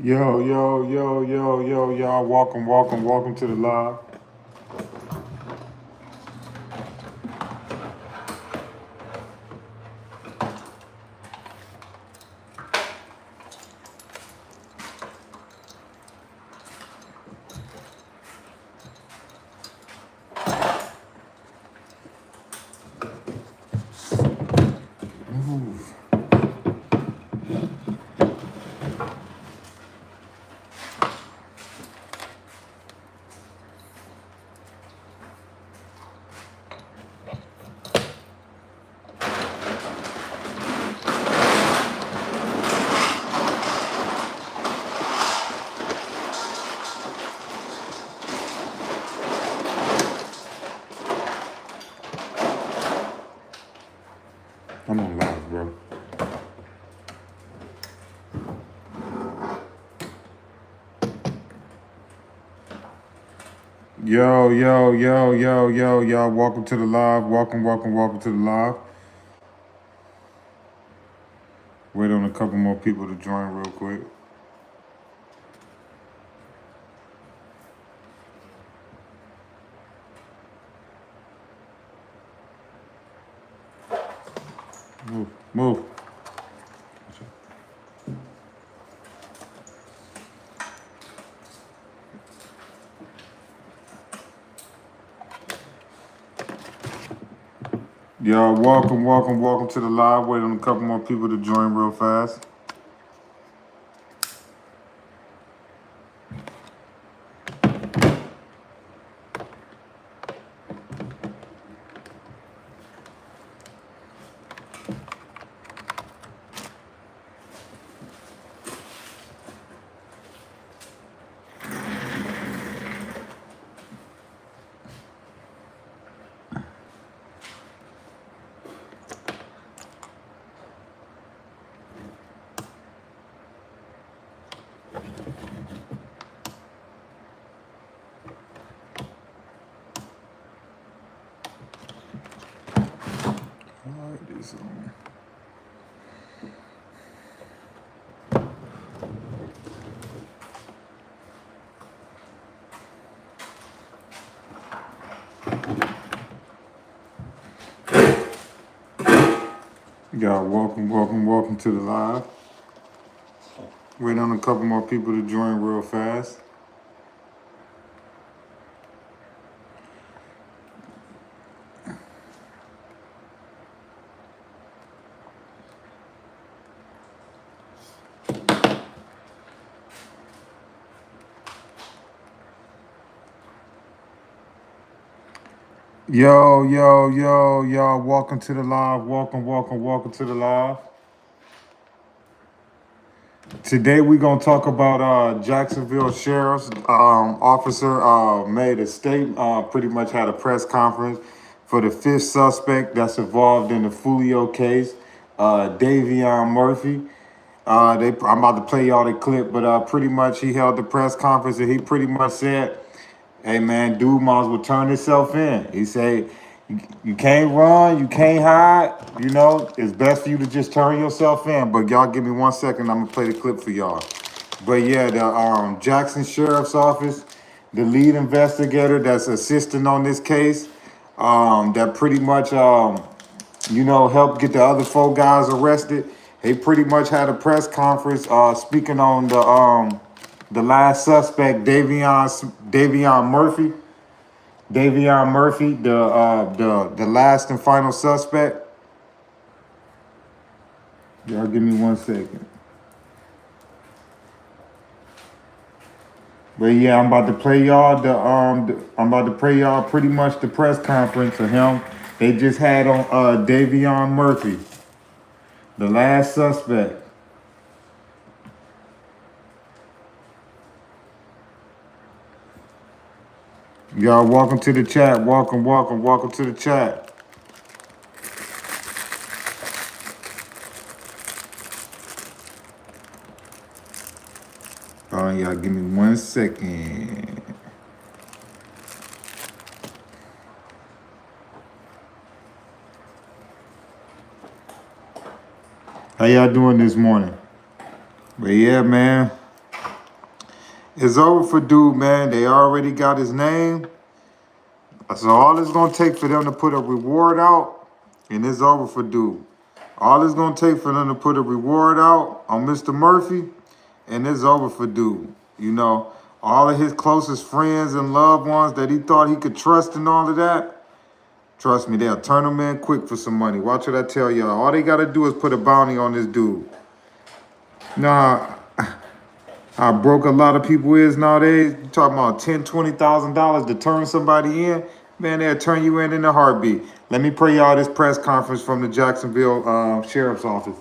Y'all. Welcome to the live. Move. I'm on live, bro. Y'all. Welcome to the live. Welcome to the live. Wait on a couple more people to join real quick. Move. Y'all, welcome to the live. Wait on a couple more people to join real fast. All right, this on. Y'all, welcome to the live. Wait on a couple more people to join real fast. Y'all, welcome to the live. Welcome to the live. Today we're gonna talk about Jacksonville Sheriff's officer made a statement, pretty much had a press conference for the fifth suspect that's involved in the Foolio case, Davion Murphy. I'm about to play y'all the clip, but pretty much he held the press conference and he pretty much said, hey man, dude might as well turn himself in. He said, you can't run, you can't hide. You know, it's best for you to just turn yourself in. But y'all give me 1 second, I'm gonna play the clip for y'all. But yeah, the Jackson Sheriff's Office, the lead investigator that's assisting on this case, that pretty much helped get the other 4 guys arrested. He pretty much had a press conference speaking on the last suspect, Davion Murphy. Davion Murphy, the last and final suspect. Y'all give me 1 second. But yeah, I'm about to play y'all pretty much the press conference of him. They just had on Davion Murphy, the last suspect. Y'all, welcome to the chat. Welcome to the chat. Y'all give me 1 second. How y'all doing this morning? But yeah, man, It's over for dude, man. They already got his name. So all it's gonna take for them to put a reward out, and it's over for dude. All it's gonna take for them to put a reward out on Mr. Murphy, and it's over for dude. You know, all of his closest friends and loved ones that he thought he could trust and all of that, trust me, they'll turn him in quick for some money. Watch what I tell y'all. All they gotta do is put a bounty on this dude. Nah, how broke a lot of people is nowadays. You talking about $10,000, $20,000 to turn somebody in, man, they'll turn you in a heartbeat. Let me play y'all this press conference from the Jacksonville Sheriff's Office.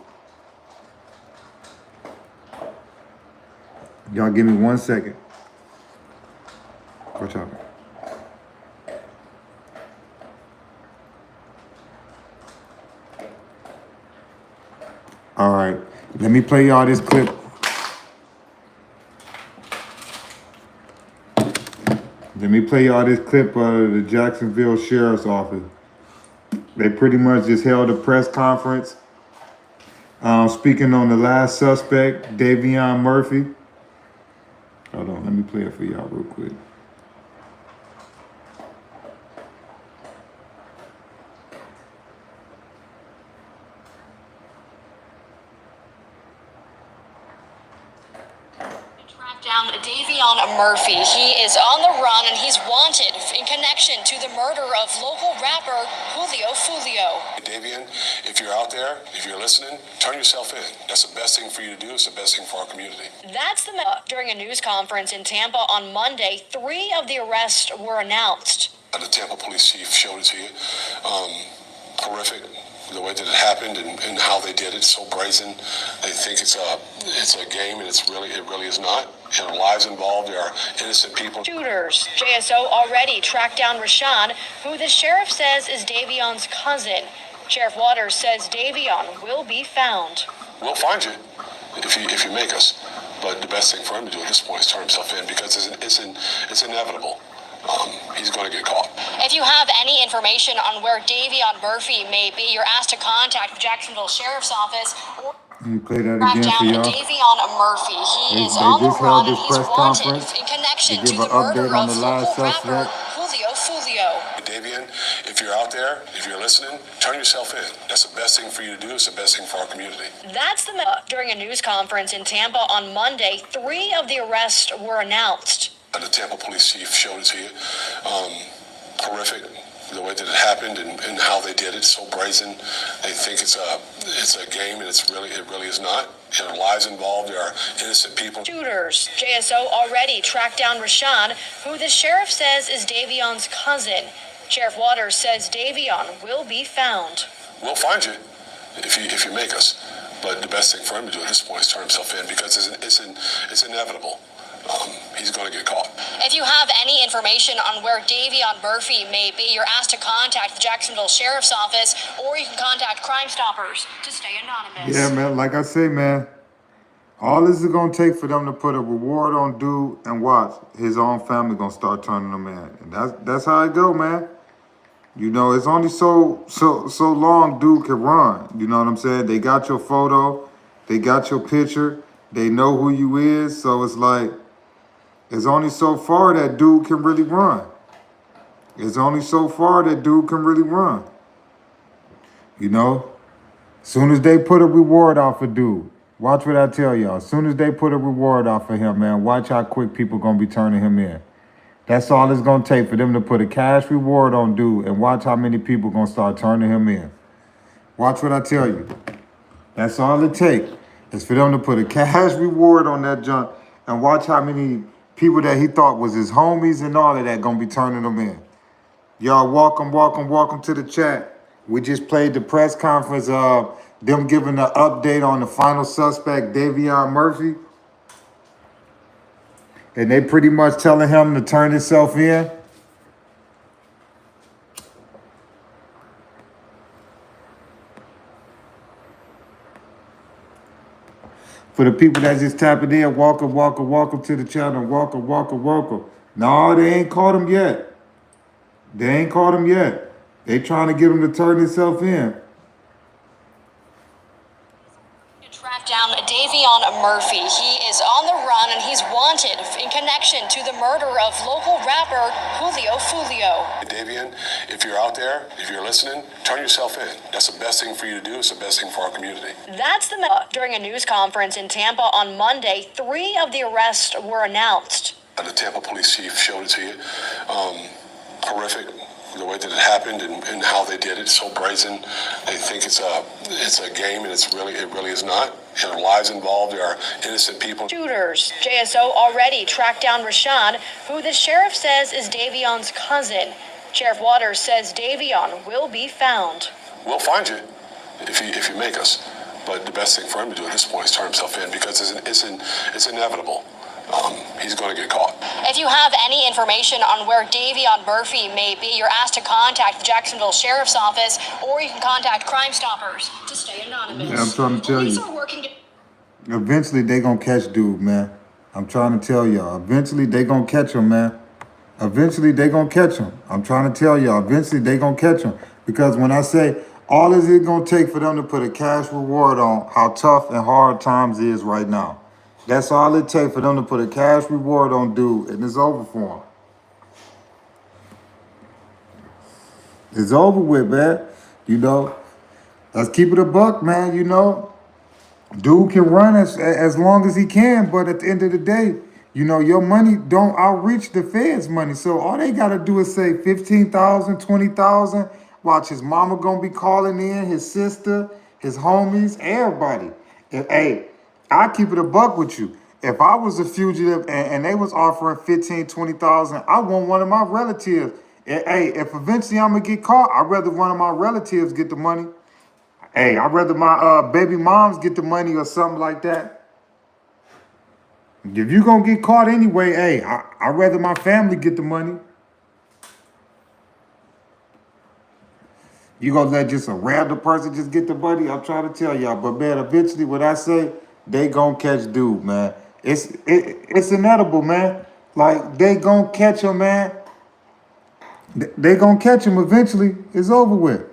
Y'all give me 1 second. Watch out. All right, let me play y'all this clip. Let me play y'all this clip of the Jacksonville Sheriff's Office. They pretty much just held a press conference speaking on the last suspect, Davion Murphy. Hold on, let me play it for y'all real quick. Down Davion Murphy. He is on the run and he's wanted in connection to the murder of local rapper Foolio. Davion, if you're out there, if you're listening, turn yourself in. That's the best thing for you to do. It's the best thing for our community. That's the during a news conference in Tampa on Monday. 3 of the arrests were announced. The Tampa police chief showed it to you. Horrific. The way that it happened and how they did it, so brazen. They think it's a game, and it really is not. There are lives involved. There are innocent people. Shooters. JSO already tracked down Rashawn, who the sheriff says is Davion's cousin. Sheriff Waters says Davion will be found. We'll find you if you make us. But the best thing for him to do at this point is turn himself in, because it's inevitable. He's going to get caught. If you have any information on where Davion Murphy may be, you're asked to contact the Jacksonville Sheriff's Office. Let me play that again for y'all. Davion Murphy. He is on the run and he's wanted in connection to the murder of local rapper Foolio. Davion, if you're out there, if you're listening, turn yourself in. That's the best thing for you to do. It's the best thing for our community. That's the during a news conference in Tampa on Monday. 3 of the arrests were announced. The Tampa police chief showed it to you. Horrific. The way that it happened and how they did it, so brazen. They think it's a game, and it really is not. There are lives involved. There are innocent people. Shooters. JSO already tracked down Rashawn, who the sheriff says is Davion's cousin. Sheriff Waters says Davion will be found. We'll find you if you make us. But the best thing for him to do at this point is turn himself in, because it's inevitable. He's going to get caught. If you have any information on where Davion Murphy may be, you're asked to contact the Jacksonville Sheriff's Office, or you can contact Crime Stoppers to stay anonymous. Yeah, man, like I say, man, all this is going to take for them to put a reward on dude, and watch, his own family going to start turning him in. And that's how it go, man. You know, it's only so long dude can run. You know what I'm saying? They got your photo. They got your picture. They know who you is. So it's like, it's only so far that dude can really run. It's only so far that dude can really run. You know? Soon as they put a reward out for dude, watch what I tell y'all. As soon as they put a reward out for him, man, watch how quick people going to be turning him in. That's all it's going to take for them to put a cash reward on dude, and watch how many people going to start turning him in. Watch what I tell you. That's all it takes. Is for them to put a cash reward on that junk, and watch how many people that he thought was his homies and all of that gonna be turning them in. Y'all welcome to the chat. We just played the press conference of them giving the update on the final suspect, Davion Murphy. And they pretty much telling him to turn himself in. For the people that just tapping in, welcome to the channel. Welcome. No, they ain't caught him yet. They trying to get him to turn himself in. Track down Davion Murphy. He is on the run and he's wanted in connection to the murder of local rapper Foolio. Davion, if you're out there, if you're listening, turn yourself in. That's the best thing for you to do. It's the best thing for our community. That's during a news conference in Tampa on Monday. 3 of the arrests were announced. The Tampa police chief showed it to you. Horrific. The way that it happened and how they did it, so brazen. They think it's a game, and it really is not. There are lives involved. There are innocent people. Shooters. JSO already tracked down Rashad, who the sheriff says is Davion's cousin. Sheriff Waters says Davion will be found. We'll find you if you make us. But the best thing for him to do at this point is turn himself in, because it's inevitable. He's going to get caught. If you have any information on where Davion Murphy may be, you're asked to contact the Jacksonville Sheriff's Office, or you can contact Crime Stoppers to stay anonymous. Yeah, I'm trying to tell Police you. are working Eventually, they gonna catch dude, man. I'm trying to tell y'all. Eventually, they gonna catch him, man. Eventually, they gonna catch him. I'm trying to tell y'all. Eventually, they gonna catch him. Because when I say, all is it gonna take for them to put a cash reward on how tough and hard times is right now. That's all it takes for them to put a cash reward on dude, and it's over for him. It's over with, man. You know, let's keep it a buck, man. You know, dude can run as long as he can, but at the end of the day, you know, your money don't outreach the Fed's money. So all they got to do is say 15,000, 20,000. Watch, his mama going to be calling in, his sister, his homies, everybody. Hey, I keep it a buck with you. If I was a fugitive and they was offering 15, 20,000, I want one of my relatives. Hey, if eventually I'm going to get caught, I'd rather one of my relatives get the money. Hey, I'd rather my baby moms get the money or something like that. If you going to get caught anyway, hey, I'd rather my family get the money. You going to let just a random person just get the money? I'm trying to tell y'all. But, man, eventually what I say, they going to catch dude, man. It's inedible, man. Like, they going to catch him, man. They going to catch him eventually. It's over with.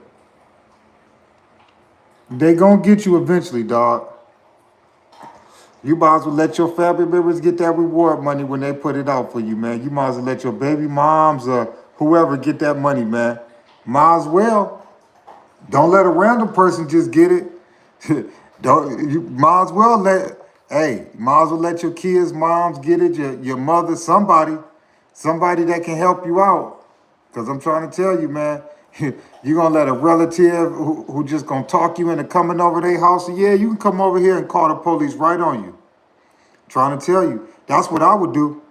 They gonna get you eventually, dog. You might as well let your family members get that reward money when they put it out for you, man. You might as well let your baby moms or whoever get that money, man. Might as well. Don't let a random person just get it. You might as well let your kids' moms get it, your mother, somebody that can help you out. Because I'm trying to tell you, man, you're going to let a relative who just going to talk you into coming over their house. Yeah, you can come over here and call the police right on you. I'm trying to tell you, that's what I would do.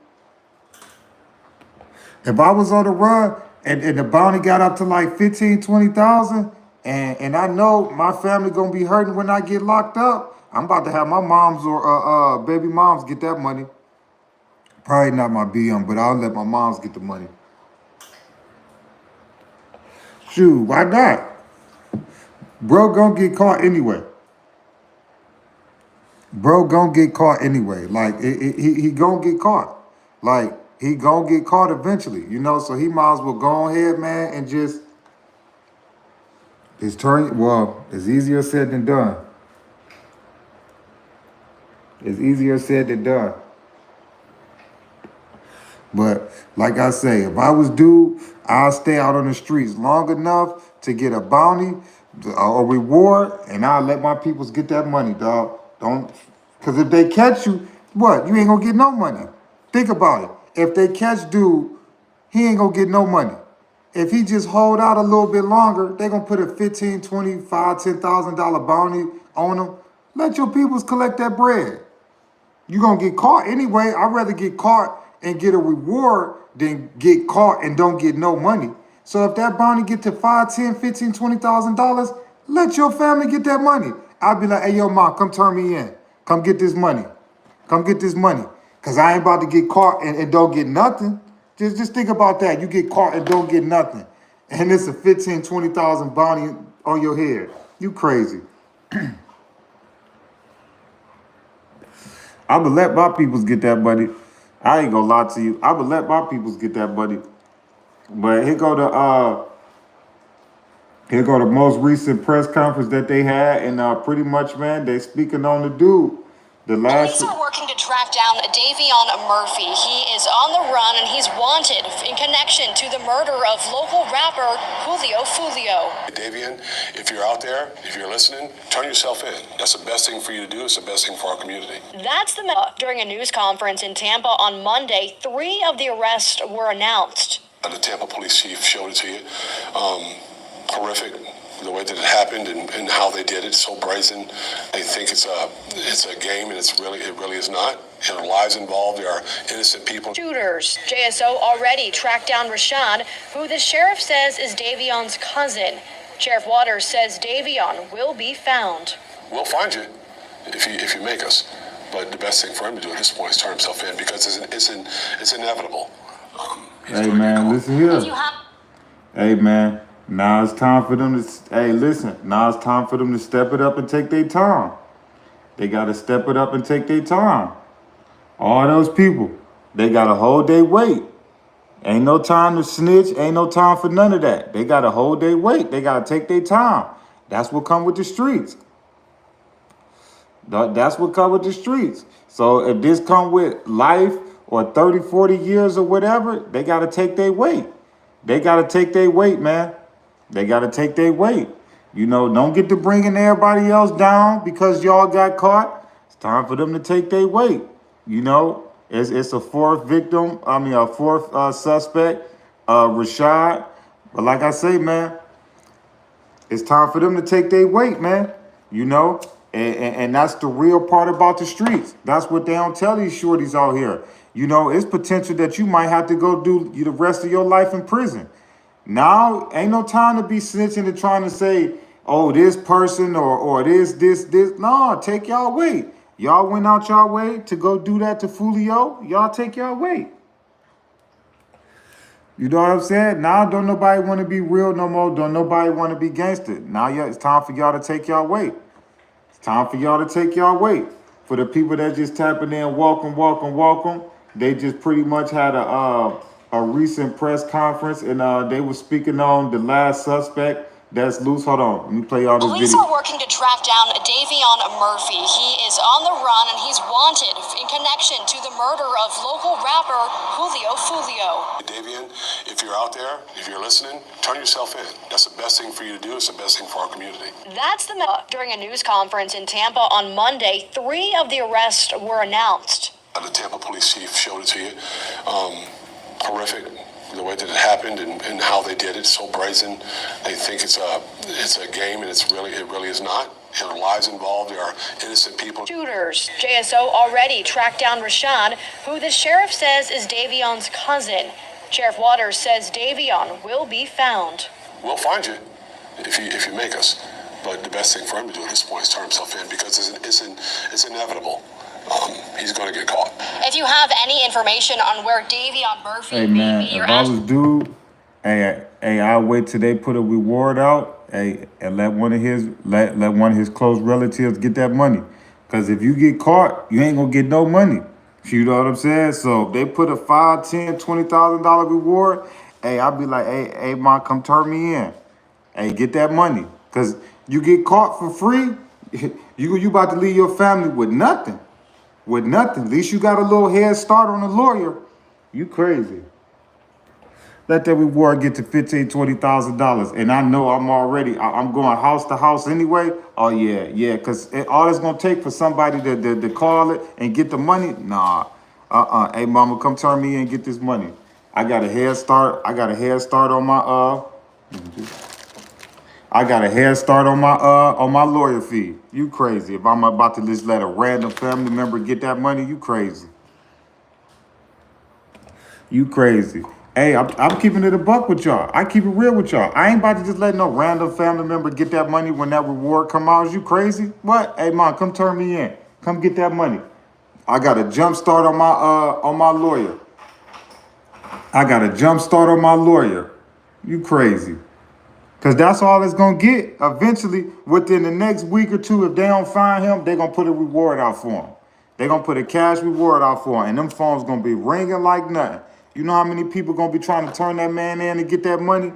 If I was on the run and the bounty got up to like 15, 20,000, and I know my family going to be hurting when I get locked up, I'm about to have my moms or baby moms get that money. Probably not my BM, but I'll let my moms get the money. Shoot, why not? Bro gonna get caught anyway. Bro gonna get caught anyway. Like, he gonna get caught. Like, he gonna get caught eventually, you know? So he might as well go ahead, man, and just... it's easier said than done. It's easier said than done. But like I say, if I was dude, I'll stay out on the streets long enough to get a bounty, a reward, and I'll let my peoples get that money, dog. Because if they catch you, what? You ain't gonna get no money. Think about it. If they catch dude, he ain't gonna get no money. If he just hold out a little bit longer, they gonna put a $15, $25, $10,000 bounty on him. Let your peoples collect that bread. You gonna get caught anyway. I'd rather get caught and get a reward than get caught and don't get no money. So if that bounty get to $5, $10, $15, $20,000, let your family get that money. I'll be like, hey, yo, mom, come turn me in. Come get this money. Come get this money. Because I ain't about to get caught and don't get nothing. Just think about that. You get caught and don't get nothing. And it's a $15,000, $20,000 bounty on your head. You crazy. I would let my peoples get that money. I ain't gonna lie to you. I would let my peoples get that money. But here go the Here go the most recent press conference that they had, and pretty much, man, they speaking on the dude. The last. Police are working to track down Davion Murphy. He is on the run and he's wanted in connection to the murder of local rapper Foolio. Davion, if you're out there, if you're listening, turn yourself in. That's the best thing for you to do. It's the best thing for our community. That's the during a news conference in Tampa on Monday. 3 of the arrests were announced. The Tampa police chief showed it to you. Horrific. The way that it happened and how they did it, so brazen. They think it's a game, and it really is not. There are lives involved. There are innocent people. Shooters. JSO already tracked down Rashad, who the sheriff says is Davion's cousin. Sheriff Waters says Davion will be found. We'll find you if you make us. But the best thing for him to do at this point is turn himself in, because it's inevitable. Hey man, listen here. Hey man. Now it's time for them to, hey, listen, now it's time for them to step it up and take their time. They got to step it up and take their time. All those people, they got to hold their weight. Ain't no time to snitch. Ain't no time for none of that. They got to hold their weight. They got to take their time. That's what come with the streets. That's what come with the streets. So if this come with life or 30, 40 years or whatever, they got to take their weight. They got to take their weight, man. They got to take their weight. You know, don't get to bringing everybody else down because y'all got caught. It's time for them to take their weight. You know, it's a fourth victim. A fourth suspect, Rashad. But like I say, man, it's time for them to take their weight, man. You know, and that's the real part about the streets. That's what they don't tell these shorties out here. You know, it's potential that you might have to go do the rest of your life in prison. Now, ain't no time to be snitching and trying to say, oh, this person or this. No, take y'all weight. Y'all went out y'all way to go do that to Foolio. Y'all take y'all weight. You know what I'm saying? Now, don't nobody want to be real no more. Don't nobody want to be gangster. Now, it's time for y'all to take y'all weight. It's time for y'all to take y'all weight. For the people that just tapping in, welcome. They just pretty much had a recent press conference, and they were speaking on the last suspect that's loose. Hold on, let me play all this Police video. are working to track down Davion Murphy. He is on the run and he's wanted in connection to the murder of local rapper Foolio. Davion, if you're out there, if you're listening, turn yourself in. That's the best thing for you to do. It's the best thing for our community. That's the during a news conference in Tampa on Monday. 3 of the arrests were announced. The Tampa police chief showed it to you. Horrific. The way that it happened and how they did it, so brazen. They think it's a game, and it really is not. There are lives involved. There are innocent people. Shooters. JSO already tracked down Rashad, who the sheriff says is Davion's cousin. Sheriff Waters says Davion will be found. We'll find you if you make us. But the best thing for him to do at this point is turn himself in, because it's inevitable. He's going to get caught. If you have any information on where Davion Murphy Hey man, may be, if I was dude, I'll wait till they put a reward out, and let one of his close relatives get that money. Cause if you get caught, you ain't gonna get no money. You know what I'm saying? So if they put a $5,000, $10,000, $20,000 reward, I'll be like, hey, man, come turn me in. Hey, get that money. Cause you get caught for free, you about to leave your family with nothing. With nothing. At least you got a little head start on a lawyer. You crazy. Let that reward get to $15,000, $20,000. And I know I'm going house to house anyway. Oh, yeah. Because all it's going to take for somebody to call it and get the money. Nah. Hey, mama, come turn me in and get this money. I got a head start. I got a head start on my lawyer fee. You crazy. If I'm about to just let a random family member get that money, you crazy. You crazy. Hey, I'm keeping it a buck with y'all. I keep it real with y'all. I ain't about to just let no random family member get that money when that reward come out. Is you crazy? What? Hey, mom, come turn me in. Come get that money. I got a jump start on my lawyer. You crazy. Because that's all it's going to get. Eventually, within the next week or two, if they don't find him, they're going to put a reward out for him. They're going to put a cash reward out for him. And them phones going to be ringing like nothing. You know how many people going to be trying to turn that man in to get that money?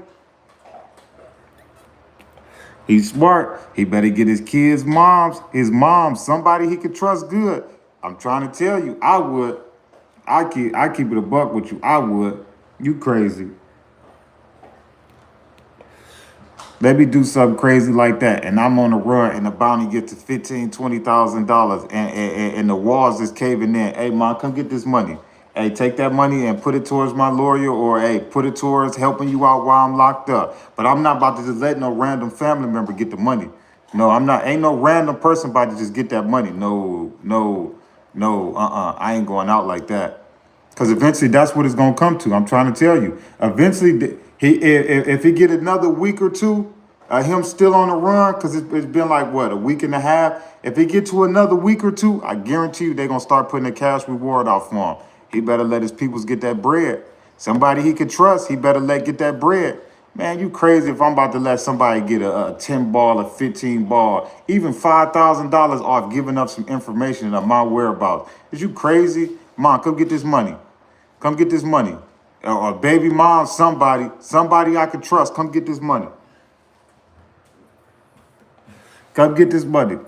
He's smart. He better get his his mom, somebody he could trust good. I'm trying to tell you, I would. I keep it a buck with you. I would. You crazy. Let me do something crazy like that, and I'm on the run, and the bounty gets to $15,000, $20,000, and the walls is caving in. Hey, man, come get this money. Hey, take that money and put it towards my lawyer, or hey, put it towards helping you out while I'm locked up. But I'm not about to just let no random family member get the money. No, I'm not. Ain't no random person about to just get that money. No, no, no. I ain't going out like that. Because eventually that's what it's gonna come to. I'm trying to tell you. Eventually, if he get another week or two, him still on the run, because it's been like what, a week and a half. If he get to another week or two, I guarantee you they're gonna start putting a cash reward out for him. He better let his peoples get that bread. Somebody he could trust, he better let get that bread. Man, you crazy if I'm about to let somebody get a 10 ball, a 15 ball, even $5,000 off giving up some information of my whereabouts. Is you crazy? Mom, come get this money. Come get this money. Or baby mom, somebody I could trust. Come get this money. Come get this money.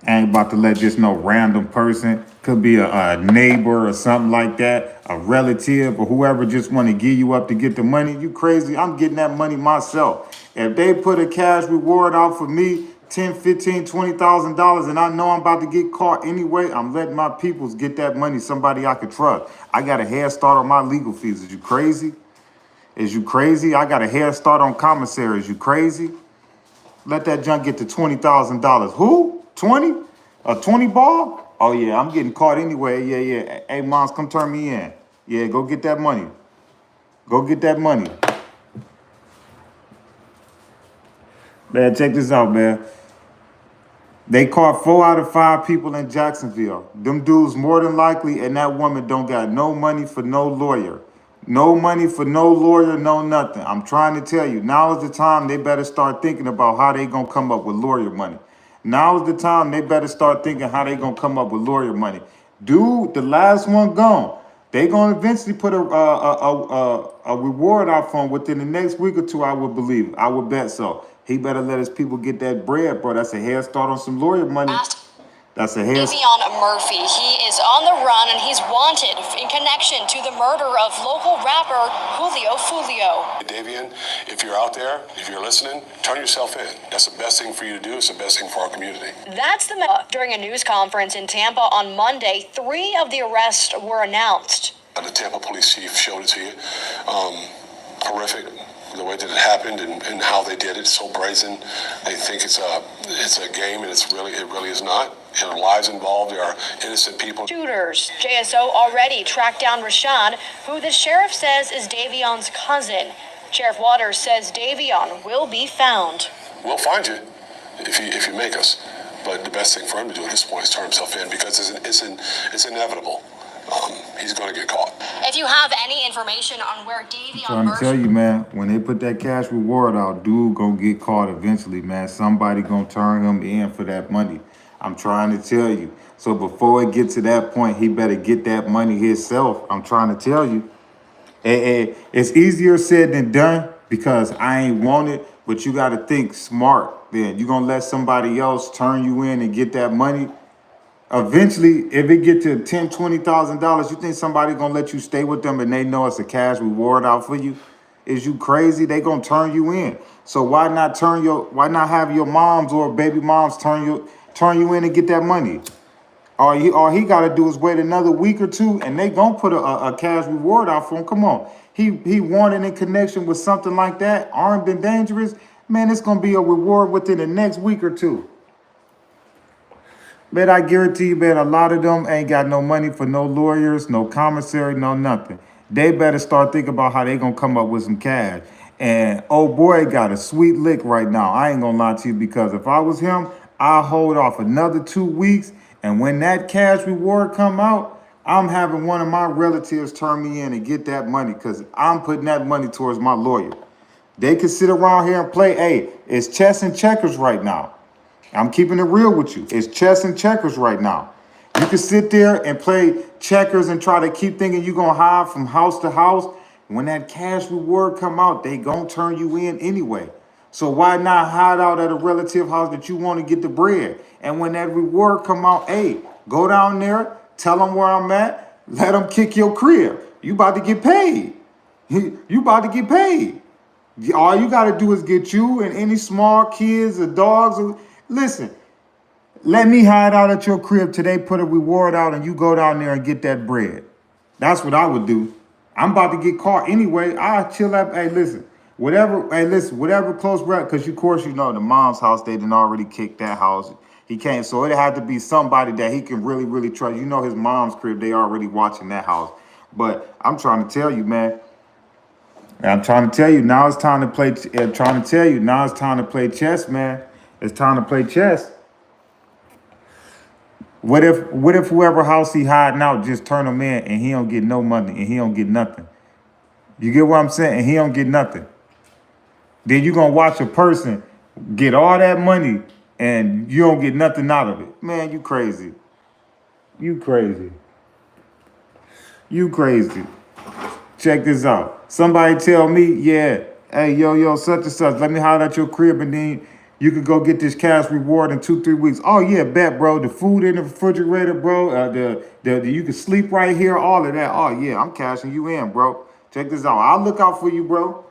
I ain't about to let just no random person, could be a neighbor or something like that, a relative or whoever just want to give you up to get the money. You crazy? I'm getting that money myself. If they put a cash reward out for me, 10, 15, $20,000, and I know I'm about to get caught anyway, I'm letting my peoples get that money, somebody I could trust. I got a head start on my legal fees. Is you crazy? Is you crazy? I got a head start on commissary. Is you crazy? Let that junk get to $20,000. Who? 20? A 20 ball? Oh yeah, I'm getting caught anyway. Yeah. Hey, moms, come turn me in. Yeah, go get that money. Go get that money. Man, check this out, man. They caught 4 out of 5 people in Jacksonville. Them dudes more than likely, and that woman don't got no money for no lawyer. No money for no lawyer, no nothing. I'm trying to tell you, now is the time they better start thinking about how they gonna come up with lawyer money. Now is the time they better start thinking how they gonna come up with lawyer money. Dude, the last one gone. They gonna eventually put a reward out for him within the next week or two. I would believe. I would bet so. He better let his people get that bread, bro. That's a head start on some lawyer money. That's a head. Davion Murphy, he is on the run and he's wanted in connection to the murder of local rapper Foolio. Davion, if you're out there, if you're listening, turn yourself in. That's the best thing for you to do. It's the best thing for our community. That's the during a news conference in Tampa on Monday. 3 of the arrests were announced. The Tampa police chief showed it to you. Horrific. The way that it happened and how they did it, so brazen. They think it's a game, and it really is not. There are lives involved. There are innocent people. Shooters. JSO already tracked down Rashawn, who the sheriff says is Davion's cousin. Sheriff Waters says Davion will be found. We'll find you if you make us. But the best thing for him to do at this point is turn himself in, because it's inevitable. He's going to get caught. If you have any information on where Davion I'm trying to tell you, man, when they put that cash reward out, dude gonna get caught eventually, man. Somebody gonna turn him in for that money. I'm trying to tell you. So before it gets to that point, he better get that money himself. I'm trying to tell you. It's easier said than done, because I ain't want it, but you got to think smart. Then you're gonna let somebody else turn you in and get that money. Eventually, if it get to $10,000, $20,000, you think somebody gonna let you stay with them and they know it's a cash reward out for you? Is you crazy? They gonna turn you in. So why not have your moms or baby moms turn you in and get that money? All he gotta do is wait another week or two, and they gonna put a cash reward out for him. Come on, he wanted in connection with something like that, armed and dangerous. Man, it's gonna be a reward within the next week or two. Man, I guarantee you, man, a lot of them ain't got no money for no lawyers, no commissary, no nothing. They better start thinking about how they gonna come up with some cash. And oh boy, got a sweet lick right now. I ain't gonna lie to you, because if I was him, I'll hold off another 2 weeks. And when that cash reward come out, I'm having one of my relatives turn me in and get that money, because I'm putting that money towards my lawyer. They can sit around here and play, hey, it's chess and checkers right now. I'm keeping it real with you. It's chess and checkers right now. You can sit there and play checkers and try to keep thinking you're going to hide from house to house. When that cash reward come out, they going to turn you in anyway. So why not hide out at a relative house that you want to get the bread? And when that reward come out, hey, go down there, tell them where I'm at, let them kick your crib. You about to get paid. You about to get paid. All you got to do is get you and any small kids or dogs. Listen, let me hide out at your crib today, put a reward out, and you go down there and get that bread. That's what I would do. I'm about to get caught anyway. I chill up. Hey, listen, whatever close rep, because of course you know the mom's house, they didn't already kick that house. He can't, so it had to be somebody that he can really, really trust. You know his mom's crib, they already watching that house. But I'm trying to tell you, man. I'm trying to tell you now it's time to play. Trying to tell you now it's time to play chess, man. It's time to play chess. What if whoever house he hiding out just turn him in and he don't get no money and he don't get nothing? You get what I'm saying? And he don't get nothing. Then you gonna watch a person get all that money and you don't get nothing out of it. Man, you crazy. You crazy. You crazy. Check this out. Somebody tell me, yeah, hey, yo, such and such, let me holler at your crib and then you could go get this cash reward in 2-3 weeks. Oh yeah, bet, bro. The food in the refrigerator, bro. You can sleep right here, all of that. Oh yeah, I'm cashing you in, bro. Check this out. I'll look out for you, bro.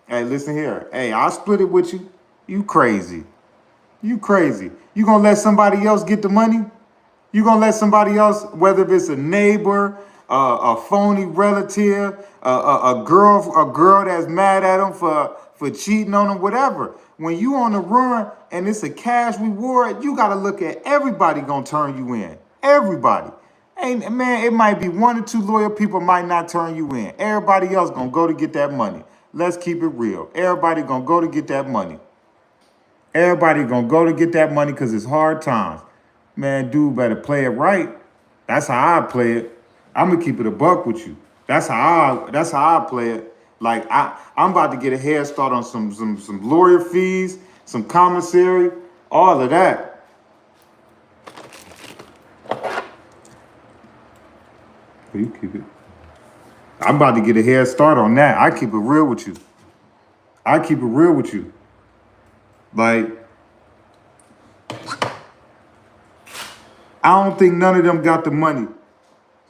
Hey, listen here. Hey, I'll split it with you. You crazy. You crazy. You gonna let somebody else get the money? You gonna let somebody else, whether it's a neighbor, a phony relative, a girl that's mad at him for cheating on him, whatever. When you on the run and it's a cash reward, you gotta look at everybody gonna turn you in. Everybody. Ain't man, it might be 1 or 2 loyal people might not turn you in. Everybody else gonna go to get that money. Let's keep it real. Everybody gonna go to get that money. Everybody gonna go to get that money because it's hard times. Man, dude, better play it right. That's how I play it. I'm gonna keep it a buck with you. That's how I play it. Like I'm about to get a head start on some lawyer fees, some commissary, all of that. You keep it. I'm about to get a head start on that. I keep it real with you. I keep it real with you. Like, I don't think none of them got the money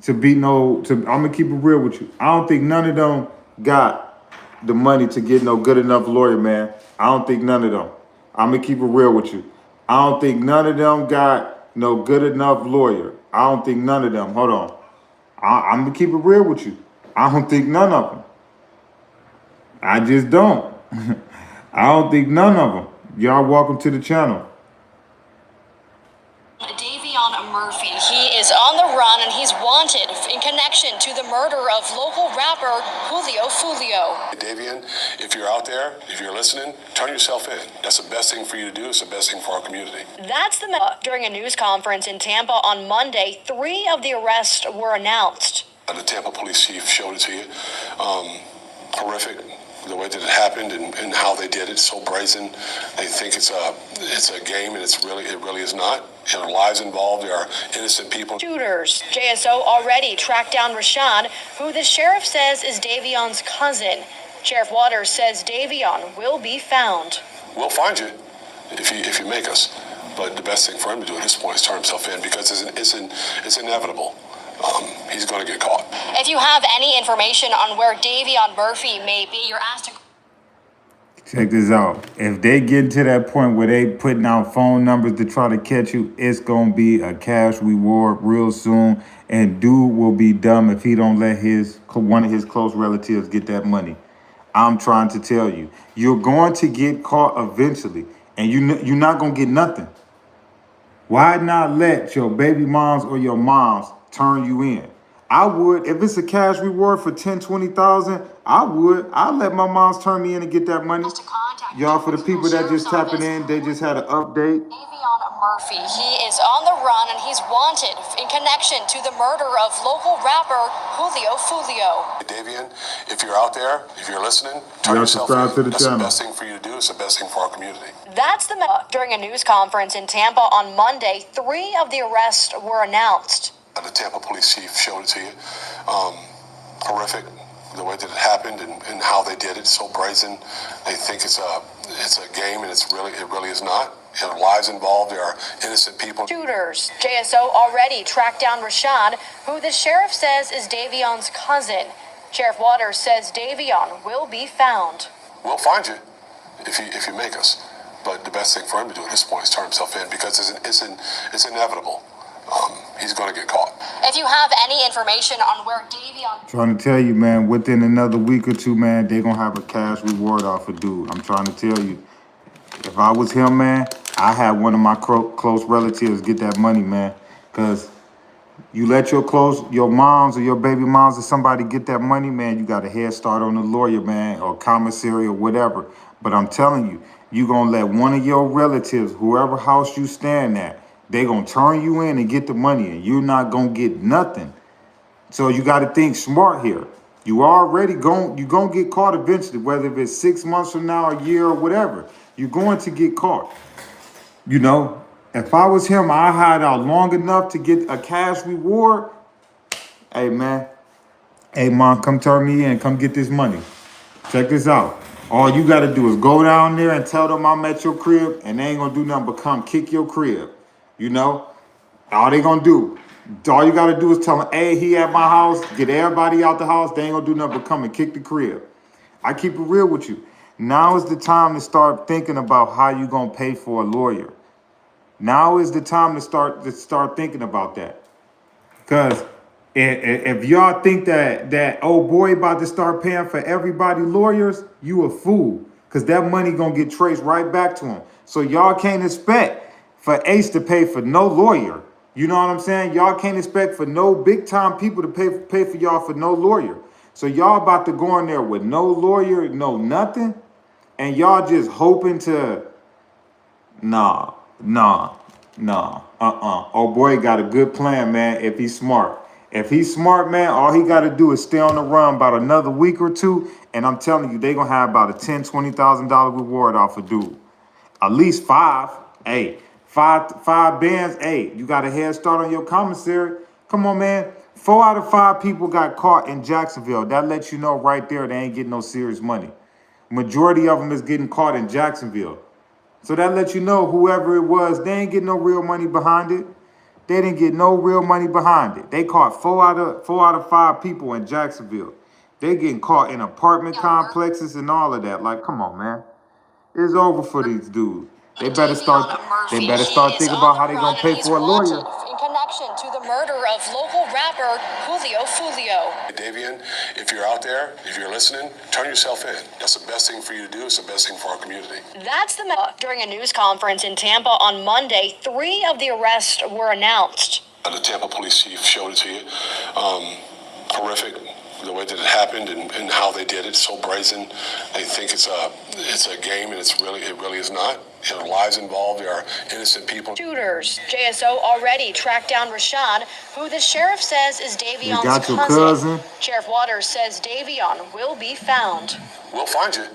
to be I'm gonna keep it real with you. I don't think none of them got the money to get no good enough lawyer, man. I don't think none of them. I'm gonna keep it real with you. I don't think none of them got no good enough lawyer. I don't think none of them. Hold on. I'm gonna keep it real with you. I don't think none of them. I just don't. I don't think none of them. Y'all welcome to the channel. Davion Murphy, he is on the run and he's wanted in connection to the murder of local rapper Foolio. Davion, if you're out there, if you're listening, turn yourself in. That's the best thing for you to do. It's the best thing for our community. That's during a news conference in Tampa on Monday. 3 of the arrests were announced. The Tampa police chief showed it to you. Horrific. The way that it happened and how they did it, so brazen. They think it's a game, and it really is not. There are lives involved. There are innocent people. Shooters. JSO already tracked down Rashawn, who the sheriff says is Davion's cousin. Sheriff Waters says Davion will be found. We'll find you if you make us. But the best thing for him to do at this point is turn himself in because it's inevitable. He's going to get caught. If you have any information on where Davion Murphy may be, you're asked to... Check this out. If they get to that point where they putting out phone numbers to try to catch you, it's going to be a cash reward real soon. And dude will be dumb if he don't let one of his close relatives get that money. I'm trying to tell you. You're going to get caught eventually. And you're not going to get nothing. Why not let your baby moms or your moms turn you in? I would, if it's a cash reward for 10, 20,000, I'll let my moms turn me in and get that money. Y'all, for the people that just tapping in, they just had an update. Davion Murphy, he is on the run and he's wanted in connection to the murder of local rapper Foolio. Davion, if you're out there, if you're listening, turn yourself in. To the That's channel. The best thing for you to do. It's the best thing for our community. That's during a news conference in Tampa on Monday. 3 of the arrests were announced. The Tampa police chief showed it to you. Horrific. the way that it happened and how they did it, so brazen. They think it's a game, and it really is not. There are lives involved. There are innocent people. Shooters. JSO already tracked down Rashad, who the sheriff says is Davion's cousin. Sheriff Waters says Davion will be found. We'll find you if you make us. But the best thing for him to do at this point is turn himself in, because it's inevitable. He's going to get caught. If you have any information on where Davion... Trying to tell you, man, within another week or two, man, they're going to have a cash reward off a dude. I'm trying to tell you. If I was him, man, I had one of my close relatives get that money, man. Because you let your moms or your baby moms or somebody get that money, man, you got a head start on the lawyer, man, or commissary or whatever. But I'm telling you, you going to let one of your relatives, whoever house you stand at, they going to turn you in and get the money, and you're not going to get nothing. So you got to think smart here. You already going to get caught eventually, whether it's 6 months from now, a year, or whatever. You're going to get caught. You know, if I was him, I hide out long enough to get a cash reward. Hey, man. Hey, mom, come turn me in. Come get this money. Check this out. All you got to do is go down there and tell them I'm at your crib, and they ain't going to do nothing but come kick your crib. You know, all they going to do, all you got to do is tell them, hey, he at my house, get everybody out the house. They ain't going to do nothing but come and kick the crib. I keep it real with you. Now is the time to start thinking about how you going to pay for a lawyer. Now is the time to start thinking about that. Because if y'all think that old boy about to start paying for everybody lawyers, you a fool. Because that money going to get traced right back to him. So y'all can't expect for Ace to pay for no lawyer. You know what I'm saying? Y'all can't expect for no big time people to pay for y'all for no lawyer. So y'all about to go in there with no lawyer, no nothing. And y'all just hoping to, nah. Oh boy, got a good plan, man, if he's smart. If he's smart, man, all he got to do is stay on the run about another week or two. And I'm telling you, they going to have about a $10,000, $20,000 reward off a dude. At least 5. Hey, five bands. Hey, you got a head start on your commissary. Come on, man. 4 out of 5 people got caught in Jacksonville. That lets you know right there they ain't getting no serious money. Majority of them is getting caught in Jacksonville. So that lets you know whoever it was, they ain't getting no real money behind it. They didn't get no real money behind it. They caught 4 out of 5 people in Jacksonville. They getting caught in apartment complexes and all of that. Like, come on, man. It's over for these dudes. They better start thinking about how they gonna pay for a lawyer. In connection to the murder of local rapper Foolio. Davion, if you're out there, if you're listening, turn yourself in. That's the best thing for you to do. It's the best thing for our community. That's the during a news conference in Tampa on Monday. 3 of the arrests were announced. The Tampa police chief showed it to you. Horrific. The way that it happened and how they did it, so brazen. They think it's a game, and it really is not. There are lives involved. There are innocent people. Shooters. JSO already tracked down Rashad, who the sheriff says is Davion's got your cousin. Sheriff Waters says Davion will be found. We'll find you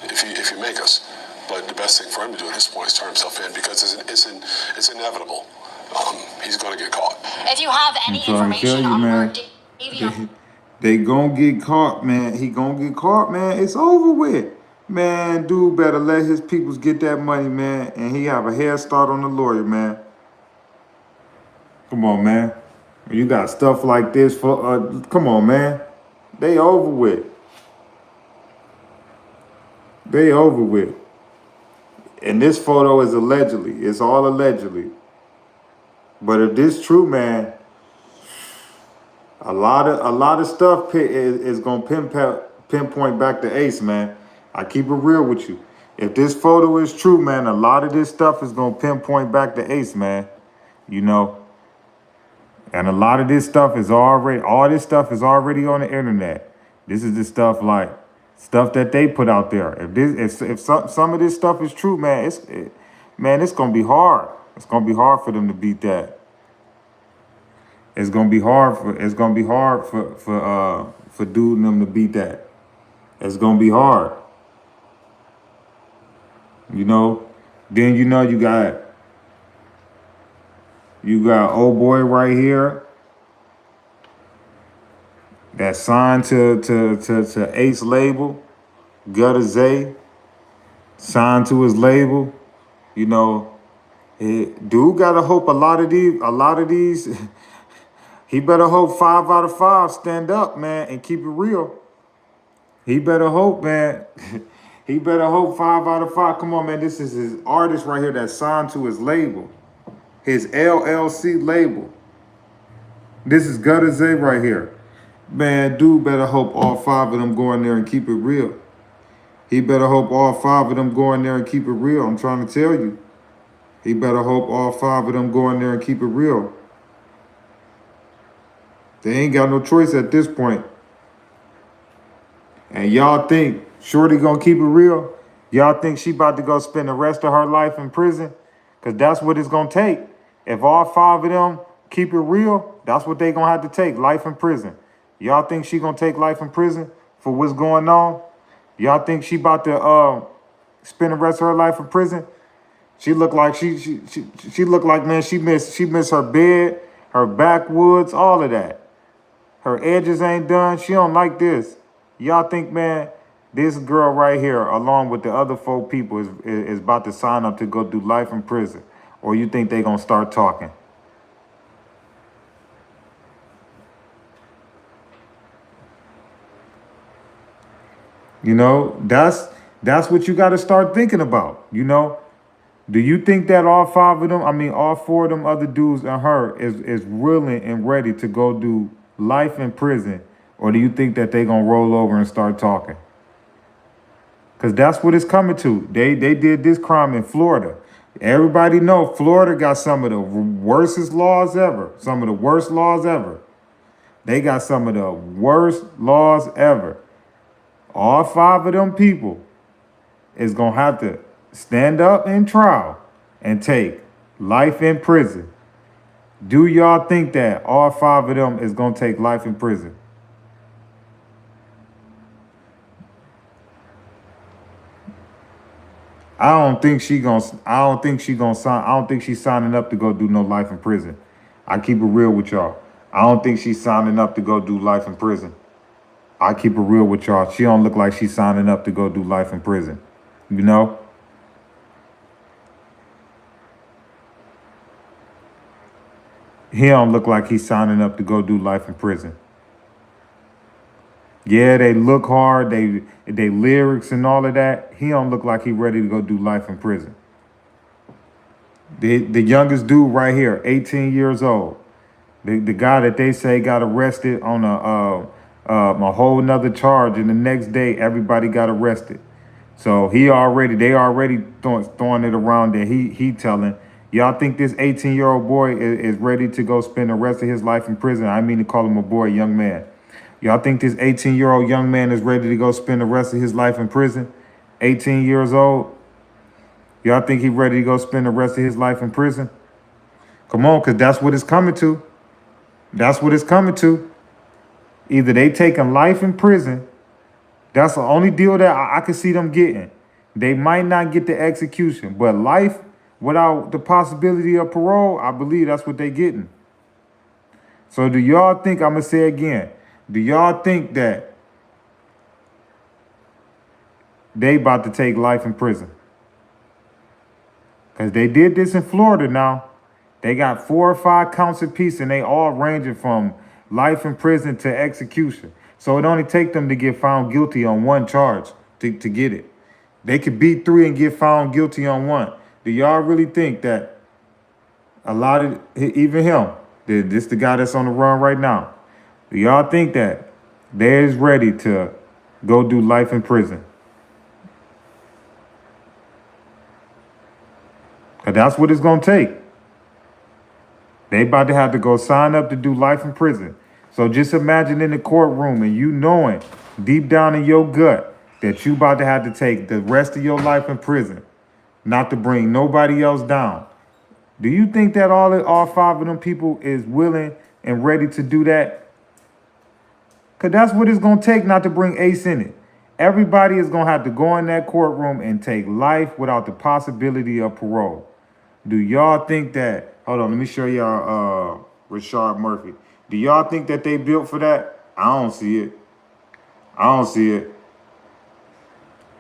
if you make us. But the best thing for him to do at this point is turn himself in, because it's inevitable. He's going to get caught. If you have any information on where Davion... They gonna get caught, man. He gonna get caught, man. It's over with. Man, dude better let his peoples get that money, man. And he have a head start on the lawyer, man. Come on, man. You got stuff like this for, come on, man. They over with. They over with. And this photo is allegedly. It's all allegedly. But if this true, man, a lot of stuff is gonna pinpoint back to Ace, man. I keep it real with you. If this photo is true, man, a lot of this stuff is gonna pinpoint back to Ace, man. You know, and a lot of this stuff is already, all this stuff is already on the internet. This is the stuff that they put out there. If some of this stuff is true, man, it's gonna be hard. It's gonna be hard for them to beat that. It's gonna be hard for dude and them to beat that. It's gonna be hard. You know, then you know you got old boy right here that that's signed to Ace label, Gutter Zay, signed to his label. You know, dude gotta hope a lot of these, he better hope 5 out of 5 stand up, man, and keep it real. He better hope, man. He better hope 5 out of 5. Come on, man. This is his artist right here that's signed to his label, his LLC label. This is Gutter Zay right here. Man, dude better hope all 5 of them go in there and keep it real. He better hope all 5 of them go in there and keep it real. I'm trying to tell you. He better hope all 5 of them go in there and keep it real. They ain't got no choice at this point. And y'all think Shorty gonna keep it real? Y'all think she about to go spend the rest of her life in prison? Because that's what it's gonna take. If all 5 of them keep it real, that's what they gonna have to take, life in prison. Y'all think she gonna take life in prison for what's going on? Y'all think she about to spend the rest of her life in prison? She look like she look like, man, she miss her bed, her backwoods, all of that. Her edges ain't done. She don't like this. Y'all think, man, this girl right here, along with the other 4 people, is about to sign up to go do life in prison? Or you think they gonna start talking? You know, that's what you got to start thinking about. You know, do you think that all 5 of them, all 4 of them other dudes and her is willing and ready to go do life in prison? Or do you think that they going to roll over and start talking? Because that's what it's coming to. They did this crime in Florida. Everybody know Florida got some of the worstest laws ever. Some of the worst laws ever. They got some of the worst laws ever. All 5 of them people is going to have to stand up in trial and take life in prison. Do y'all think that all 5 of them is going to take life in prison? I don't think she's signing up to go do no life in prison. I keep it real with y'all. I don't think she's signing up to go do life in prison. I keep it real with y'all. She don't look like she's signing up to go do life in prison. You know? He don't look like he's signing up to go do life in prison. Yeah, they look hard, they lyrics and all of that. He don't look like he ready to go do life in prison. The youngest dude right here, 18 years old. The guy that they say got arrested on a whole nother charge, and the next day everybody got arrested. So they already throwing it around that he telling. Y'all think this 18-year-old boy is ready to go spend the rest of his life in prison? I mean to call him a boy, young man. Y'all think this 18-year-old young man is ready to go spend the rest of his life in prison? 18 years old? Y'all think he's ready to go spend the rest of his life in prison? Come on, because that's what it's coming to. That's what it's coming to. Either they taking life in prison. That's the only deal that I can see them getting. They might not get the execution, but life without the possibility of parole, I believe that's what they getting. So do y'all think, I'm going to say again, do y'all think that they about to take life in prison? Because they did this in Florida now. They got 4 or 5 counts apiece, and they all ranging from life in prison to execution. So it only take them to get found guilty on 1 charge to get it. They could beat 3 and get found guilty on 1. Do y'all really think that a lot of, even him, this the guy that's on the run right now, do y'all think that they is ready to go do life in prison? Because that's what it's going to take. They about to have to go sign up to do life in prison. So just imagine in the courtroom and you knowing deep down in your gut that you about to have to take the rest of your life in prison, not to bring nobody else down. Do you think that all 5 of them people is willing and ready to do that? Because that's what it's going to take not to bring Ace in it. Everybody is going to have to go in that courtroom and take life without the possibility of parole. Do y'all think that, hold on, let me show y'all Rashard Murphy. Do y'all think that they built for that? I don't see it. I don't see it.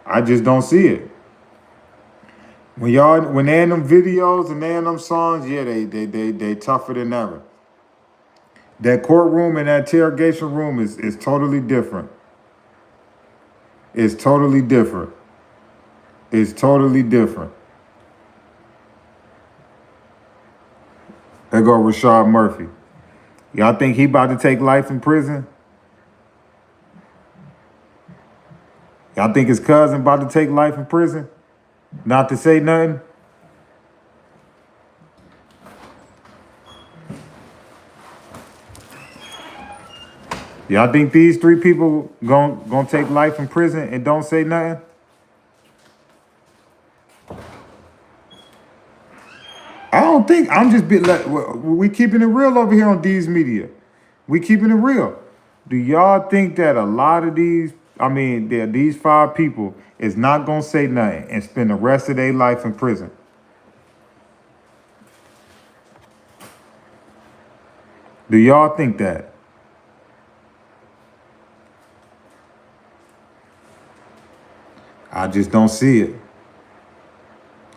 I just don't see it. When they in them videos and they in them songs, yeah, they tougher than ever. That courtroom and that interrogation room is totally different. It's totally different. It's totally different. There go Rashad Murphy. Y'all think he about to take life in prison? Y'all think his cousin about to take life in prison? Not to say nothing? Y'all think these three people gonna take life in prison and don't say nothing? I don't think. I'm just we keeping it real over here on D's Media. We keeping it real. Do y'all think that a lot of these, these 5 people is not gonna say nothing and spend the rest of their life in prison? Do y'all think that? I just don't see it.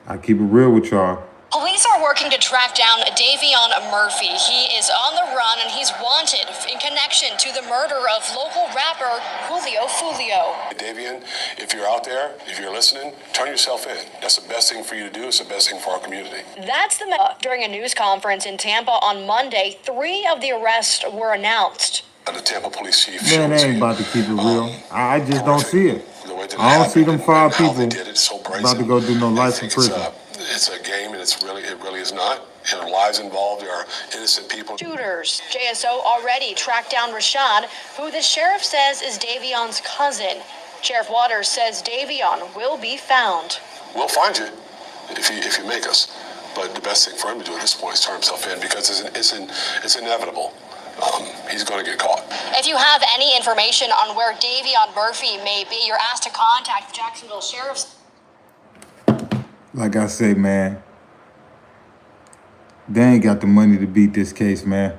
I keep it real with y'all. Police are working to track down Davion Murphy. He is on the run and he's wanted in connection to the murder of local rapper Foolio. Davion, if you're out there, if you're listening, turn yourself in. That's the best thing for you to do. It's the best thing for our community. That's the during a news conference in Tampa on Monday. 3 of the arrests were announced. The Tampa police chief. Man, they ain't about to keep it real. I just don't see it. I don't see them 5 people about to go do no life in prison. It's a game, and it really is not. There are lives involved. There are innocent people. Shooters. JSO already tracked down Rashad, who the sheriff says is Davion's cousin. Sheriff Waters says Davion will be found. We'll find you if you make us. But the best thing for him to do at this point is turn himself in, because it's inevitable. He's going to get caught. If you have any information on where Davion Murphy may be, you're asked to contact the Jacksonville Sheriff's. Like I say, man, they ain't got the money to beat this case, man.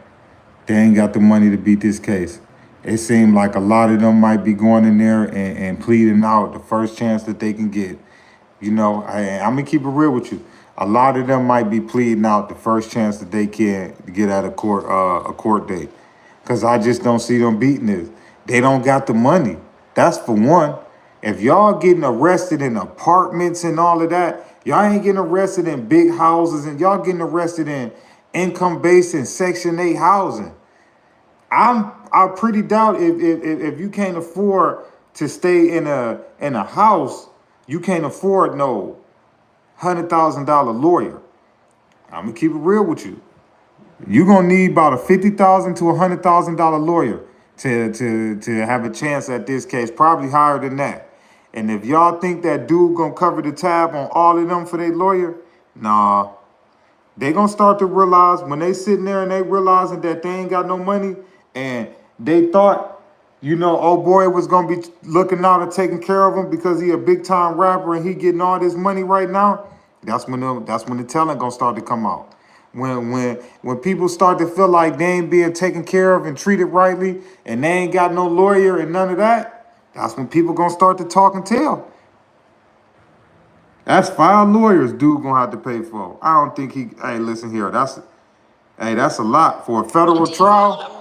They ain't got the money to beat this case. It seemed like a lot of them might be going in there and pleading out the first chance that they can get. You know, I'm going to keep it real with you. A lot of them might be pleading out the first chance that they can to get out of court, a court date. Because I just don't see them beating this. They don't got the money. That's for one. If y'all getting arrested in apartments and all of that, y'all ain't getting arrested in big houses, and y'all getting arrested in income-based and Section 8 housing. I pretty doubt if you can't afford to stay in a house, you can't afford no $100,000 lawyer. I'm gonna keep it real with you. You're gonna need about a $50,000 to $100,000 lawyer to have a chance at this case, probably higher than that. And if y'all think that dude gonna cover the tab on all of them for their lawyer, nah. They gonna start to realize when they sitting there and they realizing that they ain't got no money, and they thought, you know, old boy was gonna be looking out and taking care of him because he a big time rapper and he getting all this money right now. That's when the talent gonna start to come out. When people start to feel like they ain't being taken care of and treated rightly, and they ain't got no lawyer and none of that, that's when people gonna start to talk and tell. That's 5 lawyers dude gonna have to pay for. I don't think hey, listen here, that's a lot for a federal trial.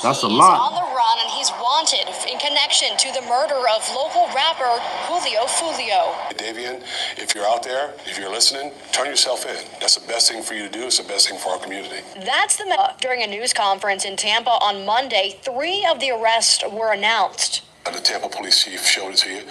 That's a lot. He's on the run and he's wanted in connection to the murder of local rapper Foolio. Davion, if you're out there, if you're listening, turn yourself in. That's the best thing for you to do. It's the best thing for our community. That's the during a news conference in Tampa on Monday. 3 of the arrests were announced. The Tampa police chief showed it to you.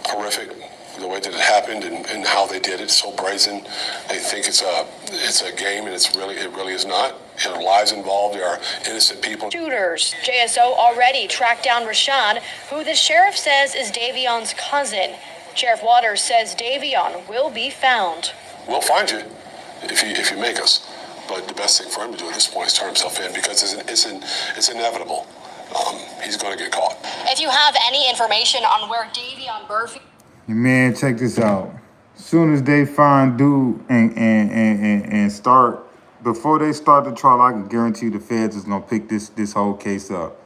Horrific. The way that it happened and how they did it, so brazen. They think it's a game, and it really is not. There are lives involved. There are innocent people. Shooters. JSO already tracked down Rashad, who the sheriff says is Davion's cousin. Sheriff Waters says Davion will be found. We'll find you if you make us. But the best thing for him to do at this point is turn himself in, because it's inevitable. He's going to get caught. If you have any information on where Davion Murphy. Man, check this out. As soon as they find dude and start, before they start the trial, I can guarantee you the feds is gonna pick this whole case up.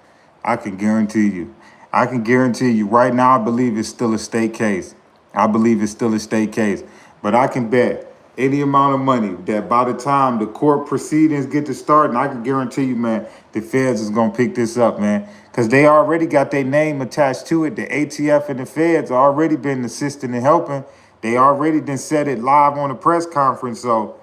I can guarantee you. I can guarantee you right now, I believe it's still a state case. I believe it's still a state case. But I can bet any amount of money that by the time the court proceedings get to start, and I can guarantee you, man, the feds is going to pick this up, man. Because they already got their name attached to it. The ATF and the feds already been assisting and helping. They already done said it live on a press conference. So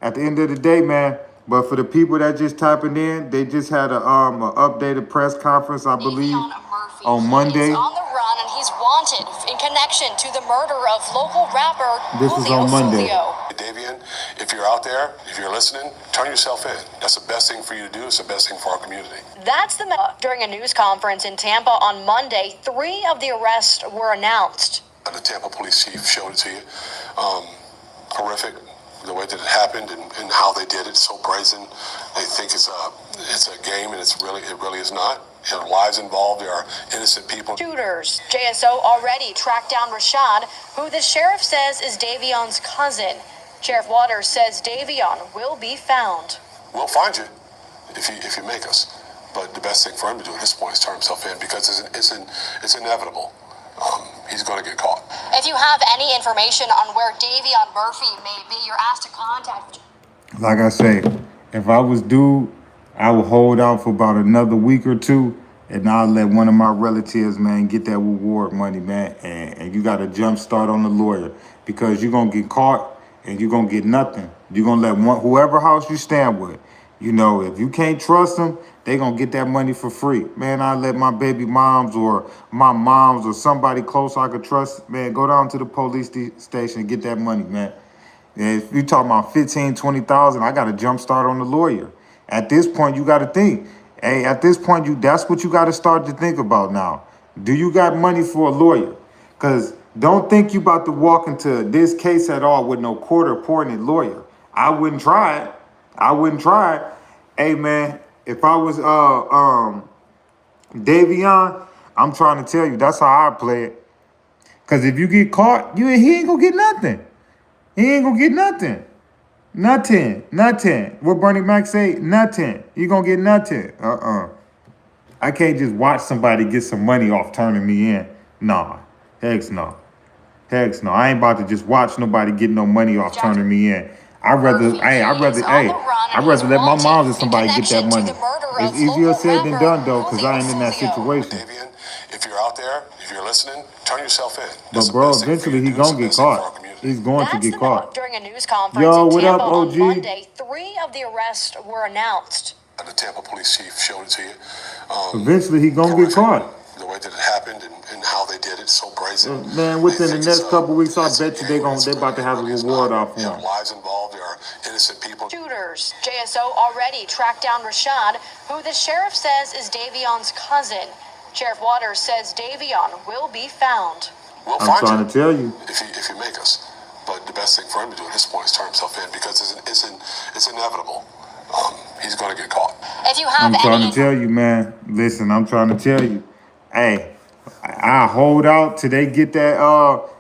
at the end of the day, man, but for the people that just tapping in, they just had a updated press conference, I believe, Davion Murphy. on He Monday. is on the run and he's wanted in connection to the murder of local rapper This is on Monday. Foolio. Davion, if you're out there, if you're listening, turn yourself in. That's the best thing for you to do. It's the best thing for our community. That's the during a news conference in Tampa on Monday. 3 of the arrests were announced. The Tampa police chief showed it to you. Horrific, the way that it happened and how they did it. So brazen. They think it's a game, and it really is not. There are lives involved. There are innocent people. Shooters. JSO already tracked down Rashad, who the sheriff says is Davion's cousin. Sheriff Waters says Davion will be found. We'll find you if you make us. But the best thing for him to do at this point is turn himself in, because it's inevitable. He's going to get caught. If you have any information on where Davion Murphy may be, you're asked to contact. Like I say, if I was due, I would hold out for about another week or two, and I'll let one of my relatives, man, get that reward money, man. And you got a jump start on the lawyer, because you're going to get caught and you're going to get nothing. You're going to let whoever house you stand with, you know, if you can't trust them, they going to get that money for free. Man, I let my baby moms or my moms or somebody close I could trust, man, go down to the police station and get that money, man. And if you talking about 15, 20,000, I got a jump start on the lawyer. At this point, you got to think. Hey, at this point, that's what you got to start to think about now. Do you got money for a lawyer? Because don't think you about to walk into this case at all with no court-appointed lawyer. I wouldn't try it. I wouldn't try it. Hey, man, if I was Davion, I'm trying to tell you, that's how I play it. Because if you get caught, he ain't going to get nothing. He ain't going to get nothing. Nothing. What Bernie Mac say? Nothing. You going to get nothing. I can't just watch somebody get some money off turning me in. Nah. Heck no. I ain't about to just watch nobody get no money off turning me in. I'd rather let my moms or somebody get that money. It's easier said than done, though, because I ain't in that situation. Davion, if you're out there, if you're listening, turn yourself in. But, bro, eventually he going to get caught. He's going to get caught. During a news conference Yo, in what Tampa up, on OG? Monday, 3 of the arrests were announced. The Tampa police chief showed it to you. Eventually he going to get caught. The way that it happened and how they did it, so brazen. Man, within the next couple weeks, I bet you they about to have a reward off for There him. are lives involved. There are innocent people. Shooters. JSO already tracked down Rashad, who the sheriff says is Davion's cousin. Sheriff Waters says Davion will be found. We'll I'm find trying you to tell you. if you make us. But the best thing for him to do at this point is turn himself in, because it's inevitable. He's going to get caught. If you have I'm trying to tell you, man. Listen, I'm trying to tell you. Hey, I hold out till they get that,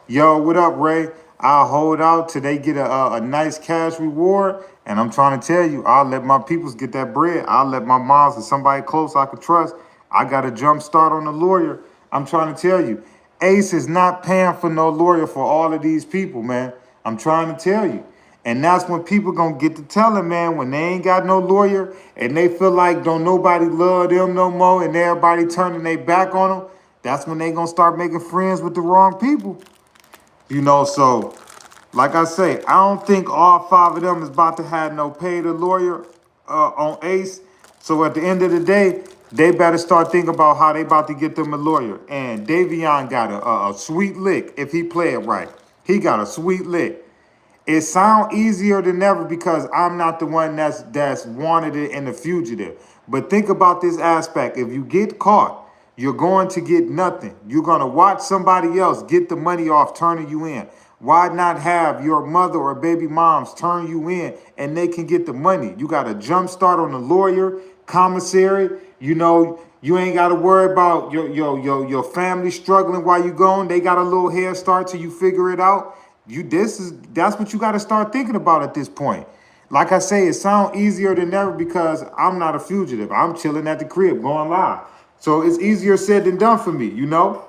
yo, what up, Ray? I'll hold out till they get a nice cash reward. And I'm trying to tell you, I'll let my peoples get that bread. I'll let my moms or somebody close I could trust. I got a jump start on the lawyer. I'm trying to tell you, Ace is not paying for no lawyer for all of these people, man. I'm trying to tell you. And that's when people gonna get to telling, man, when they ain't got no lawyer and they feel like don't nobody love them no more and everybody turning their back on them, that's when they gonna start making friends with the wrong people. You know, so like I say, I don't think all 5 of them is about to have no paid a lawyer on Ace. So at the end of the day, they better start thinking about how they about to get them a lawyer. And Davion got a sweet lick if he play it right. He got a sweet lick. It sounds easier than ever because I'm not the one that's wanted it in the fugitive. But think about this aspect. If you get caught, you're going to get nothing. You're going to watch somebody else get the money off turning you in. Why not have your mother or baby moms turn you in and they can get the money? You got a jump start on the lawyer, commissary. You know, you ain't got to worry about your family struggling while you going. They got a little head start till you figure it out. That's what you got to start thinking about at this point. Like I say, it sounds easier than ever because I'm not a fugitive. I'm chilling at the crib, going live. So it's easier said than done for me, you know?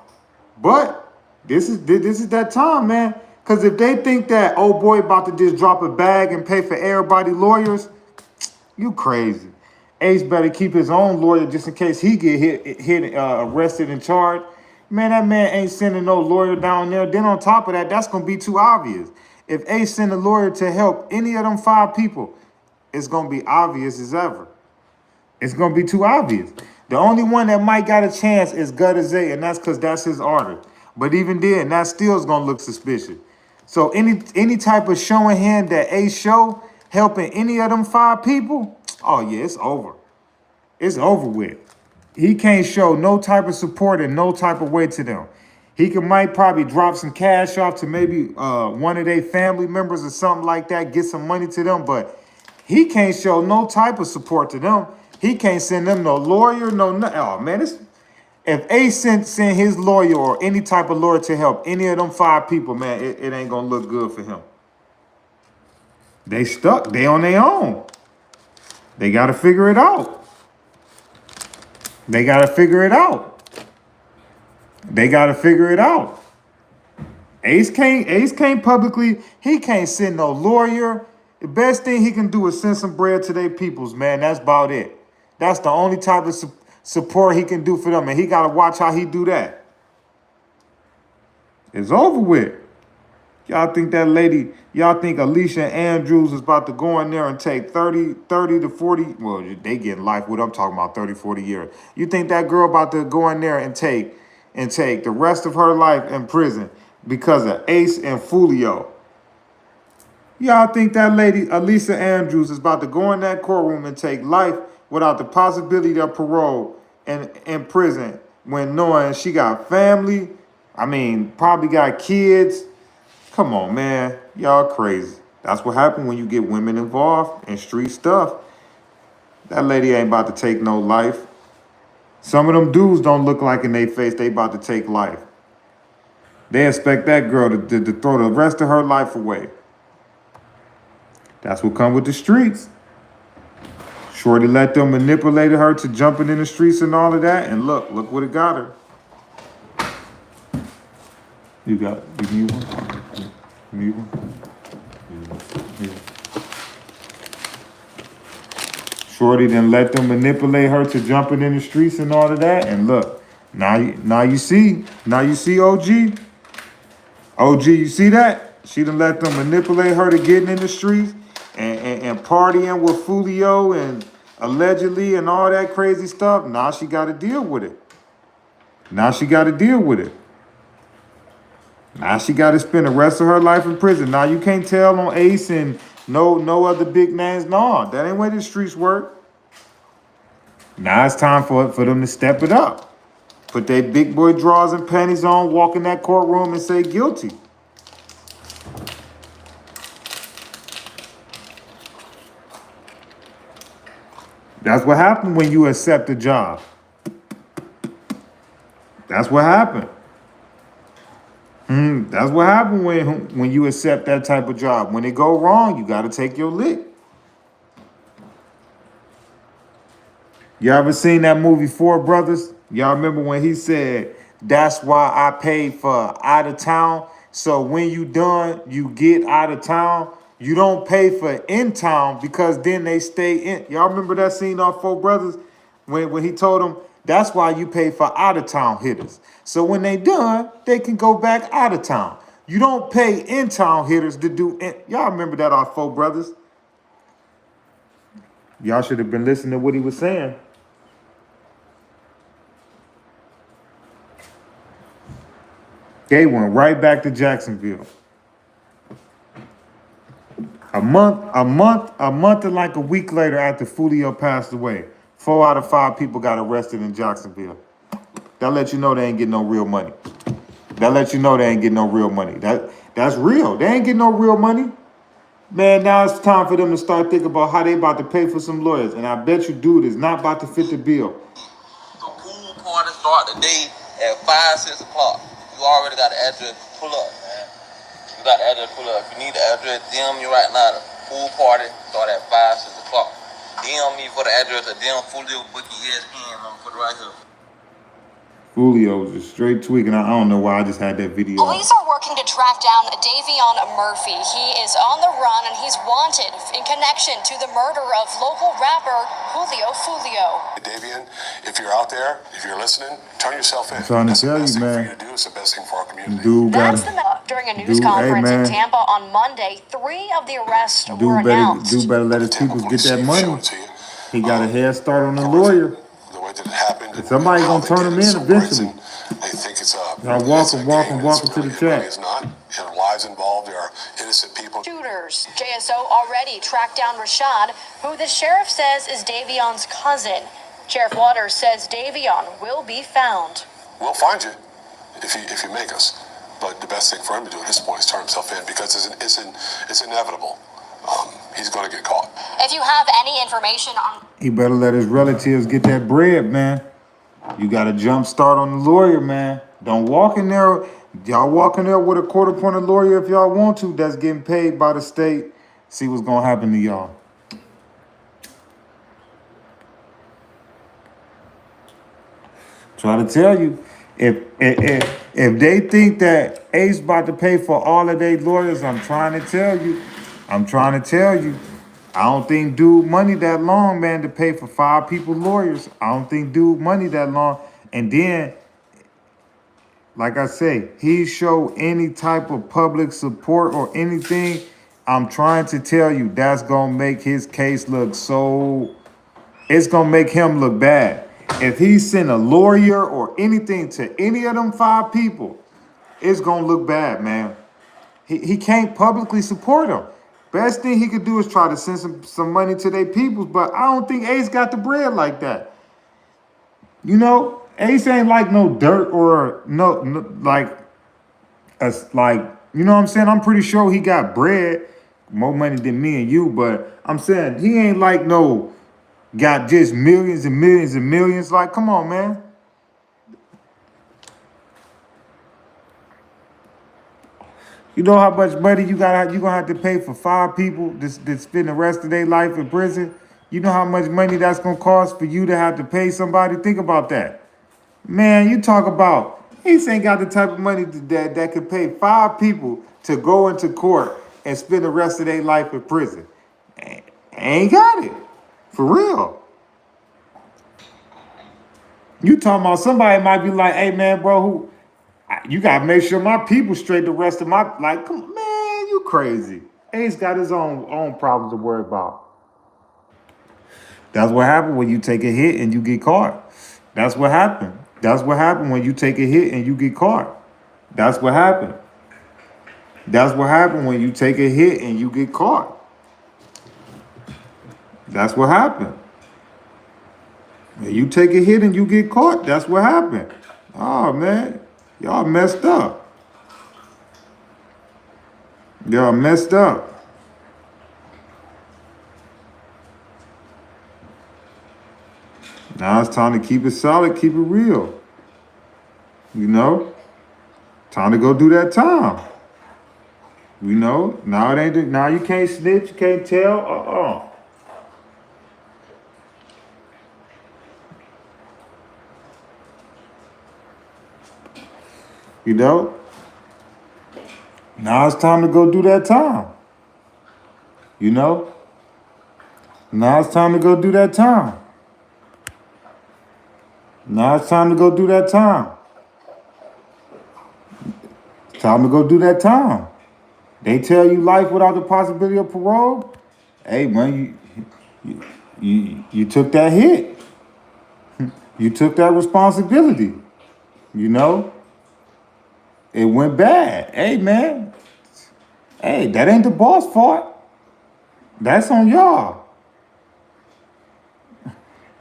But this is that time, man. Cause if they think that old boy about to just drop a bag and pay for everybody lawyers, you crazy. Ace better keep his own lawyer just in case he get arrested and charged. Man, that man ain't sending no lawyer down there. Then on top of that, that's gonna be too obvious. If Ace send a lawyer to help any of them 5 people, it's gonna be obvious as ever. It's gonna be too obvious. The only one that might got a chance is Gutter Zay, and that's because that's his artist. But even then, that still is gonna look suspicious. So any type of showing hand that Ace show helping any of them 5 people, oh yeah, it's over. It's over with. He can't show no type of support in no type of way to them. Might probably drop some cash off to maybe one of their family members or something like that, get some money to them, but he can't show no type of support to them. He can't send them no lawyer, no nothing. Oh man, if Ace send his lawyer or any type of lawyer to help any of them 5 people, man, it ain't gonna look good for him. They stuck. They on their own. They gotta figure it out. They gotta figure it out. They gotta figure it out. Ace can't publicly, he can't send no lawyer. The best thing he can do is send some bread to their peoples, man. That's about it. That's the only type of support he can do for them, and he gotta watch how he do that. It's over with. Y'all think Alicia Andrews is about to go in there and take 30 to 40, well, they getting life, what I'm talking about, 30, 40 years. You think that girl about to go in there and take the rest of her life in prison because of Ace and Foolio? Y'all think that lady, Alicia Andrews, is about to go in that courtroom and take life without the possibility of parole and in prison when knowing she got family, probably got kids? Come on, man. Y'all crazy. That's what happened when you get women involved in street stuff. That lady ain't about to take no life. Some of them dudes don't look like in their face they about to take life. They expect that girl to throw the rest of her life away. That's what come with the streets. Shorty let them manipulate her to jumping in the streets and all of that. And look what it got her. You need one? You need one? Yeah. Shorty then let them manipulate her to jumping in the streets and all of that. And look, now you see OG. OG, you see that? She done let them manipulate her to getting in the streets and partying with Foolio and allegedly and all that crazy stuff. Now she got to deal with it. Now she got to spend the rest of her life in prison. Now you can't tell on Ace and no other big names. No, that ain't where the streets work. Now it's time for them to step it up. Put their big boy drawers and panties on, walk in that courtroom and say guilty. That's what happened when you accept a job. That's what happened. That's what happened when you accept that type of job. When it go wrong, you got to take your lick. You ever seen that movie Four Brothers? Y'all remember when he said, "That's why I paid for out of town. So when you done, you get out of town. You don't pay for in town because then they stay in." Y'all remember that scene off Four Brothers when he told them, "That's why you pay for out of town hitters. So when they done, they can go back out of town. You don't pay in town hitters to do." Y'all remember that off Four Brothers? Y'all should have been listening to what he was saying. They went right back to Jacksonville. A month and like a week later after Foolio passed away, 4 out of 5 people got arrested in Jacksonville. That let you know they ain't getting no real money. That's real. They ain't getting no real money. Man, now it's time for them to start thinking about how they about to pay for some lawyers. And I bet you dude is not about to fit the bill. The pool party start today at 5, 6 o'clock. You already got the address. Pull up, man. You got the address. Pull up. If you need the address, DM me right now. The pool party start at 5, 6 o'clock. DM me for the address of DM Foolio Bookie ESPN. I'm gonna put it right here. Foolio was just straight tweaking. I don't know why I just had that video on. Police are working to track down Davion Murphy. He is on the run and he's wanted in connection to the murder of local rapper Foolio. Davion, if you're out there, if you're listening, turn yourself in. I'm trying to That's the tell best you, thing man. for you to do. It's the best thing for our community. Dude got That's during a news conference in Tampa on Monday. 3 of the arrests were announced. Dude better let his people get that money. He got a head start on the Horrific. lawyer. The way that it happened. And somebody how gonna they turn did him it in so eventually. brazen. They think it's a. Now it's a game, welcome and it's to the really- chat. It really is not. There are lives involved. There are innocent people. Shooters. JSO already tracked down Rashad, who the sheriff says is Davion's cousin. Sheriff Waters says Davion will be found. We'll find you if you make us. But the best thing for him to do at this point is turn himself in because it's inevitable. He's going to get caught. If you have any information on He better let his relatives get that bread, man. You got to jump start on the lawyer, man. Don't walk in there. Y'all walk in there with a quarter-pointed lawyer if y'all want to. That's getting paid by the state. See what's going to happen to y'all. Try to tell you, if they think that Ace about to pay for all of their lawyers, I'm trying to tell you. I don't think dude money that long, man, to pay for 5 people lawyers. I don't think dude money that long. And then, like I say, he show any type of public support or anything, I'm trying to tell you, that's gonna make his case look so, it's gonna make him look bad. If he send a lawyer or anything to any of them 5 people, it's gonna look bad, man. He can't publicly support them. Best thing he could do is try to send some money to their peoples, but I don't think Ace got the bread like that. You know, Ace ain't like no dirt or no like, you know what I'm saying? I'm pretty sure he got bread, more money than me and you, but I'm saying he ain't like no, got just millions and millions and millions. Like, come on, man. You know how much money you gonna have to pay for 5 people that spend the rest of their life in prison? You know how much money that's gonna cost for you to have to pay somebody? Think about that. Man, you talk about, Ace ain't got the type of money that could pay 5 people to go into court and spend the rest of their life in prison. Ain't got it. For real. You talking about somebody might be like, hey man, bro, you gotta make sure my people straight the rest of my, like, come on, man, you crazy. Ace got his own problems to worry about. That's what happened when you take a hit and you get caught. That's what happened. That's what happened when you take a hit and you get caught. That's what happened. That's what happened when you take a hit and you get caught. That's what happened. When you take a hit and you get caught, that's what happened. Oh, man. Y'all messed up. Y'all messed up. Now it's time to keep it solid, keep it real. You know? Time to go do that time. You know? Now it ain't, now you can't snitch, you can't tell. You know? Now it's time to go do that time. You know? Now it's time to go do that time. Now it's time to go do that time. It's time to go do that time. They tell you life without the possibility of parole. Hey man, you took that hit. You took that responsibility. You know? It went bad. Hey, man. Hey, that ain't the boss fault. That's on y'all.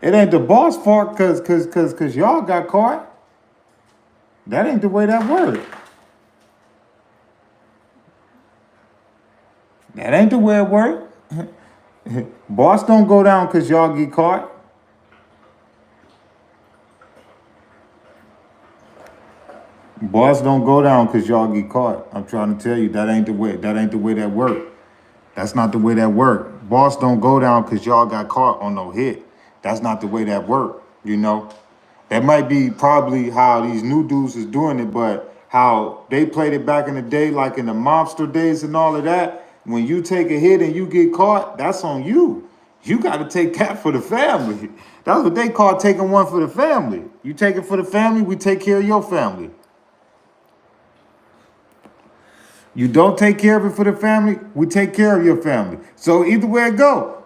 It ain't the boss fault cause y'all got caught. That ain't the way that works. That ain't the way it works. Boss don't go down cause y'all get caught. Boss don't go down because y'all get caught. I'm trying to tell you, that ain't the way that work. That's not the way that work. Boss don't go down because y'all got caught on no hit. That's not the way that work, you know? That might be probably how these new dudes is doing it, but how they played it back in the day, like in the mobster days and all of that. When you take a hit and you get caught, that's on you. You got to take that for the family. That's what they call taking one for the family. You take it for the family, we take care of your family. You don't take care of it for the family, we take care of your family. So either way it go,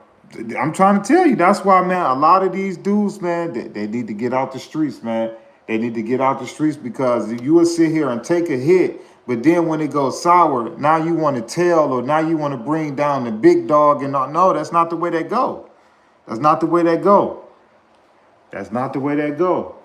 I'm trying to tell you, that's why, man, a lot of these dudes, man, they need to get out the streets, man. They need to get out the streets because you will sit here and take a hit, but then when it goes sour, now you want to tell or now you want to bring down the big dog and not, no, that's not the way that go. That's not the way that go. That's not the way that go.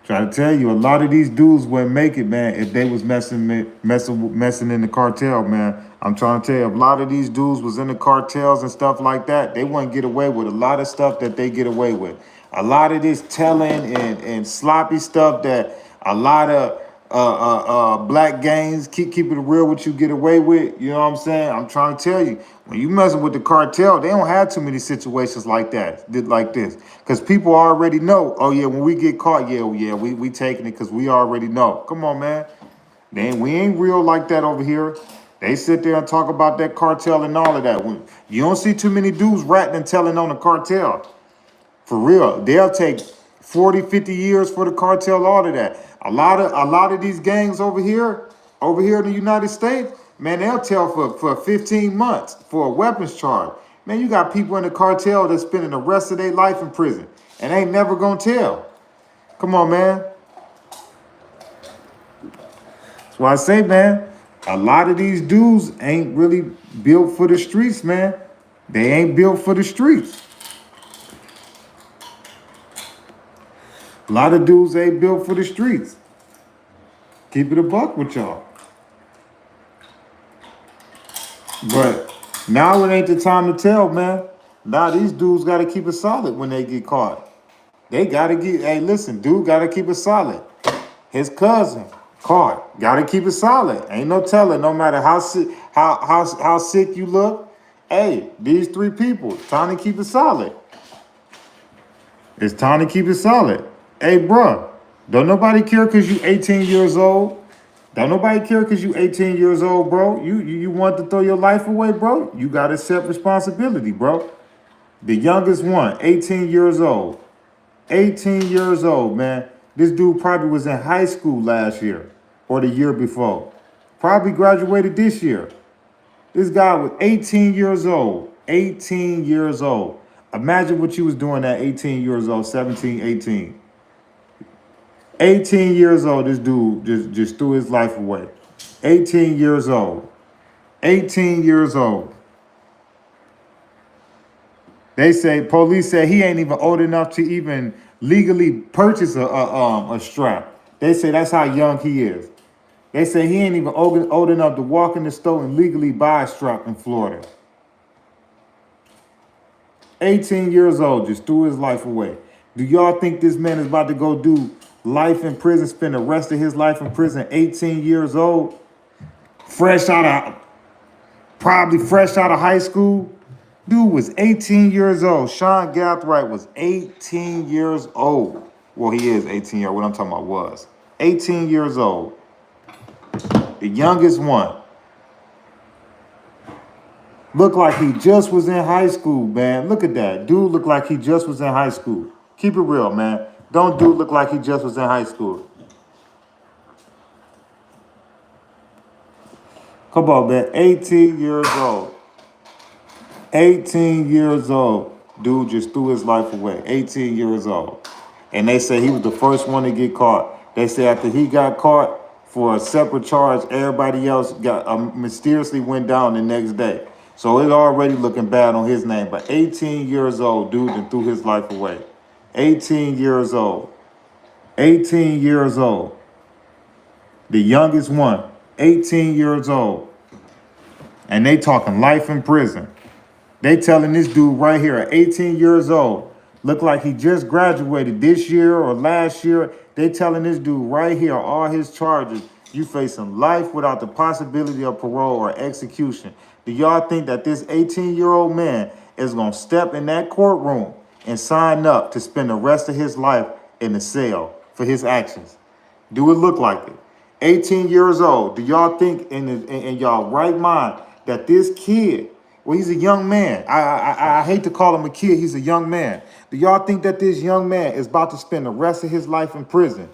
Trying to tell you, a lot of these dudes wouldn't make it, man, if they was messing in the cartel, man. I'm trying to tell you, a lot of these dudes was in the cartels and stuff like that. They wouldn't get away with a lot of stuff that they get away with. A lot of this telling and sloppy stuff that a lot of black gangs keep it real what you get away with. You know what I'm saying? I'm trying to tell you, when you messing with the cartel, they don't have too many situations like that, like this. Because people already know, oh yeah, when we get caught, we taking it because we already know. Come on, man. We ain't real like that over here. They sit there and talk about that cartel and all of that. You don't see too many dudes ratting and telling on the cartel. For real. They'll take 40, 50 years for the cartel, all of that. A lot of these gangs over here in the United States, man, they'll tell for 15 months for a weapons charge. Man, you got people in the cartel that's spending the rest of their life in prison and ain't never gonna tell. Come on, man. That's why I say, man, a lot of these dudes ain't really built for the streets, man. They ain't built for the streets. A lot of dudes ain't built for the streets. Keep it a buck with y'all. But now it ain't the time to tell, man. Now these dudes got to keep it solid when they get caught. They got to get, hey, listen, dude got to keep it solid. His cousin caught. Got to keep it solid. Ain't no telling, no matter how sick you look. Hey, these three people, time to keep it solid. It's time to keep it solid. Hey, bruh, don't nobody care because you 18 years old. Don't nobody care because you 18 years old, bro. You want to throw your life away, bro? You got to accept responsibility, bro. The youngest one, 18 years old. 18 years old, man. This dude probably was in high school last year or the year before. Probably graduated this year. This guy was 18 years old. 18 years old. Imagine what you was doing at 18 years old, 17, 18. 18 years old, this dude just threw his life away. 18 years old. 18 years old. They say, police say he ain't even old enough to even legally purchase a strap. They say that's how young he is. They say he ain't even old enough to walk in the store and legally buy a strap in Florida. 18 years old, just threw his life away. Do y'all think this man is about to go do life in prison, spend the rest of his life in prison, 18 years old, probably fresh out of high school? Dude was 18 years old. Sean Gathright was 18 years old. Well, he is 18 years old. What I'm talking about was 18 years old. The youngest one. Looked like he just was in high school, man. Look at that. Dude looked like he just was in high school. Keep it real, man. Don't dude look like he just was in high school. Come on, man. 18 years old. 18 years old. Dude just threw his life away. 18 years old. And they say he was the first one to get caught. They say after he got caught for a separate charge, everybody else got mysteriously went down the next day. So it's already looking bad on his name. But 18 years old, dude, and threw his life away. 18 years old. 18 years old. The youngest one, 18 years old. And they talking life in prison. They telling this dude right here at 18 years old, look like he just graduated this year or last year. They telling this dude right here, all his charges, you facing life without the possibility of parole or execution. Do y'all think that this 18-year-old man is going to step in that courtroom and sign up to spend the rest of his life in the cell for his actions? Do it look like it? 18 years old. Do y'all think in y'all right mind that this kid, well, he's a young man. I hate to call him a kid. He's a young man. Do y'all think that this young man is about to spend the rest of his life in prison?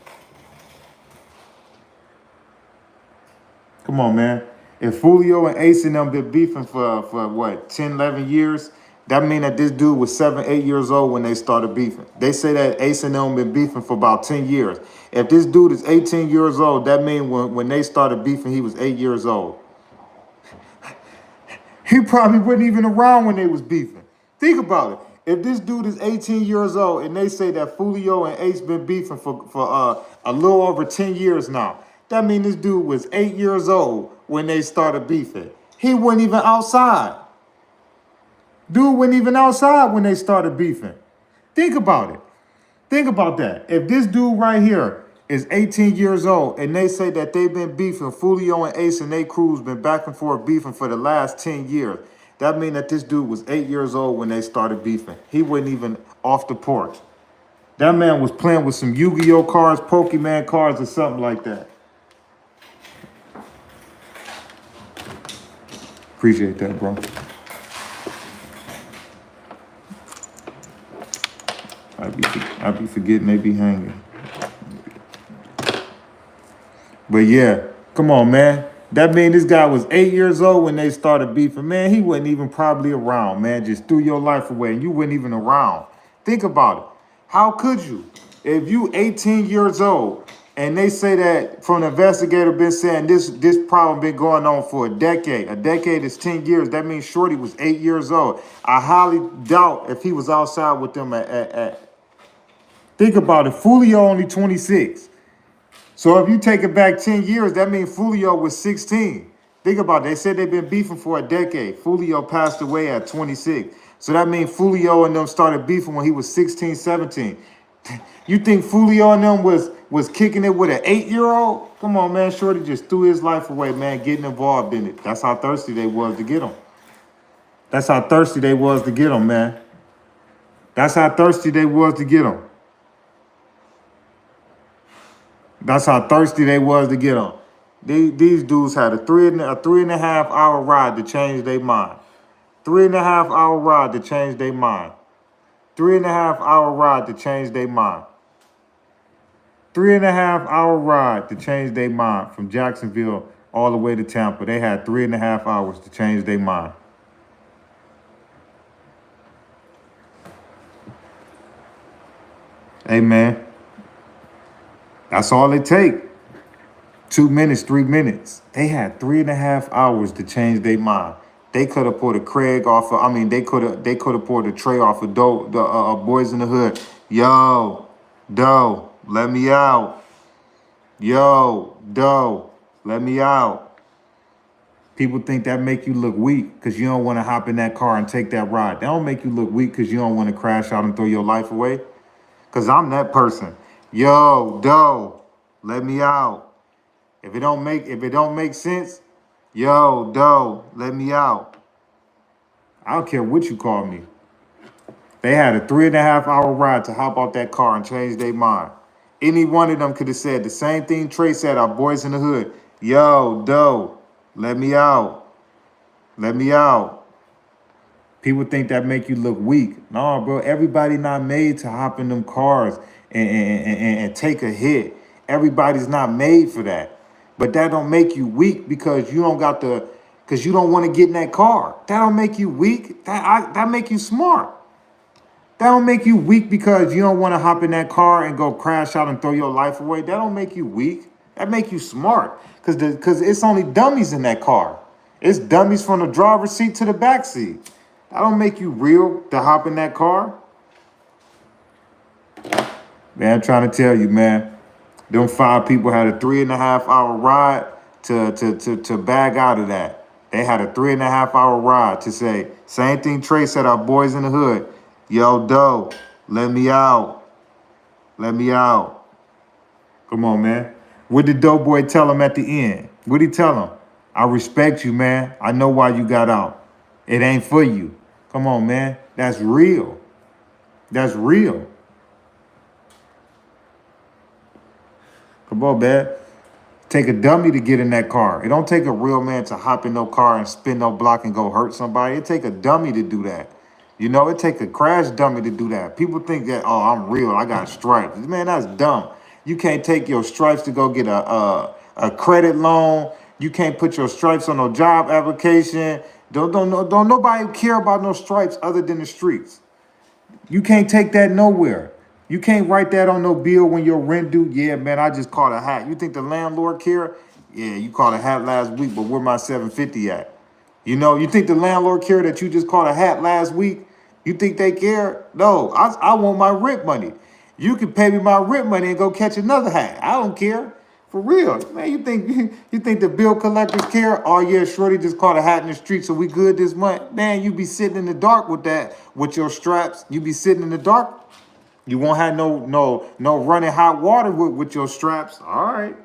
Come on, man. If Foolio and Ace and them been beefing for what, 10, 11 years, that mean that this dude was 7, 8 years old when they started beefing. They say that Ace and them been beefing for about 10 years. If this dude is 18 years old, that mean when they started beefing, he was 8 years old. He probably wasn't even around when they was beefing. Think about it. If this dude is 18 years old and they say that Foolio and Ace been beefing for a little over 10 years now, that means this dude was 8 years old when they started beefing. He wasn't even outside. Dude wasn't even outside when they started beefing. Think about it. Think about that. If this dude right here is 18 years old and they say that they've been beefing, Foolio and Ace and they crews been back and forth beefing for the last 10 years, that means that this dude was 8 years old when they started beefing. He wasn't even off the porch. That man was playing with some Yu-Gi-Oh cards, Pokemon cards, or something like that. Appreciate that, bro. I be forgetting they be hanging. But yeah, come on, man. That mean this guy was 8 years old when they started beefing. Man, he wasn't even probably around, man. Just threw your life away and you weren't even around. Think about it. How could you? If you 18 years old and they say that from the investigator been saying this problem been going on for a decade. A decade is 10 years. That means Shorty was 8 years old. I highly doubt if he was outside with them at think about it. Foolio only 26. So if you take it back 10 years, that means Foolio was 16. Think about it. They said they've been beefing for a decade. Foolio passed away at 26. So that means Foolio and them started beefing when he was 16, 17. You think Foolio and them was kicking it with an 8-year-old? Come on, man. Shorty just threw his life away, man, getting involved in it. That's how thirsty they was to get him. That's how thirsty they was to get him, man. That's how thirsty they was to get him. That's how thirsty they was to get him. These dudes had a three and a half hour ride to change their mind. 3.5 hour ride to change their mind. 3.5 hour ride to change their mind. 3.5 hour ride to change their mind from Jacksonville all the way to Tampa. They had 3.5 hours to change their mind. Hey, man. That's all it take. 2 minutes, 3 minutes. They had 3.5 hours to change their mind. They could have pulled a Craig off of, they could have pulled a Trey off of the Boys in the Hood. Yo, Doe, let me out. Yo, Doe, let me out. People think that make you look weak because you don't want to hop in that car and take that ride. That don't make you look weak because you don't want to crash out and throw your life away. Because I'm that person. Yo, Doe, let me out. If it don't make sense, yo, Doe, let me out. I don't care what you call me. They had a 3.5 hour ride to hop out that car and change their mind. Any one of them could have said the same thing Trey said, our Boys in the Hood. Yo, Doe, let me out. Let me out. People think that make you look weak. No, bro, everybody not made to hop in them cars and take a hit. Everybody's not made for that. But that don't make you weak because you don't because you don't want to get in that car. That don't make you weak. That make you smart. That don't make you weak because you don't want to hop in that car and go crash out and throw your life away. That don't make you weak. That make you smart because it's only dummies in that car. It's dummies from the driver's seat to the back seat. That don't make you real to hop in that car. Man, I'm trying to tell you, man. Them 5 people had a 3.5 hour ride to bag out of that. They had a 3.5 hour ride to say, same thing Trey said, our Boys in the Hood. Yo, Doe, let me out. Let me out. Come on, man. What did Doe Boy tell him at the end? What did he tell him? I respect you, man. I know why you got out. It ain't for you. Come on, man. That's real. That's real. Come on, man. Take a dummy to get in that car. It don't take a real man to hop in no car and spin no block and go hurt somebody. It take a dummy to do that. You know, it take a crash dummy to do that. People think that, oh, I'm real, I got stripes. Man, that's dumb. You can't take your stripes to go get a credit loan. You can't put your stripes on no job application. Don't nobody care about no stripes other than the streets. You can't take that nowhere. You can't write that on no bill when your rent due. Yeah, man, I just caught a hat. You think the landlord care? Yeah, you caught a hat last week, but where my 750 at? You know, you think the landlord care that you just caught a hat last week? You think they care? No, I want my rent money. You can pay me my rent money and go catch another hat. I don't care. For real. Man, you think the bill collectors care? Oh yeah, Shorty just caught a hat in the street, so we good this month. Man, you be sitting in the dark with that, with your straps. You be sitting in the dark. You won't have no running hot water with your straps. All right.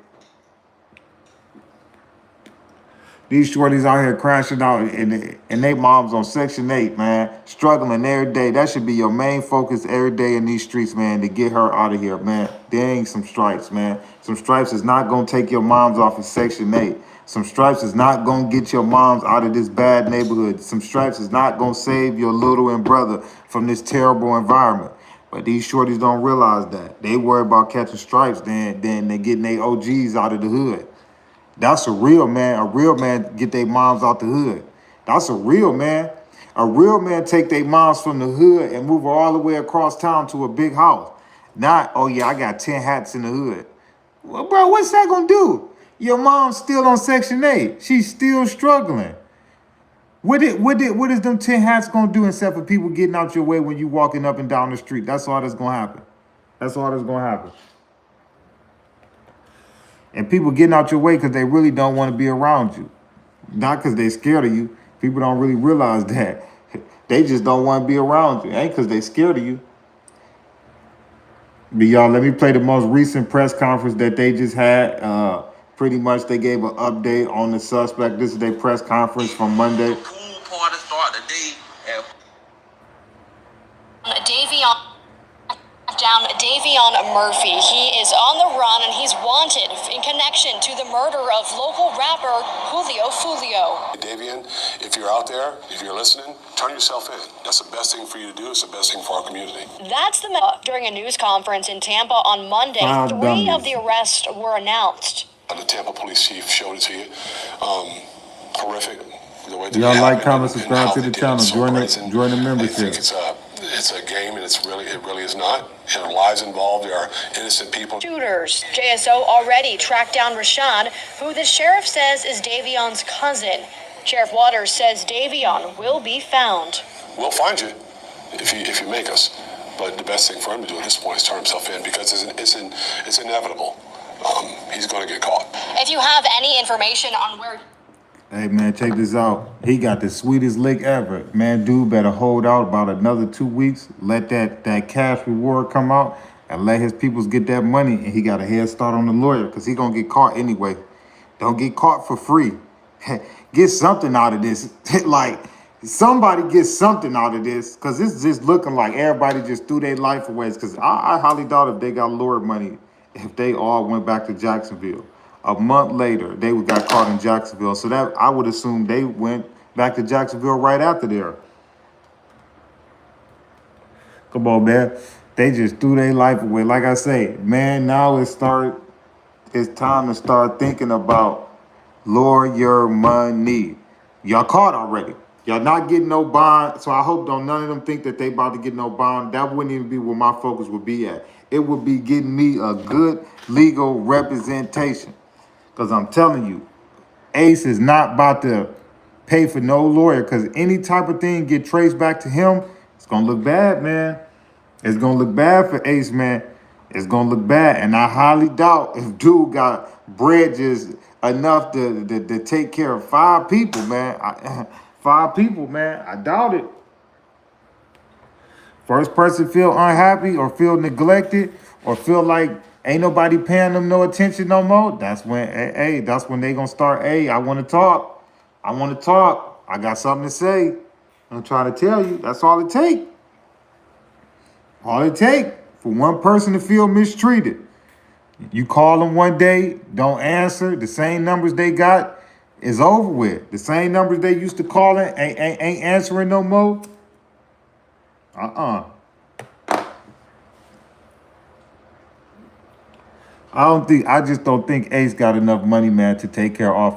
These shorties out here crashing out and they moms on Section 8, man, struggling every day. That should be your main focus every day in these streets, man, to get her out of here, man. Dang, some stripes, man. Some stripes is not going to take your moms off of Section 8. Some stripes is not going to get your moms out of this bad neighborhood. Some stripes is not going to save your little and brother from this terrible environment. But these shorties don't realize that. They worry about catching stripes, then they getting their OGs out of the hood. That's a real man. A real man get their moms out the hood. That's a real man. A real man take their moms from the hood and move her all the way across town to a big house. Not, oh yeah, I got 10 hats in the hood. Well, bro, what's that gonna do? Your mom's still on Section 8. She's still struggling. What is them 10 hats gonna do except for people getting out your way when you walking up and down the street? That's all that's gonna happen. That's all that's gonna happen. And people getting out your way because they really don't want to be around you. Not because they scared of you. People don't really realize that. They just don't want to be around you. It ain't because they scared of you. But y'all, let me play the most recent press conference that they just had. Pretty much they gave an update on the suspect. This is their press conference from Monday. The pool party start the day at Davion Murphy. He is on the run and he's wanted in connection to the murder of local rapper Foolio. Davion, if you're out there, if you're listening, turn yourself in. That's the best thing for you to do. It's the best thing for our community. That's the during a news conference in Tampa on Monday. 3 of the arrests were announced. The Tampa police chief showed it to you. Horrific. The way that y'all like, happened comment, and subscribe how to they the did it. channel. So Join the I membership. think it's a game, and it really is not. There are lives involved. There are innocent people. Shooters. JSO already tracked down Rashad, who the sheriff says is Davion's cousin. Sheriff Waters says Davion will be found. We'll find you if you make us. But the best thing for him to do at this point is turn himself in, because it's inevitable. He's going to get caught. If you have any information on where... Hey, man, check this out. He got the sweetest lick ever. Man, dude better hold out about another 2 weeks. Let that cash reward come out and let his peoples get that money. And he got a head start on the lawyer because he going to get caught anyway. Don't get caught for free. Get something out of this. Like, somebody get something out of this, because it's just looking like everybody just threw their life away. Because I highly doubt if they got lawyer money if they all went back to Jacksonville. A month later, they got caught in Jacksonville. So that I would assume they went back to Jacksonville right after there. Come on, man. They just threw their life away. Like I say, man, now it's time to start thinking about lawyer money. Y'all caught already. Y'all not getting no bond. So I hope none of them think that they about to get no bond. That wouldn't even be where my focus would be at. It would be getting me a good legal representation. Because I'm telling you, Ace is not about to pay for no lawyer, because any type of thing get traced back to him, it's going to look bad, man. It's going to look bad for Ace, man. It's going to look bad. And I highly doubt if dude got bread just enough to take care of 5 people, man. 5 people, man. I doubt it. First person feel unhappy or feel neglected or feel like ain't nobody paying them no attention no more, that's when, hey, that's when they gonna start, hey, I want to talk. I got something to say. I'm trying to tell you, that's all it take. All it take for one person to feel mistreated. You call them one day, don't answer, the same numbers they got is over with. The same numbers they used to calling ain't answering no more. Uh-uh. I just don't think Ace got enough money, man, to take care of all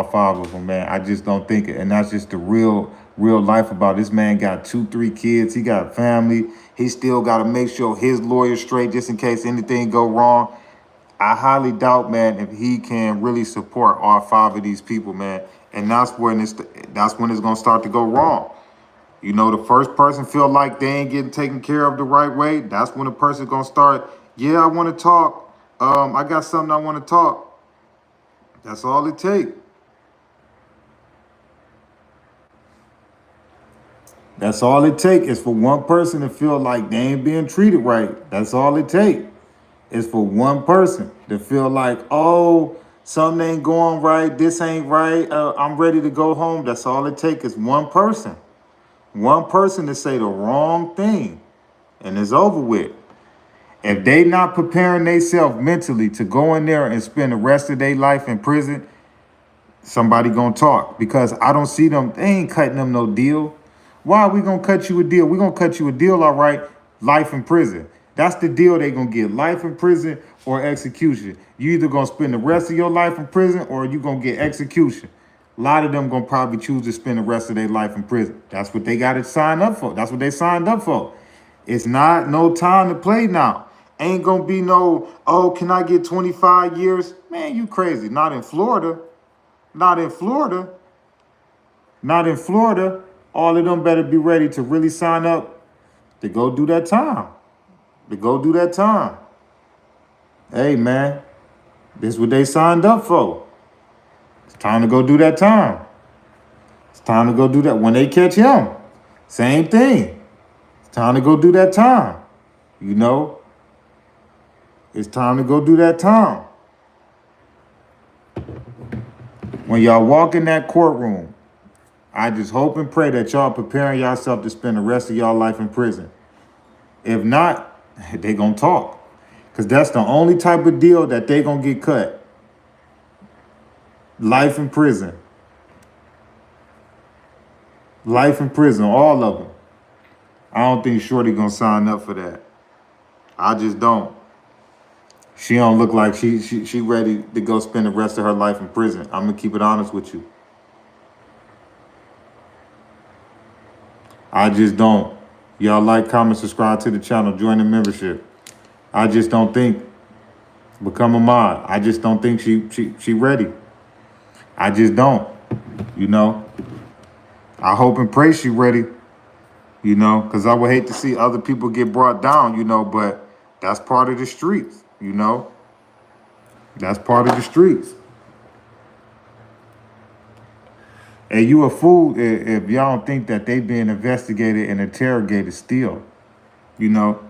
five of them, man. I just don't think it. And that's just the real life about it. This man got 2, 3 kids. He got family. He still got to make sure his lawyer's straight just in case anything go wrong. I highly doubt, man, if he can really support all 5 of these people, man. And that's when it's gonna start to go wrong. You know, the first person feel like they ain't getting taken care of the right way. That's when the person gonna start. Yeah, I want to talk. I got something I want to talk. That's all it take. That's all it take is for one person to feel like they ain't being treated right. That's all it take. Is for one person to feel like, oh, something ain't going right, this ain't right, I'm ready to go home. That's all it takes is one person. One person to say the wrong thing, and it's over with. If they not preparing themselves mentally to go in there and spend the rest of their life in prison, somebody gonna talk. Because I don't see them, they ain't cutting them no deal. Why are we gonna cut you a deal? We gonna cut you a deal, all right, life in prison. That's the deal they gonna get, life in prison or execution. You either gonna spend the rest of your life in prison or you gonna get execution. A lot of them gonna probably choose to spend the rest of their life in prison. That's what they gotta sign up for. That's what they signed up for. It's not no time to play now. Ain't gonna be no, oh, can I get 25 years? Man, you crazy. Not in Florida. Not in Florida. Not in Florida. All of them better be ready to really sign up to go do that time. To go do that time. Hey, man, this is what they signed up for. It's time to go do that time. It's time to go do that. When they catch him, same thing. It's time to go do that time. You know? It's time to go do that time. When y'all walk in that courtroom, I just hope and pray that y'all preparing yourself to spend the rest of y'all life in prison. If not, they gonna talk. Because that's the only type of deal that they gonna get cut. Life in prison. Life in prison, all of them. I don't think Shorty gonna sign up for that. I just don't. She don't look like she ready to go spend the rest of her life in prison. I'm gonna keep it honest with you. I just don't. Y'all like, comment, subscribe to the channel, join the membership. I just don't think, become a mod. I just don't think she ready. I just don't, you know. I hope and pray she ready, you know, because I would hate to see other people get brought down, you know, but that's part of the streets, you know. That's part of the streets. And you a fool if y'all don't think that they being investigated and interrogated still, you know.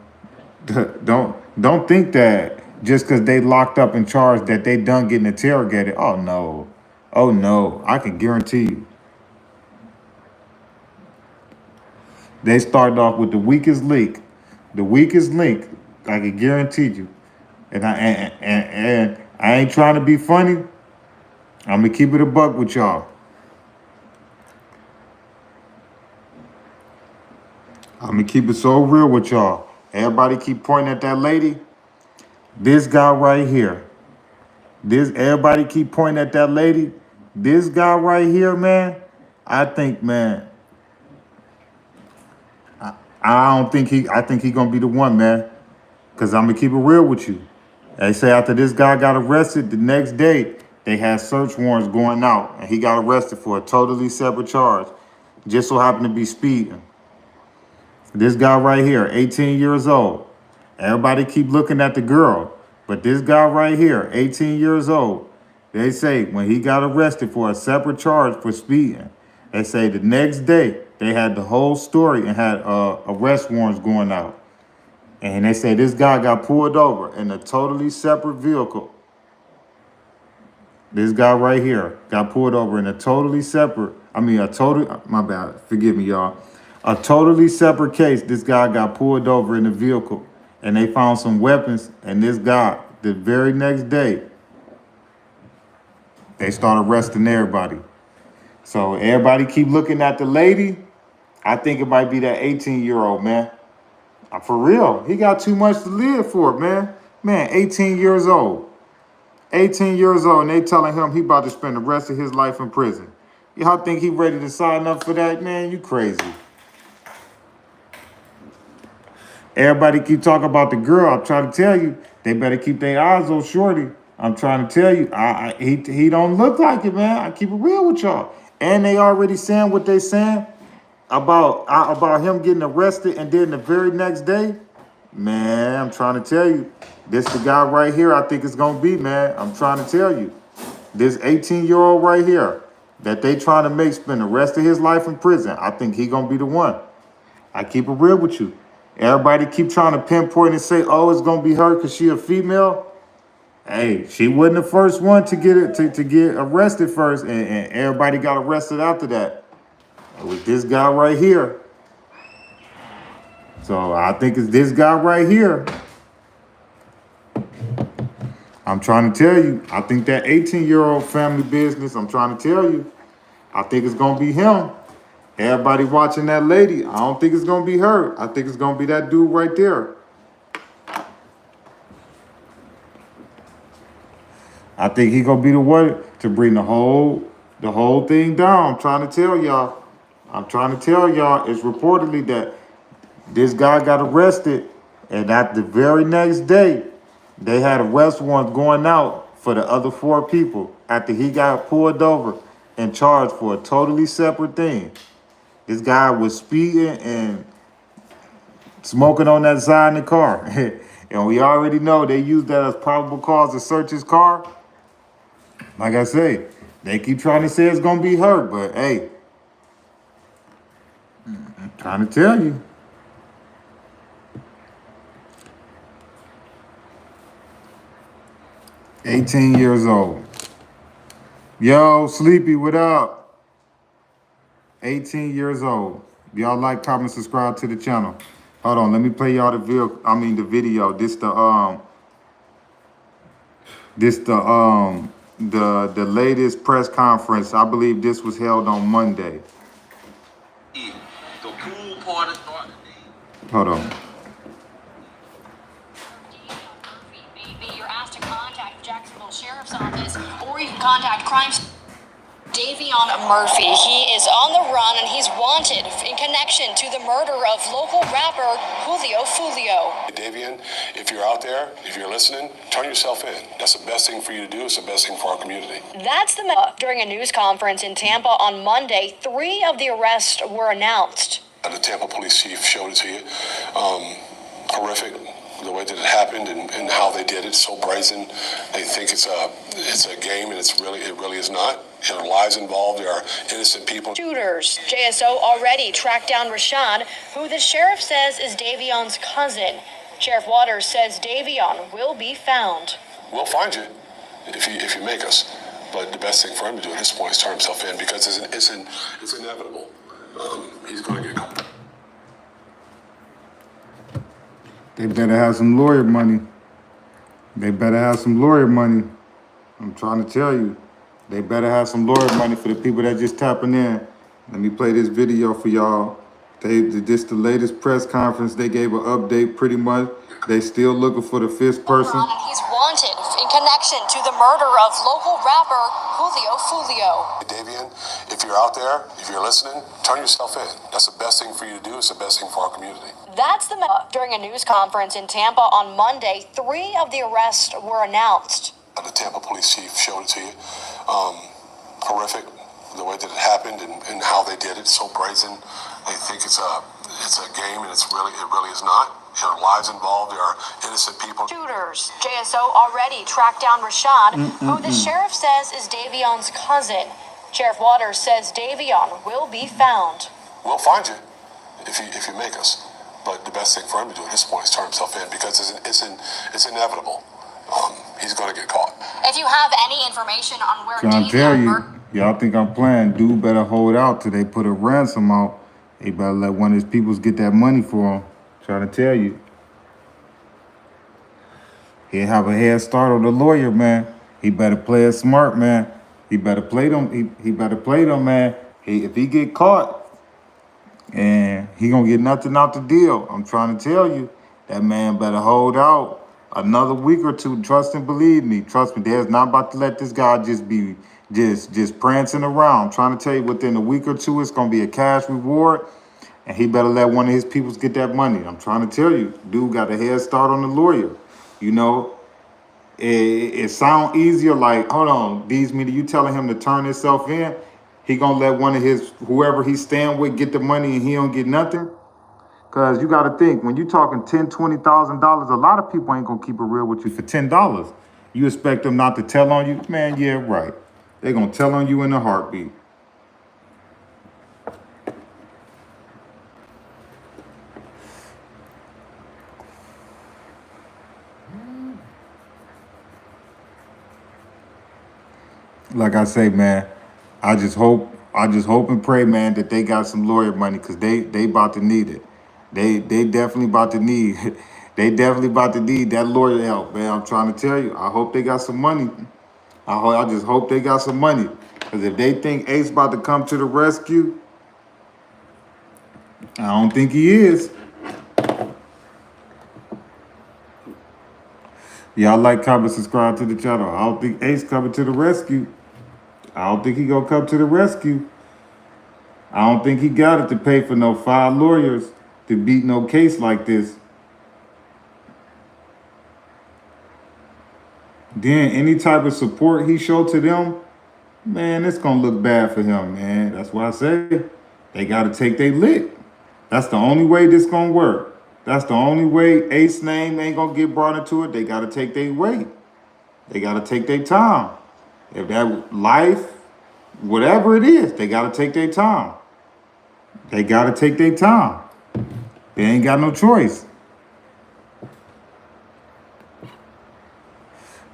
Don't think that just because they locked up and charged that they done getting interrogated. Oh no. Oh no. I can guarantee you. They started off with the weakest link. The weakest link, I can guarantee you. And I ain't trying to be funny. I'm gonna keep it a buck with y'all. I'm gonna keep it so real with y'all. Everybody keep pointing at that lady. This guy right here. Everybody keep pointing at that lady. This guy right here, man. I think, man. I think he gonna be the one, man. Cause I'm gonna keep it real with you. They say after this guy got arrested, the next day they had search warrants going out, and he got arrested for a totally separate charge. Just so happened to be speeding. This guy right here, 18 years old. Everybody keep looking at the girl. But this guy right here, 18 years old, they say when he got arrested for a separate charge for speeding, they say the next day they had the whole story and had arrest warrants going out. And they say this guy got pulled over in a totally separate vehicle. This guy right here got pulled over in a totally separate My bad, forgive me, y'all. A totally separate case, this guy got pulled over in a vehicle and they found some weapons, and this guy, the very next day, they start arresting everybody. So everybody keep looking at the lady. I think it might be that 18-year-old, man. For real, he got too much to live for, man. Man, 18 years old. 18 years old, and they telling him he about to spend the rest of his life in prison. Y'all think he ready to sign up for that, man? You crazy. Everybody keep talking about the girl. I'm trying to tell you, they better keep their eyes on Shorty. I'm trying to tell you, he don't look like it, man. I keep it real with y'all. And they already saying what they saying about him getting arrested, and then the very next day, man, I'm trying to tell you, this the guy right here I think it's gonna be, man. I'm trying to tell you. This 18-year-old right here that they trying to make spend the rest of his life in prison, I think he gonna be the one. I keep it real with you. Everybody keep trying to pinpoint and say, oh, it's gonna be her because she a female. Hey, she wasn't the first one to get to get arrested first, and everybody got arrested after that. It was this guy right here. So I think it's this guy right here. I'm trying to tell you, I think that 18-year-old family business, I'm trying to tell you, I think it's gonna be him. Everybody watching that lady, I don't think it's gonna be her. I think it's gonna be that dude right there. I think he gonna be the one to bring the whole thing down. I'm trying to tell y'all. It's reportedly that this guy got arrested, and at the very next day, they had arrest warrants going out for the other 4 people after he got pulled over and charged for a totally separate thing. This guy was speeding and smoking on that side in the car. And we already know they used that as probable cause to search his car. Like I say, they keep trying to say it's gonna be her, but hey, I'm trying to tell you. "18 years old. Yo, Sleepy, what up? 18 years old. Y'all like, comment, subscribe to the channel. Hold on, let me play y'all the video. The latest press conference. I believe this was held on Monday. The pool party started today. Hold on. Maybe you're asked to contact the Jacksonville Sheriff's Office, or you can contact crime. Davion Murphy, he is on the run and he's wanted in connection to the murder of local rapper Foolio. Davion, if you're out there, if you're listening, turn yourself in. That's the best thing for you to do. It's the best thing for our community. That's the during a news conference in Tampa on Monday. 3 of the arrests were announced. The Tampa police chief showed it to you. Horrific, the way that it happened and how they did it. So brazen. They think it's a game, and it really is not. There are lives involved. There are innocent people. Shooters. JSO already tracked down Rashawn, who the sheriff says is Davion's cousin. Sheriff Waters says Davion will be found. We'll find you if you make us. But the best thing for him to do at this point is turn himself in, because it's inevitable. He's going to get caught. They better have some lawyer money. I'm trying to tell you. They better have some lawyer money for the people that just tapping in. Let me play this video for y'all. This the latest press conference. They gave an update pretty much. They still looking for the 5th person. He's wanted in connection to the murder of local rapper Foolio. Davion, if you're out there, if you're listening, turn yourself in. That's the best thing for you to do. It's the best thing for our community. That's the during a news conference in Tampa on Monday. 3 of the arrests were announced. The Tampa police chief showed it to you. Horrific, the way that it happened and how they did it. So brazen. They think it's a game, and it really is not. There are lives involved. There are innocent people. Shooters. JSO already tracked down Rashawn, who the sheriff says is Davion's cousin. Sheriff Waters says Davion will be found. We'll find you if you make us. But the best thing for him to do at this point is turn himself in, because it's inevitable. He's going to get caught. If you have any information on where Trying to tell you, Y'all think I'm playing? Dude better hold out till they put a ransom out. He better let one of his peoples get that money for him. Trying to tell you. He'll have a head start on the lawyer, man. He better play it smart, man. He better play them. He better play them, man. If he get caught, and he gonna get nothing out the deal. I'm trying to tell you, that man better hold out another week or two. Trust and believe me. Trust me, there's not about to let this guy just be just prancing around. I'm trying to tell you, within a week or two, it's gonna be a cash reward, and he better let one of his peoples get that money. I'm trying to tell you, dude got a head start on the lawyer. You know, it sound easier like, hold on, these media, you telling him to turn himself in, he gonna let one of his, whoever he's staying with, get the money and he don't get nothing? Cause you gotta think, when you talking $10,000, $20,000, a lot of people ain't gonna keep it real with you for $10. You expect them not to tell on you? Man, yeah, right. They're gonna tell on you in a heartbeat. Like I say, man, I just hope and pray, man, that they got some lawyer money, because they about to need it. They definitely about to need they definitely about to need that lawyer help, man. I'm trying to tell you. I hope they got some money. I just hope they got some money. Because if they think Ace about to come to the rescue, I don't think he is. Y'all like, comment, subscribe to the channel. I don't think Ace coming to the rescue. I don't think he gonna come to the rescue. I don't think he got it to pay for no 5 lawyers to beat no case like this. Then any type of support he showed to them, man, it's gonna look bad for him, man. That's why I say they gotta take their lick. That's the only way this gonna work. That's the only way Ace name ain't gonna get brought into it. They gotta take their weight. They gotta take their time. If that life, whatever it is, they gotta take their time. They gotta take their time. They ain't got no choice.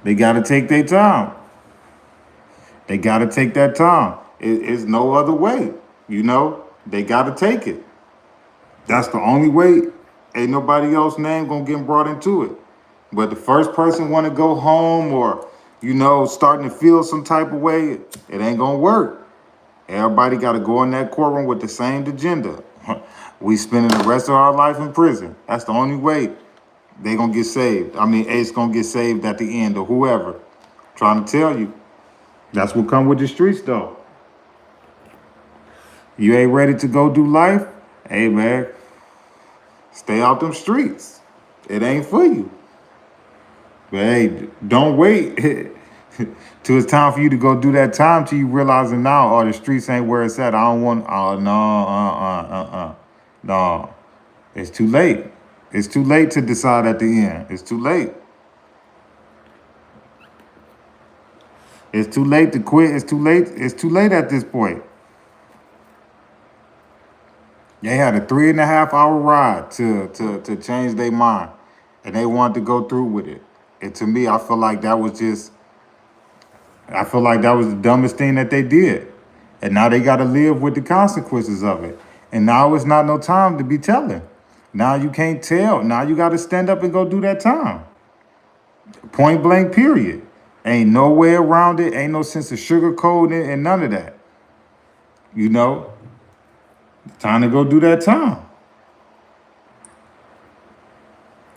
They gotta take their time. They gotta take that time. It's no other way. You know, they gotta take it. That's the only way. Ain't nobody else name gonna get brought into it. But the first person wanna go home, or, you know, starting to feel some type of way, it ain't gonna work. Everybody gotta go in that courtroom with the same agenda. We spending the rest of our life in prison. That's the only way they gonna get saved. I mean, Ace gonna get saved at the end, or whoever. Trying to tell you. That's what come with the streets, though. You ain't ready to go do life? Hey, man, stay out them streets. It ain't for you. But hey, don't wait till it's time for you to go do that time till you realizing now, oh, the streets ain't where it's at. I don't want, oh, no, no. It's too late. It's too late to decide at the end. It's too late. It's too late to quit. It's too late. It's too late at this point. They had a 3.5-hour ride to change their mind, and they wanted to go through with it. And to me, I feel like that was the dumbest thing that they did. And now they got to live with the consequences of it. And now it's not no time to be telling. Now you can't tell. Now you got to stand up and go do that time. Point blank, period. Ain't no way around it. Ain't no sense of sugarcoating it and none of that. You know? Time to go do that time.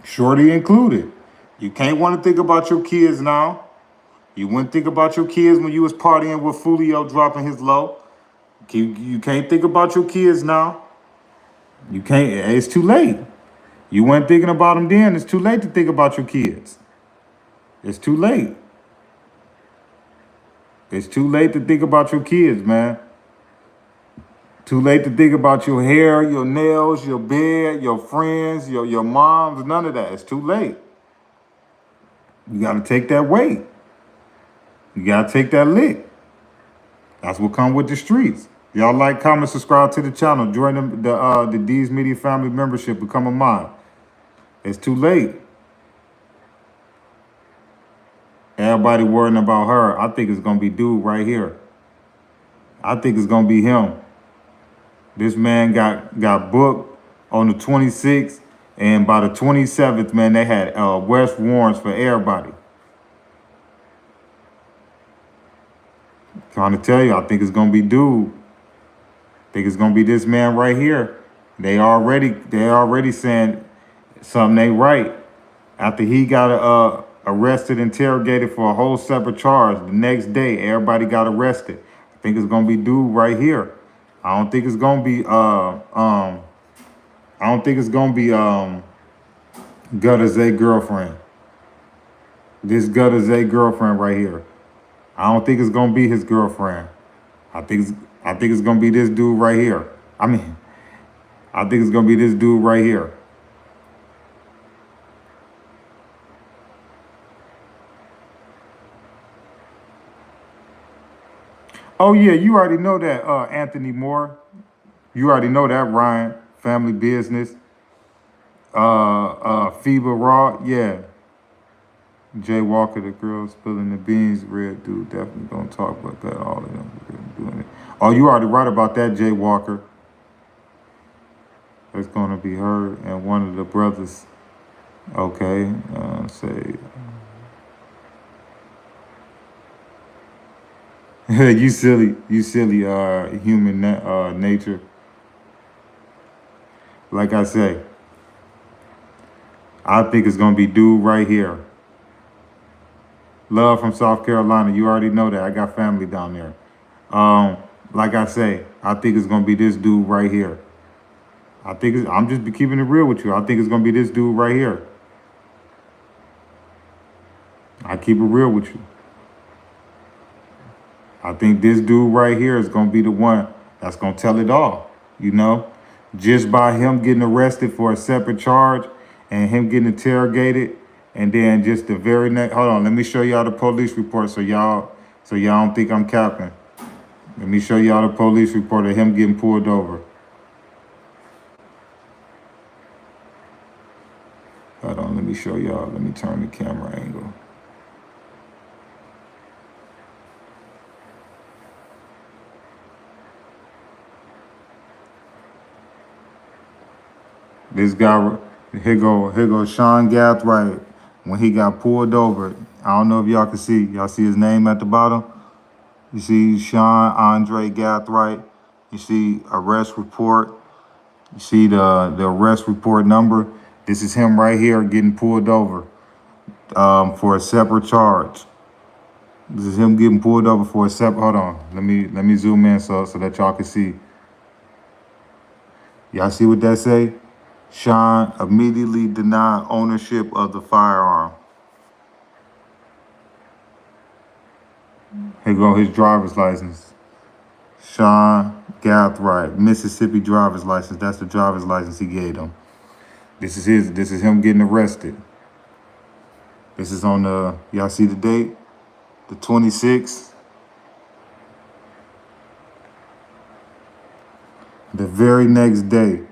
Shorty included. You can't want to think about your kids now. You wouldn't think about your kids when you was partying with Foolio dropping his low. You can't think about your kids now. You can't. It's too late. You weren't thinking about them then. It's too late to think about your kids. It's too late. It's too late to think about your kids, man. Too late to think about your hair, your nails, your bed, your friends, your moms, none of that. It's too late. You got to take that weight. You got to take that lick. That's what come with the streets. Y'all like, comment, subscribe to the channel. Join the D's Media Family membership. Become a mod. It's too late. Everybody worrying about her. I think it's going to be dude right here. I think it's gonna be him. This man got booked on the 26th, and by the 27th, man, they had arrest warrants for everybody. Trying to tell you, I think it's gonna be dude. I think it's gonna be this man right here. They already saying something ain't right. After he got arrested, interrogated for a whole separate charge, the next day everybody got arrested. I think it's gonna be dude right here. I don't think it's gonna be Gutter Zay girlfriend. This Gutter Zay girlfriend right here. I don't think it's gonna be his girlfriend. I think it's gonna be this dude right here. I think it's gonna be this dude right here. Oh yeah, you already know that, Anthony Moore. You already know that, Ryan. Family business. FIBA Raw, yeah. Jay Walker, the girl spilling the beans, red dude, definitely gonna talk about that. All of them doing it. Oh, you already right about that, Jay Walker. It's gonna be her and one of the brothers. Okay, say. You silly, human nature. Like I say, I think it's gonna be dude right here. Love from South Carolina. You already know that. I got family down there. Like I say, I think it's gonna be this dude right here. I'm just keeping it real with you. I think it's gonna be this dude right here. I keep it real with you. I think this dude right here is gonna be the one that's gonna tell it all, you know? Just by him getting arrested for a separate charge and him getting interrogated, and then just the very next, hold on, let me show y'all the police report so y'all don't think I'm capping. Let me show y'all the police report of him getting pulled over. Hold on, let me show y'all. Let me turn the camera angle. This guy, here go Sean Gathright when he got pulled over. I don't know if y'all can see. Y'all see his name at the bottom? You see Sean Andre Gathright. You see arrest report. You see the arrest report number. This is him right here getting pulled over for a separate charge. This is him getting pulled over for a separate. Hold on, let me zoom in so that y'all can see. Y'all see what that say? Sean immediately denied ownership of the firearm. Here go his driver's license. Sean Gathright, Mississippi driver's license. That's the driver's license he gave him. This is him getting arrested. This is on the, y'all see the date? The 26th. The very next day,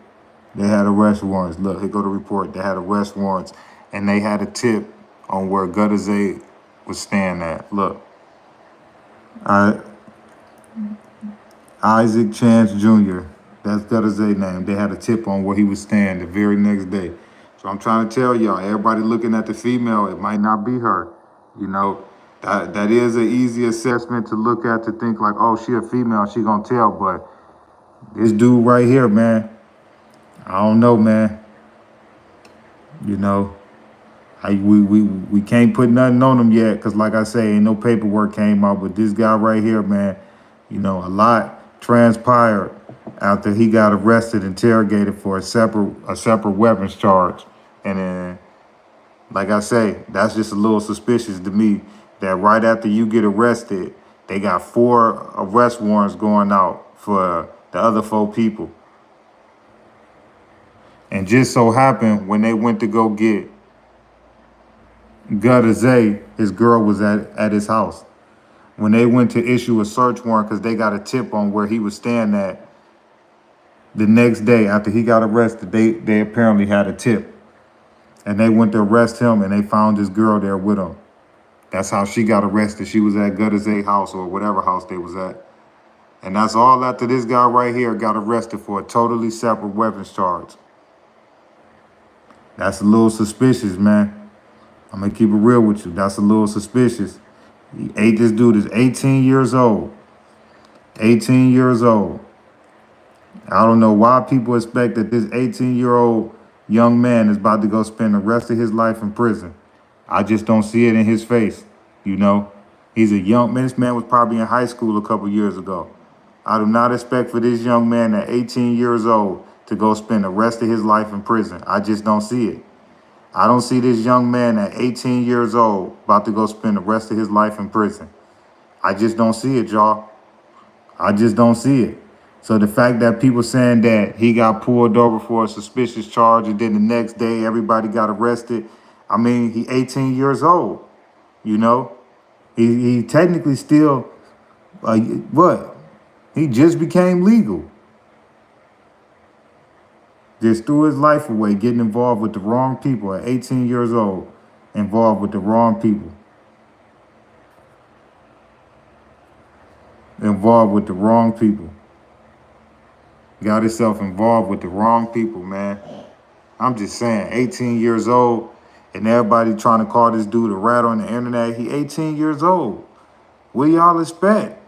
they had arrest warrants. Look, here go the report. They had arrest warrants, and they had a tip on where Gutter Zay was staying at. Look. Isaac Chance Jr., that's Gutter Zay's name. They had a tip on where he was staying the very next day. So I'm trying to tell y'all, everybody looking at the female, it might not be her. You know, that is an easy assessment to look at, to think like, oh, she a female, she gonna tell. But this dude right here, man, I don't know, man. You know, we can't put nothing on him yet, because like I say, ain't no paperwork came out. But this guy right here, man, you know, a lot transpired after he got arrested, interrogated for a separate weapons charge. And then, like I say, that's just a little suspicious to me that right after you get arrested, they got 4 arrest warrants going out for the other 4 people. And just so happened, when they went to go get Gutter Zay, his girl was at his house. When they went to issue a search warrant because they got a tip on where he was staying at, the next day after he got arrested, they apparently had a tip. And they went to arrest him, and they found his girl there with him. That's how she got arrested. She was at Gutter Zay's house, or whatever house they was at. And that's all after this guy right here got arrested for a totally separate weapons charge. That's a little suspicious, man. I'm gonna keep it real with you. That's a little suspicious. This dude is 18 years old. 18 years old. I don't know why people expect that this 18-year-old young man is about to go spend the rest of his life in prison. I just don't see it in his face, you know? He's a young man. This man was probably in high school a couple years ago. I do not expect for this young man at 18 years old to go spend the rest of his life in prison. I just don't see it. I don't see this young man at 18 years old about to go spend the rest of his life in prison. I just don't see it, y'all. I just don't see it. So the fact that people saying that he got pulled over for a suspicious charge and then the next day everybody got arrested, I mean, he 18 years old, you know? He technically still, what? He just became legal. Just threw his life away getting involved with the wrong people at 18 years old, involved with the wrong people. Involved with the wrong people. Got himself involved with the wrong people, man. I'm just saying, 18 years old, and everybody trying to call this dude a rat on the internet. He 18 years old. What y'all expect?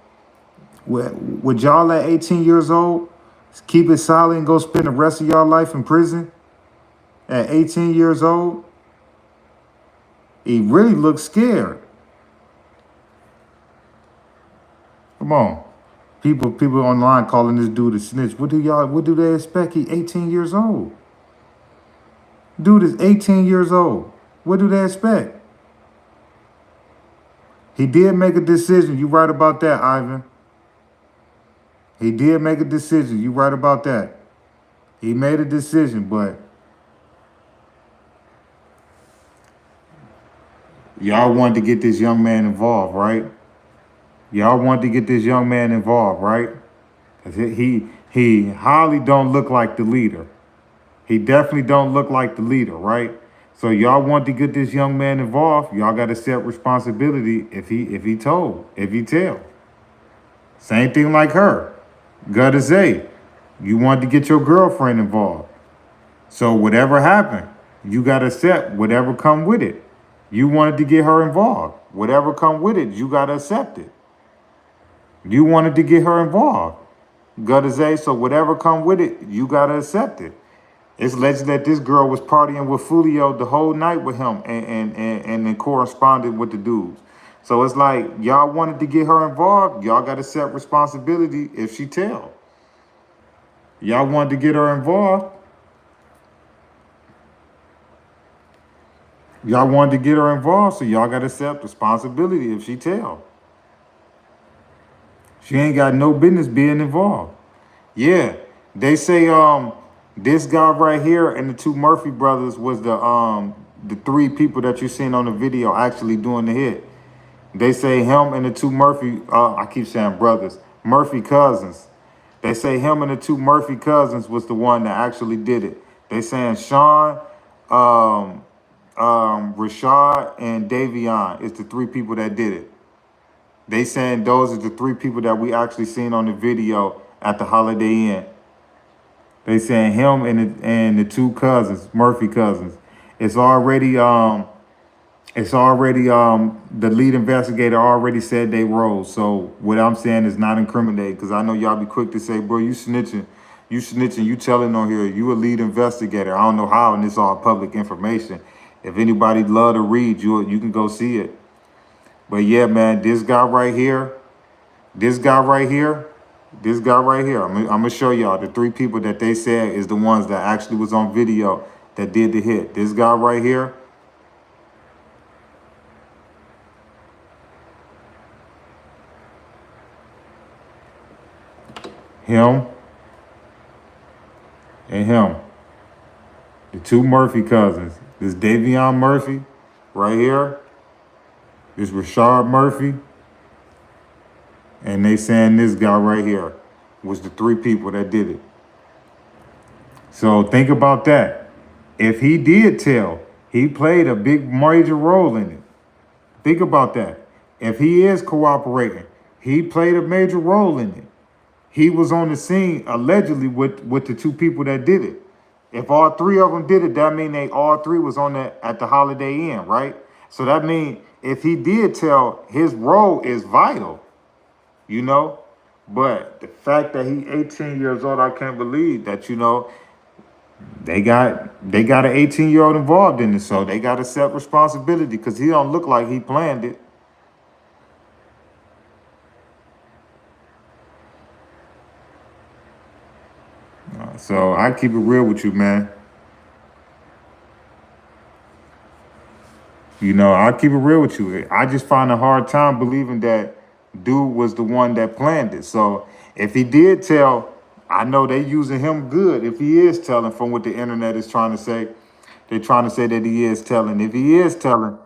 Would y'all at 18 years old keep it silent and go spend the rest of y'all life in prison? At 18 years old? He really looks scared. Come on. People online calling this dude a snitch. What do they expect? He 18 years old. Dude is 18 years old. What do they expect? He did make a decision. You right about that, Ivan. He did make a decision. You right about that. He made a decision, but y'all wanted to get this young man involved, right? Y'all wanted to get this young man involved, right? Because he highly don't look like the leader. He definitely don't look like the leader, right? So y'all want to get this young man involved. Y'all got to accept responsibility if he tell. Same thing like her. Gotta say, you want to get your girlfriend involved. So whatever happened, you got to accept whatever come with it. You wanted to get her involved. Whatever come with it, you got to accept it. You wanted to get her involved. Gotta say, so whatever come with it, you got to accept it. It's alleged that this girl was partying with Foolio the whole night with him and then corresponded with the dudes. So it's like, y'all wanted to get her involved. Y'all got to accept responsibility if she tell. Y'all wanted to get her involved. Y'all wanted to get her involved, so y'all got to accept responsibility if she tell. She ain't got no business being involved. Yeah, they say this guy right here and the two Murphy brothers was the three people that you seen on the video actually doing the hit. They say him and the two Murphy, I keep saying brothers, Murphy cousins. They say him and the two Murphy cousins was the one that actually did it. They saying Sean, Rashad, and Davion is the three people that did it. They saying those are the three people that we actually seen on the video at the Holiday Inn. They saying him and the two cousins, Murphy cousins. It's already the lead investigator already said they roles. So what I'm saying is not incriminating, because I know y'all be quick to say, bro, you snitching, you telling on here, you a lead investigator. I don't know how, and it's all public information. If anybody love to read, you can go see it. But yeah, man, this guy right here, I'm gonna show y'all the three people that they said is the ones that actually was on video that did the hit. This guy right here. Him and him. The two Murphy cousins. This Davion Murphy right here. This Rashad Murphy. And they saying this guy right here was the three people that did it. So think about that. If he did tell, he played a big major role in it. Think about that. If he is cooperating, he played a major role in it. he was on the scene allegedly with the two people that did it. If all three of them did it, that mean they all three was on at the Holiday Inn, right? So that mean if he did tell, his role is vital, you know. But the fact that he 18 years old, I can't believe that, you know, they got an 18-year-old involved in it, so they got to accept responsibility because he don't look like he planned it. So I keep it real with you, man. You know, I keep it real with you. I just find a hard time believing that dude was the one that planned it. So if he did tell, I know they using him good. If he is telling, from what the internet is trying to say, they're trying to say that he is telling. If he is telling,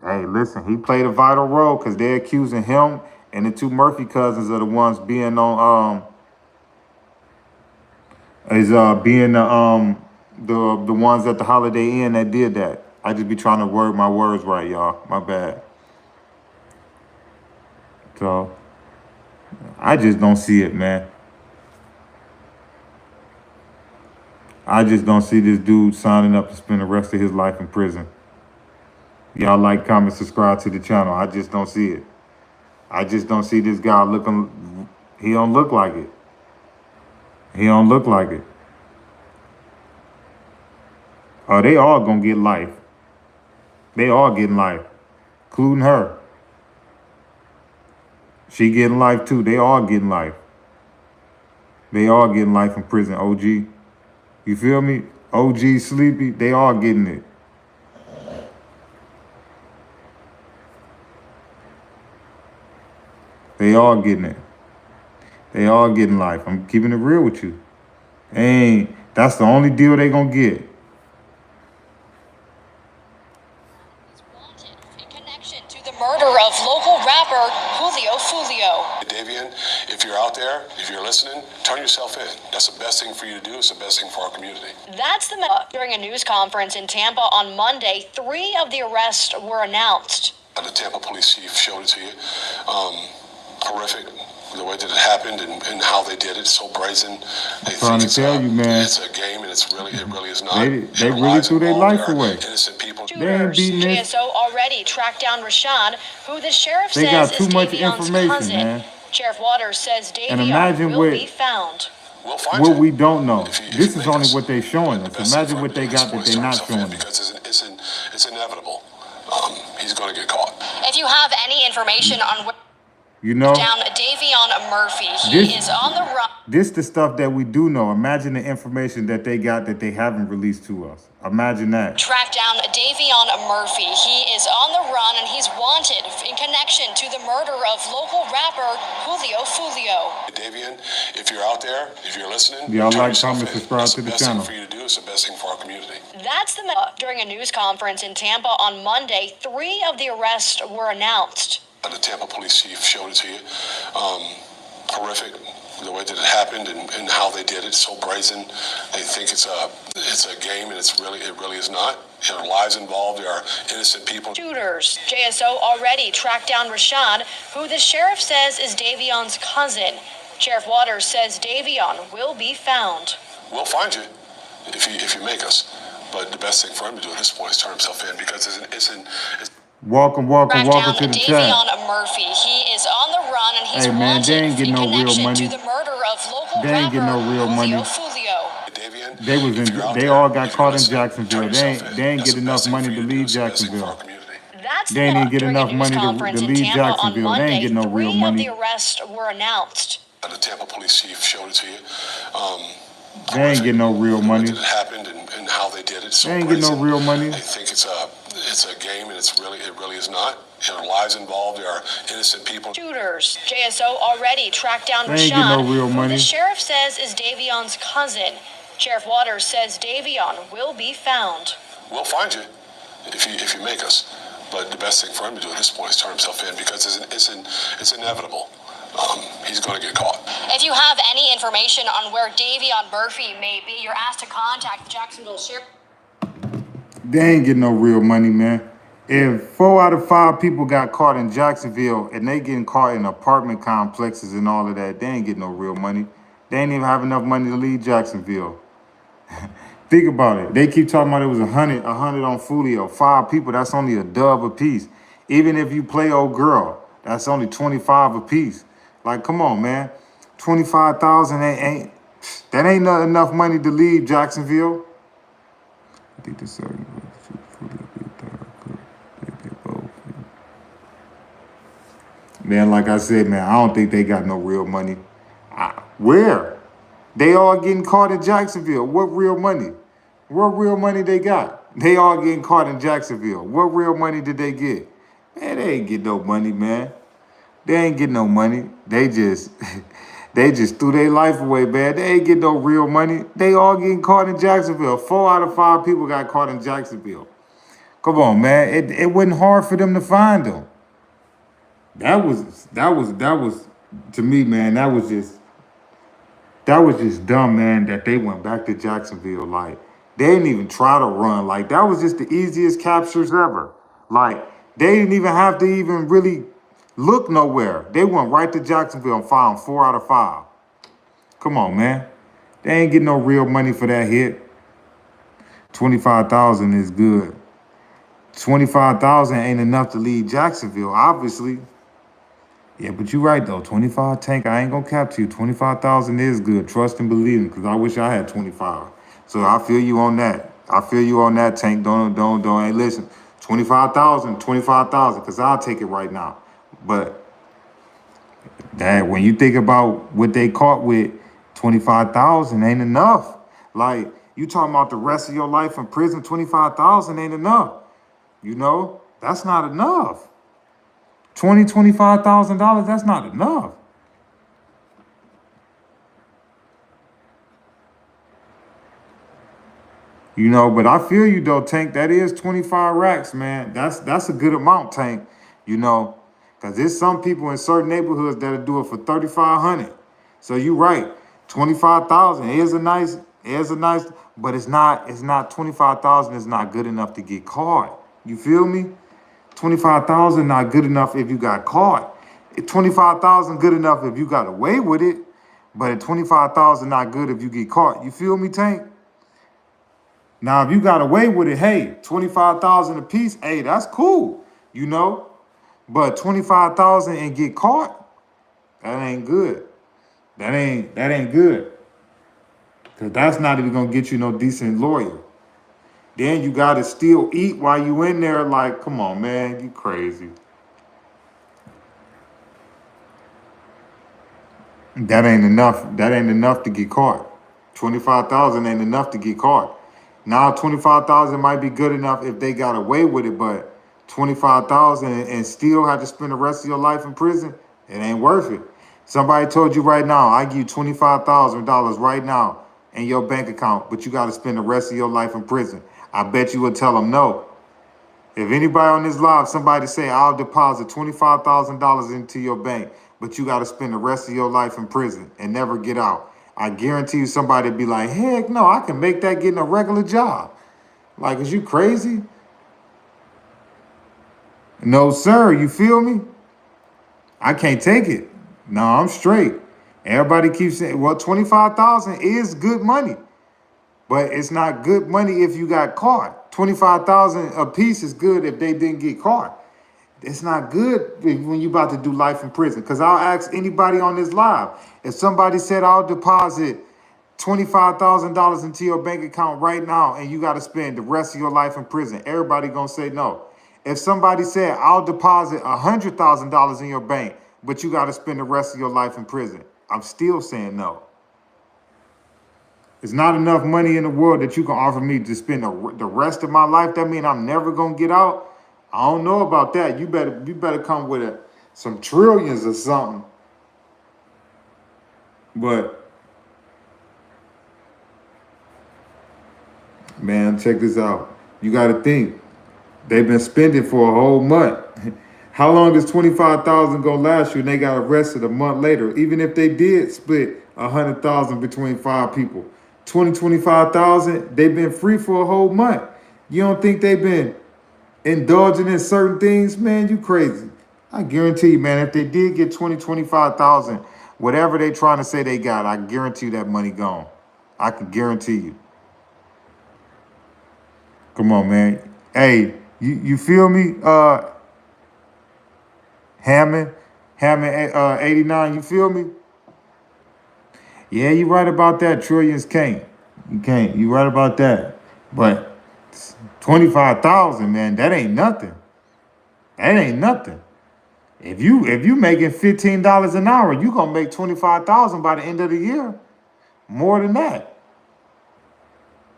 hey, listen, he played a vital role because they're accusing him and the two Murphy cousins are the ones being on being the ones at the Holiday Inn that did that. I just be trying to word my words right, y'all. My bad. So I just don't see it, man. I just don't see this dude signing up to spend the rest of his life in prison. Y'all like, comment, subscribe to the channel. I just don't see it. I just don't see this guy looking, he don't look like it. He don't look like it. Oh, they all gonna get life. They all getting life, including her. She getting life too. They all getting life. They all getting life in prison, OG. You feel me? OG, Sleepy, they all getting it. They all getting it. They all getting life. I'm keeping it real with you. That's the only deal they gonna get. Wanted in connection to the murder of local rapper Foolio. Davion, if you're out there, if you're listening, turn yourself in. That's the best thing for you to do. It's the best thing for our community. That's the during a news conference in Tampa on Monday. 3 of the arrests were announced. The Tampa police chief showed it to you. Horrific, the way that it happened and how they did it. So brazen. They trying think to tell you, man. It's a game, and it really is not. They really threw their life away. Innocent people. They ain't beating this. JSO already tracked down Rashad, who the sheriff They says got too is much Davion's information, cousin. man. Sheriff Waters says And Davion imagine will be found. We'll find what you. we don't know. If you This is make only us. what they showing The us. best Imagine thing what for they him got to do that is they're turn not himself in showing us. because it's inevitable. He's going to get caught. If you have any information on where You know, down Davion Murphy, he is on the run. this the stuff that we do know. Imagine the information that they got that they haven't released to us. Imagine that. Track down Davion Murphy. He is on the run and he's wanted in connection to the murder of local rapper Foolio. Davion, if you're out there, if you're listening, Y'all turn like, yourself comment, in. subscribe That's to the best channel. thing for you to do. It's the best thing for our community. That's the during a news conference in Tampa on Monday. 3 of the arrests were announced. The Tampa police chief showed it to you. Horrific, the way that it happened and how they did it. So brazen. They think it's a game, and it really is not. There are lives involved. There are innocent people. Shooters. JSO already tracked down Rashad, who the sheriff says is Davion's cousin. Sheriff Waters says Davion will be found. We'll find you if you make us. But the best thing for him to do at this point is turn himself in because it's Welcome Track to down the chat. Davion Murphy. He is on the run and he's Hey, man, they ain't wanted getting in no real connection money. to the murder of local They ain't getting no rapper real money. Foolio. Davion, They was if you're out they there, all got if you're caught in listening, Jacksonville. turn They yourself ain't in. they ain't That's get the enough best thing money for to you do. leave It's the best thing for our Jacksonville. community. That's They didn't get during a enough news money conference to in leave Tampa on Jacksonville. They ain't Monday. getting no real 3 of money. the arrests were announced. The Tampa police chief showed it to you. They ain't getting no real The way money. that it happened and how they did it. So They ain't getting no brazen. real money. They think it's a game, and it really is not. There are lives involved. There are innocent people. Shooters. JSO already tracked down They ain't getting no Rashad, real who money. the sheriff says is Davion's cousin. Sheriff Waters says Davion will be found. We'll find you if you make us. But the best thing for him to do at this point is turn himself in because it's inevitable. He's going to get caught. If you have any information on where Davion Murphy may be, you're asked to contact the Jacksonville Sheriff. They ain't getting no real money, man. If 4 out of 5 people got caught in Jacksonville and they getting caught in apartment complexes and all of that, they ain't getting no real money. They ain't even have enough money to leave Jacksonville. Think about it. They keep talking about it was a hundred on Foolio. 5 people, that's only a dub a piece. Even if you play old girl, that's only 25 a piece. Like, come on, man. 25,000 ain't that ain't not enough money to leave Jacksonville. I think the man, like I said, man, I don't think they got no real money. Where? They all getting caught in Jacksonville. What real money? What real money they got? They all getting caught in Jacksonville. What real money did they get? Man, they ain't get no money, man. They ain't get no money. They just they just threw their life away, man. They ain't get no real money. They all getting caught in Jacksonville. 4 out of 5 people got caught in Jacksonville. Come on, man. It wasn't hard for them to find them. That was to me, man, that was just dumb, man, that they went back to Jacksonville. Like, they didn't even try to run. Like, that was just the easiest captures ever. Like, they didn't even have to even really look nowhere. They went right to Jacksonville and found 4 out of 5. Come on, man. They ain't getting no real money for that hit. 25,000 is good. 25,000 ain't enough to leave Jacksonville, obviously. Yeah, but you're right, though. 25, Tank, I ain't gonna cap to you. 25,000 is good. Trust and believe me, because I wish I had 25. So I feel you on that. I feel you on that, Tank. Don't. Hey, listen, 25,000, because I'll take it right now. But that when you think about what they caught with, 25,000 ain't enough. Like, you talking about the rest of your life in prison, 25,000 ain't enough. You know, that's not enough. $25,000, that's not enough. You know, but I feel you though, Tank. That is 25 racks, man. That's a good amount, Tank. You know, because there's some people in certain neighborhoods that'll do it for 3,500. So you're right. 25,000 is a nice, but it's not 25,000 is not good enough to get caught. You feel me? 25,000 not good enough if you got caught. 25,000 good enough if you got away with it, but at 25,000 not good if you get caught. You feel me, Tank? Now, if you got away with it, hey, 25,000 a piece, hey, that's cool, you know? But 25,000 and get caught, that ain't good. That ain't good. Because that's not even gonna get you no decent lawyer. Then you gotta still eat while you in there. Like, come on, man, you crazy. That ain't enough. That ain't enough to get caught. 25,000 ain't enough to get caught. Now 25,000 might be good enough if they got away with it, but 25,000 and still have to spend the rest of your life in prison, it ain't worth it. Somebody told you right now, I give you $25,000 right now in your bank account, but you got to spend the rest of your life in prison. I bet you would tell them no. If anybody on this live, somebody say, I'll deposit $25,000 into your bank, but you got to spend the rest of your life in prison and never get out. I guarantee you somebody would be like, heck no, I can make that getting a regular job. Like, is you crazy? No, sir, you feel me? I can't take it. No, I'm straight. Everybody keeps saying, well, 25,000 is good money. But it's not good money if you got caught. 25,000 a piece is good if they didn't get caught. It's not good when you about to do life in prison. Because I'll ask anybody on this live, if somebody said I'll deposit $25,000 into your bank account right now and you got to spend the rest of your life in prison, everybody gonna say no. If somebody said I'll deposit $100,000 in your bank, but you got to spend the rest of your life in prison, I'm still saying no. It's not enough money in the world that you can offer me to spend the rest of my life. That means I'm never gonna get out. I don't know about that. You better come with some trillions or something. But man, check this out. You got to think they've been spending for a whole month. How long is 25,000 gonna last you? And they got arrested a month later. Even if they did split 100,000 between 5 people. 25,000, they've been free for a whole month. You don't think they've been indulging in certain things, man, you crazy. I guarantee you, man, if they did get 25,000, whatever they trying to say they got, I guarantee you that money gone. I can guarantee you. Come on, man. Hey, you feel me? Hammond, Hammond, 89, you feel me? Yeah, you right about that. Trillions can't. You can't. You right about that. But 25,000, man, that ain't nothing. That ain't nothing. If you making $15 an hour, you gonna make 25,000 by the end of the year. More than that.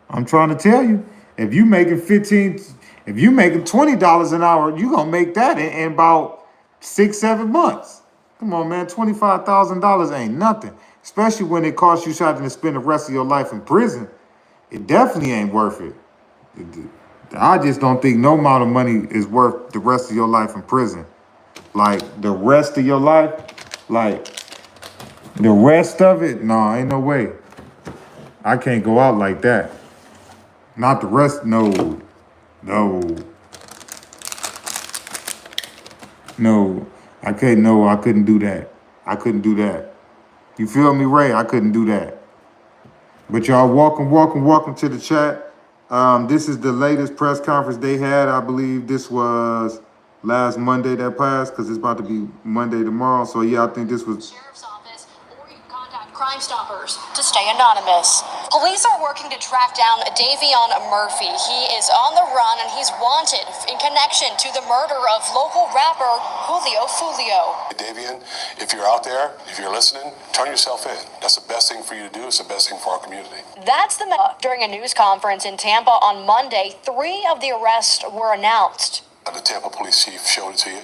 I'm trying to tell you. If you making 15, if you making $20 an hour, you gonna make that in about 6, 7 months. Come on, man. $25,000 ain't nothing. Especially when it costs you something to spend the rest of your life in prison. It definitely ain't worth it. I just don't think no amount of money is worth the rest of your life in prison. Like the rest of your life, like the rest of it, no, ain't no way. I can't go out like that. Not the rest, no, no, no. I can't, no, I couldn't do that. I couldn't do that. You feel me, Ray? I couldn't do that. But y'all, welcome to the chat. This is the latest press conference they had. I believe this was last Monday that passed, because it's about to be Monday tomorrow. So yeah, I think this was. Sheriff's Office, or you can contact Crime Stoppers to stay anonymous. Police are working to track down Davion Murphy. He is on the run and he's wanted in connection to the murder of local rapper Foolio. Davion, if you're out there, if you're listening, turn yourself in. That's the best thing for you to do. It's the best thing for our community. That's the during a news conference in Tampa on Monday. 3 of the arrests were announced. The Tampa police chief showed it to you.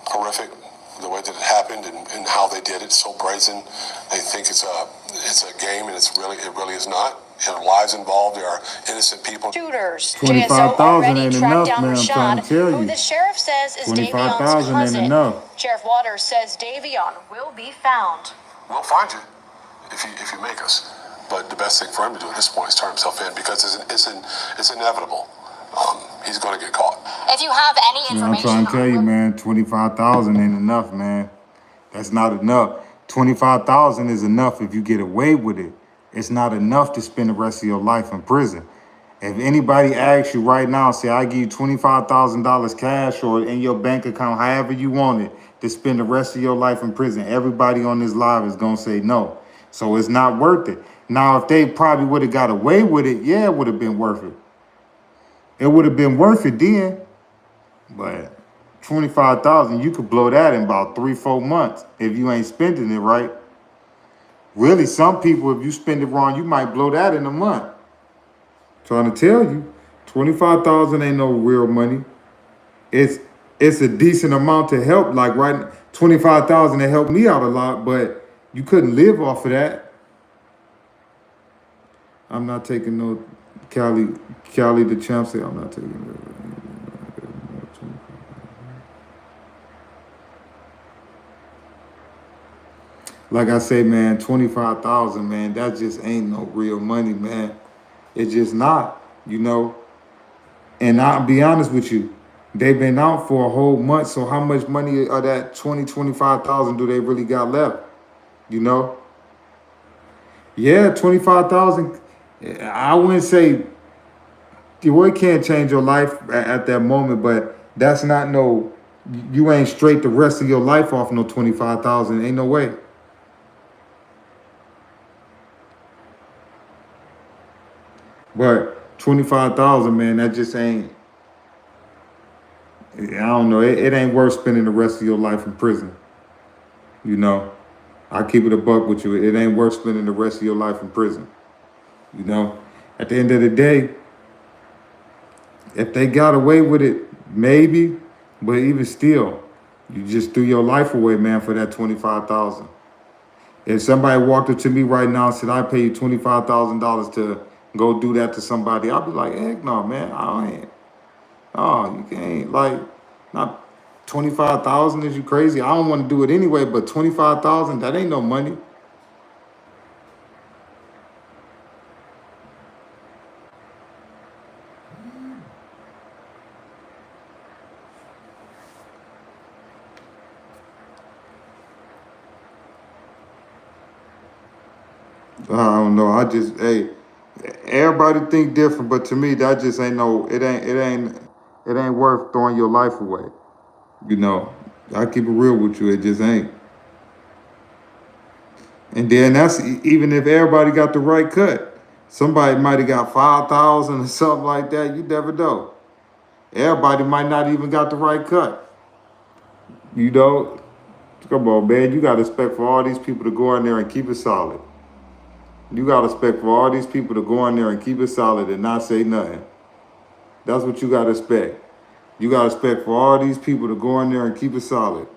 Horrific, the way that it happened and how they did it. So brazen. They think it's a game, and it really is not. There are lives involved. There are innocent people. Shooters. 25,000 ain't enough, man. I'm trying to tell who you. the sheriff says is 25,000 Davion's ain't cousin. enough. Sheriff Waters says Davion will be found. We'll find you if you make us. But the best thing for him to do at this point is turn himself in, because it's inevitable. He's going to get caught. If you have any Yeah, I'm information, trying to tell you, man, 25,000 ain't enough, man. That's not enough. 25,000 is enough if you get away with it. It's not enough to spend the rest of your life in prison. If anybody asks you right now, say, I give you $25,000 cash or in your bank account, however you want it, to spend the rest of your life in prison, everybody on this live is going to say no. So it's not worth it. Now, if they probably would have got away with it, yeah, it would have been worth it. It would have been worth it then. But 25,000, you could blow that in about 3-4 months if you ain't spending it right. Really, some people, if you spend it wrong, you might blow that in a month. Trying to tell you, 25,000 ain't no real money. It's a decent amount to help. Like right, 25,000 to help me out a lot, but you couldn't live off of that. I'm not taking no Cali the champ say I'm not taking it. Like I say, man, 25,000, man, that just ain't no real money, man. It's just not, you know. And I'll be honest with you, they've been out for a whole month, so how much money of that 25,000 do they really got left? You know? Yeah, 25,000. I wouldn't say it can't change your life at that moment, but that's not no. You ain't straight the rest of your life off no 25,000. Ain't no way. But 25,000, man, that just ain't. I don't know. It ain't worth spending the rest of your life in prison. You know, I keep it a buck with you. It ain't worth spending the rest of your life in prison. You know, at the end of the day, if they got away with it, maybe, but even still, you just threw your life away, man, for that 25,000. If somebody walked up to me right now and said, I pay you $25,000 to go do that to somebody, I'll be like, heck no, man, I ain't. Oh, you can't, like, not 25,000, is you crazy? I don't want to do it anyway, but 25,000, that ain't no money. I don't know. Hey, everybody think different, but to me, that just ain't no. It ain't worth throwing your life away. You know, I keep it real with you. It just ain't. And then even if everybody got the right cut, somebody might have got 5,000 or something like that. You never know. Everybody might not even got the right cut. You know, come on, man. You got to expect for all these people to go in there and keep it solid. You got to expect for all these people to go in there and keep it solid and not say nothing. That's what you got to expect. You got to expect for all these people to go in there and keep it solid.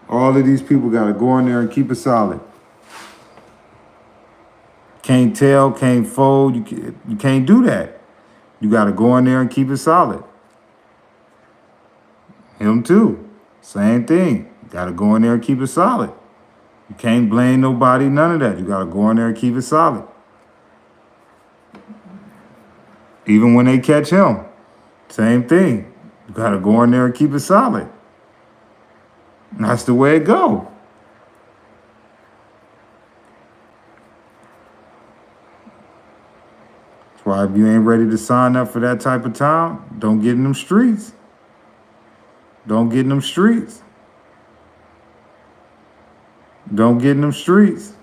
All of these people got to go in there and keep it solid. Can't tell, can't fold. You can't do that. You got to go in there and keep it solid. Him too. Same thing. Got to go in there and keep it solid. You can't blame nobody, none of that. You got to go in there and keep it solid. Even when they catch him, same thing. You got to go in there and keep it solid. And that's the way it go. That's why if you ain't ready to sign up for that type of time, don't get in them streets. Don't get in them streets. Don't get in them streets.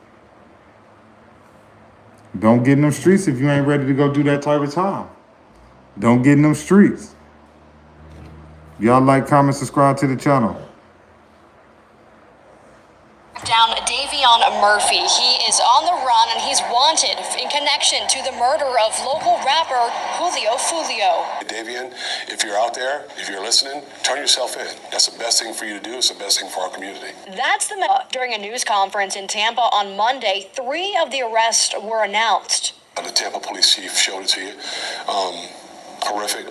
Don't get in them streets if you ain't ready to go do that type of time. Don't get in them streets. Y'all like, comment, subscribe to the channel. Down Davion Murphy. He is on the run and he's wanted in connection to the murder of local rapper Foolio. Davion, if you're out there, if you're listening, turn yourself in. That's the best thing for you to do. It's the best thing for our community. That's during a news conference in Tampa on Monday. 3 of the arrests were announced. The Tampa police chief showed it to you. Horrific.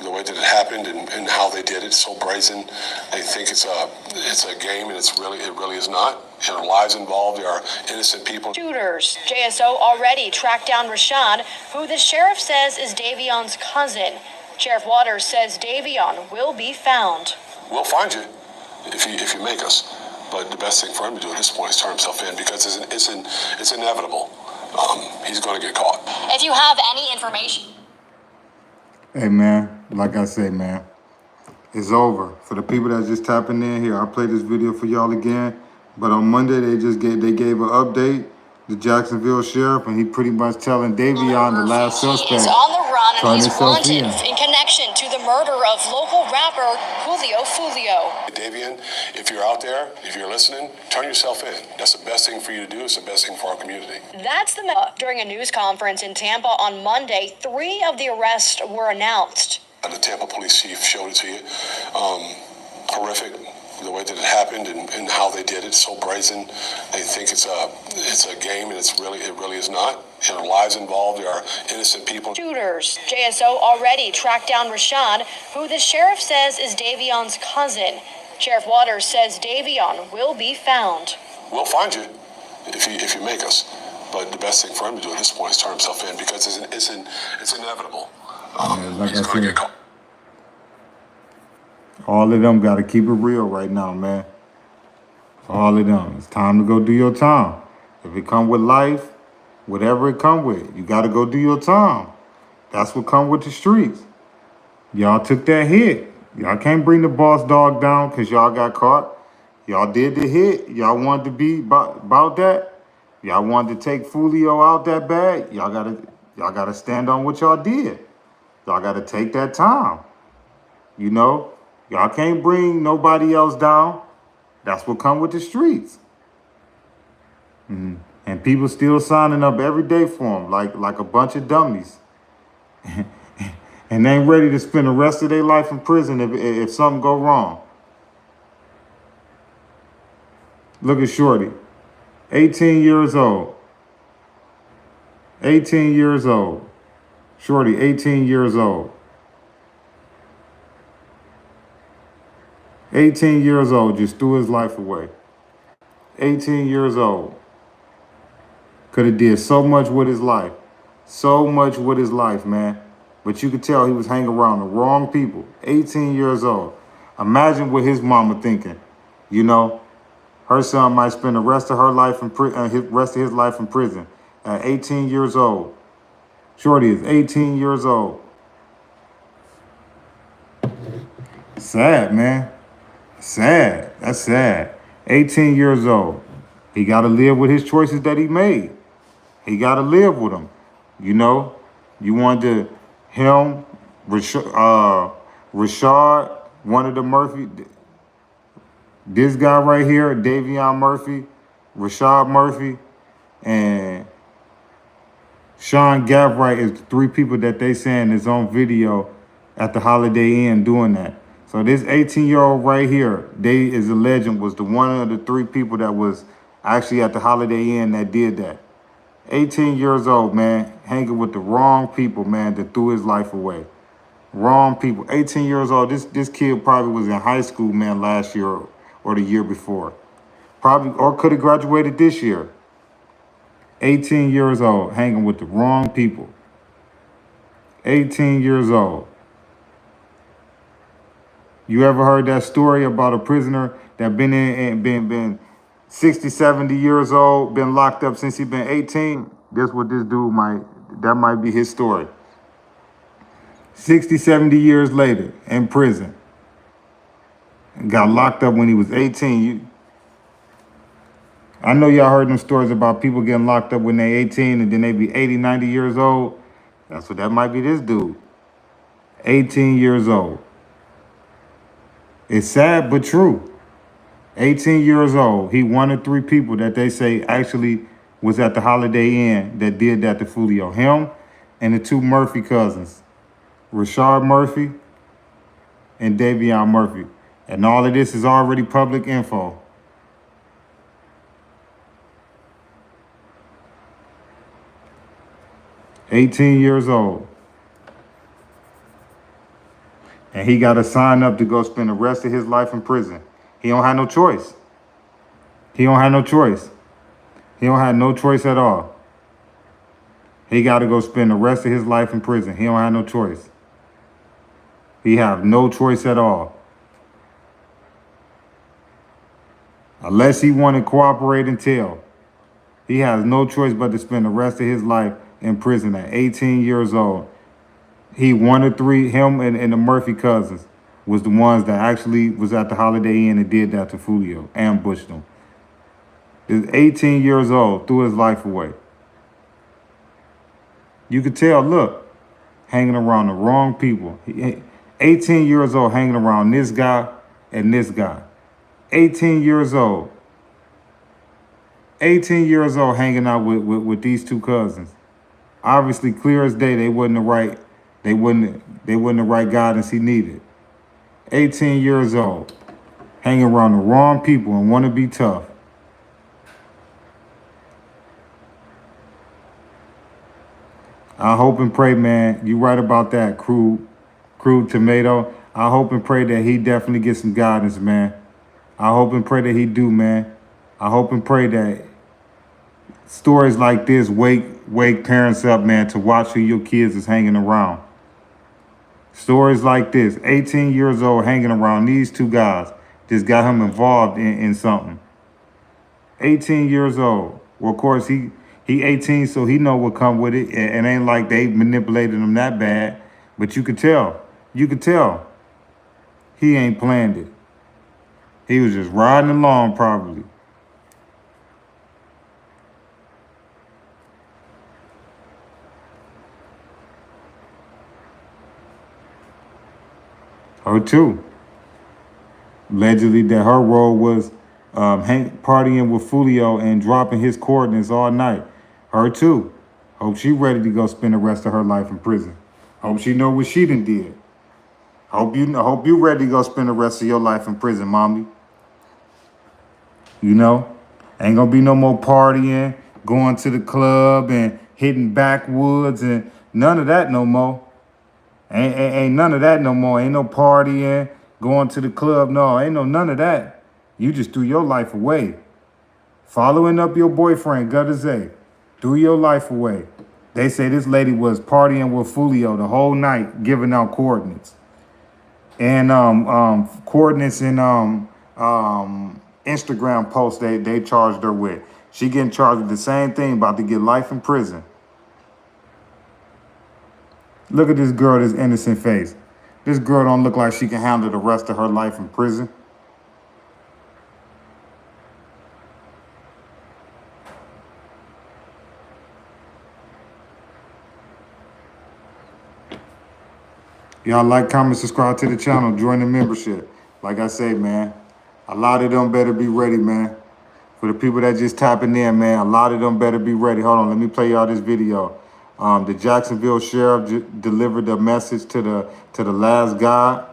The way that it happened and how they did it, so brazen. They think it's a game, and it really is not. There are lives involved. There are innocent people. Shooters. JSO already tracked down Rashad, who the sheriff says is Davion's cousin. Sheriff Waters says Davion will be found. We'll find you if you make us. But the best thing for him to do at this point is turn himself in, because it's inevitable. He's going to get caught. If you have any information. Hey, man, like I say, man, it's over. For the people that's just tapping in here, I'll play this video for y'all again. But on Monday, they gave an update, the Jacksonville sheriff, and he pretty much telling Davion, the last suspect, is on the run and he's wanted in connection to the murder of local rapper Foolio. Davion, if you're out there, if you're listening, turn yourself in. That's the best thing for you to do. It's the best thing for our community. That's during a news conference in Tampa on Monday. 3 of the arrests were announced. The Tampa police chief showed it to you. Horrific. The way that it happened and how they did it, so brazen. They think it's a game, and it really is not. There are lives involved. There are innocent people. Shooters. JSO already tracked down Rashad, who the sheriff says is Davion's cousin. Sheriff Waters says Davion will be found. We'll find you if you make us. But the best thing for him to do at this point is turn himself in, because it's inevitable. like He's I going to said, get caught. all of them got to keep it real right now, man. All of them. It's time to go do your time. If it come with life, whatever it come with, you got to go do your time. That's what come with the streets. Y'all took that hit. Y'all can't bring the boss dog down because y'all got caught. Y'all did the hit. Y'all wanted to be about that. Y'all wanted to take Foolio out that bad. Y'all gotta stand on what y'all did. Y'all gotta take that time. You know, y'all can't bring nobody else down. That's what come with the streets. And people still signing up every day for them, like a bunch of dummies. And they ain't ready to spend the rest of their life in prison if something go wrong. Look at Shorty, 18 years old. 18 years old. Shorty, 18 years old. 18 years old, just threw his life away. 18 years old. Could have did so much with his life. So much with his life, man. But you could tell he was hanging around the wrong people. 18 years old. Imagine what his mama thinking. You know, Her son might spend the rest of her life in rest of his life in prison at 18 years old. Shorty is 18 years old. Sad, man. Sad. That's sad. 18 years old. He got to live with his choices that he made. He got to live with them. You know, you wanted him, Rashad, one of the Murphy, this guy right here, Davion Murphy, Rashad Murphy, and Sean Gabright is the three people that they saying is on video at the Holiday Inn doing that. So this 18-year-old right here, they is alleged was the one of the three people that was actually at the Holiday Inn that did that. 18 years old, man, hanging with the wrong people, man, that threw his life away. Wrong people. 18 years old. This kid probably was in high school, man, last year or the year before. Probably, or could have graduated this year. 18 years old, hanging with the wrong people. 18 years old. You ever heard that story about a prisoner that been 60, 70 years old, been locked up since he been 18? That's what this dude that might be his story. 60, 70 years later in prison. Got locked up when he was 18. I know y'all heard them stories about people getting locked up when they 18 and then they be 80, 90 years old. That's what that might be this dude. 18 years old. It's sad but true. 18 years old. He one of three people that they say actually was at the Holiday Inn that did that to Foolio. Him and the two Murphy cousins. Rashad Murphy and Davion Murphy. And all of this is already public info. $18 years old. And he got to sign up to go spend the rest of his life in prison. He don't have no choice. He don't have no choice. He don't have no choice at all. He got to go spend the rest of his life in prison. He don't have no choice. He have no choice at all. Unless he want to cooperate and tell. He has no choice but to spend the rest of his life in prison at 18 years old. He one of three, him and the Murphy cousins was the ones that actually was at the Holiday Inn and did that to Foolio, ambushed him. He's 18 years old, threw his life away. You could tell, look, hanging around the wrong people. 18 years old, hanging around this guy and this guy. 18 years old. 18 years old hanging out with these two cousins. Obviously, clear as day, they wasn't the right guidance he needed. 18 years old, hanging around the wrong people and want to be tough. I hope and pray, man, you right about that, crude tomato. I hope and pray that he definitely gets some guidance, man. I hope and pray that he do, man. I hope and pray that stories like this wake parents up, man, to watch who your kids is hanging around. Stories like this, 18 years old, hanging around these two guys, just got him involved in something. 18 years old. Well, of course, he 18, so he know what come with it. It ain't like they manipulated him that bad, but you could tell. You could tell. He ain't planned it. He was just riding along, probably. Her too. Allegedly that her role was partying with Foolio and dropping his coordinates all night. Her too. Hope she ready to go spend the rest of her life in prison. Hope she know what she done did. Hope you ready to go spend the rest of your life in prison, mommy. You know, ain't gonna be no more partying, going to the club and hitting backwoods and none of that no more. Ain't none of that no more. Ain't no partying, going to the club. No, ain't none of that. You just threw your life away. Following up your boyfriend, Gutter Zay, threw your life away. They say this lady was partying with Foolio the whole night, giving out coordinates. And coordinates in Instagram post they charged her with. She getting charged with the same thing, about to get life in prison. Look at this girl, this innocent face. This girl don't look like she can handle the rest of her life in prison. Y'all like, comment, subscribe to the channel, join the membership. Like I say, man, a lot of them better be ready, man. For the people that just tapping in, man, a lot of them better be ready. Hold on, let me play y'all this video. The Jacksonville sheriff delivered a message to the last guy.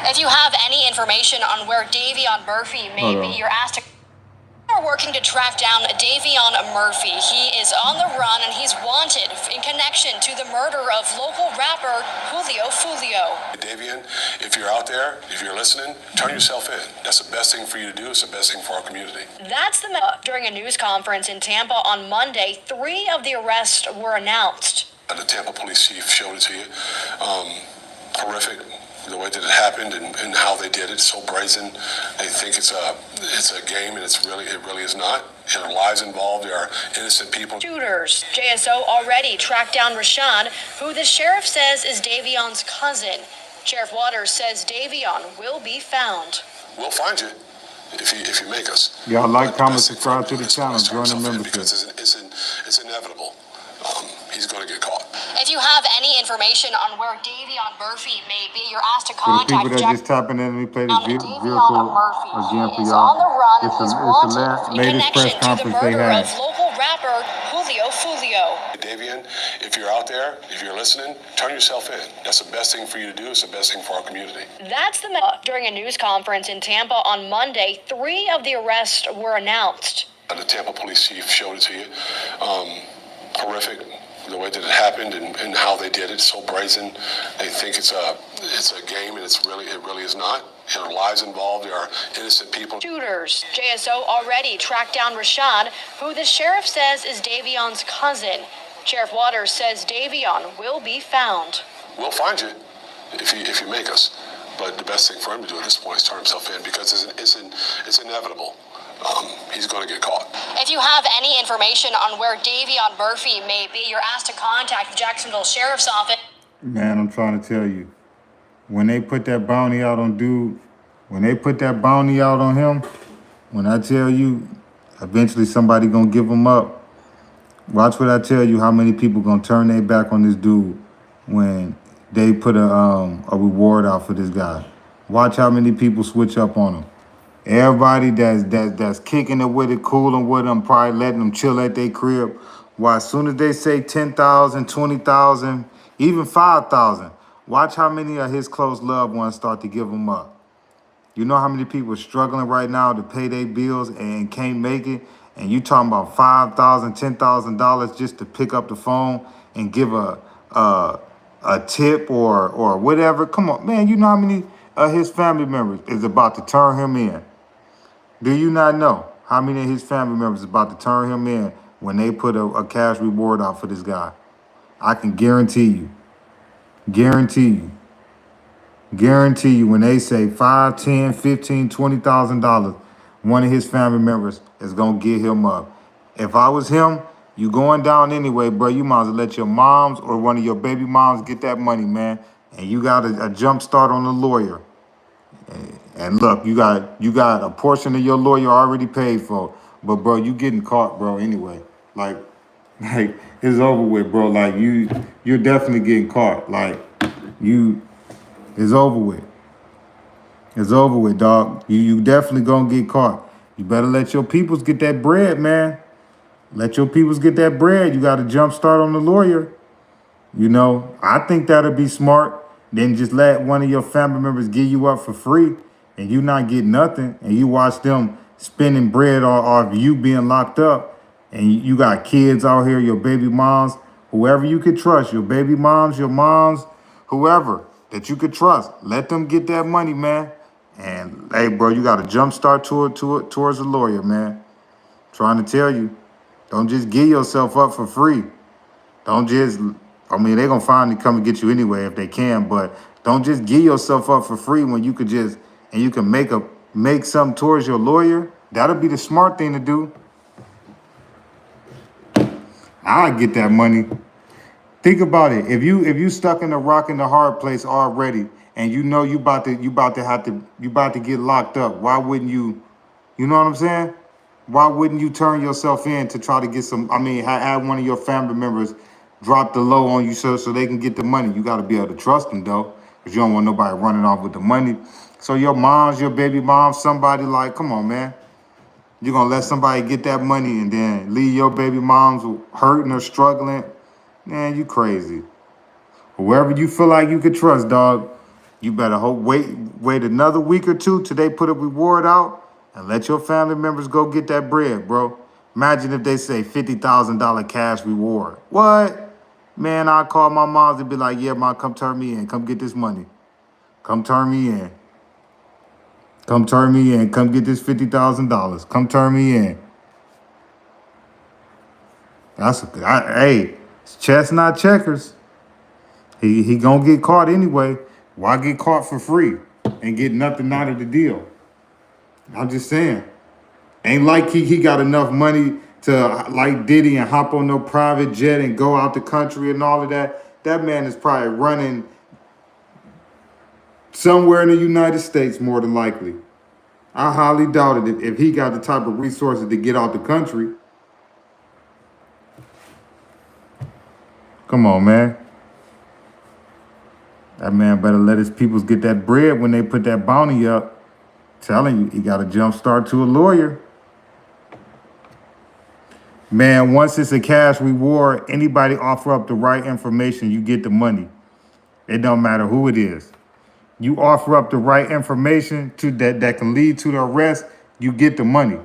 If you have any information on where Davion Murphy may be, you're asked to. We're working to track down Davion Murphy. He is on the run and he's wanted in connection to the murder of local rapper Foolio. Davion, if you're out there, if you're listening, turn yourself in. That's the best thing for you to do. It's the best thing for our community. That's the during a news conference in Tampa on Monday. 3 of the arrests were announced. The Tampa police chief showed it to you. Horrific. The way that it happened and how they did it, so brazen. They think it's a game, and it really is not. There are lives involved. There are innocent people. Shooters. JSO already tracked down Rashawn, who the sheriff says is Davion's cousin. Sheriff Waters says Davion will be found. We'll find you if you make us. Y'all like, comment, subscribe to the channel, join the membership. Because it's inevitable. He's going to get caught. If you have any information on where Davion Murphy may be, you're asked to For the contact people that just tapping in, let me play this vehicle again for He's y'all. on the run and It's he's the wanted in latest press connection to the conference they murder had. of local rapper Foolio. Davion, if you're out there, if you're listening, turn yourself in. That's the best thing for you to do. It's the best thing for our community. That's the during a news conference in Tampa on Monday. 3 of the arrests were announced. The Tampa police chief showed it to you. Horrific. The way that it happened and how they did it, so brazen. They think it's a game, and it really is not. There are lives involved. There are innocent people. Shooters. JSO already tracked down Rashawn, who the sheriff says is Davion's cousin. Sheriff Waters says Davion will be found. We'll find you if you make us. But the best thing for him to do at this point is turn himself in, because it's inevitable. He's going to get caught. If you have any information on where Davion Murphy may be, you're asked to contact the Jacksonville Sheriff's Office. Man, I'm trying to tell you, when they put that bounty out on dude, when they put that bounty out on him, when I tell you, eventually somebody gonna give him up. Watch what I tell you, how many people gonna turn their back on this dude when they put a reward out for this guy. Watch how many people switch up on him. Everybody that's kicking it with it, cooling with them, probably letting them chill at their crib. Why, as soon as they say 10,000, 20,000, even 5,000, watch how many of his close loved ones start to give him up. You know how many people are struggling right now to pay their bills and can't make it? And you talking about $5,000, $10,000 just to pick up the phone and give a tip or whatever? Come on, man, you know how many of his family members is about to turn him in? Do you not know how many of his family members is about to turn him in when they put a cash reward out for this guy? I can guarantee you when they say $5, $10, $15, $20,000, one of his family members is gonna get him up. If I was him, you going down anyway, bro. You might as well let your moms or one of your baby moms get that money, man. And you got a jump start on the lawyer. And look, you got a portion of your lawyer already paid for. But bro, you getting caught, bro, anyway. Like it's over with, bro. Like you're definitely getting caught. Like it's over with. It's over with, dog. You definitely gonna get caught. You better let your peoples get that bread, man. Let your peoples get that bread. You got a jump start on the lawyer. You know, I think that'll be smart. Then just let one of your family members give you up for free and you not get nothing, and you watch them spending bread off you being locked up, and you got kids out here, your baby moms, whoever you could trust, your baby moms, your moms, whoever that you could trust, let them get that money, man. And hey, bro, you got to jump start towards a lawyer, man. Trying to tell you, don't just give yourself up for free. Don't just, I mean, they're going to finally come and get you anyway if they can, but don't just give yourself up for free when you could just and you can make something towards your lawyer, that'll be the smart thing to do. I'll get that money. Think about it. If you stuck in a rock and the hard place already, and you know you about to get locked up, why wouldn't you? You know what I'm saying? Why wouldn't you turn yourself in to try to get some? I mean, have one of your family members drop the low on you so they can get the money. You got to be able to trust them though, because you don't want nobody running off with the money. So your moms, your baby mom, somebody like, come on, man. You're gonna let somebody get that money and then leave your baby moms hurting or struggling? Man, you crazy. Whoever you feel like you could trust, dog, you better wait another week or two till they put a reward out and let your family members go get that bread, bro. Imagine if they say $50,000 cash reward. What? Man, I'd call my moms and be like, yeah, mom, come turn me in. Come get this money. Come turn me in. Come turn me in. Come get this $50,000. Come turn me in. Hey, it's chess, not checkers. He gonna get caught anyway. Why get caught for free and get nothing out of the deal? I'm just saying. Ain't like he got enough money to, like Diddy, and hop on no private jet and go out the country and all of that. That man is probably running somewhere in the United States, more than likely. I highly doubt it if he got the type of resources to get out the country. Come on, man. That man better let his peoples get that bread when they put that bounty up. Telling you, he got a jump start to a lawyer. Man, once it's a cash reward, anybody offer up the right information, you get the money. It don't matter who it is. You offer up the right information to that can lead to the arrest, you get the money.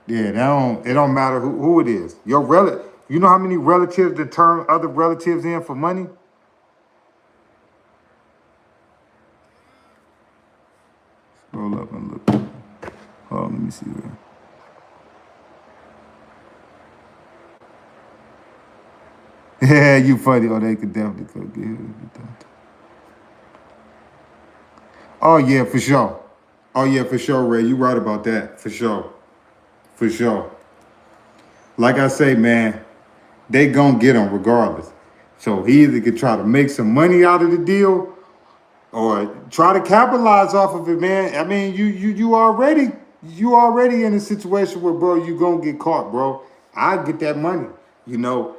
Yeah, it don't matter who it is. Your relative, you know how many relatives that turn other relatives in for money? Scroll up and look. Oh, let me see there. Yeah, you funny. Oh, they could definitely cook. Oh, yeah, for sure. Oh, yeah, for sure, Ray. You right about that. For sure. For sure. Like I say, man, they gonna get him regardless. So he either could try to make some money out of the deal or try to capitalize off of it, man. I mean, you already in a situation where, bro, you gonna get caught, bro. I get that money, you know.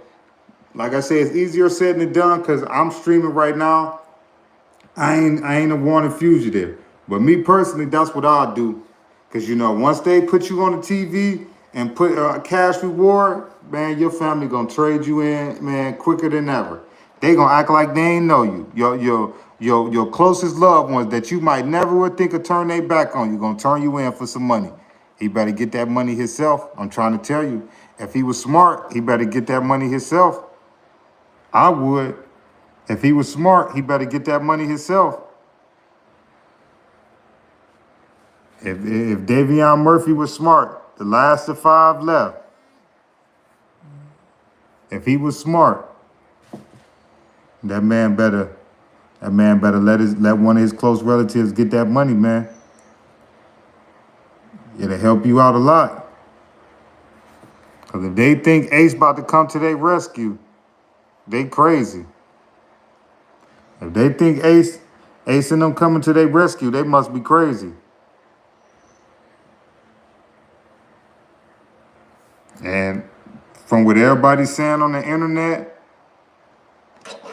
Like I say, it's easier said than done because I'm streaming right now. I ain't a wanted fugitive. But me personally, that's what I'll do. Because, you know, once they put you on the TV and put a cash reward, man, your family going to trade you in, man, quicker than ever. They going to act like they ain't know you. Your closest loved ones that you might never would think of turn their back on you, going to turn you in for some money. He better get that money himself. I'm trying to tell you. If he was smart, he better get that money himself. I would. If he was smart, he better get that money himself. If Davion Murphy was smart, the last of 5 left. If he was smart, that man better let one of his close relatives get that money, man. It'll help you out a lot. Because if they think Ace about to come to their rescue, they crazy. If they think Ace and them coming to their rescue, they must be crazy. And from what everybody's saying on the internet,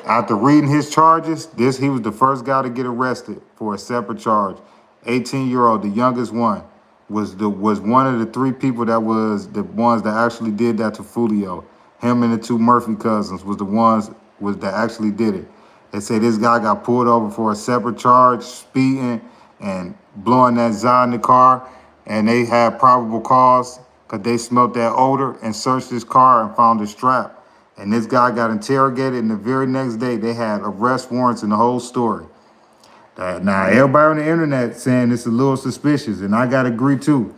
after reading his charges, he was the first guy to get arrested for a separate charge. 18-year-old, the youngest one, was one of the 3 people that was the ones that actually did that to Foolio. Him and the 2 Murphy cousins was the ones that actually did it. They say this guy got pulled over for a separate charge, speeding and blowing that Zod in the car, and they had probable cause because they smelled that odor and searched his car and found a strap. And this guy got interrogated, and the very next day they had arrest warrants and the whole story. Now, everybody on the internet saying it's a little suspicious, and I got to agree too.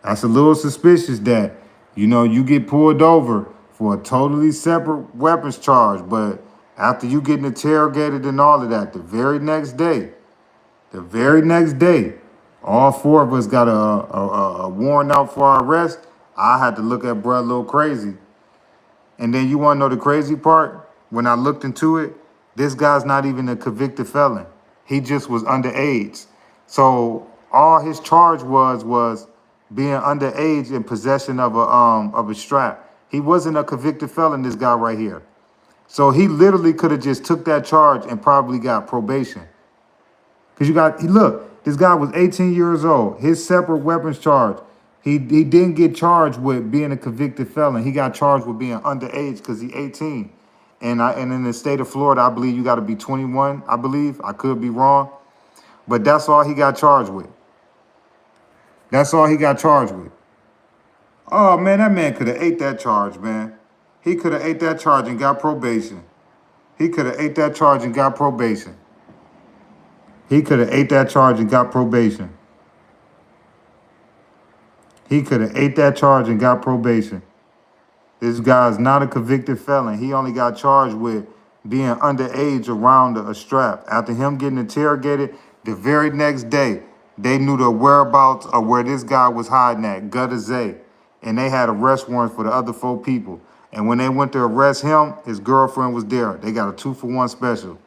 That's a little suspicious that, you know, you get pulled over for a totally separate weapons charge, but after you getting interrogated and all of that, the very next day, The very next day, all four of us got a warrant out for our arrest. I had to look at bruh a little crazy. And then you want to know the crazy part? When I looked into it, this guy's not even a convicted felon. He just was underage. So all his charge was being underage in possession of a strap. He wasn't a convicted felon, this guy right here. So he literally could have just took that charge and probably got probation. Because look, this guy was 18 years old. His separate weapons charge, he didn't get charged with being a convicted felon. He got charged with being underage because he's 18. And in the state of Florida, I believe you got to be 21, I believe. I could be wrong. But that's all he got charged with. That's all he got charged with. Oh, man, that man could have ate that charge, man. He could have ate that charge and got probation. He could have ate that charge and got probation. He could have ate that charge and got probation. He could have ate that charge and got probation. This guy's not a convicted felon. He only got charged with being underage around a strap. After him getting interrogated, the very next day, they knew the whereabouts of where this guy was hiding at, Gutter Zay. And they had arrest warrants for the other 4 people. And when they went to arrest him, his girlfriend was there. They got a 2-for-1 special.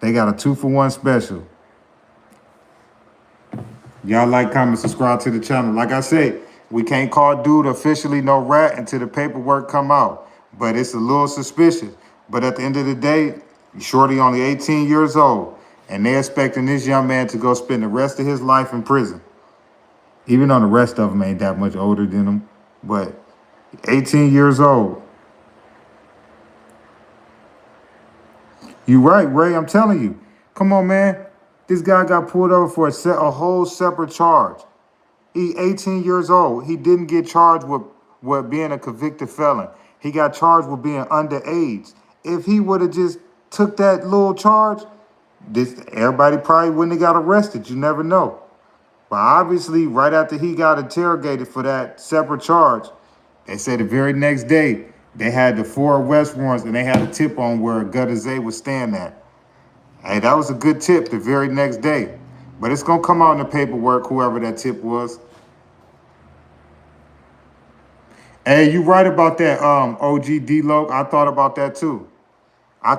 They got a 2-for-1 special. Y'all like, comment, subscribe to the channel. Like I say, we can't call dude officially no rat until the paperwork come out. But it's a little suspicious. But at the end of the day, shorty only 18 years old. And they're expecting this young man to go spend the rest of his life in prison. Even though the rest of them ain't that much older than him. But 18 years old. You right, Ray, I'm telling you. Come on, man. This guy got pulled over for a whole separate charge. He 18 years old. He didn't get charged with being a convicted felon. He got charged with being underage. If he would have just took that little charge, everybody probably wouldn't have got arrested. You never know. But obviously, right after he got interrogated for that separate charge, they said the very next day, they had the 4 arrest warrants and they had a tip on where Gutter Zay was staying at. Hey, that was a good tip the very next day. But it's going to come out in the paperwork, whoever that tip was. Hey, you right about that, OG D-Loc. I thought about that too. I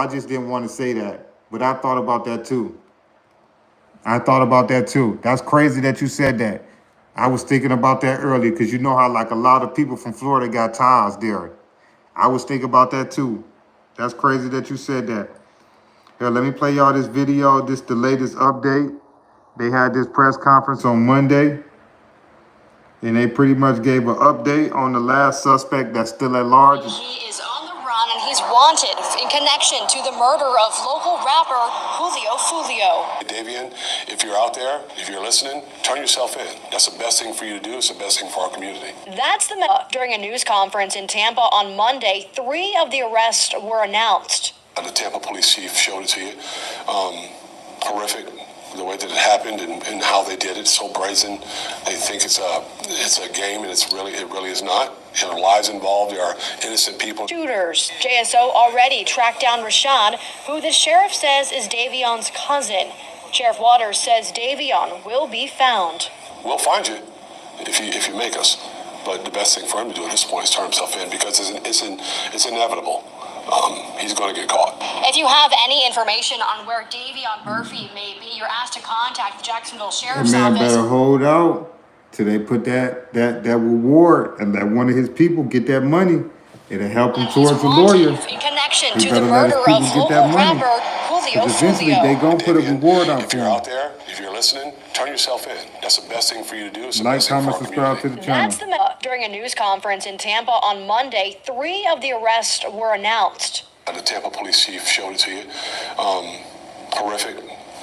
just didn't want to say that. But I thought about that too. That's crazy that you said that. I was thinking about that earlier because you know how like a lot of people from Florida got ties there. I was thinking about that too. That's crazy that you said that. Here, let me play y'all this video. This the latest update. They had this press conference on Monday. And they pretty much gave an update on the last suspect that's still at large. He is on the run and he's wanted in connection to the murder of local rapper Foolio. Davion, if you're out there, if you're listening, turn yourself in. That's the best thing for you to do. It's the best thing for our community. That's during a news conference in Tampa on Monday, 3 of the arrests were announced. The Tampa police chief showed it to you. Horrific, the way that it happened and how they did it. So brazen. They think it's a game, and it really is not. There are lives involved. There are innocent people. Shooters. JSO already tracked down Rashad, who the sheriff says is Davion's cousin. Sheriff Waters says Davion will be found. We'll find you if you make us. But the best thing for him to do at this point is turn himself in because it's inevitable. He's going to get caught. If you have any information on where Davion Murphy may be, you're asked to contact the Jacksonville Sheriff's That man Office. better hold out till they put that reward and let one of his people get that money. It'll help him towards the lawyer. In connection He to the better let his murder people of get that local money. rapper Because eventually they Foolio. gonna put a reward out If for you're him. out there, if you're listening, turn yourself in. That's the best thing for you to do. It's the Like, best thing comment, for our subscribe to community. the channel. That's during a news conference in Tampa on Monday, 3 of the arrests were announced. The Tampa police chief showed it to you. Horrific,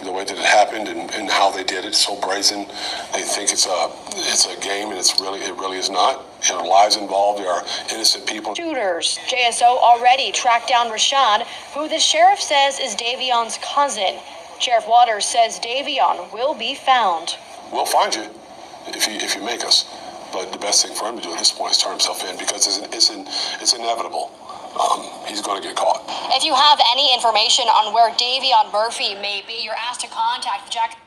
the way that it happened and how they did it. So brazen. They think it's a game, and it really is not. There are lives involved. There are innocent people. Shooters. JSO already tracked down Rashad, who the sheriff says is Davion's cousin. Sheriff Waters says Davion will be found. We'll find you if you make us. But the best thing for him to do at this point is turn himself in because it's inevitable. He's going to get caught. If you have any information on where Davion Murphy may be, you're asked to contact Jacksonville.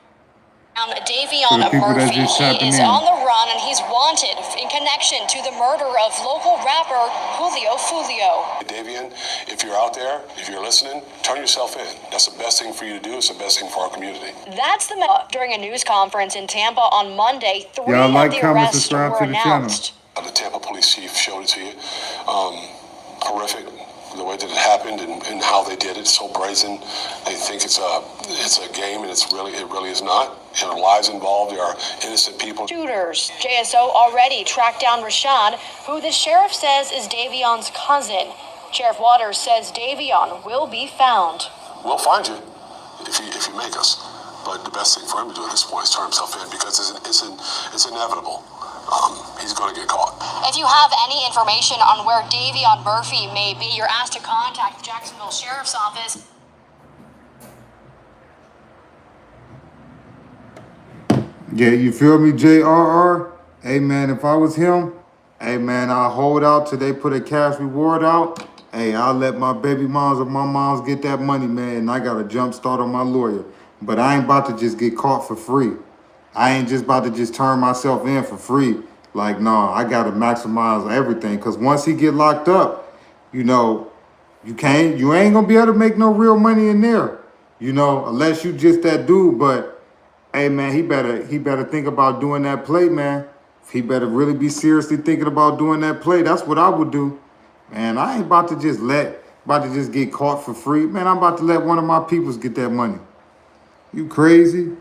Davion Murphy, he is on the run and he's wanted in connection to the murder of local rapper Foolio. Davion, if you're out there, if you're listening, turn yourself in. That's the best thing for you to do. It's the best thing for our community. That's the during a news conference in Tampa on Monday. Three of the arrests were announced. The Tampa police chief showed it to you. Horrific. The way that it happened and how they did it, so brazen. They think it's a game, and it really is not. There are lives involved. There are innocent people. Shooters. JSO already tracked down Rashad, who the sheriff says is Davion's cousin. Sheriff Waters says Davion will be found. We'll find you if you make us. But the best thing for him to do at this point is turn himself in, because it's inevitable. He's going to get caught. If you have any information on where Davion Murphy may be, you're asked to contact the Jacksonville Sheriff's Office. Yeah, you feel me, JRR? Hey, man, if I was him, hey, man, I'll hold out till they put a cash reward out. Hey, I'll let my baby moms or my moms get that money, man, and I got a jump start on my lawyer. But I ain't about to just get caught for free. I ain't just about to just turn myself in for free. Like, no, I got to maximize everything. Because once he get locked up, you know, you ain't going to be able to make no real money in there, you know, unless you just that dude. But, hey, man, he better think about doing that play, man. He better really be seriously thinking about doing that play. That's what I would do. Man, I ain't about to just get caught for free. Man, I'm about to let one of my peoples get that money. You crazy?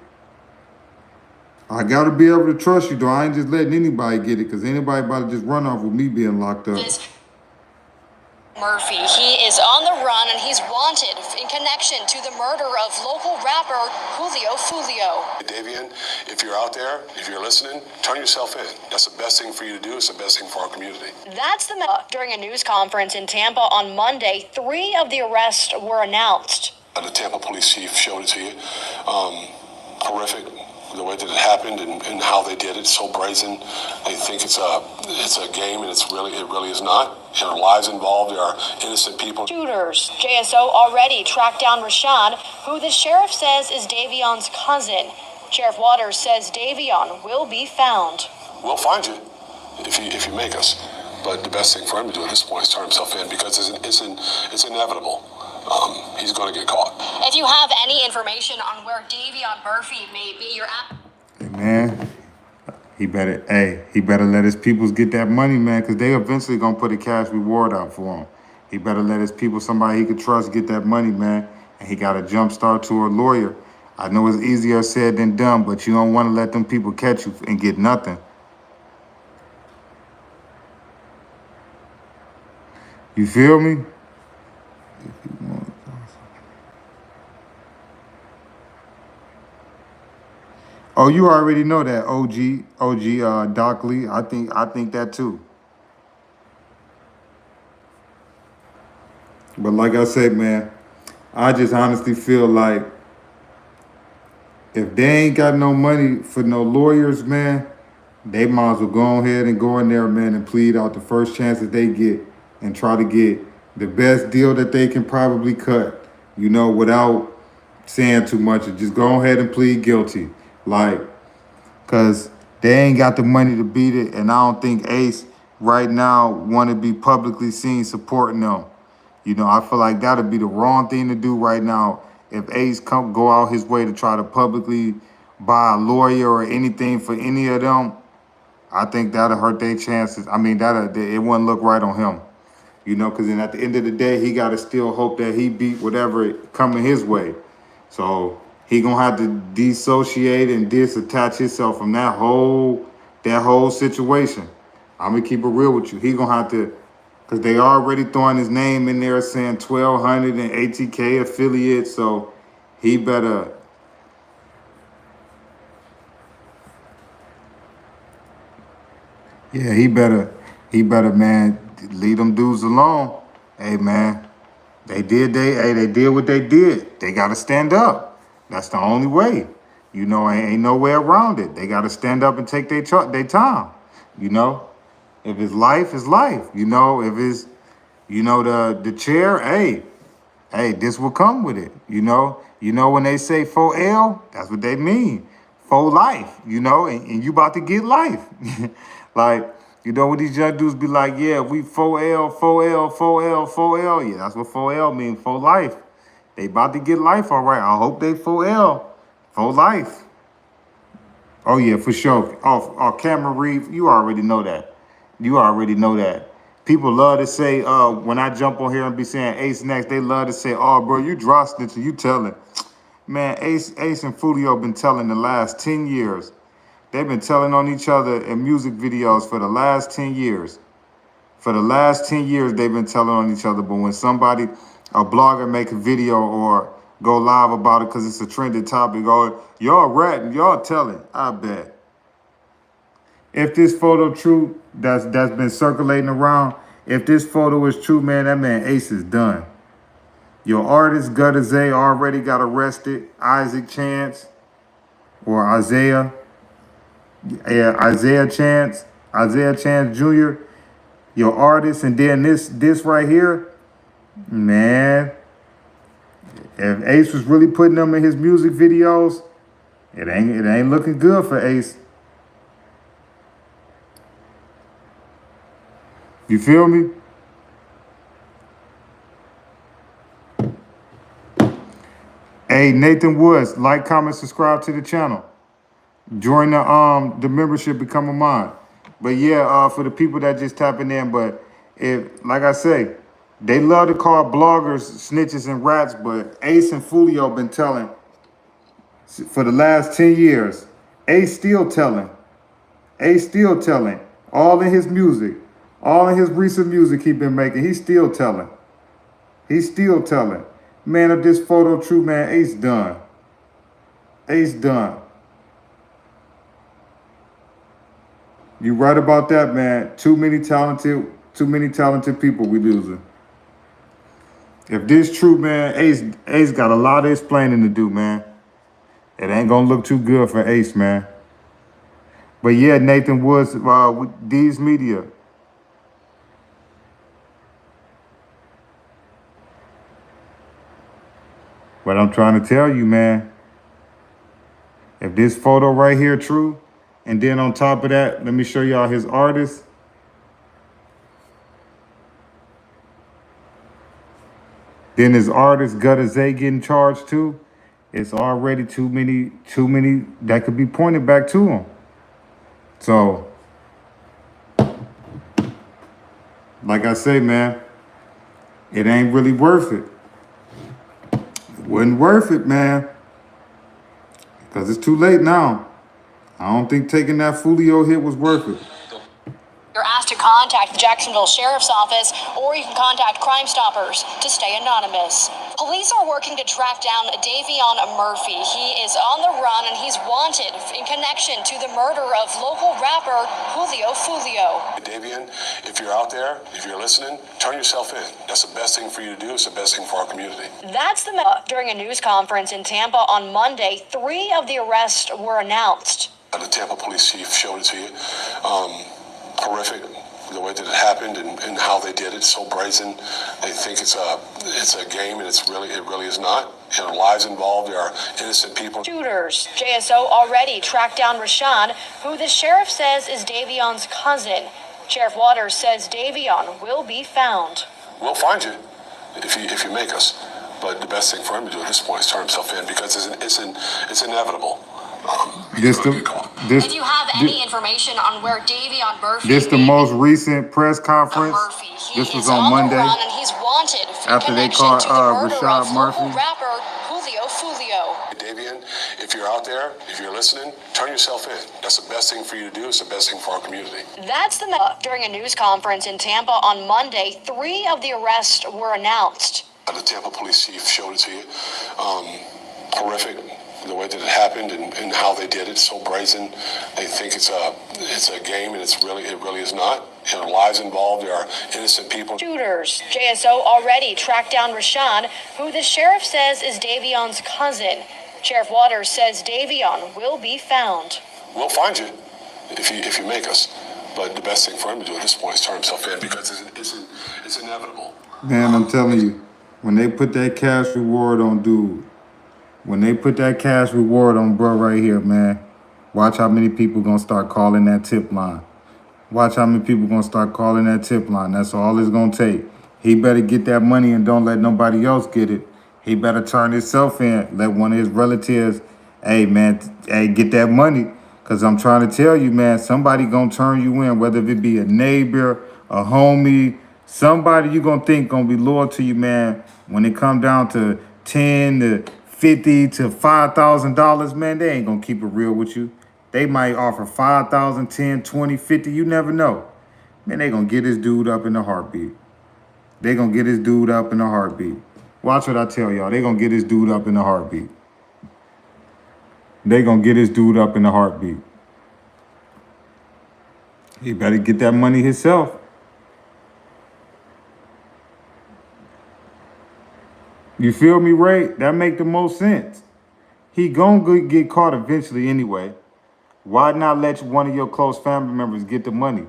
I got to be able to trust you, though. I ain't just letting anybody get it, because anybody about to just run off with me being locked up. Murphy, he is on the run and he's wanted in connection to the murder of local rapper Foolio. Davion, if you're out there, if you're listening, turn yourself in. That's the best thing for you to do. It's the best thing for our community. That's the during a news conference in Tampa on Monday. 3 of the arrests were announced. The Tampa police chief showed it to you. Horrific. The way that it happened and how they did it, so brazen. They think it's a game, and it really is not. There are lives involved. There are innocent people. Shooters. JSO already tracked down Rashad, who the sheriff says is Davion's cousin. Sheriff Waters says Davion will be found. We'll find you if you make us. But the best thing for him to do at this point is turn himself in, because it's inevitable. He's going to get caught. If you have any information on where Davion Murphy may be, you're at. Hey, man, he better let his peoples get that money, man, because they eventually going to put a cash reward out for him. He better let his people, somebody he could trust, get that money, man, and he got a jump start to a lawyer. I know it's easier said than done, but you don't want to let them people catch you and get nothing. You feel me? Oh, you already know that, OG Doc Lee. I think that too. But like I said, man, I just honestly feel like if they ain't got no money for no lawyers, man, they might as well go ahead and go in there, man, and plead out the first chance that they get and try to get the best deal that they can probably cut, you know, without saying too much, and just go ahead and plead guilty. Like, because they ain't got the money to beat it, and I don't think Ace right now want to be publicly seen supporting them. You know, I feel like that would be the wrong thing to do right now. If Ace go out his way to try to publicly buy a lawyer or anything for any of them, I think that'll hurt their chances. I mean, it wouldn't look right on him. You know, because then at the end of the day, he got to still hope that he beat whatever coming his way. So he gonna have to dissociate and disattach himself from that whole situation. I'm gonna keep it real with you. He gonna have to, because they already throwing his name in there saying 1,200 and ATK affiliate. So he better. Yeah, he better, man, leave them dudes alone. Hey, man, they did what they did. They gotta stand up. That's the only way. You know, ain't no way around it. They got to stand up and take their time. You know, if it's life, it's life. You know, if it's You know, the chair, hey, this will come with it. You know when they say 4L, that's what they mean. For life, and you about to get life. Like, when these young dudes be like, yeah, we 4L, 4L, 4L, 4L. Yeah, that's what 4L means, for life. They about to get life, all right. I hope they 4L, for life. Oh yeah, for sure. Off camera Reeve, you already know that. You already know that. People love to say, when I jump on here and be saying Ace next, they love to say, oh bro, you dry snitching, you telling. Man, Ace and Foolio been telling the last 10 years. They've been telling on each other in music videos for the last 10 years. For the last 10 years, they've been telling on each other. But when a blogger make a video or go live about it because it's a trending topic, or y'all ratting, y'all telling, I bet. If this photo true, that's been circulating around, if this photo is true, man, that man Ace is done. Your artist, Gutter Zay, already got arrested. Isaac Chance, or Isaiah Chance Jr., your artist, and then this right here, man, if Ace was really putting them in his music videos, it ain't looking good for Ace. You feel me? Hey, Nathan Woods, like, comment, subscribe to the channel. Join the membership, become a mod. But yeah, for the people that just tapping in, but like I say, they love to call bloggers snitches and rats, but Ace and Foolio been telling for the last 10 years. Ace still telling. All in his music. All in his recent music he been making. He's still telling. Man, if this photo true, man, Ace done. You right about that, man. Too many talented people we losing. If this true, man, Ace got a lot of explaining to do, man. It ain't gonna look too good for Ace, man. But yeah, Nathan Woods, with these media. But I'm trying to tell you, man, if this photo right here true, and then on top of that, let me show y'all his artist. Then his artist, Gutter Zay, getting charged too. It's already too many that could be pointed back to him. So, like I say, man, it ain't really worth it. It wasn't worth it, man. Because it's too late now. I don't think taking that Foolio hit was worth it. You're asked to contact the Jacksonville Sheriff's Office, or you can contact Crime Stoppers to stay anonymous. Police are working to track down Davion Murphy. He is on the run and he's wanted in connection to the murder of local rapper Foolio. Davion, if you're out there, if you're listening, turn yourself in. That's the best thing for you to do. It's the best thing for our community. That's during a news conference in Tampa on Monday. 3 of the arrests were announced. The Tampa police chief showed it to you. Horrific, the way that it happened and how they did it. So brazen. They think it's a game, and it really is not. There are lives involved. There are innocent people. Shooters. JSO already tracked down Rashawn, who the sheriff says is Davion's cousin. Sheriff Waters says Davion will be found. We'll find you if you make us. But the best thing for him to do at this point is turn himself in, because it's inevitable. Did you have any information on where Davion Murphy? This the most recent press conference. This was on Monday. And he's wanted after they caught Rashad Murphy. Rapper Foolio. Davion, if you're out there, if you're listening, turn yourself in. That's the best thing for you to do. It's the best thing for our community. That's during a news conference in Tampa on Monday. 3 of the arrests were announced. The Tampa police chief showed it to you. Horrific, the way that it happened and how they did it. So brazen. They think it's a game, and it really is not. There are lives involved. There are innocent people. Shooters. JSO already tracked down Rashawn, who the sheriff says is Davion's cousin. Sheriff Waters says Davion will be found. We'll find you if you make us. But the best thing for him to do at this point is turn himself in because it's inevitable. Man, I'm telling you, when they put that cash reward on dude, when they put that cash reward on bro right here, man, watch how many people gonna start calling that tip line. Watch how many people gonna start calling that tip line. That's all it's gonna take. He better get that money and don't let nobody else get it. He better turn himself in. Let one of his relatives, hey man, hey, get that money. Cause I'm trying to tell you, man, somebody gonna turn you in, whether it be a neighbor, a homie, somebody you gonna think gonna be loyal to you, man. When it come down to 10 to 50 to $5,000, man, they ain't gonna keep it real with you. They might offer 5,000, 10, 20, 50. You never know. Man, they gonna get this dude up in a heartbeat. They gonna get this dude up in a heartbeat. Watch what I tell y'all. They gonna get this dude up in a heartbeat. They gonna get this dude up in a heartbeat. He better get that money himself. You feel me, Ray? That make the most sense. He gonna get caught eventually anyway. Why not let one of your close family members get the money?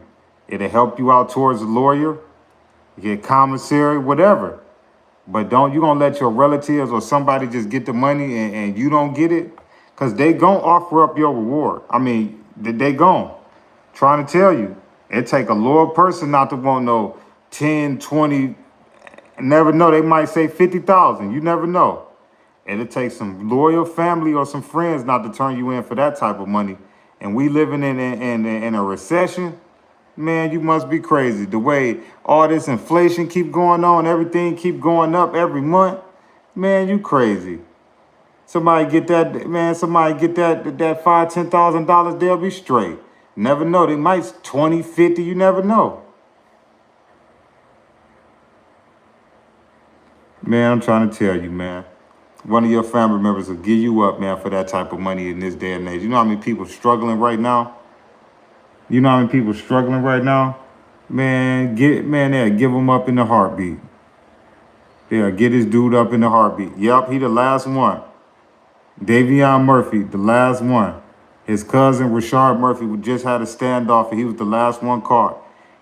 It'll help you out towards a lawyer, get commissary, whatever. But don't you gonna let your relatives or somebody just get the money and you don't get it? Because they gonna offer up your reward. I mean, they gon' trying to tell you. It take a loyal person not to want no 10, 20, never know. They might say 50,000. You never know. It'll take some loyal family or some friends not to turn you in for that type of money. And we living in a recession, man, you must be crazy. The way all this inflation keep going on, everything keep going up every month, man, you crazy. Somebody get that, man, somebody get that $5,000, $10,000, they'll be straight. Never know, they might 20, 50, you never know. Man, I'm trying to tell you, man. One of your family members will give you up, man, for that type of money in this day and age. You know how many people struggling right now? You know how many people struggling right now? Man, they'll give him up in the heartbeat. They'll get this dude up in the heartbeat. Yep, he the last one. Davion Murphy, the last one. His cousin, Rashard Murphy, just had a standoff, and he was the last one caught.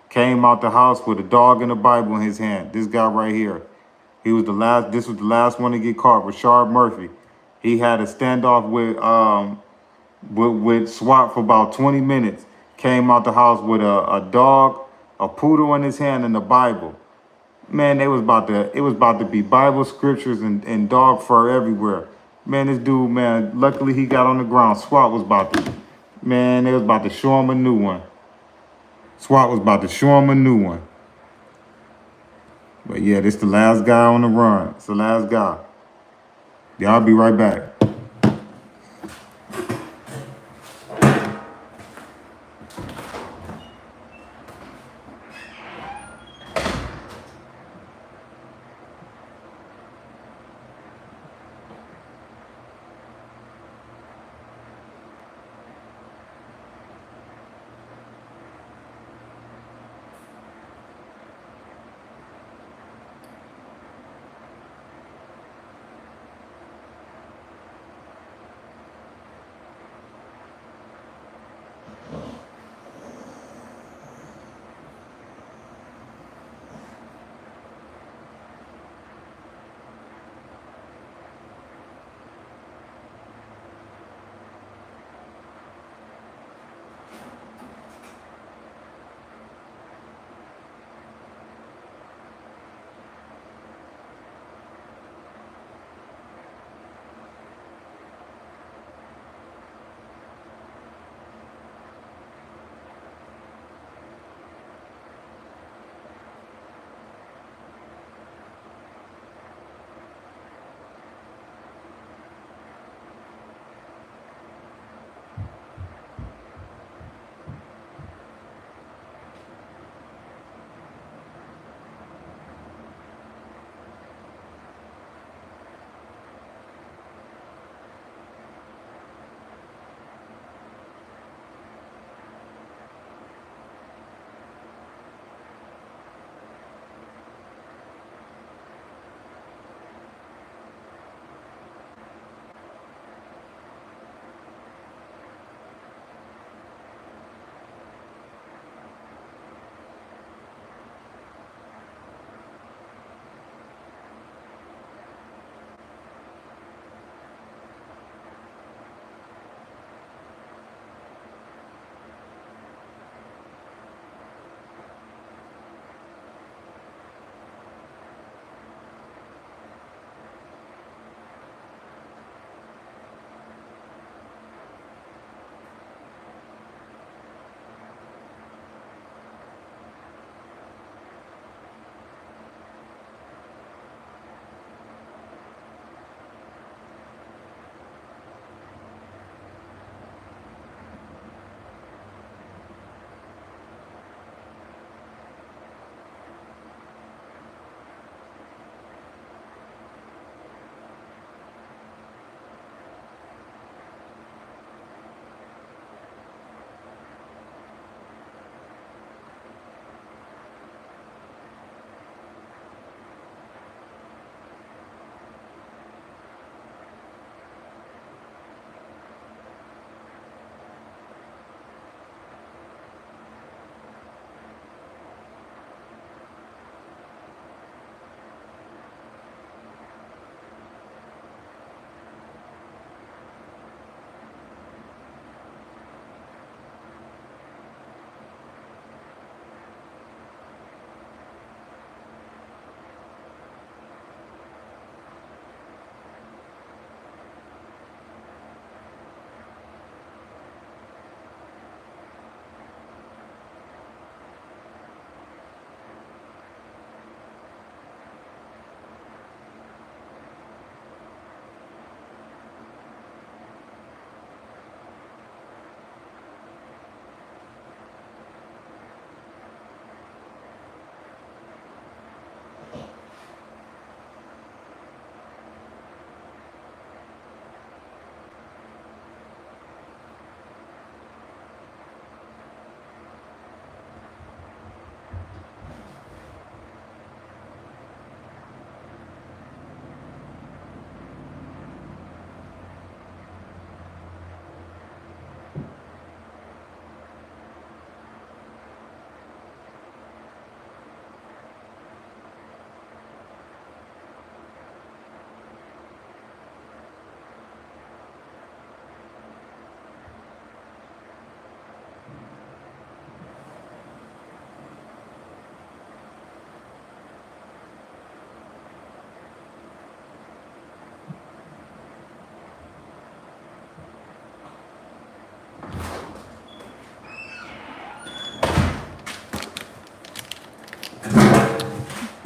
Came out the house with a dog and a Bible in his hand. This guy right here. This was the last one to get caught, Rashard Murphy. He had a standoff with SWAT for about 20 minutes. Came out the house with a dog, a poodle in his hand, and a Bible. Man, it was about to be Bible scriptures and dog fur everywhere. Man, this dude, man, luckily he got on the ground. SWAT was about to, man, they was about to show him a new one. SWAT was about to show him a new one. But yeah, this the last guy on the run. It's the last guy. Y'all be right back.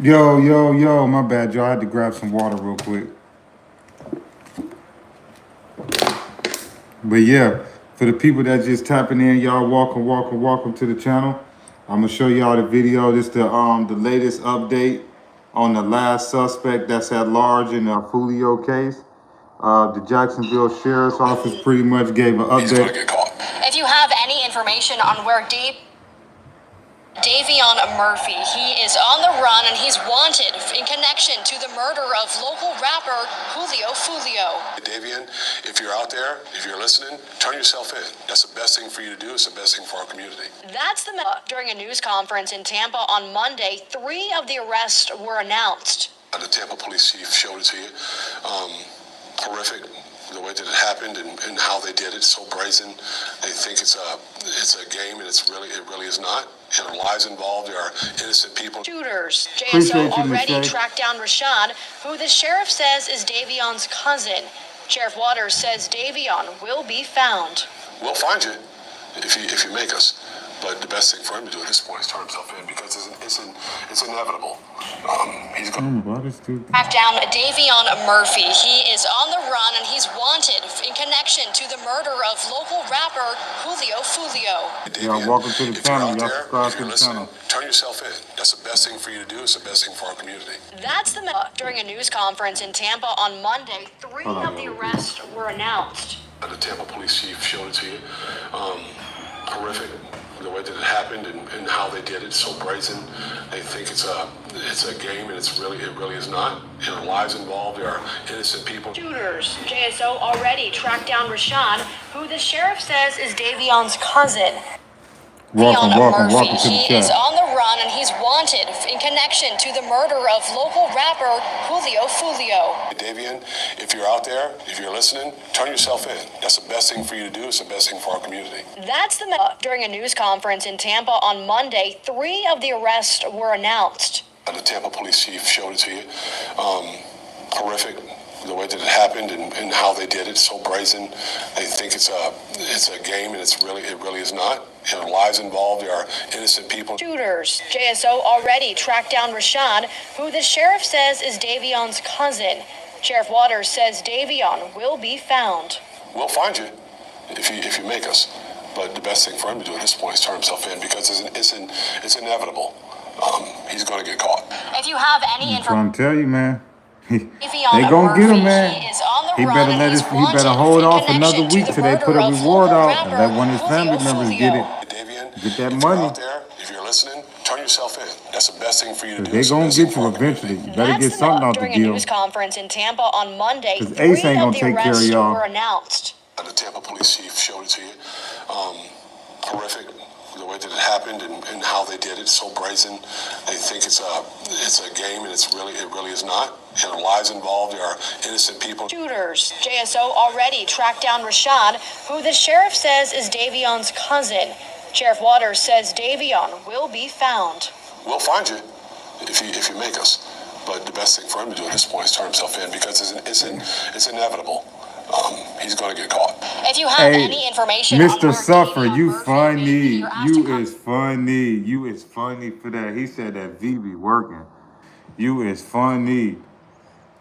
Yo, my bad, y'all. I had to grab some water real quick. But yeah, for the people that just tapping in, y'all, welcome to the channel. I'm gonna show y'all the video. This the latest update on the last suspect that's at large in the Foolio case. The Jacksonville Sheriff's Office pretty much gave an He's gonna update. get caught. If you have any information on where Davion Murphy, he is on the run and he's wanted in connection to the murder of local rapper Foolio. Davion, if you're out there, if you're listening, turn yourself in. That's the best thing for you to do. It's the best thing for our community. That's the during a news conference in Tampa on Monday. 3 of the arrests were announced. The Tampa police chief showed it to you. Horrific, the way that it happened and how they did it. So brazen. They think it's a game, and it really is not. There are lives involved. There are innocent people. Shooters. JSO already tracked down Rashad, who the sheriff says is Davion's cousin. Sheriff Waters says Davion will be found. We'll find you if you make us. But the best thing for him to do at this point is turn himself in because it's inevitable. He's going to track down Davion Murphy. He is on the run and he's wanted in connection to the murder of local rapper Foolio. Y'all, welcome to the channel. Y'all subscribe to the channel. Turn yourself in. That's the best thing for you to do. It's the best thing for our community. That's the during a news conference in Tampa on Monday. 3 of the arrests were announced. The Tampa police chief showed it to you. Horrific, the way that it happened and how they did it. So brazen. They think it's a game, and it really is not. There are lives involved. There are innocent people. Shooters. JSO already tracked down Rashad, who the sheriff says is Davion's cousin. Welcome to the He chat. is on the run and he's wanted in connection to the murder of local rapper Foolio. Davion, if you're out there, if you're listening, turn yourself in. That's the best thing for you to do. It's the best thing for our community. That's the during a news conference in Tampa on Monday. 3 of the arrests were announced. The Tampa police chief showed it to you. Horrific, the way that it happened and how they did it. So brazen. They think it's a game, and it really is not. There are lives involved. There are innocent people. Shooters. JSO already tracked down Rashad, who the sheriff says is Davion's cousin. Sheriff Waters says Davion will be found. We'll find you if you make us. But the best thing for him to do at this point is turn himself in because it's inevitable. He's going to get caught. If you have any information, I'm trying to tell you, man. They gonna get him, man. He better hold off another week till they put a reward out and let one of his family members get it. Davion, Get that if money. you're out there, if you're listening, turn yourself in. That's the best thing for you to do. They gonna get you eventually. You better get something out the during a deal. news conference in Tampa on Monday. 'Cause 3 Ace ain't of gonna the take care of arrests y'all. were announced. The Tampa police chief showed it to you. Horrific, the way that it happened and how they did it. So brazen. They think it's a game, and it really is not. There are lives involved. There are innocent people. Shooters. JSO already tracked down Rashad, who the sheriff says is Davion's cousin. Sheriff Waters says Davion will be found. We'll find you if you make us. But the best thing for him to do at this point is turn himself in because it's inevitable. He's going to get caught. If you have any information, Mr. Suffer, you funny. You is funny. You is funny for that. He said that V be working. You is funny.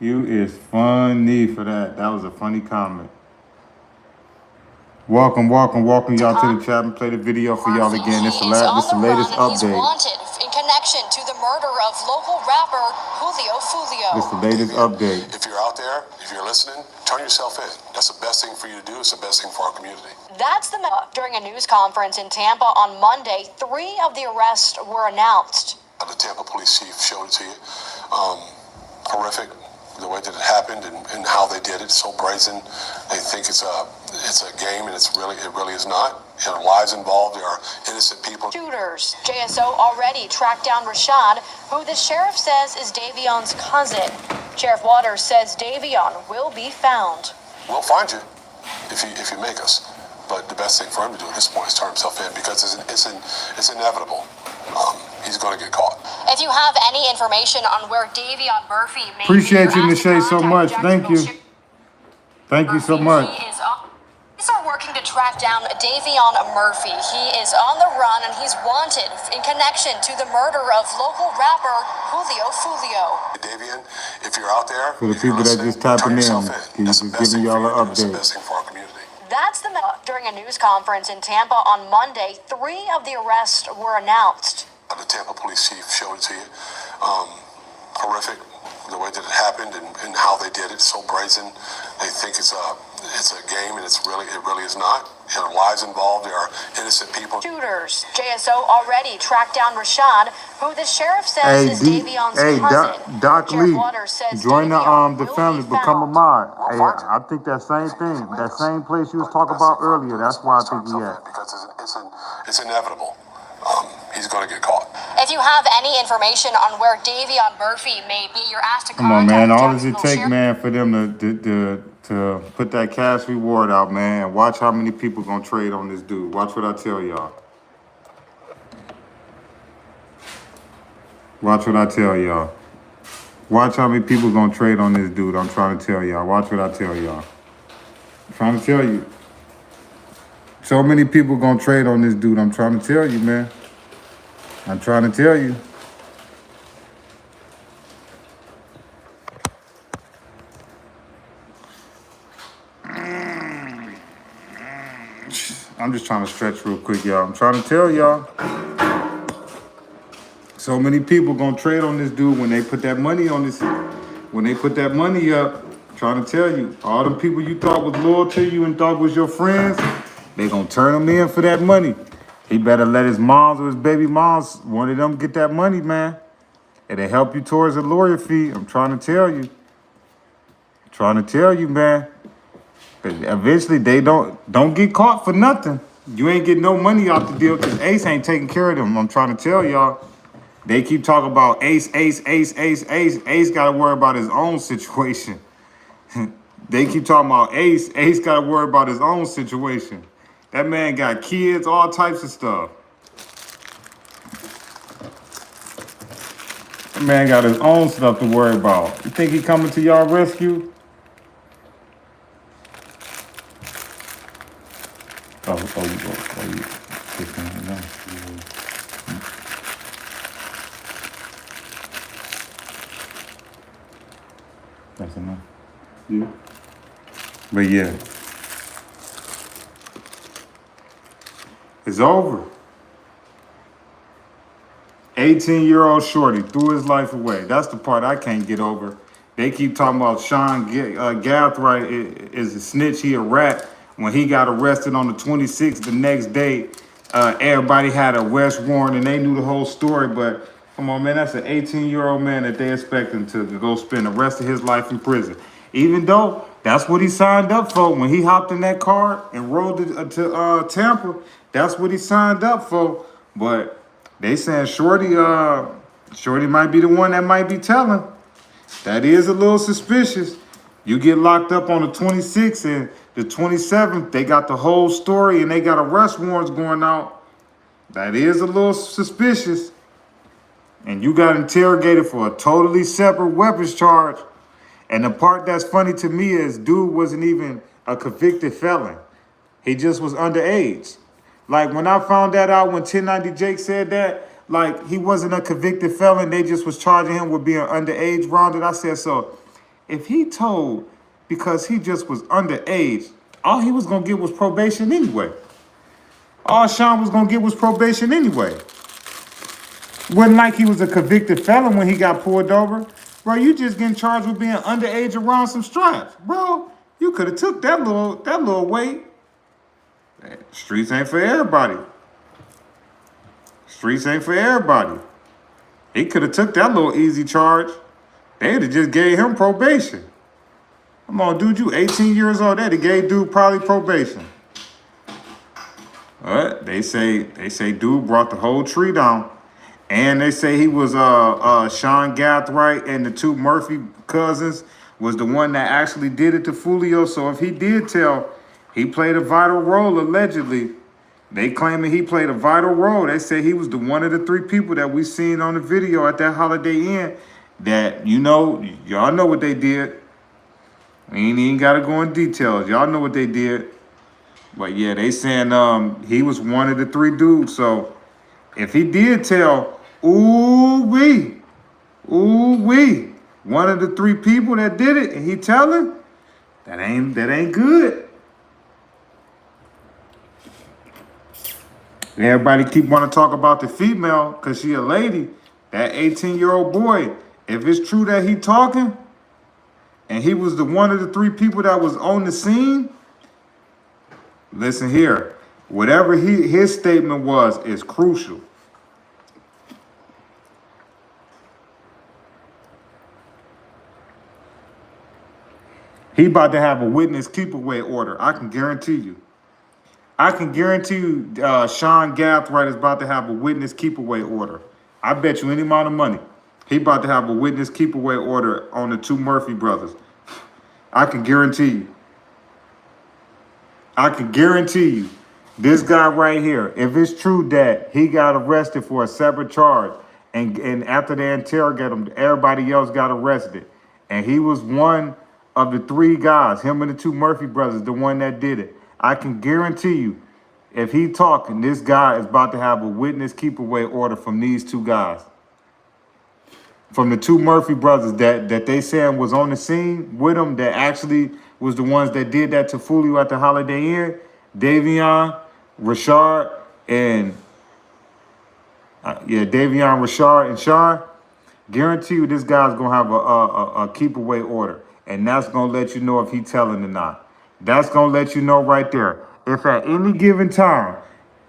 You is funny for that. That was a funny comment. Welcome y'all to the chat and play the video for y'all again. This is the latest He's update. wanted in connection to the murder of local rapper Foolio. This is the latest update. If you're out there, if you're listening, turn yourself in. That's the best thing for you to do. It's the best thing for our community. That's the during a news conference in Tampa on Monday. 3 of the arrests were announced. The Tampa police chief showed it to you. Horrific, the way that it happened and how they did it. So brazen. They think it's a game, and it really is not. There are lives involved. There are innocent people. Shooters. JSO already tracked down Rashad, who the sheriff says is Davion's cousin. Sheriff Waters says Davion will be found. We'll find you if you make us. But the best thing for him to do at this point is turn himself in because it's inevitable. He's going to get caught. If you have any information on where Davion Murphy may Appreciate be, you, Nishay, so much. Thank you. Thank you so much. He is Police are working to track down Davion Murphy. He is on the run and he's wanted in connection to the murder of local rapper Foolio. Davion, if you're out there, For the people that just tapping in, can you that's the just best give me thing for y'all you an to do. It's the update? best thing for our community. That's during a news conference in Tampa on Monday. 3 of the arrests were announced. The Tampa police chief showed it to you. Horrific, the way that it happened and how they did it. So brazen. They think it's a game, and it really is not. There are lives involved. There are innocent people. Shooters. JSO already tracked down Rashawn, who the sheriff says is Davion's cousin. Doc Sheriff Lee, Waters says join Davion the will family, be become a found. mod. Hey, I think that same thing, that same place you was talking about earlier. That's why I think we at. Because it's inevitable. He's going to get caught. If you have any information on where Davion Murphy may be, you're asked to Come on, contact man. All does it Jacksonville take, man, for them to put that cash reward out, man? Watch how many people gonna trade on this dude. Watch what I tell y'all. Watch what I tell y'all. Watch how many people gonna trade on this dude. I'm trying to tell y'all. Watch what I tell y'all. I'm trying to tell you. So many people gonna trade on this dude. I'm trying to tell you, man. I'm trying to tell you. I'm just trying to stretch real quick, y'all. I'm trying to tell y'all. So many people gonna trade on this dude when they put that money on this. When they put that money up, I'm trying to tell you, all the people you thought was loyal to you and thought was your friends, they gonna turn them in for that money. He better let his moms or his baby moms, one of them, get that money, man. It'll help you towards a lawyer fee. I'm trying to tell you. I'm trying to tell you, man. But eventually, they don't get caught for nothing. You ain't getting no money off the deal because Ace ain't taking care of them. I'm trying to tell y'all. They keep talking about Ace. Ace got to worry about his own situation. They keep talking about Ace. Ace got to worry about his own situation. That man got kids, all types of stuff. That man got his own stuff to worry about. You think he coming to y'all rescue? Oh, you. That's enough. Yeah. But yeah. It's over. 18-year-old shorty threw his life away. That's the part I can't get over. They keep talking about Sean Gathright is a snitch. He a rat. When he got arrested on the 26th, the next day, everybody had a arrest warrant and they knew the whole story. But come on, man, that's an 18-year-old man that they expect him to go spend the rest of his life in prison. Even though that's what he signed up for when he hopped in that car and rode to Tampa. That's what he signed up for. But they saying Shorty might be the one that might be telling. That is a little suspicious. You get locked up on the 26th and the 27th, they got the whole story and they got arrest warrants going out. That is a little suspicious. And you got interrogated for a totally separate weapons charge. And the part that's funny to me is dude wasn't even a convicted felon. He just was underage. Like when I found that out when 1090 Jake said that, like he wasn't a convicted felon, they just was charging him with being underage rounded. I said, so if he told because he just was underage, all he was gonna get was probation anyway. All Sean was gonna get was probation anyway. Wasn't like he was a convicted felon when he got pulled over. Bro, you just getting charged with being underage around some stripes. Bro, you could have took that little weight. Streets ain't for everybody. Streets ain't for everybody. He could have took that little easy charge. They'd have just gave him probation. Come on, dude, you 18 years old. They'd have gave dude probably probation. But they say dude brought the whole tree down. And they say he was Sean Gathright and the two Murphy cousins was the one that actually did it to Foolio. So if he did tell, he played a vital role allegedly. They claiming he played a vital role. They say he was the one of the 3 people that we seen on the video at that Holiday Inn that, you know, y'all know what they did. We ain't even got to go in details. Y'all know what they did. But yeah, they saying he was one of the 3 dudes. So if he did tell, one of the 3 people that did it, and he telling, that ain't good. And everybody keep want to talk about the female because she a lady. That 18-year-old boy, if it's true that he talking, and he was the one of the 3 people that was on the scene, listen here. Whatever his statement was is crucial. He about to have a witness keep away order. I can guarantee you. Sean Gathright is about to have a witness keep away order. I bet you any amount of money. He about to have a witness keep away order on the 2 Murphy brothers. I can guarantee you. This guy right here, if it's true that he got arrested for a separate charge, and after they interrogate him, everybody else got arrested, and he was one of the 3 guys, him and the 2 Murphy brothers, the one that did it, I can guarantee you, if he talking, this guy is about to have a witness keep away order from these 2 guys. From the 2 Murphy brothers that they saying was on the scene with him, that actually was the ones that did that to Foolio at the Holiday Inn, Davion, Rashard, and Davion, Rashard, and Sean. Guarantee you this guy's gonna have a keep away order, and that's gonna let you know if he telling or not. That's gonna let you know right there. If at any given time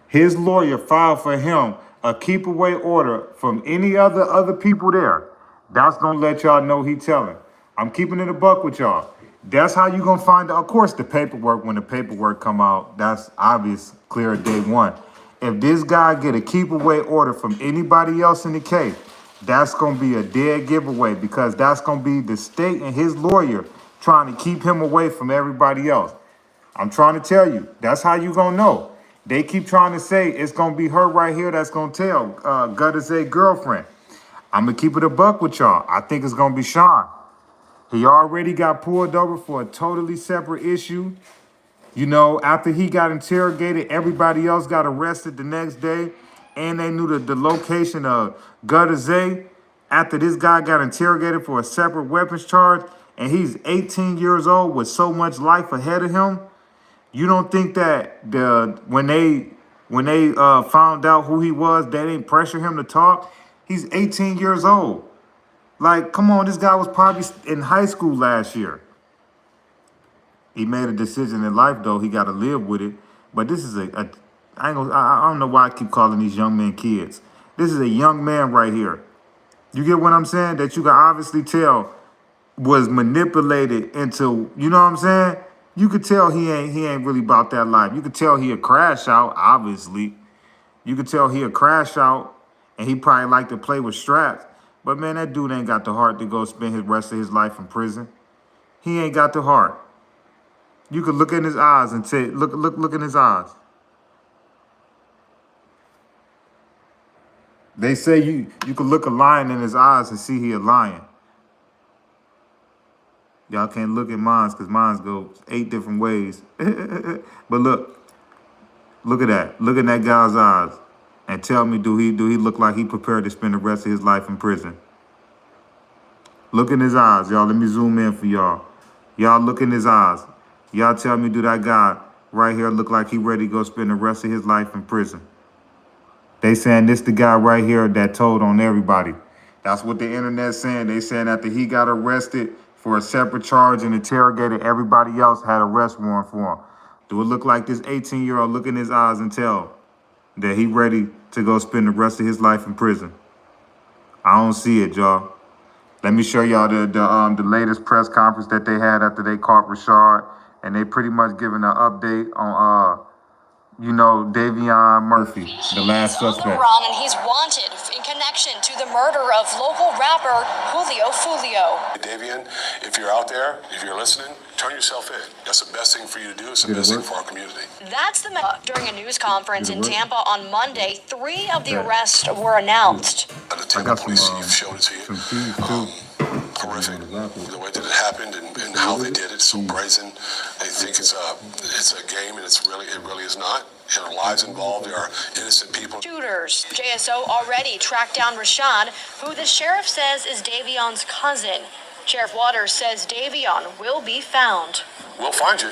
his lawyer filed for him a keep away order from any other people there, that's gonna let y'all know he telling. I'm keeping it a buck with y'all. That's how you gonna find out. Of course, the paperwork, when the paperwork come out, that's obvious, clear day one. If this guy get a keep away order from anybody else in the case, that's gonna be a dead giveaway, because that's gonna be the state and his lawyer trying to keep him away from everybody else. I'm trying to tell you, that's how you gonna know. They keep trying to say it's gonna be her right here that's gonna tell Gutter's girlfriend. I'm gonna keep it a buck with y'all. I think it's gonna be Sean. He already got pulled over for a totally separate issue. You know, after he got interrogated, everybody else got arrested the next day, and they knew the location of Gutter after this guy got interrogated for a separate weapons charge, and he's 18 years old with so much life ahead of him. You don't think that when they found out who he was, they didn't pressure him to talk? He's 18 years old. Like, come on, this guy was probably in high school last year. He made a decision in life, though. He got to live with it. But this is I don't know why I keep calling these young men kids. This is a young man right here. You get what I'm saying? That you can obviously tell was manipulated into, you know what I'm saying? You could tell he ain't really about that life. You could tell he a crash out, obviously. You could tell he a crash out, and he probably like to play with straps. But man, that dude ain't got the heart to go spend his rest of his life in prison. He ain't got the heart. You could look in his eyes and say, look in his eyes. They say you could look a lion in his eyes and see he a lion. Y'all can't look at mine because mine go 8 different ways. But look at that. Look at that guy's eyes and tell me, do he look like he prepared to spend the rest of his life in prison? Look in his eyes, y'all. Let me zoom in for y'all. Y'all look in his eyes. Y'all tell me, do that guy right here look like he ready to go spend the rest of his life in prison? They saying this the guy right here that told on everybody. That's what the internet's saying. They saying after he got arrested for a separate charge and interrogated, everybody else had arrest warrant for him. Do it look like this 18-year-old look in his eyes and tell that he ready to go spend the rest of his life in prison? I don't see it, y'all. Let me show y'all the latest press conference that they had after they caught Rashard, and they pretty much giving an update on Davion Murphy, the last suspect. On the run, and he's wanted in connection to the murder of local rapper Foolio. Davion, if you're out there, if you're listening, turn yourself in. That's the best thing for you to do. It's the best thing for our community. That's the during a news conference in Tampa on Monday. 3 of the arrests were announced. The Tampa police, you've shown it to you. horrific the way that it happened and how they did it. So brazen. They think it's a game, and it really is not. There are lives involved. There are innocent people. Shooters. JSO already tracked down Rashawn, who the sheriff says is Davion's cousin. Sheriff Waters says Davion will be found. We'll find you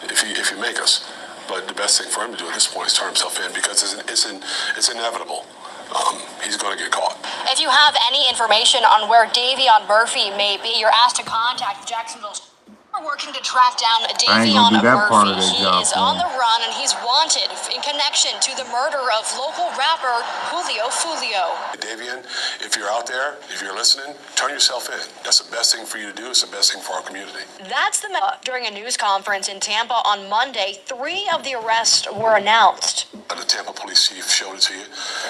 if you make us. But the best thing for him to do at this point is turn himself in, because it's inevitable. He's going to get caught. If you have any information on where Davion Murphy may be, you're asked to contact the Jacksonville. We're working to track down Davion Murphy. He is on the run and he's wanted in connection to the murder of local rapper Foolio. Davion, if you're out there, if you're listening, turn yourself in. That's the best thing for you to do. It's the best thing for our community. That's the during a news conference in Tampa on Monday. 3 of the arrests were announced. The Tampa police chief showed it to you.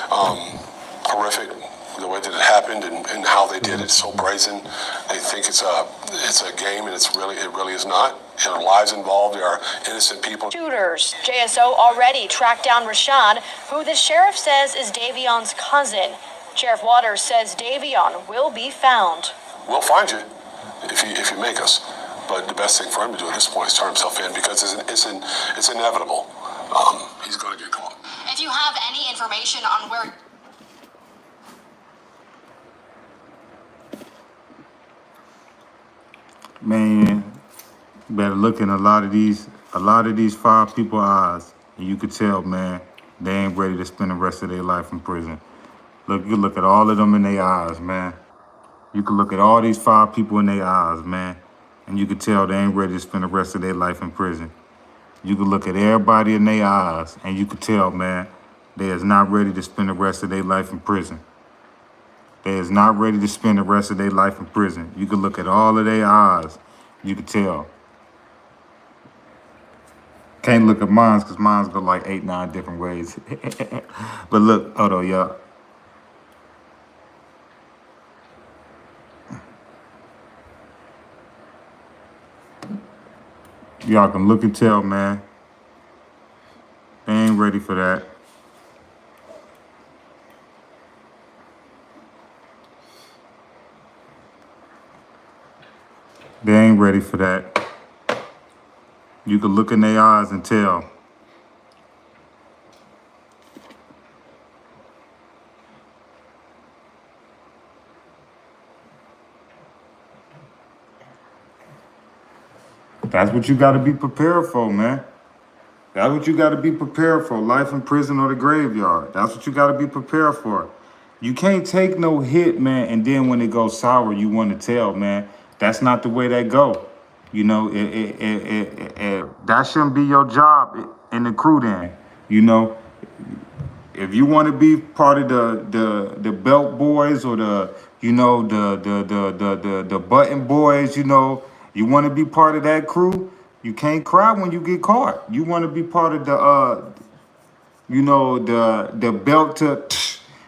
Horrific the way that it happened and how they did it. So brazen. They think it's a game, and it really is not. There are lives involved. There are innocent people. Shooters. JSO already tracked down Rashawn, who the sheriff says is Davion's cousin. Sheriff Waters says Davion will be found. We'll find you if you make us. But the best thing for him to do at this point is turn himself in, because it's inevitable. He's going to get caught. If you have any information on where Man, better look in a lot of these 5 people's eyes, and you could tell, man, they ain't ready to spend the rest of their life in prison. You look at all of them in their eyes, man. You can look at all these 5 people in their eyes, man, and you could tell they ain't ready to spend the rest of their life in prison. You can look at everybody in their eyes, and you could tell, man, they is not ready to spend the rest of their life in prison. They is not ready to spend the rest of their life in prison. You can look at all of their eyes. You can tell. Can't look at mine, because mine's go like 8, 9 different ways. But look, hold on, y'all. Y'all can look and tell, man. They ain't ready for that. They ain't ready for that. You can look in their eyes and tell. That's what you got to be prepared for, man. That's what you got to be prepared for. Life in prison or the graveyard. That's what you got to be prepared for. You can't take no hit, man, and then when it goes sour, you want to tell, man. That's not the way that go. You know, that shouldn't be your job in the crew then. You know, if you want to be part of the belt boys or the button boys, you know, you want to be part of that crew, you can't cry when you get caught. You want to be part of the belt to,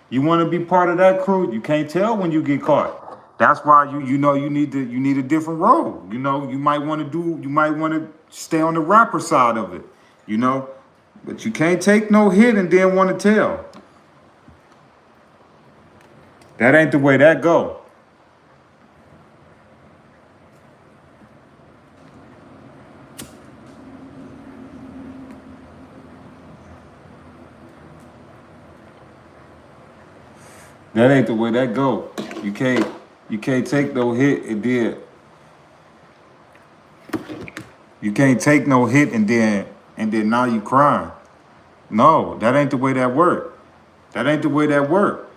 you want to be part of that crew, you can't tell when you get caught. That's why you need a different role. You know, you might want to stay on the rapper side of it, you know, but you can't take no hit and then want to tell. That ain't the way that go. That ain't the way that go. You can't take no hit and then. You can't take no hit and then now you crying. No, that ain't the way that work. That ain't the way that work.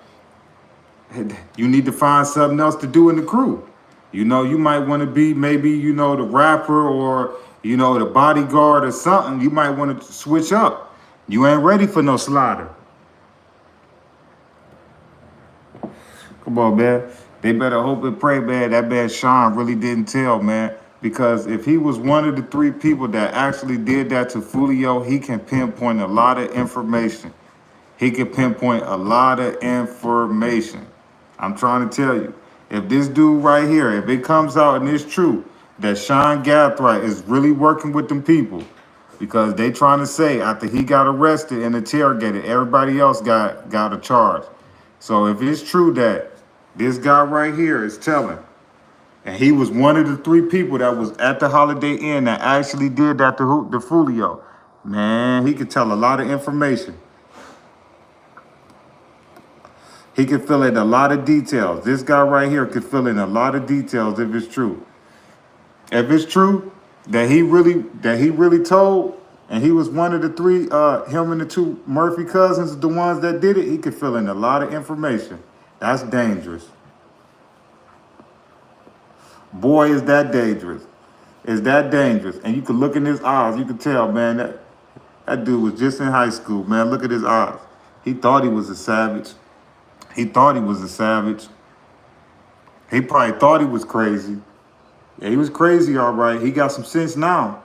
You need to find something else to do in the crew. You know, you might want to be maybe, you know, the rapper or, you know, the bodyguard or something. You might want to switch up. You ain't ready for no slider. Come on, man. They better hope and pray, man, that man Sean really didn't tell, man. Because if he was one of the 3 people that actually did that to Foolio, he can pinpoint a lot of information. He can pinpoint a lot of information. I'm trying to tell you. If this dude right here, if it comes out and it's true that Sean Gathright is really working with them people, because they trying to say after he got arrested and interrogated, everybody else got a charge. So if it's true that this guy right here is telling And he was one of the 3 people that was at the Holiday Inn that actually did that to the Foolio. Man, he could tell a lot of information. He could fill in a lot of details. This guy right here could fill in a lot of details if it's true. If it's true that he really told, and he was one of the 3, him and the 2 Murphy cousins, the ones that did it, he could fill in a lot of information. That's dangerous. Boy, is that dangerous. Is that dangerous. And you could look in his eyes. You could tell, man, that dude was just in high school, man. Look at his eyes. He thought he was a savage. He thought he was a savage. He probably thought he was crazy. Yeah, he was crazy, all right. He got some sense now.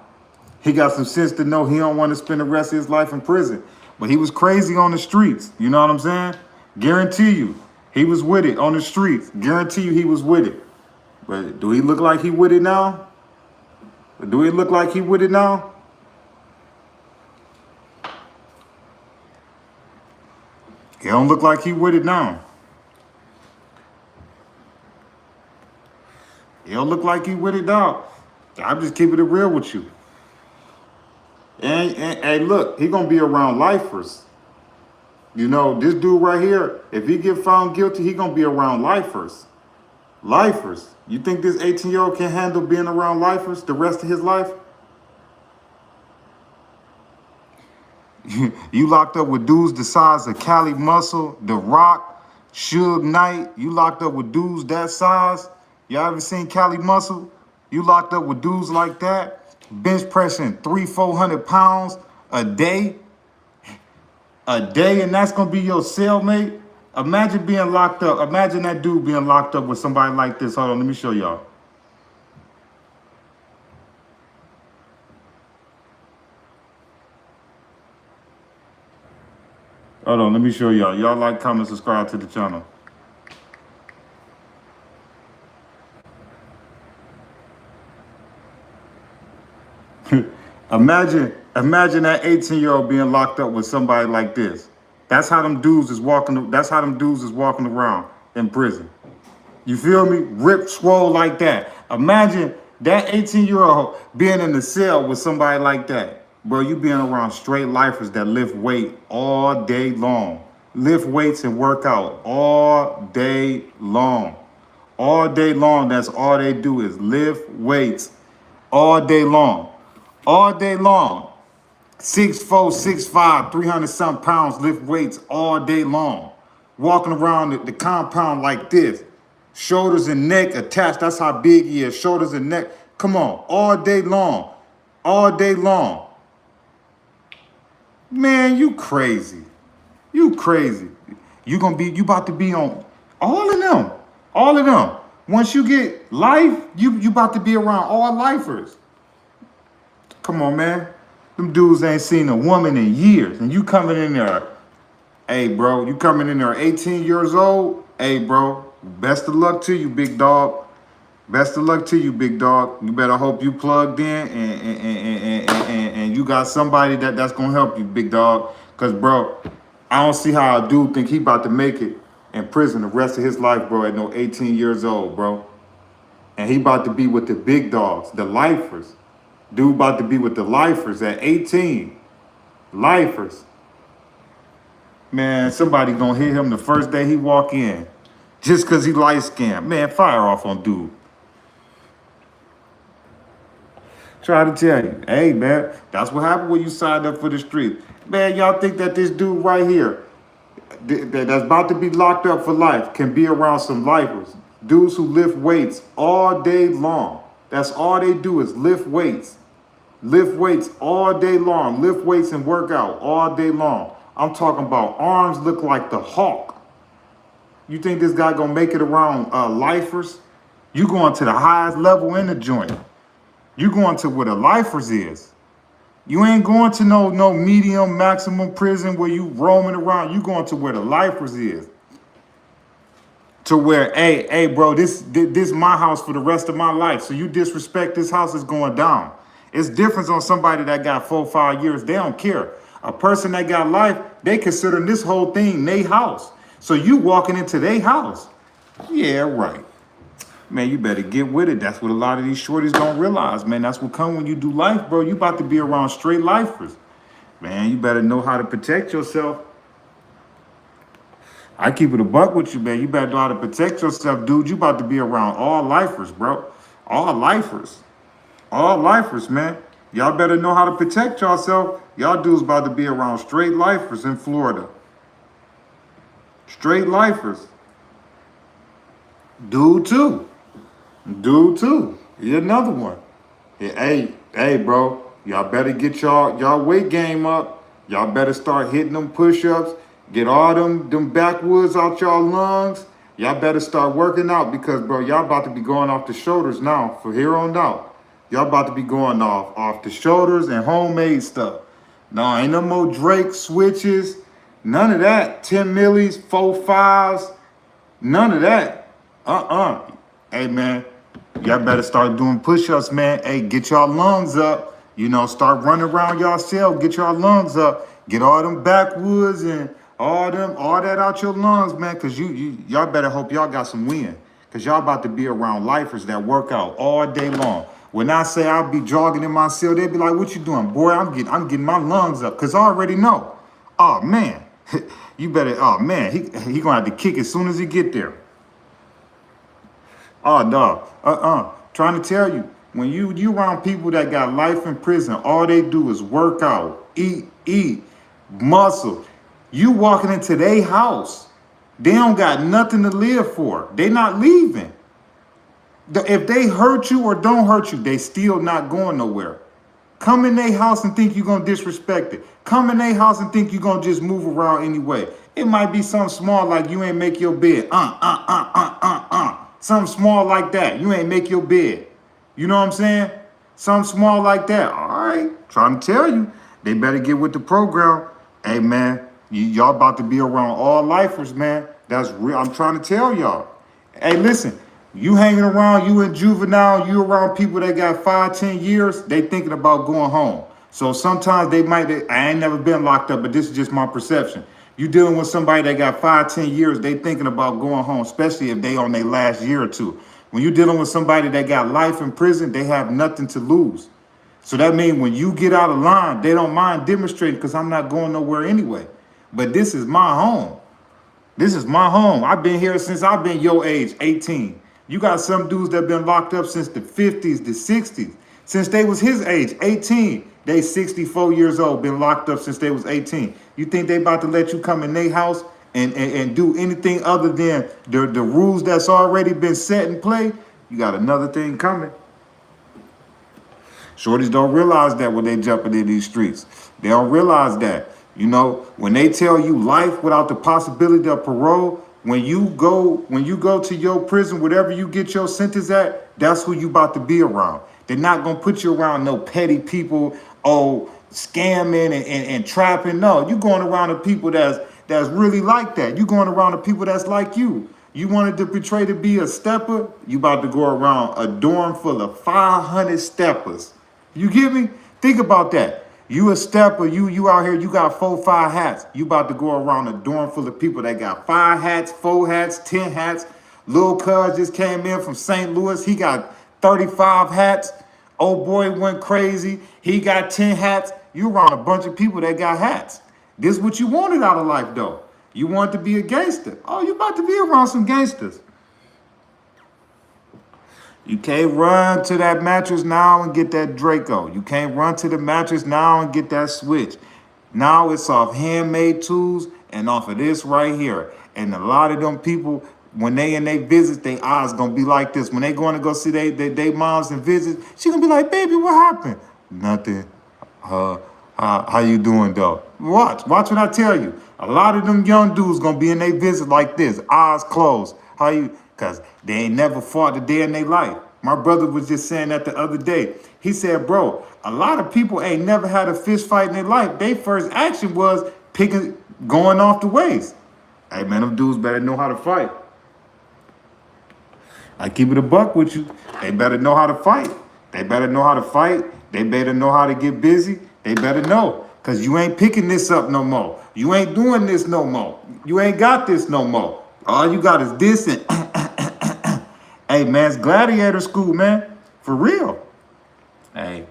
He got some sense to know he don't want to spend the rest of his life in prison. But he was crazy on the streets. You know what I'm saying? Guarantee you, he was with it on the streets. Guarantee you he was with it. But do he look like he with it now? Do he look like he with it now? He don't look like he with it now. He don't look like he with it now. I'm just keeping it real with you. And look, he gonna be around lifers. You know, this dude right here, if he get found guilty, he gonna be around lifers. Lifers. You think this 18-year-old can handle being around lifers the rest of his life? You locked up with dudes the size of Cali Muscle, The Rock, Suge Knight. You locked up with dudes that size. Y'all ever seen Cali Muscle? You locked up with dudes like that, bench pressing 300-400 pounds a day, and that's gonna be your cellmate. Imagine being locked up. Imagine that dude being locked up with somebody like this. Hold on, let me show y'all. Hold on, let me show y'all. Y'all like, comment, subscribe to the channel. Imagine that 18-year-old being locked up with somebody like this. That's how them dudes is walking. That's how them dudes is walking around in prison. You feel me? Ripped, swole like that. Imagine that 18-year-old being in the cell with somebody like that. Bro, you being around straight lifers that lift weight all day long. Lift weights and work out all day long. All day long, that's all they do is lift weights all day long. All day long. 6'4", 6'5", 300-something pounds, lift weights all day long. Walking around the compound like this. Shoulders and neck attached. That's how big he is. Shoulders and neck. Come on. All day long. All day long. Man, you crazy. You crazy. You about to be on all of them. All of them. Once you get life, you about to be around all lifers. Come on, man. Them dudes ain't seen a woman in years. And you coming in there, hey, bro, you coming in there 18 years old? Hey, bro, best of luck to you, big dog. Best of luck to you, big dog. You better hope you plugged in and you got somebody that's going to help you, big dog. Because, bro, I don't see how a dude think he about to make it in prison the rest of his life, bro, at no 18 years old, bro. And he about to be with the big dogs, the lifers. Dude about to be with the lifers at 18. Lifers. Man, somebody gonna hit him the first day he walk in. Just because he light-skinned. Man, fire off on dude. Try to tell you. Hey, man, that's what happened when you signed up for the street. Man, y'all think that this dude right here that's about to be locked up for life can be around some lifers. Dudes who lift weights all day long. That's all they do is lift weights. Lift weights all day long. Lift weights and work out all day long. I'm talking about arms look like the Hulk. You think this guy gonna make it around lifers? You going to the highest level in the joint. You going to where the lifers is. You ain't going to no medium maximum prison where you roaming around. You going to where the lifers is. To where, hey, bro, this my house for the rest of my life. So you disrespect this house, is going down. It's different on somebody that got 4 or 5 years. They don't care. A person that got life, they consider this whole thing their house. So you walking into their house. Yeah, right. man, you better get with it. That's what a lot of these shorties don't realize, man. That's what come when you do life, bro. You about to be around straight lifers. Man, you better know how to protect yourself. I keep it a buck with you, man. You better know how to protect yourself, dude. You about to be around all lifers, bro. All lifers. All lifers, man. Y'all better know how to protect yourself. Y'all dudes about to be around straight lifers in Florida. Straight lifers. Dude too. Dude too. He another one. Hey, bro. Y'all better get y'all weight game up. Y'all better start hitting them push-ups. Get all them backwoods out y'all lungs. Y'all better start working out because, bro, y'all about to be going off the shoulders now. From here on out, y'all about to be going off the shoulders and homemade stuff. No, ain't no more Drake switches. None of that. 10 millis, 4.5s. None of that. Hey, man, y'all better start doing push-ups, man. Hey, get y'all lungs up. You know, start running around yourself. Get y'all lungs up. Get all them backwoods and all that out your lungs, man. Cause y'all better hope y'all got some wind. Cause y'all about to be around lifers that work out all day long. When I say I'll be jogging in my cell, they be like, "What you doing, boy?" I'm getting my lungs up. Cause I already know. Oh man, you better. Oh man, he gonna have to kick as soon as he get there. Oh no, trying to tell you, when you around people that got life in prison, all they do is work out, eat, muscle. You walking into their house, they don't got nothing to live for. They not leaving. If they hurt you or don't hurt you, they still not going nowhere. Come in their house and think you're gonna disrespect it. Come in their house and think you're gonna just move around anyway. It might be something small like you ain't make your bed. Something small like that. You ain't make your bed. You know what I'm saying? Something small like that. All right. Trying to tell you, they better get with the program. Hey, man, y'all about to be around all lifers, man. That's real. I'm trying to tell y'all. Hey, listen, you hanging around, you in juvenile, you around people that got 5-10 years, they thinking about going home. So sometimes I ain't never been locked up, but this is just my perception. You dealing with somebody that got 5-10 years, they thinking about going home, especially if they on their last year or two. When you dealing with somebody that got life in prison, they have nothing to lose. So that means when you get out of line, they don't mind demonstrating because I'm not going nowhere anyway. But this is my home. This is my home. I've been here since I've been your age, 18. You got some dudes that been locked up since the 50s, the 60s. Since they was his age, 18. They 64 years old, been locked up since they was 18. You think they about to let you come in their house and do anything other than the rules that's already been set in play? You got another thing coming. Shorties don't realize that when they jumping in these streets. They don't realize that. You know, when they tell you life without the possibility of parole, when you go to your prison, whatever you get your sentence at, that's who you about to be around. They're not gonna put you around no petty people, scamming and trapping. No, you going around the people that's really like that. You going around the people that's like you. You wanted to portray to be a stepper, you about to go around a dorm full of 500 steppers. You get me? Think about that. You a stepper, you out here, you got 4-5 hats. You about to go around a dorm full of people that got 5 hats, 4 hats, 10 hats. Lil Cuz just came in from St. Louis. He got 35 hats. Old boy went crazy. He got 10 hats. You around a bunch of people that got hats. This is what you wanted out of life, though. You wanted to be a gangster. Oh, you about to be around some gangsters. You can't run to that mattress now and get that Draco. You can't run to the mattress now and get that switch. Now it's off handmade tools and off of this right here. And a lot of them people, when they in their visits, their eyes gonna be like this. When they going to go see they moms and visits, she gonna be like, "Baby, what happened?" "Nothing. How you doing, though?" Watch what I tell you. A lot of them young dudes gonna be in their visit like this, eyes closed. How you? Because they ain't never fought a day in their life. My brother was just saying that the other day. He said, bro, a lot of people ain't never had a fist fight in their life. Their first action was going off the waist. Hey, man, them dudes better know how to fight. I keep it a buck with you. They better know how to fight. They better know how to fight. They better know how to get busy. They better know. Because you ain't picking this up no more. You ain't doing this no more. You ain't got this no more. All you got is this and Hey, man, it's gladiator school, man. For real. Hey,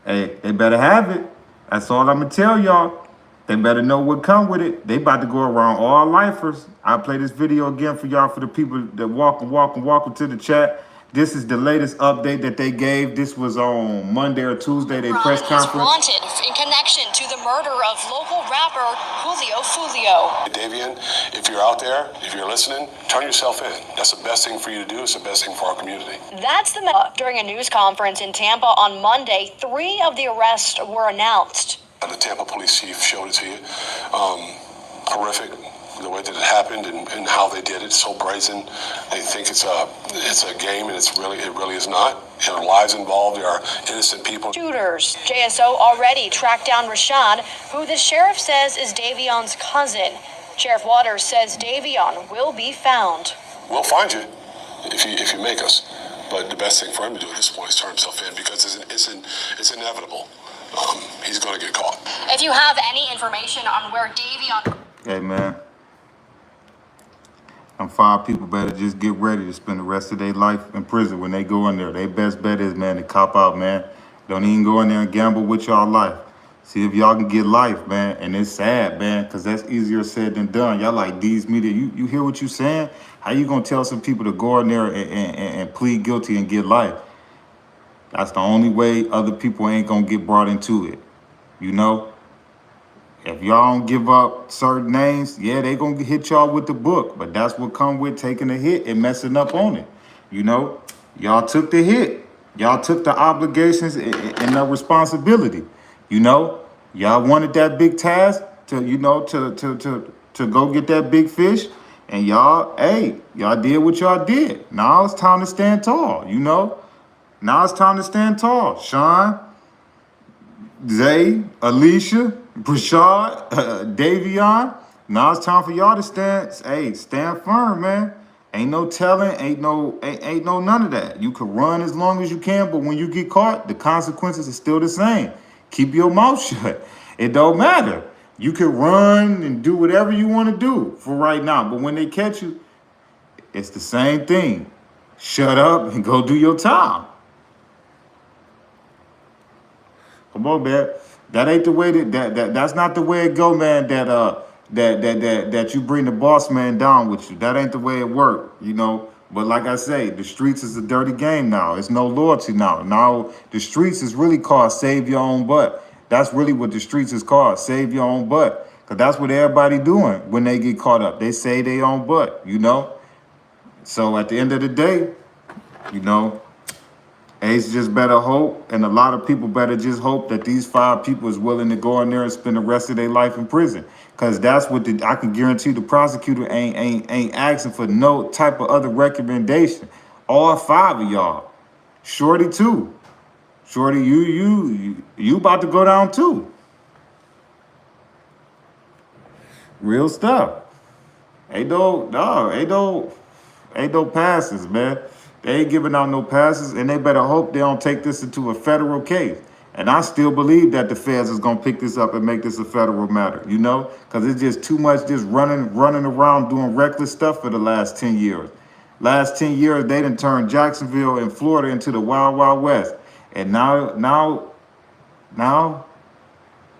they better have it. That's all I'm gonna tell y'all. They better know what come with it. They about to go around all lifers. I'll play this video again for y'all, for the people that welcome to the chat. This is the latest update that they gave. This was on Monday or Tuesday, they press Is conference. wanted in connection to the murder of local rapper Foolio. Davion, if you're out there, if you're listening, turn yourself in. That's the best thing for you to do. It's the best thing for our community. That's the during a news conference in Tampa on Monday. 3 of the arrests were announced. The Tampa police chief showed it to you. Horrific, the way that it happened and how they did it. So brazen. They think it's a game, and it really is not. There are lives involved. There are innocent people. Shooters. JSO already tracked down Rashad, who the sheriff says is Davion's cousin. Sheriff Waters says Davion will be found. We'll find you if you make us. But the best thing for him to do at this point is turn himself in, because it's inevitable. He's going to get caught. If you have any information on where Davion... Hey, man. Them 5 people better just get ready to spend the rest of their life in prison when they go in there. Their best bet is, man, to cop out, man. Don't even go in there and gamble with y'all life. See if y'all can get life, man. And it's sad, man, because that's easier said than done. Y'all like these media. You hear what you saying? How you going to tell some people to go in there and plead guilty and get life? That's the only way other people ain't going to get brought into it. You know? If y'all don't give up certain names, yeah, they going to hit y'all with the book. But that's what come with taking a hit and messing up on it. You know? Y'all took the hit. Y'all took the obligations and the responsibility. You know? Y'all wanted that big task to, you know, to go get that big fish. And y'all did what y'all did. Now it's time to stand tall, you know? Now it's time to stand tall. Sean, Zay, Alicia, Brashad, Davion. Now it's time for y'all to stand firm, man. Ain't no telling, ain't no none of that. You can run as long as you can, but when you get caught, the consequences are still the same. Keep your mouth shut. It don't matter. You can run and do whatever you want to do for right now, but when they catch you, it's the same thing. Shut up and go do your time. Come on, man. That ain't the way that's not the way it go, man. That you bring the boss man down with you. That ain't the way it work, you know. But like I say, the streets is a dirty game now. It's no loyalty now. Now the streets is really called save your own butt. That's really what the streets is called, save your own butt. Because that's what everybody doing when they get caught up. They save their own butt, you know. So at the end of the day, you know, Ace just better hope, and a lot of people better just hope that these 5 people is willing to go in there and spend the rest of their life in prison. Because that's what I can guarantee the prosecutor ain't asking for no type of other recommendation. All 5 of y'all. Shorty too. Shorty, you about to go down too. Real stuff. Ain't no passes, man. They ain't giving out no passes, and they better hope they don't take this into a federal case. And I still believe that the feds is gonna pick this up and make this a federal matter, you know? Because it's just too much just running around doing reckless stuff for the last 10 years. Last 10 years, they done turned Jacksonville and Florida into the Wild Wild West. And now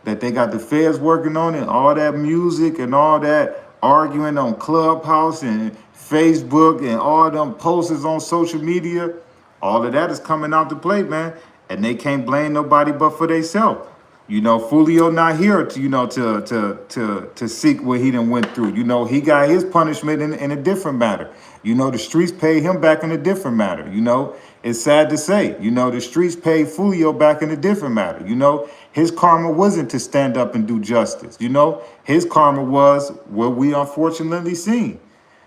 that they got the feds working on it, all that music and all that arguing on Clubhouse and Facebook and all them posters on social media, all of that is coming out to play, man. And they can't blame nobody but for themselves. You know, Foolio not here to, you know, to seek what he done went through. You know, he got his punishment in a different matter. You know, the streets paid him back in a different matter. You know, it's sad to say, you know, the streets paid Foolio back in a different matter. You know, his karma wasn't to stand up and do justice. You know, his karma was what we unfortunately seen.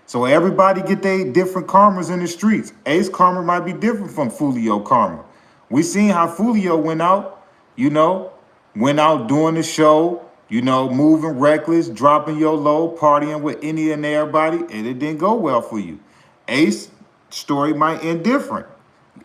So everybody get their different karmas in the streets. Ace karma might be different from Foolio karma. We seen how Foolio went out, you know, doing the show, you know, moving reckless, dropping your low, partying with any and everybody, and it didn't go well for you. Ace story might end different.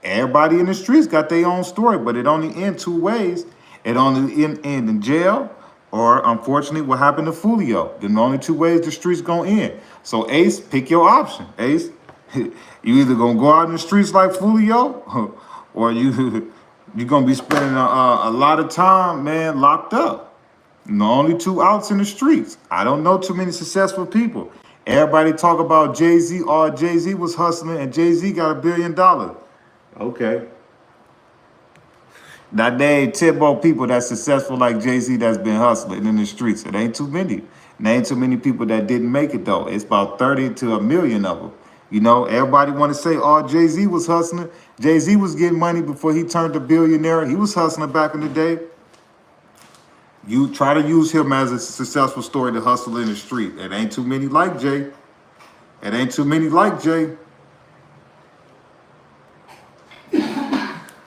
Everybody in the streets got their own story, but it only ends 2 ways. It only end in jail, or unfortunately what happened to Foolio. The only 2 ways the streets gonna end. So Ace, pick your option. Ace, You either gonna go out in the streets like Foolio, or you gonna be spending a lot of time, man, locked up. The only two outs in the streets. I don't know too many successful people. Everybody talk about Jay-Z. Oh, Jay-Z was hustling and Jay-Z got $1 billion. Okay. Now, there ain't 10 more people that's successful like Jay-Z that's been hustling in the streets. It ain't too many. There ain't too many people that didn't make it, though. It's about 30 to a million of them. You know, everybody want to say, oh, Jay-Z was hustling. Jay-Z was getting money before he turned a billionaire. He was hustling back in the day. You try to use him as a successful story to hustle in the street. It ain't too many like Jay. It ain't too many like Jay.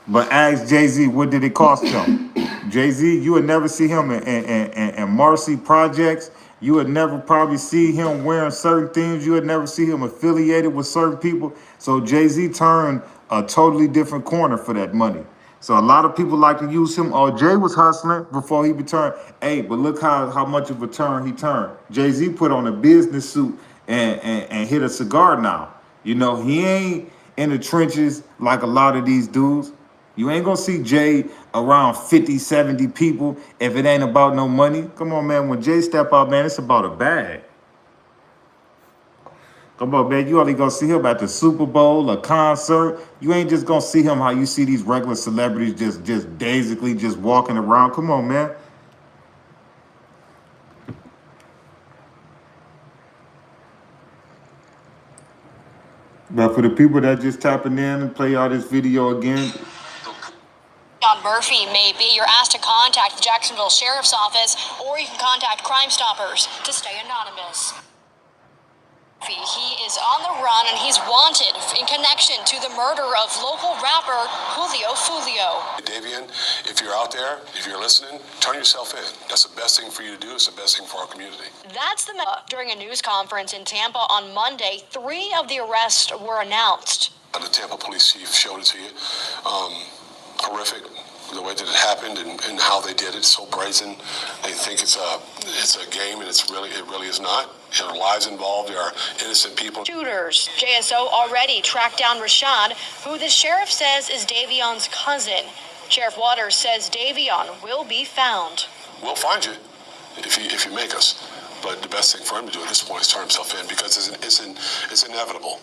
But ask Jay-Z, what did it cost him? Jay-Z, you would never see him in Marcy projects. You would never probably see him wearing certain things. You would never see him affiliated with certain people. So Jay-Z turned a totally different corner for that money. So a lot of people like to use him. Oh, Jay was hustling before he returned. Hey, but look how much of a turn he turned. Jay-Z put on a business suit and hit a cigar now. You know, he ain't in the trenches like a lot of these dudes. You ain't gonna see Jay around 50, 70 people if it ain't about no money. Come on, man. When Jay step out, man, it's about a bag. Come on, man. You only gonna see him at the Super Bowl, a concert. You ain't just gonna see him how you see these regular celebrities just basically just walking around. Come on, man. But for the people that just tapping in and play all this video again, Davion Murphy may be. You're asked to contact the Jacksonville Sheriff's Office, or you can contact Crime Stoppers to stay anonymous. He is on the run and he's wanted in connection to the murder of local rapper Foolio. Davion, if you're out there, if you're listening, turn yourself in. That's the best thing for you to do. It's the best thing for our community. That's the during a news conference in Tampa on Monday. 3 of the arrests were announced. The Tampa police chief showed it to you. Horrific, the way that it happened and how they did it. So brazen. They think it's a game, and it really is not. There are lives involved. There are innocent people. Shooters. JSO already tracked down Rashad, who the sheriff says is Davion's cousin. Sheriff Waters says Davion will be found. We'll find you if you make us. But the best thing for him to do at this point is turn himself in, because it's inevitable.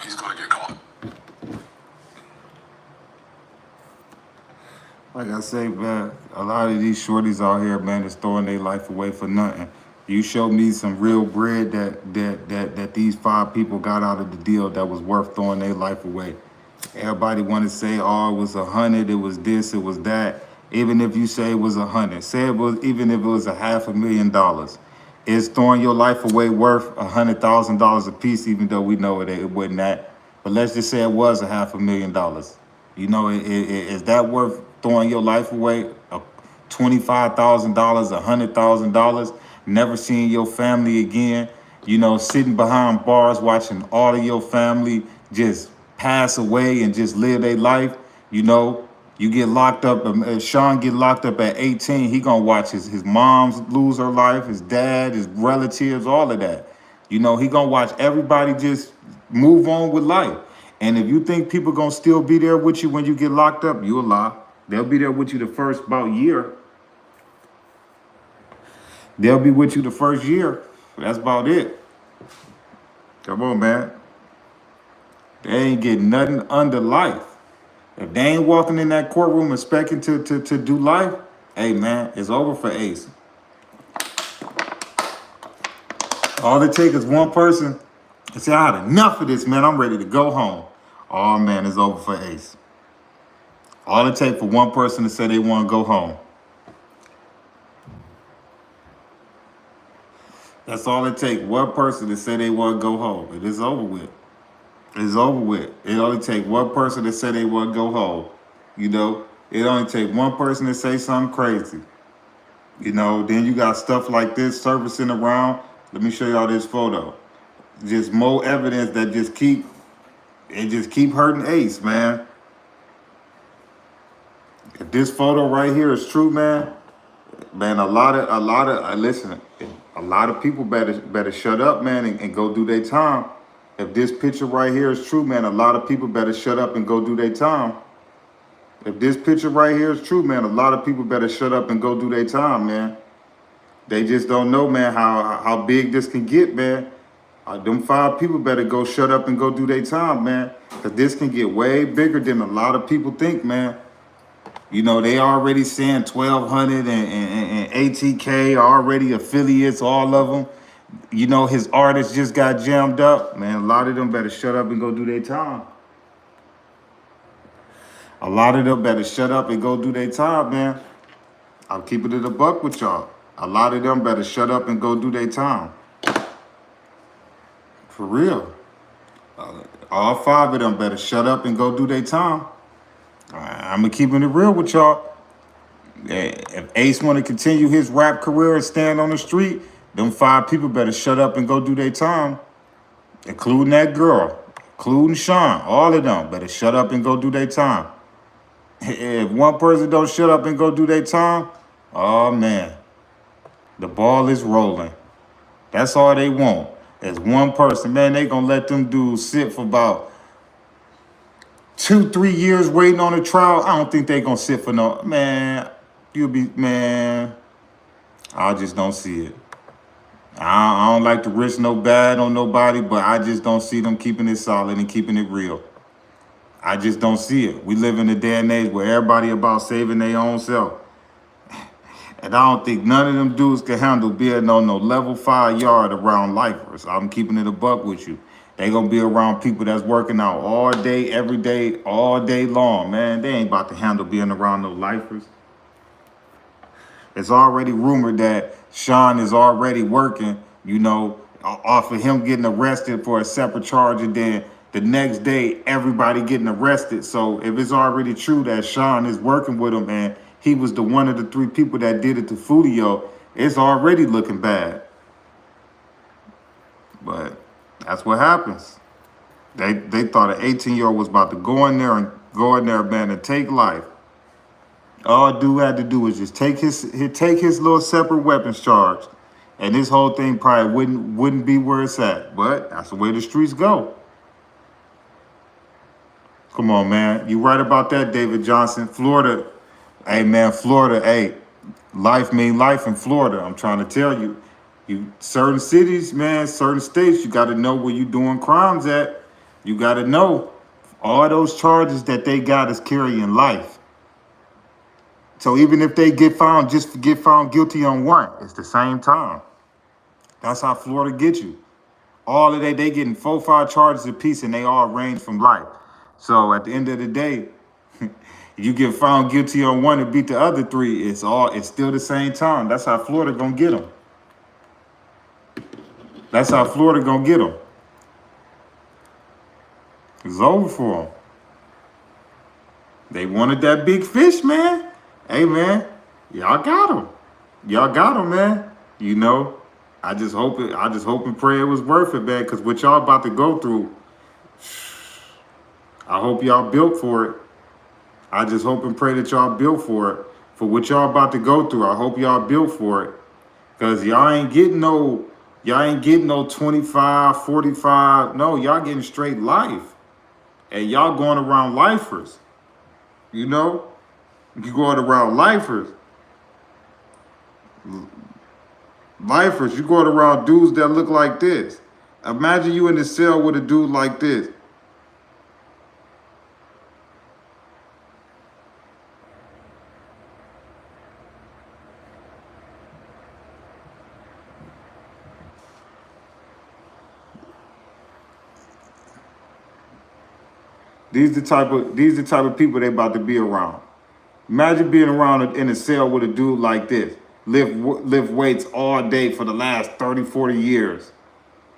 He's going to get caught. like I say, man, a lot of these shorties out here, man, is throwing their life away for nothing. You show me some real bread that these 5 people got out of the deal that was worth throwing their life away. Everybody want to say, oh, it was 100, it was this, it was that. Even if you say it was 100, say it was, even if it was $500,000, is throwing your life away worth $100,000 a piece, even though we know it wasn't that. But let's just say it was $500,000. You know, is that worth throwing your life away? $25,000, $100,000, never seeing your family again, you know, sitting behind bars watching all of your family just pass away and just live their life. You know, you get locked up, Sean get locked up at 18, he gonna watch his moms lose her life, his dad, his relatives, all of that. You know, he gonna watch everybody just move on with life. And if you think people gonna still be there with you when you get locked up, you a lie. They'll be there with you the first about year. They'll be with you the first year. That's about it. Come on, man. They ain't getting nothing under life. If they ain't walking in that courtroom expecting to do life, hey, man, it's over for Ace. All it takes is one person to say, I had enough of this, man. I'm ready to go home. Oh, man, it's over for Ace. All it takes for one person to say they want to go home. That's all it takes. One person to say they want to go home. It is over with. It's over with. It only takes one person to say they want to go home. You know, it only takes one person to say something crazy. You know, then you got stuff like this surfacing around. Let me show y'all this photo. Just more evidence that just keep hurting Ace, man. If this photo right here is true, man, a lot of listen, a lot of people better shut up, man, and go do their time. If this picture right here is true, man, a lot of people better shut up and go do their time. If this picture right here is true, man, a lot of people better shut up and go do their time, man. They just don't know, man, how big this can get, man. Them 5 people better go shut up and go do their time, man. Because this can get way bigger than a lot of people think, man. You know, they already saying 1,200 and ATK, already affiliates, all of them. You know, his artists just got jammed up. Man, a lot of them better shut up and go do their time. A lot of them better shut up and go do their time, man. I'm keeping it a buck with y'all. A lot of them better shut up and go do their time. For real. All 5 of them better shut up and go do their time. I'm going to keep it real with y'all. If Ace want to continue his rap career and stand on the street, them 5 people better shut up and go do their time. Including that girl, including Sean, all of them better shut up and go do their time. If one person don't shut up and go do their time, oh man, the ball is rolling. That's all they want. As one person, man, they gonna let them dudes sit for about 2-3 years waiting on a trial. I don't think they gonna sit for no, man, I just don't see it. I don't like to risk no bad on nobody, but I just don't see them keeping it solid and keeping it real. I just don't see it. We live in a day and age where everybody about saving their own self. And I don't think none of them dudes can handle being on no level 5 yard around lifers. I'm keeping it a buck with you. They gonna be around people that's working out all day, every day, all day long, man. They ain't about to handle being around no lifers. It's already rumored that Sean is already working, you know, off of him getting arrested for a separate charge, and then the next day everybody getting arrested. So if it's already true that Sean is working with him and he was the one of the 3 people that did it to Foolio, it's already looking bad. But that's what happens. They thought an 18-year-old was about to go in there, man, and take life. All dude had to do was just take his little separate weapons charge, and this whole thing probably wouldn't be where it's at. But that's the way the streets go. Come on, man. You right about that, David Johnson. Florida, hey, man, Florida, hey, life mean life in Florida. I'm trying to tell you. Certain cities, man, certain states, you got to know where you doing crimes at. You got to know all those charges that they got is carrying life. So even if they get found guilty on one, it's the same time. That's how Florida gets you. All of they getting 4-5 charges apiece, and they all range from life. So at the end of the day, you get found guilty on one and beat the other 3, it's still the same time. That's how Florida gonna get them. That's how Florida gonna get them. It's over for them. They wanted that big fish, man. Hey, man, y'all got him. Y'all got him, man. You know, I just hope and pray it was worth it, man, because what y'all about to go through, I hope y'all built for it. I just hope and pray that y'all built for it. For what y'all about to go through, I hope y'all built for it. Because y'all ain't getting no 25, 45. No, y'all getting straight life. And y'all going around lifers. You know? You going around lifers. Lifers, you going around dudes that look like this. Imagine you in the cell with a dude like this. These the type of people they about to be around. Imagine being around in a cell with a dude like this. Lift weights all day for the last 30, 40 years.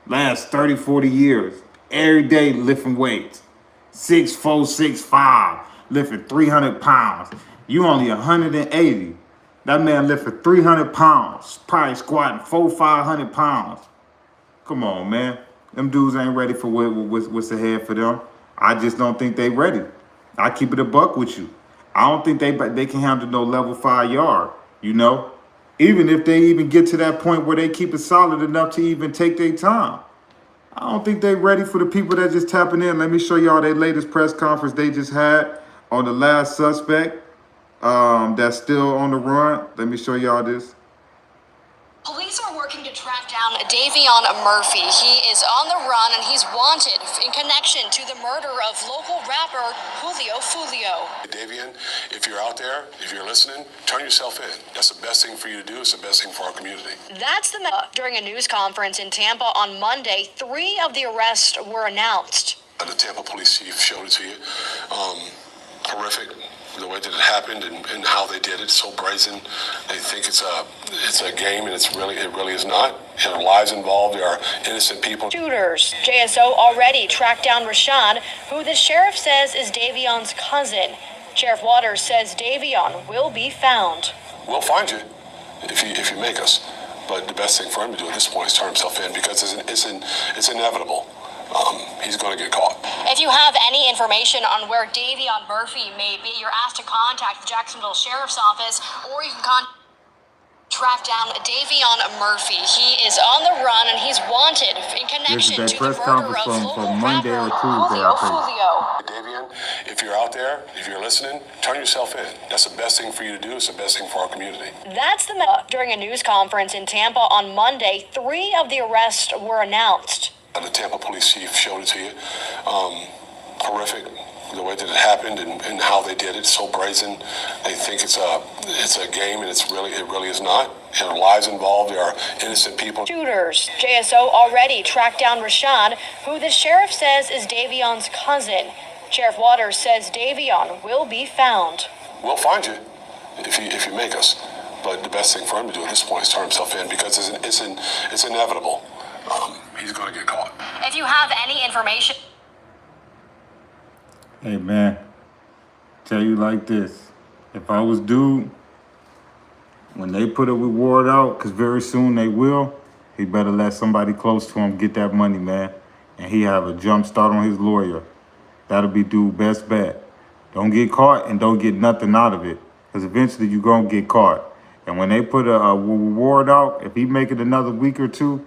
Last 30, 40 years. Every day lifting weights. 6'4", 6'5", lifting 300 pounds. You only 180. That man lifting 300 pounds. Probably squatting 400-500 pounds. Come on, man. Them dudes ain't ready for what's ahead for them. I just don't think they ready. I keep it a buck with you. I don't think they can handle no level 5 yard, you know? Even if they even get to that point where they keep it solid enough to even take their time. I don't think they ready for the people that just tapping in. Let me show y'all their latest press conference they just had on the last suspect that's still on the run. Let me show y'all this. Police are working to track down Davion Murphy. He is on the run and he's wanted in connection to the murder of local rapper Foolio. Davion, if you're out there, if you're listening, turn yourself in. That's the best thing for you to do. It's the best thing for our community. That's the during a news conference in Tampa on Monday. 3 of the arrests were announced. The Tampa police chief showed it to you. Horrific. The way that it happened and how they did it, so brazen. They think it's a game, and it really is not. There are lives involved. There are innocent people. Shooters. JSO already tracked down Rashad, who the sheriff says is Davion's cousin. Sheriff Waters says Davion will be found. We'll find you if you make us. But the best thing for him to do at this point is turn himself in, because it's inevitable. He's going to get caught. If you have any information on where Davion Murphy may be, you're asked to contact the Jacksonville Sheriff's Office, or you can track down Davion Murphy. He is on the run and he's wanted in connection to the murder of local Monday or rapper Tuesday, Foolio. Davion, if you're out there, if you're listening, turn yourself in. That's the best thing for you to do. It's the best thing for our community. That's the during a news conference in Tampa on Monday. 3 of the arrests were announced. The Tampa police chief showed it to you. Horrific. The way that it happened and how they did it, so brazen. They think it's a game, and it really is not. There are lives involved. There are innocent people. Shooters. JSO already tracked down Rashad, who the sheriff says is Davion's cousin. Sheriff Waters says Davion will be found. We'll find you if you make us. But the best thing for him to do at this point is turn himself in, because it's inevitable. He's going to get caught. If you have any information. Hey man, tell you like this. If I was dude, when they put a reward out, because very soon they will, he better let somebody close to him get that money, man. And he have a jump start on his lawyer. That'll be dude best bet. Don't get caught and don't get nothing out of it, because eventually you're going to get caught. And when they put a reward out, if he make it another week or two,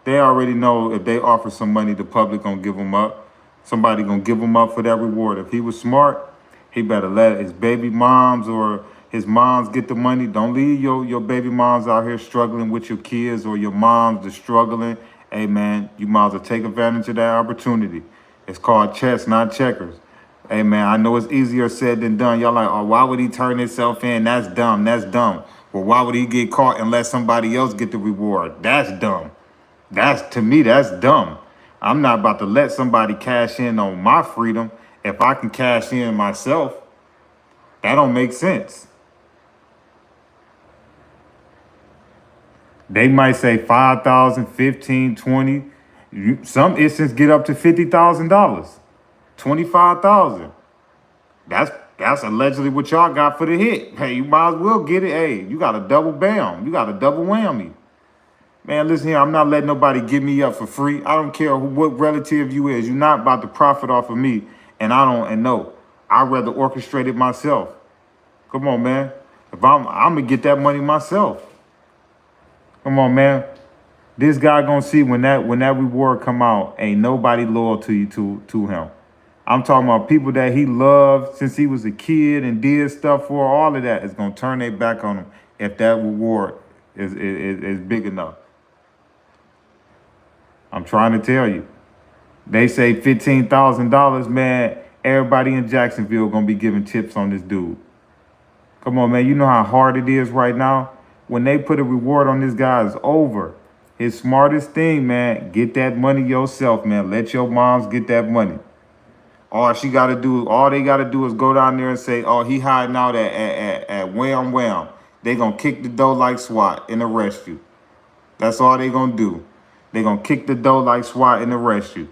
they already know if they offer some money, the public going to give him up. Somebody going to give him up for that reward. If he was smart, he better let his baby moms or his moms get the money. Don't leave your baby moms out here struggling with your kids, or your moms that's struggling. Hey, man, you might as well take advantage of that opportunity. It's called chess, not checkers. Hey, man, I know it's easier said than done. Y'all like, oh, why would he turn himself in? That's dumb. That's dumb. Well, why would he get caught and let somebody else get the reward? That's dumb. To me, that's dumb. I'm not about to let somebody cash in on my freedom if I can cash in myself. That don't make sense. They might say 5,000, 15, 20. Some instances get up to $50,000, 25,000. That's allegedly what y'all got for the hit. Hey, you might as well get it. Hey, you got a double bam. You got a double whammy. Man, listen here, I'm not letting nobody give me up for free. I don't care what relative you is. You're not about to profit off of me. And no, I'd rather orchestrate it myself. Come on, man. If I'm going to get that money myself. Come on, man. This guy going to see when that reward come out, ain't nobody loyal to you, to him. I'm talking about people that he loved since he was a kid and did stuff for. All of that is going to turn their back on him if that reward is big enough. I'm trying to tell you. They say $15,000, man. Everybody in Jacksonville gonna be giving tips on this dude. Come on, man. You know how hard it is right now? When they put a reward on this guy, it's over. His smartest thing, man, get that money yourself, man. Let your moms get that money. All they gotta do is go down there and say, oh, he hiding out at Wham Wham. They gonna kick the door like SWAT and arrest you. That's all they gonna do. They gonna kick the door like SWAT and arrest you.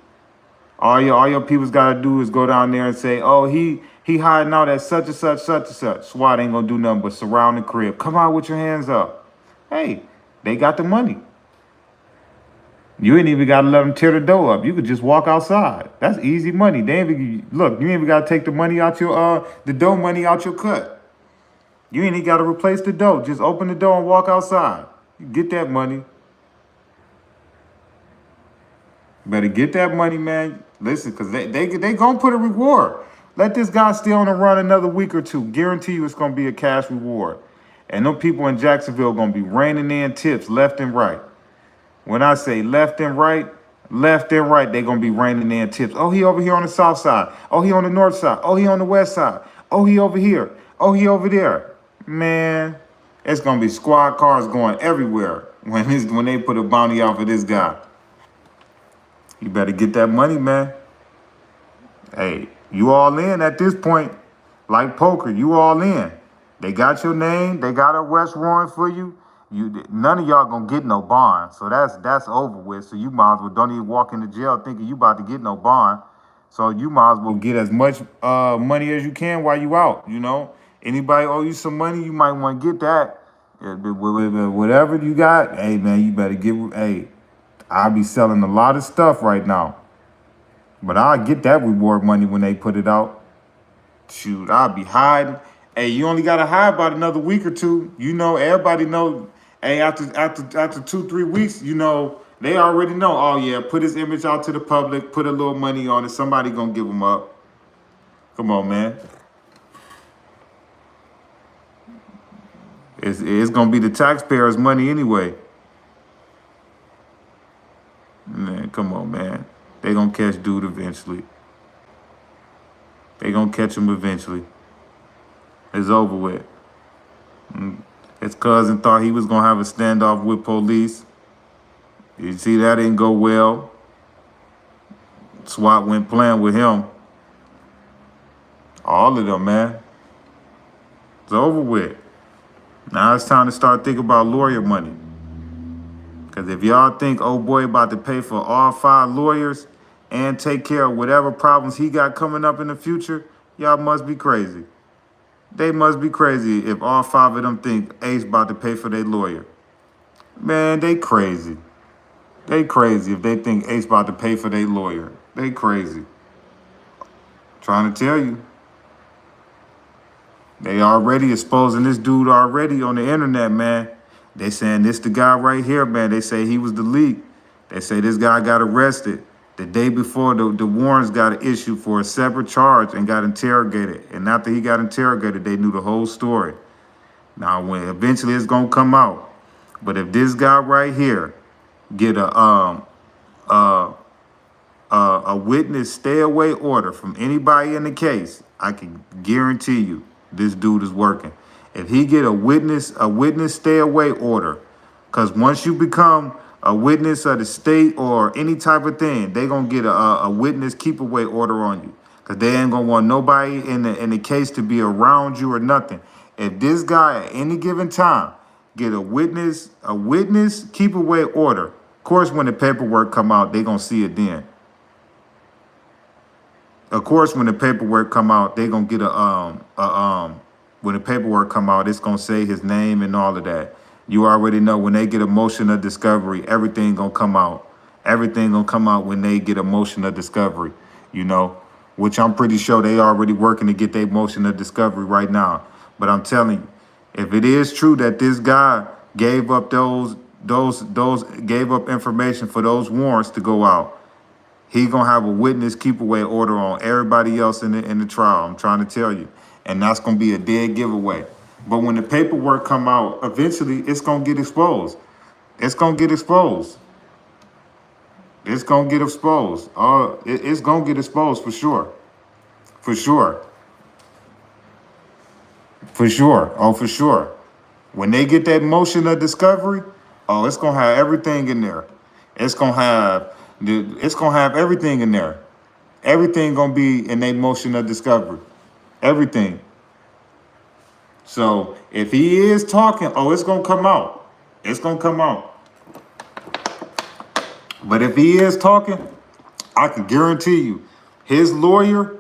All your people's gotta do is go down there and say, oh, he hiding out at such and such, such and such. SWAT ain't gonna do nothing but surround the crib. Come out with your hands up. Hey, they got the money. You ain't even gotta let them tear the door up. You could just walk outside. That's easy money. You ain't even gotta take the money out the dough money out your cut. You ain't even gotta replace the dough. Just open the door and walk outside. You get that money. Better get that money, man. Listen, because they gonna put a reward. Let this guy stay on the run another week or two. Guarantee you it's gonna be a cash reward. And them people in Jacksonville gonna be raining in tips left and right. When I say left and right, they gonna be raining in tips. Oh, he over here on the south side. Oh, he on the north side. Oh, he on the west side. Oh, he over here. Oh, he over there. Man, it's gonna be squad cars going everywhere when they put a bounty out for this guy. You better get that money, man. Hey, you all in at this point. Like poker, you all in. They got your name. They got a arrest warrant for you. None of y'all gonna get no bond. So that's over with. So you might as well don't even walk into jail thinking you about to get no bond. So you might as well get as much money as you can while you out. You know, anybody owe you some money, you might want to get that. Whatever you got, hey man, you better get. Hey, I'll be selling a lot of stuff right now, but I'll get that reward money when they put it out. Shoot, I'll be hiding. Hey, you only gotta hide about another week or two. You know, everybody know. Hey, after 2-3 weeks, you know, they already know. Oh yeah, put his image out to the public, put a little money on it. Somebody gonna give him up. Come on, man. It's gonna be the taxpayers' money anyway. Man, come on, man. They gonna catch dude eventually. They gonna catch him eventually. It's over with. His cousin thought he was gonna have a standoff with police. You see, that didn't go well. SWAT went playing with him. All of them, man. It's over with. Now it's time to start thinking about lawyer money. Because if y'all think old boy about to pay for all 5 lawyers and take care of whatever problems he got coming up in the future, y'all must be crazy. They must be crazy if all 5 of them think Ace about to pay for their lawyer. Man, they crazy. They crazy if they think Ace about to pay for their lawyer. They crazy. Trying to tell you. They already exposing this dude already on the internet, man. They saying this the guy right here, man. They say he was the leak. They say this guy got arrested the day before the warrants got issued for a separate charge and got interrogated. And after he got interrogated, they knew the whole story. Now, when eventually it's gonna come out. But if this guy right here get a witness stay away order from anybody in the case, I can guarantee you this dude is working. If he get a witness stay away order, because once you become a witness of the state or any type of thing, they gonna get a witness keep away order on you, because they ain't gonna want nobody in the case to be around you or nothing. If this guy at any given time get a witness keep away order, of course when the paperwork come out, they gonna see it then. Of course, when the paperwork come out, they gonna get when the paperwork come out, it's gonna say his name and all of that. You already know when they get a motion of discovery, everything gonna come out. Everything gonna come out when they get a motion of discovery, you know, which I'm pretty sure they already working to get their motion of discovery right now. But I'm telling you, if it is true that this guy gave up gave up information for those warrants to go out, he gonna have a witness keep away order on everybody else in the trial. I'm trying to tell you, and that's gonna be a dead giveaway. But when the paperwork come out, eventually it's gonna get exposed. It's gonna get exposed. It's gonna get exposed. It's gonna get exposed for sure. For sure. For sure. Oh, for sure. When they get that motion of discovery, oh, it's gonna have everything in there. It's gonna have everything in there. Everything gonna be in their motion of discovery. Everything. So if he is talking, oh, it's gonna come out. It's gonna come out. But if he is talking, I can guarantee you, his lawyer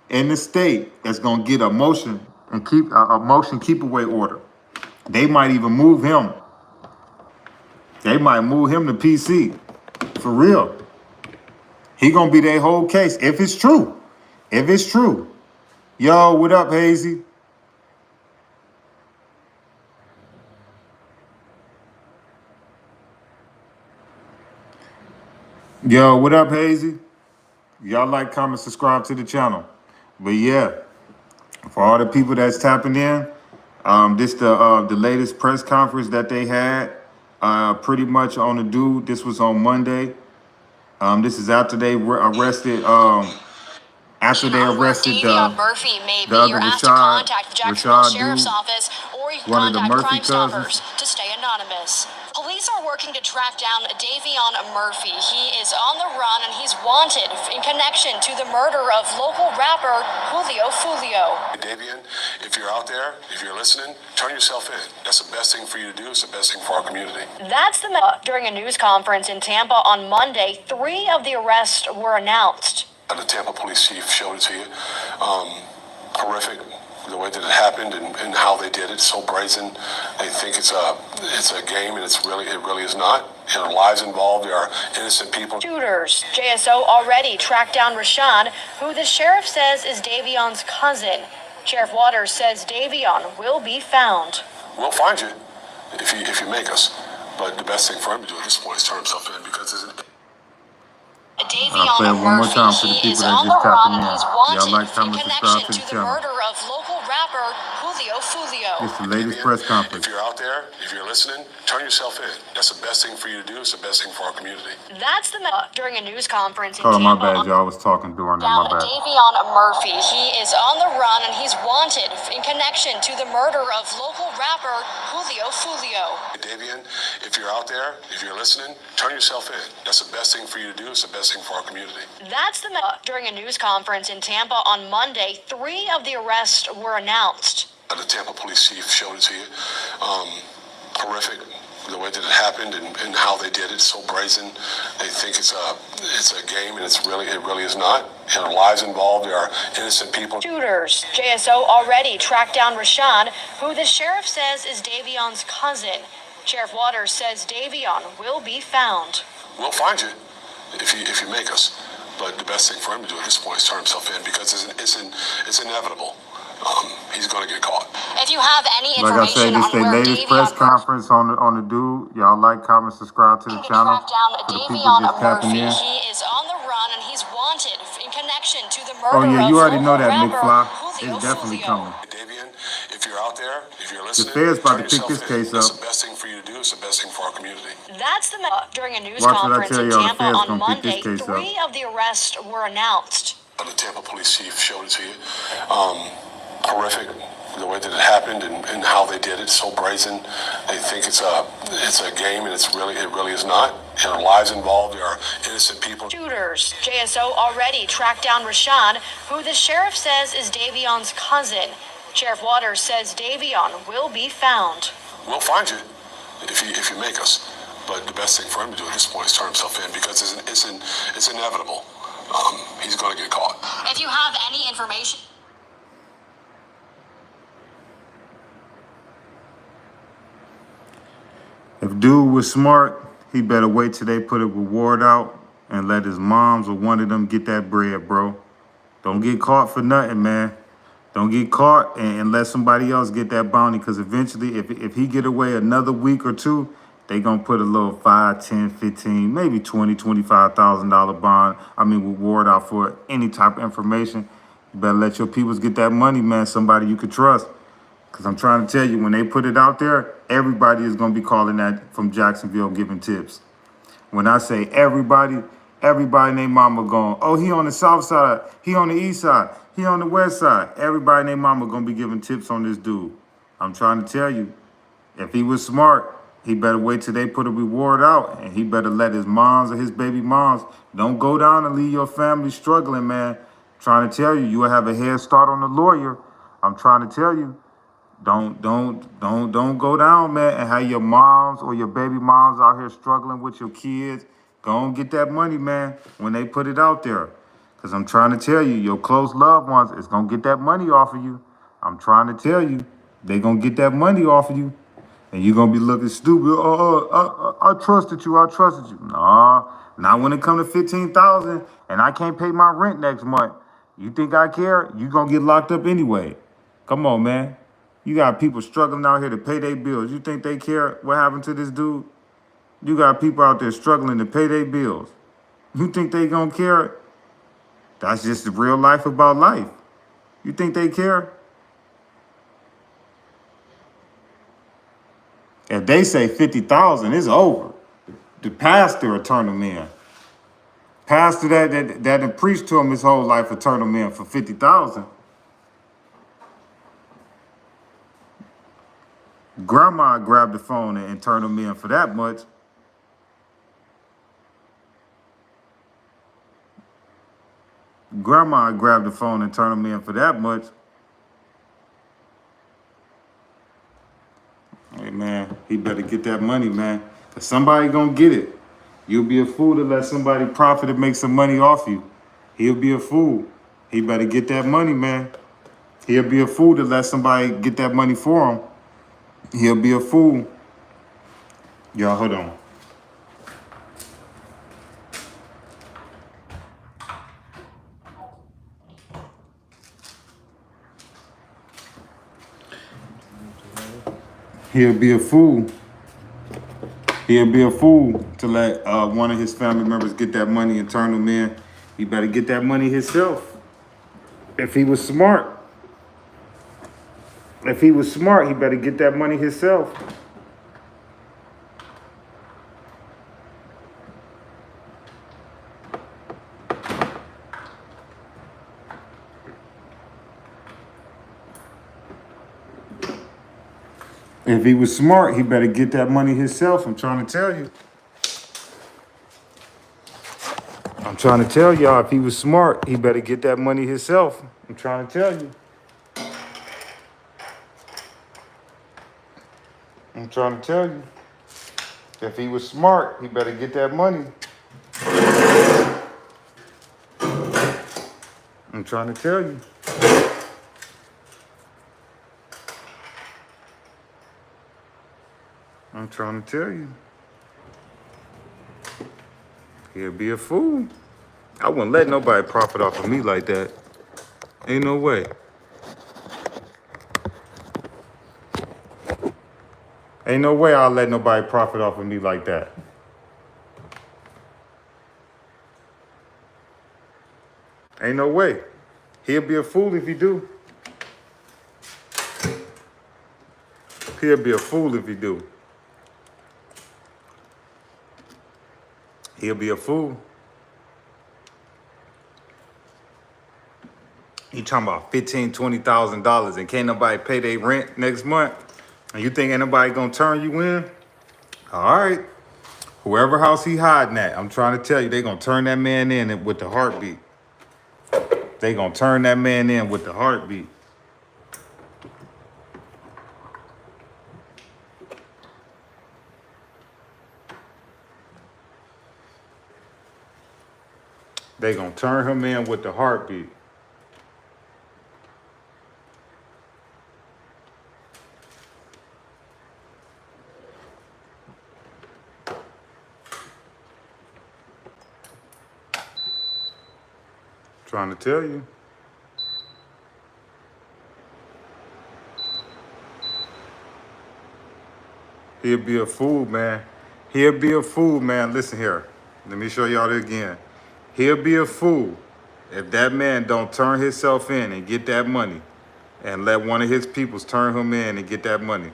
in the state is gonna get a motion and keep a motion keep away order. They might even move him. They might move him to PC. For real. He gonna be their whole case if it's true. If it's true. Yo, what up, Hazy? Yo, what up, Hazy? Y'all like, comment, subscribe to the channel. But yeah, for all the people that's tapping in, this the latest press conference that they had. Pretty much on the dude. This was on Monday. This is after they arrested. After they arrested Davion Murphy, maybe the other you're asked to Rashad, contact the Jacksonville Rashad Sheriff's dude, Office, or you can one of the contact Murphy Crime cousins. Stoppers to stay anonymous. Police are working to track down Davion Murphy. He is on the run and he's wanted in connection to the murder of local rapper Foolio. Davion, if you're out there, if you're listening, turn yourself in. That's the best thing for you to do. It's the best thing for our community. That's during a news conference in Tampa on Monday. 3 of the arrests were announced. The Tampa police chief showed it to you. Horrific, the way that it happened and how they did it. So brazen. They think it's a game, and it really is not. There are lives involved. There are innocent people. Shooters. JSO already tracked down Rashawn, who the sheriff says is Davion's cousin. Sheriff Waters says Davion will be found. We'll find you if you make us. But the best thing for him to do at this point is turn himself in, because Davion Murphy, he is on the run and he's wanted in connection to the murder of local rapper Foolio. It's the latest press conference. If you're out there, if you're listening, turn yourself in. That's the best thing for you to do. It's the best thing for our community. That's during a news conference in Oh, my Tampa. bad, y'all. I was talking during that. My bad. Davion Murphy, he is on the run and he's wanted in connection to the murder of local rapper Foolio. Davion, if you're out there, if you're listening, turn yourself in. That's the best thing for you to do. It's the best thing for our community. That's during a news conference in Tampa on Monday. 3 of the arrests were announced. The Tampa police chief showed it to you. Horrific, the way that it happened and how they did it. So brazen. They think it's a game, and it really is not. There are lives involved. There are innocent people. Shooters. JSO already tracked down Rashawn, who the sheriff says is Davion's cousin. Sheriff Waters says Davion will be found. We'll find you if you make us. But the best thing for him to do at this point is turn himself in, because it's inevitable. He's going to get caught. If you have any Like I said, information this on the where latest press conference on the dude. Y'all like, comment, subscribe to the channel. track down For the people Davion just tapping Murphy, in. he is on the run and he's wanted in connection to the Oh murder yeah, of you already know local that, rapper McFly. Foolio. It's definitely coming. Davion, if you're out there, if you're listening, feds about turn to pick yourself this in. case That's up. the best thing for you to do. It's the best thing for our community. That's during a news Watch what I conference tell in y'all, the Tampa feds on gonna pick this Monday. case 3 of the arrests were announced. The Tampa police chief showed it to you. Horrific, the way that it happened and how they did it. So brazen. They think it's a game, and it really is not. There are lives involved. There are innocent people. Shooters. JSO already tracked down Rashawn, who the sheriff says is Davion's cousin. Sheriff Waters says Davion will be found. We'll find you if you make us. But the best thing for him to do at this point is turn himself in, because it's inevitable. He's going to get caught. If you have any information. If dude was smart, he better wait till they put a reward out and let his moms or one of them get that bread, bro. Don't get caught for nothing, man. Don't get caught and let somebody else get that bounty, because eventually, if he get away another week or two, they gonna put a little 5, 10, 15, maybe $20,000, $25,000 bond. Reward out for any type of information. You better let your peoples get that money, man. Somebody you could trust. Because I'm trying to tell you, when they put it out there, everybody is going to be calling that from Jacksonville giving tips. When I say everybody and their mama going, oh, he on the south side, he on the east side, he on the west side. Everybody and their mama going to be giving tips on this dude. I'm trying to tell you, if he was smart, he better wait till they put a reward out, and he better let his moms or his baby moms don't go down and leave your family struggling, man. I'm trying to tell you, you will have a head start on the lawyer. I'm trying to tell you. Don't go down, man, and have your moms or your baby moms out here struggling with your kids. Go and get that money, man, when they put it out there. Because I'm trying to tell you, your close loved ones is going to get that money off of you. I'm trying to tell you, they're going to get that money off of you. And you're going to be looking stupid. I trusted you. Nah, not when it comes to $15,000 and I can't pay my rent next month. You think I care? You're going to get locked up anyway. Come on, man. You got people struggling out here to pay their bills. You think they care what happened to this dude? You got people out there struggling to pay their bills. You think they gonna care? That's just the real life about life. You think they care? If they say 50,000, it's over. The pastor will turn them in. Pastor that done preached to him his whole life will turn them in for 50,000. Grandma grabbed the phone and turned them in for that much. Grandma grabbed the phone and turned them in for that much. Hey, man, he better get that money, man. Because somebody gonna get it. You'll be a fool to let somebody profit and make some money off you. He'll be a fool. He better get that money, man. He'll be a fool to let somebody get that money for him. He'll be a fool. Y'all, hold on. He'll be a fool. He'll be a fool to let one of his family members get that money and turn them in. He better get that money himself. If he was smart. If he was smart, he better get that money himself. If he was smart, he better get that money himself. I'm trying to tell you. I'm trying to tell y'all, if he was smart, he better get that money himself. I'm trying to tell you. I'm trying to tell you. If he was smart, he better get that money. I'm trying to tell you. I'm trying to tell you. He'll be a fool. I wouldn't let nobody profit off of me like that. Ain't no way. Ain't no way I'll let nobody profit off of me like that. Ain't no way. He'll be a fool if he do. He'll be a fool if he do. He'll be a fool. You talking about $15,000, $20,000 and can't nobody pay their rent next month? And you think ain't nobody gonna turn you in? All right. Whoever house he hiding at, I'm trying to tell you, they gonna turn that man in with the heartbeat. They gonna turn that man in with the heartbeat. They gonna turn him in with the heartbeat. Trying to tell you. He'll be a fool, man. He'll be a fool, man. Listen here. Let me show y'all this again. He'll be a fool if that man don't turn himself in and get that money and let one of his peoples turn him in and get that money.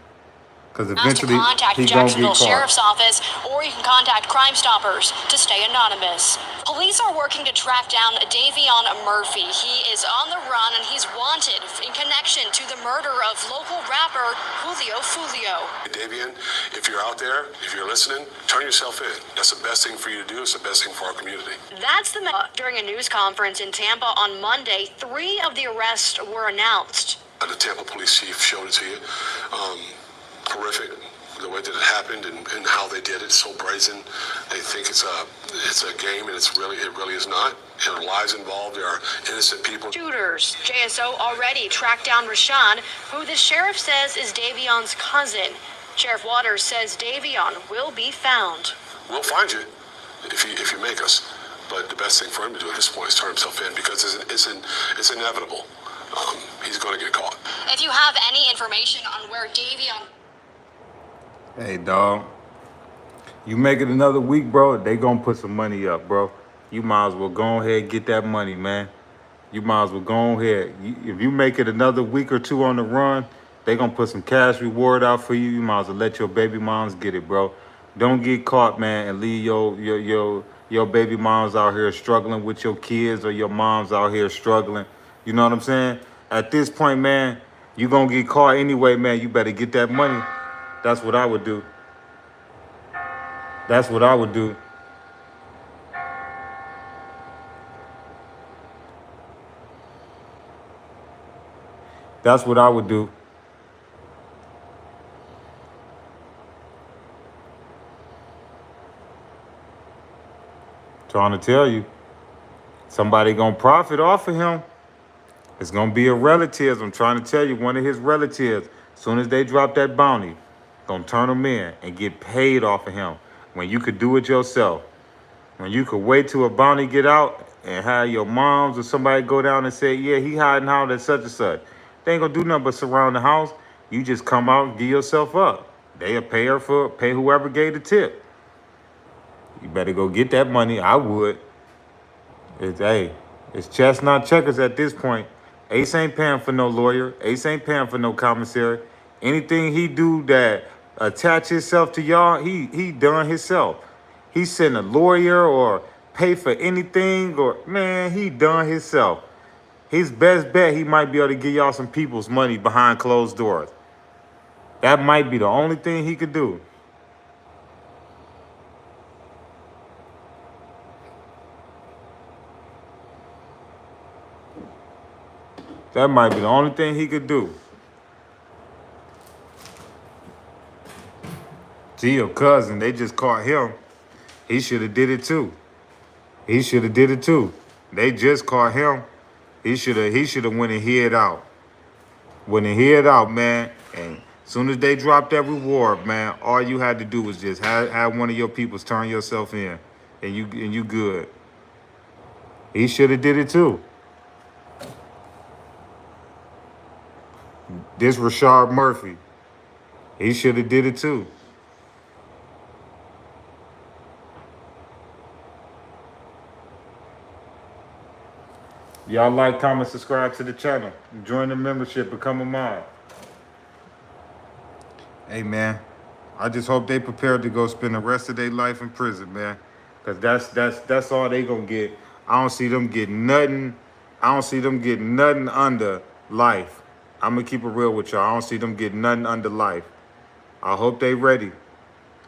Because eventually contact he the gonna Jacksonville get caught. Sheriff's Office, or you can contact Crime Stoppers to stay anonymous. Police are working to track down Davion Murphy. He is on the run and he's wanted in connection to the murder of local rapper Foolio. Davion, if you're out there, if you're listening, turn yourself in. That's the best thing for you to do. It's the best thing for our community. That's the during a news conference in Tampa on Monday. 3 of the arrests were announced. The Tampa police chief showed it to you. Horrific, the way that it happened and how they did it. So brazen. They think it's a game, and it really is not. There are lives involved. There are innocent people. Shooters. JSO already tracked down Rashawn, who the sheriff says is Davion's cousin. Sheriff Waters says Davion will be found. We'll find you if you make us. But the best thing for him to do at this point is turn himself in, because it's inevitable. He's going to get caught. If you have any information on where Davion... Hey, dog. You make it another week, bro, they gonna put some money up, bro. you might as well go ahead and get that money, man. You might as well go ahead. If you make it another week or two on the run, they gonna put some cash reward out for you. You might as well let your baby moms get it, bro. Don't get caught, man, and leave your baby moms out here struggling with your kids, or your moms out here struggling. You know what I'm saying? At this point, man, you gonna get caught anyway, man. You better get that money. That's what I would do. That's what I would do. That's what I would do. Trying to tell you, somebody gonna profit off of him. It's gonna be a relative. I'm trying to tell you, one of his relatives. As soon as they drop that bounty, gonna turn them in and get paid off of him. When you could do it yourself. When you could wait till a bounty get out and have your moms or somebody go down and say, yeah, he hiding out at such and such. They ain't gonna do nothing but surround the house. You just come out and give yourself up. They'll pay whoever gave the tip. You better go get that money. I would. It's chestnut checkers at this point. Ace ain't paying for no lawyer. Ace ain't paying for no commissary. Anything he do that attach himself to y'all, he done himself. He send a lawyer or pay for anything, or man, he done himself. His best bet, he might be able to give y'all some people's money behind closed doors. That might be the only thing he could do. That might be the only thing he could do. See, your cousin, they just caught him. He should have did it too. He should have did it too. They just caught him. He should have went and hid out. Went and hid out, man. And as soon as they dropped that reward, man, all you had to do was just have one of your peoples turn yourself in, and you good. He should have did it too. This Rashard Murphy, he should have did it too. Y'all like, comment, subscribe to the channel. Join the membership, become a mod. Hey, man, I just hope they prepared to go spend the rest of their life in prison, man. Because that's all they gonna get. I don't see them getting nothing. I don't see them getting nothing under life. I'm gonna keep it real with y'all. I don't see them getting nothing under life. I hope they ready.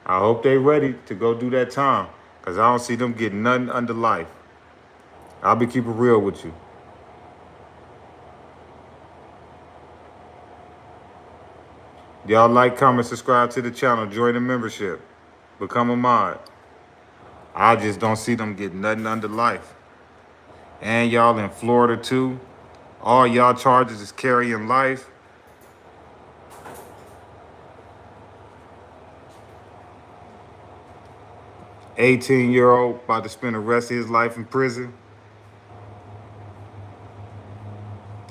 I hope they ready to go do that time. Because I don't see them getting nothing under life. I'll be keeping real with you. Y'all like, comment, subscribe to the channel. Join the membership. Become a mod. I just don't see them getting nothing under life. And y'all in Florida too. All y'all charges is carrying life. $18-year-old about to spend the rest of his life in prison.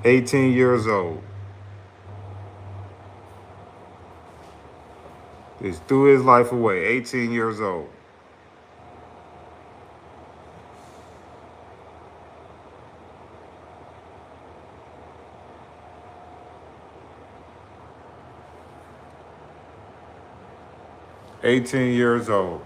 18 years old. Just threw his life away, 18 years old. $18 years old.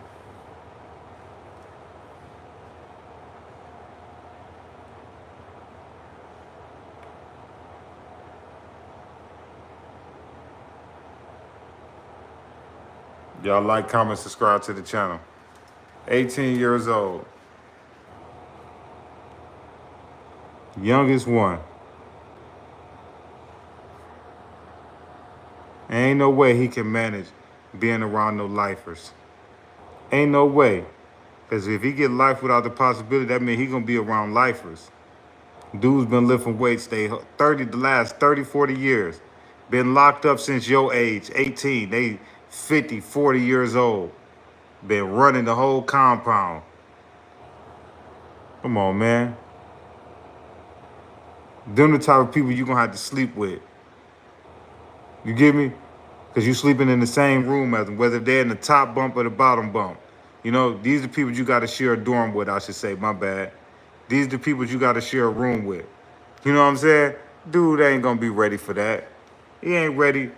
Y'all like, comment, subscribe to the channel. 18 years old. Youngest one. Ain't no way he can manage being around no lifers. Ain't no way. Because if he get life without the possibility, that means he going to be around lifers. Dude's been lifting weights the last 30, 40 years. Been locked up since your age, 18. They 50, 40 years old. Been running the whole compound. Come on, man. Them the type of people you're going to have to sleep with. You get me? Because you sleeping in the same room as them, whether they're in the top bump or the bottom bump. You know, these are the people you got to share a dorm with, I should say, my bad. These are the people you got to share a room with. You know what I'm saying? Dude ain't going to be ready for that. He ain't ready.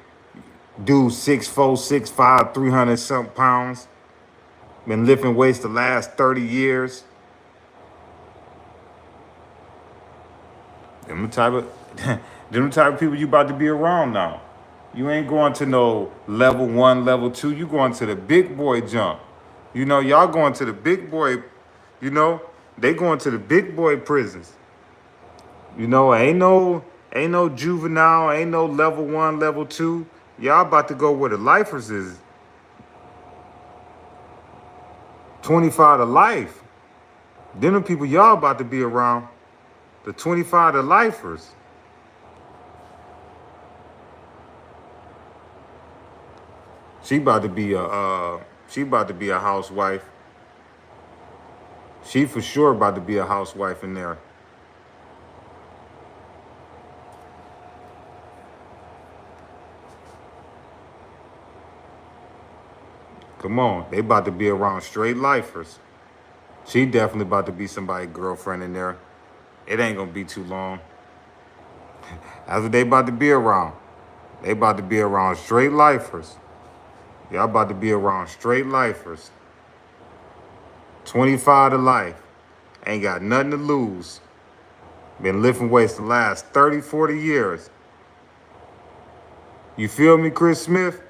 Dude, 6'4", 6'5", 300-something pounds. Been lifting weights the last 30 years. Them the type of, them the type of people you about to be around now. You ain't going to no level 1, level 2. You going to the big boy jump. You know, y'all going to the big boy, you know, they going to the big boy prisons. You know, ain't no juvenile, ain't no level 1, level 2. Y'all about to go where the lifers is. 25 to life. Them the people y'all about to be around. The 25 to lifers. She about to be a housewife. She for sure about to be a housewife in there. Come on, they about to be around straight lifers. She definitely about to be somebody's girlfriend in there. It ain't gonna be too long. That's what they about to be around. They about to be around straight lifers. Y'all about to be around straight lifers. 25 to life. Ain't got nothing to lose. Been lifting weights the last 30, 40 years. You feel me, Chris Smith?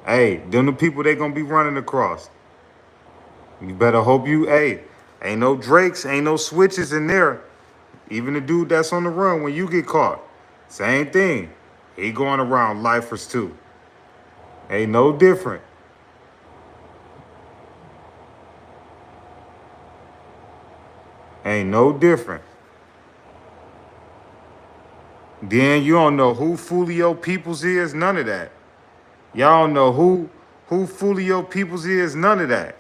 Hey, them the people they gonna be running across. You better hope ain't no Drakes, ain't no switches in there. Even the dude that's on the run when you get caught. Same thing. He going around lifers too. Ain't no different. Ain't no different. Then you don't know who Foolio Peoples is, none of that. Y'all don't know who Foolio Peoples is, none of that.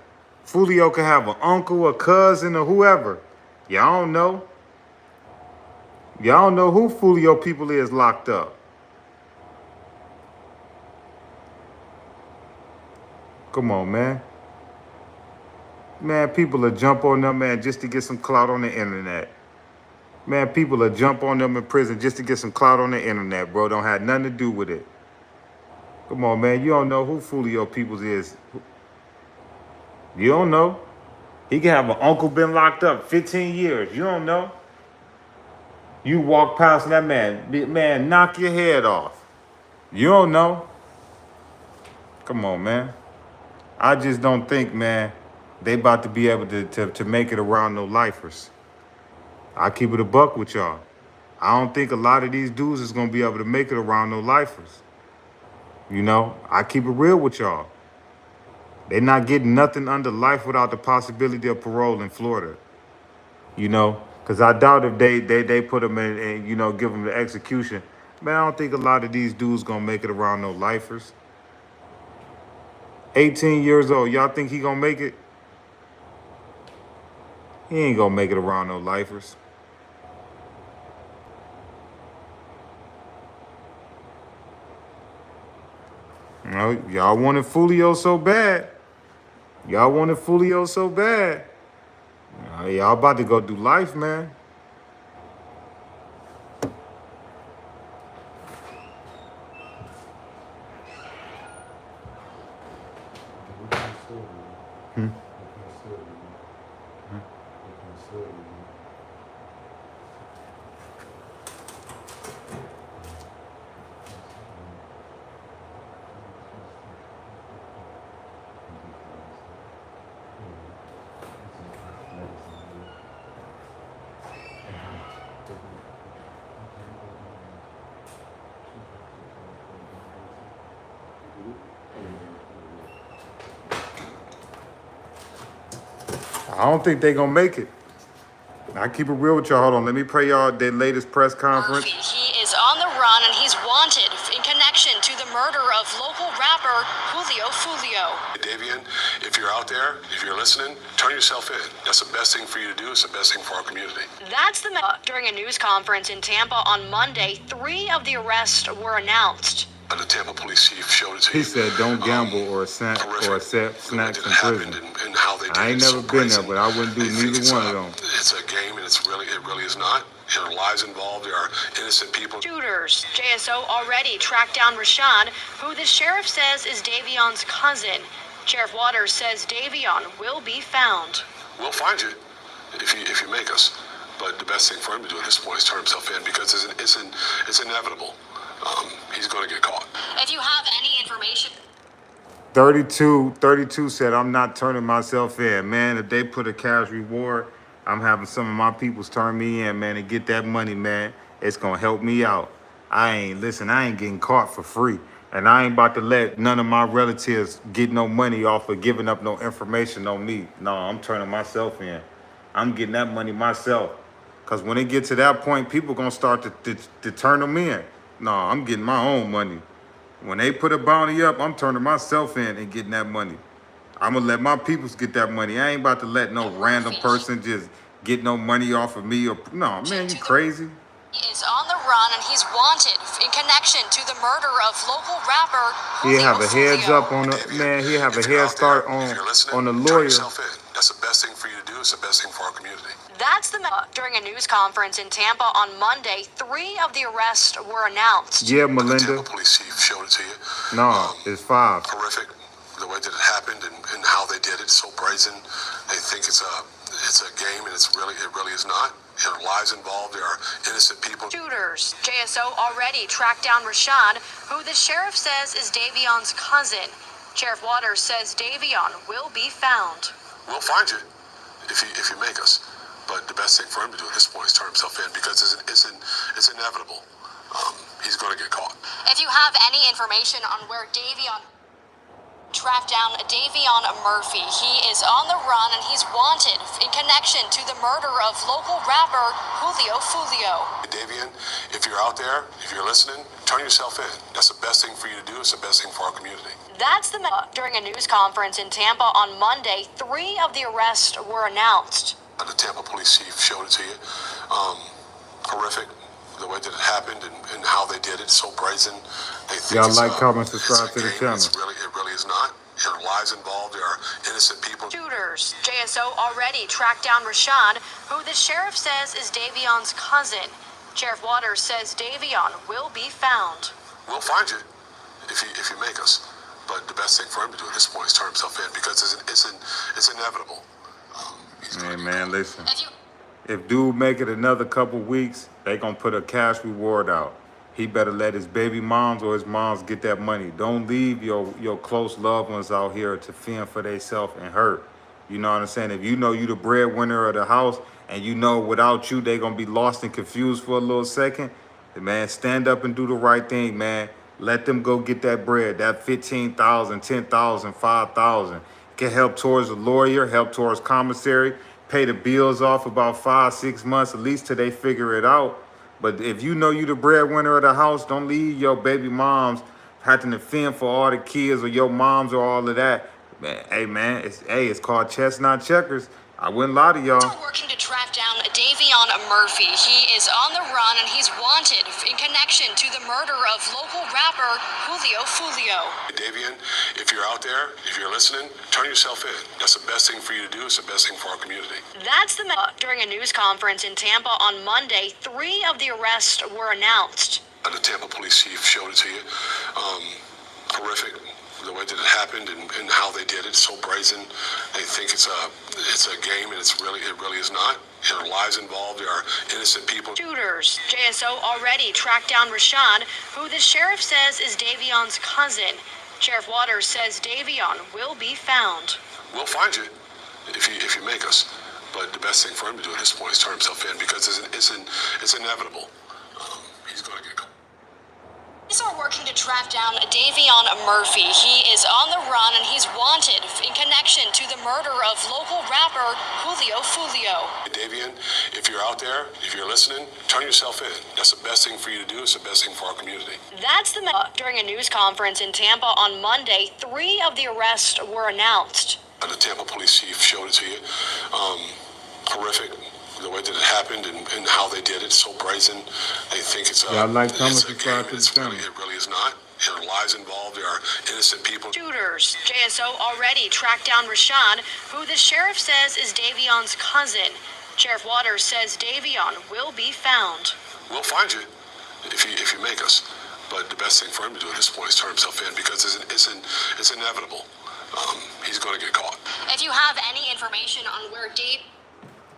Foolio could have an uncle, a cousin, or whoever. Y'all don't know. Y'all don't know who Foolio people is locked up. Come on, man. Man, people will jump on them, man, just to get some clout on the internet. Man, people will jump on them in prison just to get some clout on the internet, bro. Don't have nothing to do with it. Come on, man. You don't know who Foolio Peoples is. You don't know. He can have an uncle been locked up 15 years. You don't know. You walk past that man, knock your head off. You don't know. Come on, man. I just don't think, man, they about to be able to make it around no lifers. I keep it a buck with y'all. I don't think a lot of these dudes is gonna be able to make it around no lifers. You know, I keep it real with y'all. They not getting nothing under life without the possibility of parole in Florida. You know, because I doubt if they put them in and, you know, give them the execution. Man, I don't think a lot of these dudes gonna make it around no lifers. 18 years old, y'all think he gonna make it? He ain't gonna make it around no lifers. You know, y'all wanted Foolio so bad. Y'all wanted Foolio so bad. Y'all about to go do life, man. I don't think they gonna make it. I keep it real with y'all. Hold on, let me play y'all their latest press conference. He is on the run and he's wanted in connection to the murder of local rapper Foolio. Davion, if you're out there, if you're listening, turn yourself in. That's the best thing for you to do. It's the best thing for our community. That's the during a news conference in Tampa on Monday. 3 of the arrests were announced. The Tampa police chief showed it to He you. said, "Don't gamble or accept snacks in prison." And how they did I ain't it. never So been there, brazen. but I wouldn't do They think neither one of them. It's a game, and it really is not. There are lives involved. There are innocent people. Shooters. JSO already tracked down Rashad, who the sheriff says is Davion's cousin. Sheriff Waters says Davion will be found. We'll find you if you make us. But the best thing for him to do at this point is turn himself in because it's inevitable. He's going to get caught. If you have any information. 32 said, "I'm not turning myself in, man. If they put a cash reward, I'm having some of my peoples turn me in, man, and get that money, man. It's gonna help me out. I ain't getting caught for free, and I ain't about to let none of my relatives get no money off of giving up no information on me. No, I'm turning myself in. I'm getting that money myself, cause when it gets to that point, people gonna start to turn them in. No, I'm getting my own money." When they put a bounty up, I'm turning myself in and getting that money. I'm gonna let my peoples get that money. I ain't about to let no random person just get no money off of me. Or no, man, you crazy? He is on the run and he's wanted in connection to the murder of local rapper He have a Foolio. heads up on the man. He have a head start on the Turn lawyer. yourself in. That's the best thing for you to do. It's the best thing for our community. That's during a news conference in Tampa on Monday. 3 of the arrests were announced. Yeah, The Melinda. Tampa police chief showed it to you. No, it's 5. Horrific, the way that it happened and how they did it. So brazen. They think it's a game, and it really is not. There are lives involved. There are innocent people. Shooters. JSO already tracked down Rashad, who the sheriff says is Davion's cousin. Sheriff Waters says Davion will be found. We'll find you if you make us. But the best thing for him to do at this point is turn himself in because it's inevitable. He's going to get caught. If you have any information on where Davion tracked down Davion Murphy, he is on the run and he's wanted in connection to the murder of local rapper Foolio. Davion, if you're out there, if you're listening, turn yourself in. That's the best thing for you to do. It's the best thing for our community. That's during a news conference in Tampa on Monday. 3 of the arrests were announced. The Tampa police chief showed it to you. Horrific, the way that it happened and how they did it. So brazen. They think Y'all like, comment, subscribe to the channel. It really is not. There are lives involved. There are innocent people. Shooters. JSO already tracked down Rashad, who the sheriff says is Davion's cousin. Sheriff Waters says Davion will be found. We'll find you if you make us. But the best thing for him to do at this point is turn himself in because it's inevitable. Hey, man, listen. If dude make it another couple weeks, they gonna put a cash reward out. He better let his baby moms or his moms get that money. Don't leave your close loved ones out here to fend for themselves and hurt. You know what I'm saying? If you know you the breadwinner of the house and you know without you they gonna be lost and confused for a little second, man, stand up and do the right thing, man. Let them go get that bread, that 15,000, 10,000, 5,000. Can help towards a lawyer, help towards commissary, pay the bills off about 5-6 months at least till they figure it out. But if you know you the breadwinner of the house, don't leave your baby moms having to fend for all the kids or your moms or all of that. Man, hey man, it's called chestnut checkers. I wouldn't lie to y'all. Working to track down Davion Murphy. He is on the run and he's wanted in connection to the murder of local rapper Foolio. Davion, if you're out there, if you're listening, turn yourself in. That's the best thing for you to do. It's the best thing for our community. That's during a news conference in Tampa on Monday. 3 of the arrests were announced. The Tampa police chief showed it to you. Horrific, the way that it happened and how they did it. So brazen. They think it's a game, and it really is not. There are lives involved. There are innocent people. Shooters. JSO already tracked down Rashad, who the sheriff says is Davion's cousin. Sheriff Waters says Davion will be found. We'll find you if you make us. But the best thing for him to do at this point is turn himself in because it's inevitable. He's going to get caught. Police are working to track down Davion Murphy. He is on the run and he's wanted in connection to the murder of local rapper Foolio. Davion, if you're out there, if you're listening, turn yourself in. That's the best thing for you to do. It's the best thing for our community. That's during a news conference in Tampa on Monday. 3 of the arrests were announced. The Tampa police chief showed it to you. Horrific, the way that it happened and how they did it. So brazen. They think it's Y'all like, comment, it's a game, subscribe to the channel. It really is not. There are lives involved. There are innocent people. Shooters. JSO already tracked down Rashawn, who the sheriff says is Davion's cousin. Sheriff Waters says Davion will be found. We'll find you if you make us. But the best thing for him to do at this point is turn himself in because it's inevitable. He's going to get caught. If you have any information on where Dave...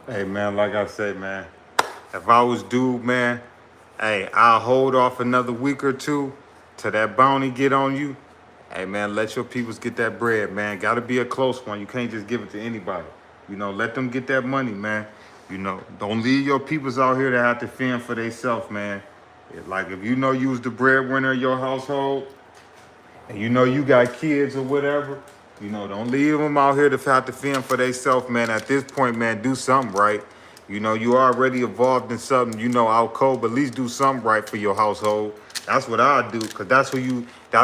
Hey, man, like I said, man, if I was dude, man, hey, I'll hold off another week or two till that bounty get on you. Hey, man, let your peoples get that bread, man. Got to be a close one. You can't just give it to anybody. You know, let them get that money, man. You know, don't leave your peoples out here that have to fend for themselves, man. Like, if you know you was the breadwinner of your household, and you know you got kids or whatever, you know, don't leave them out here to have to fend for themselves, man. At this point, man, do something right. You know, you already involved in something, you know, out cold, but at least do something right for your household. That's what I do, because that's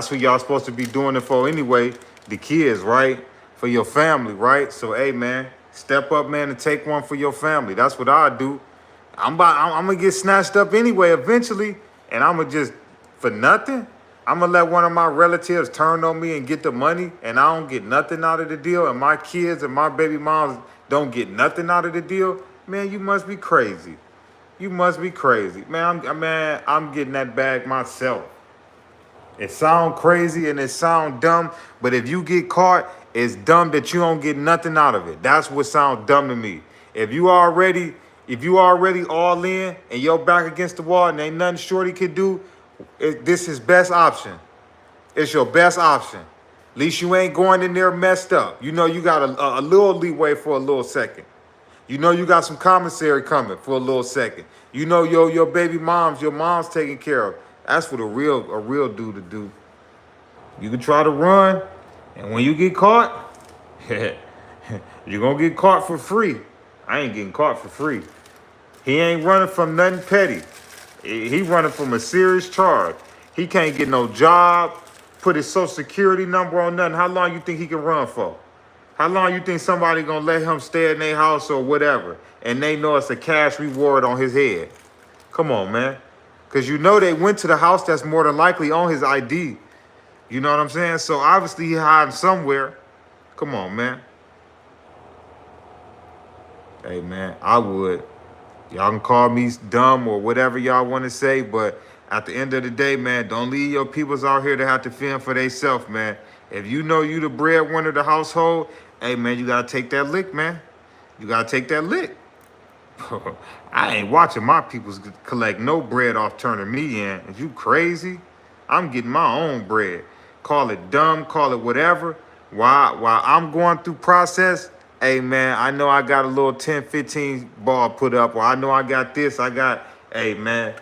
what y'all supposed to be doing it for anyway. The kids, right? For your family, right? So, hey, man, step up, man, and take one for your family. That's what I do. I'm gonna get snatched up anyway eventually, and I'm gonna just, for nothing, I'm gonna let one of my relatives turn on me and get the money, and I don't get nothing out of the deal, and my kids and my baby moms don't get nothing out of the deal. Man, you must be crazy. You must be crazy. Man, I'm getting that bag myself. It sound crazy and it sound dumb, but if you get caught, it's dumb that you don't get nothing out of it. That's what sounds dumb to me. If you already all in and you're back against the wall and ain't nothing Shorty could do, this is best option. It's your best option. At least you ain't going in there messed up. You know you got a little leeway for a little second. You know you got some commissary coming for a little second. You know your baby moms, your mom's taken care of. That's what a real dude to do. You can try to run, and when you get caught, you're gonna get caught for free. I ain't getting caught for free. He ain't running from nothing petty. He running from a serious charge. He can't get no job, put his social security number on nothing. How long you think he can run for? How long you think somebody gonna let him stay in their house or whatever, and they know it's a cash reward on his head? Come on, man. Because you know they went to the house that's more than likely on his ID. You know what I'm saying? So obviously he hiding somewhere. Come on, man. Hey, man, I would. Y'all can call me dumb or whatever y'all want to say, but at the end of the day, man, don't leave your peoples out here to have to fend for themselves, man. If you know you the breadwinner of the household, hey, man, you got to take that lick, man. You got to take that lick. I ain't watching my peoples collect no bread off turning me in. Is you crazy? I'm getting my own bread. Call it dumb, call it whatever. While I'm going through process, hey, man, I know I got a little 10, 15 ball put up, or I know I got this, hey, man.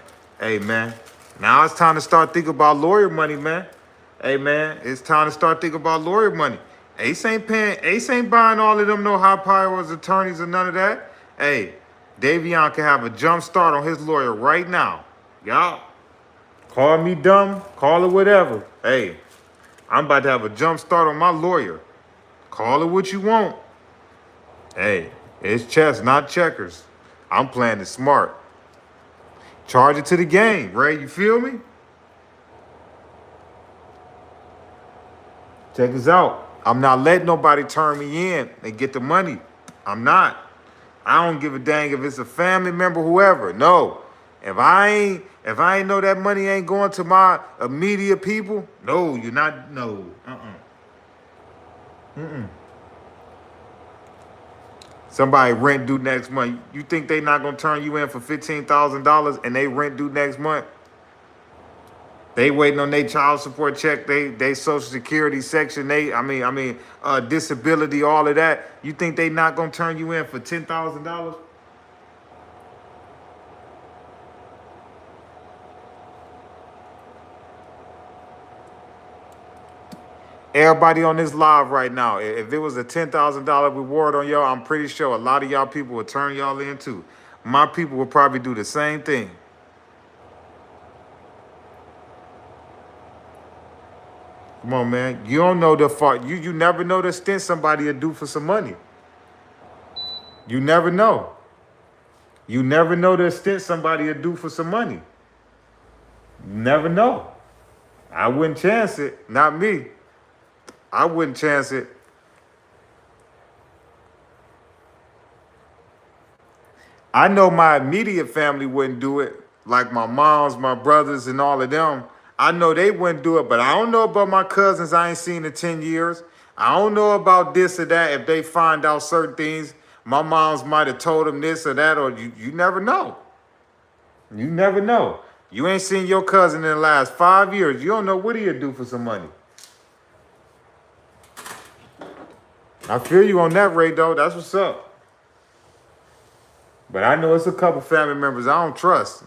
Now it's time to start thinking about lawyer money, man. Hey, man, it's time to start thinking about lawyer money. Ace ain't buying all of them no high-powered attorneys or none of that. Hey, Davion can have a jump start on his lawyer right now. Y'all, call me dumb, call it whatever. Hey, I'm about to have a jump start on my lawyer. Call it what you want. Hey, it's chess, not checkers. I'm playing it smart. Charge it to the game, Ray. You feel me? Check this out. I'm not letting nobody turn me in and get the money. I'm not. I don't give a dang if it's a family member, whoever. No. If I ain't know that money ain't going to my immediate people, no, you're not. No. Somebody rent due next month. You think they not gonna turn you in for $15,000 and they rent due next month? They waiting on their child support check, they social security section, disability, all of that. You think they not gonna turn you in for $10,000? Everybody on this live right now, if there was a $10,000 reward on y'all, I'm pretty sure a lot of y'all people would turn y'all in too. My people would probably do the same thing. Come on, man. You don't know the fault. You never know the stint somebody will do for some money. You never know. You never know the stint somebody will do for some money. You never know. I wouldn't chance it. Not me. I wouldn't chance it. I know my immediate family wouldn't do it, like my moms, my brothers, and all of them. I know they wouldn't do it, but I don't know about my cousins I ain't seen in 10 years. I don't know about this or that. If they find out certain things, my moms might have told them this or that, or you never know. You never know. You ain't seen your cousin in the last 5 years. You don't know what he'll do for some money. I feel you on that, Ray, though. That's what's up. But I know it's a couple family members I don't trust.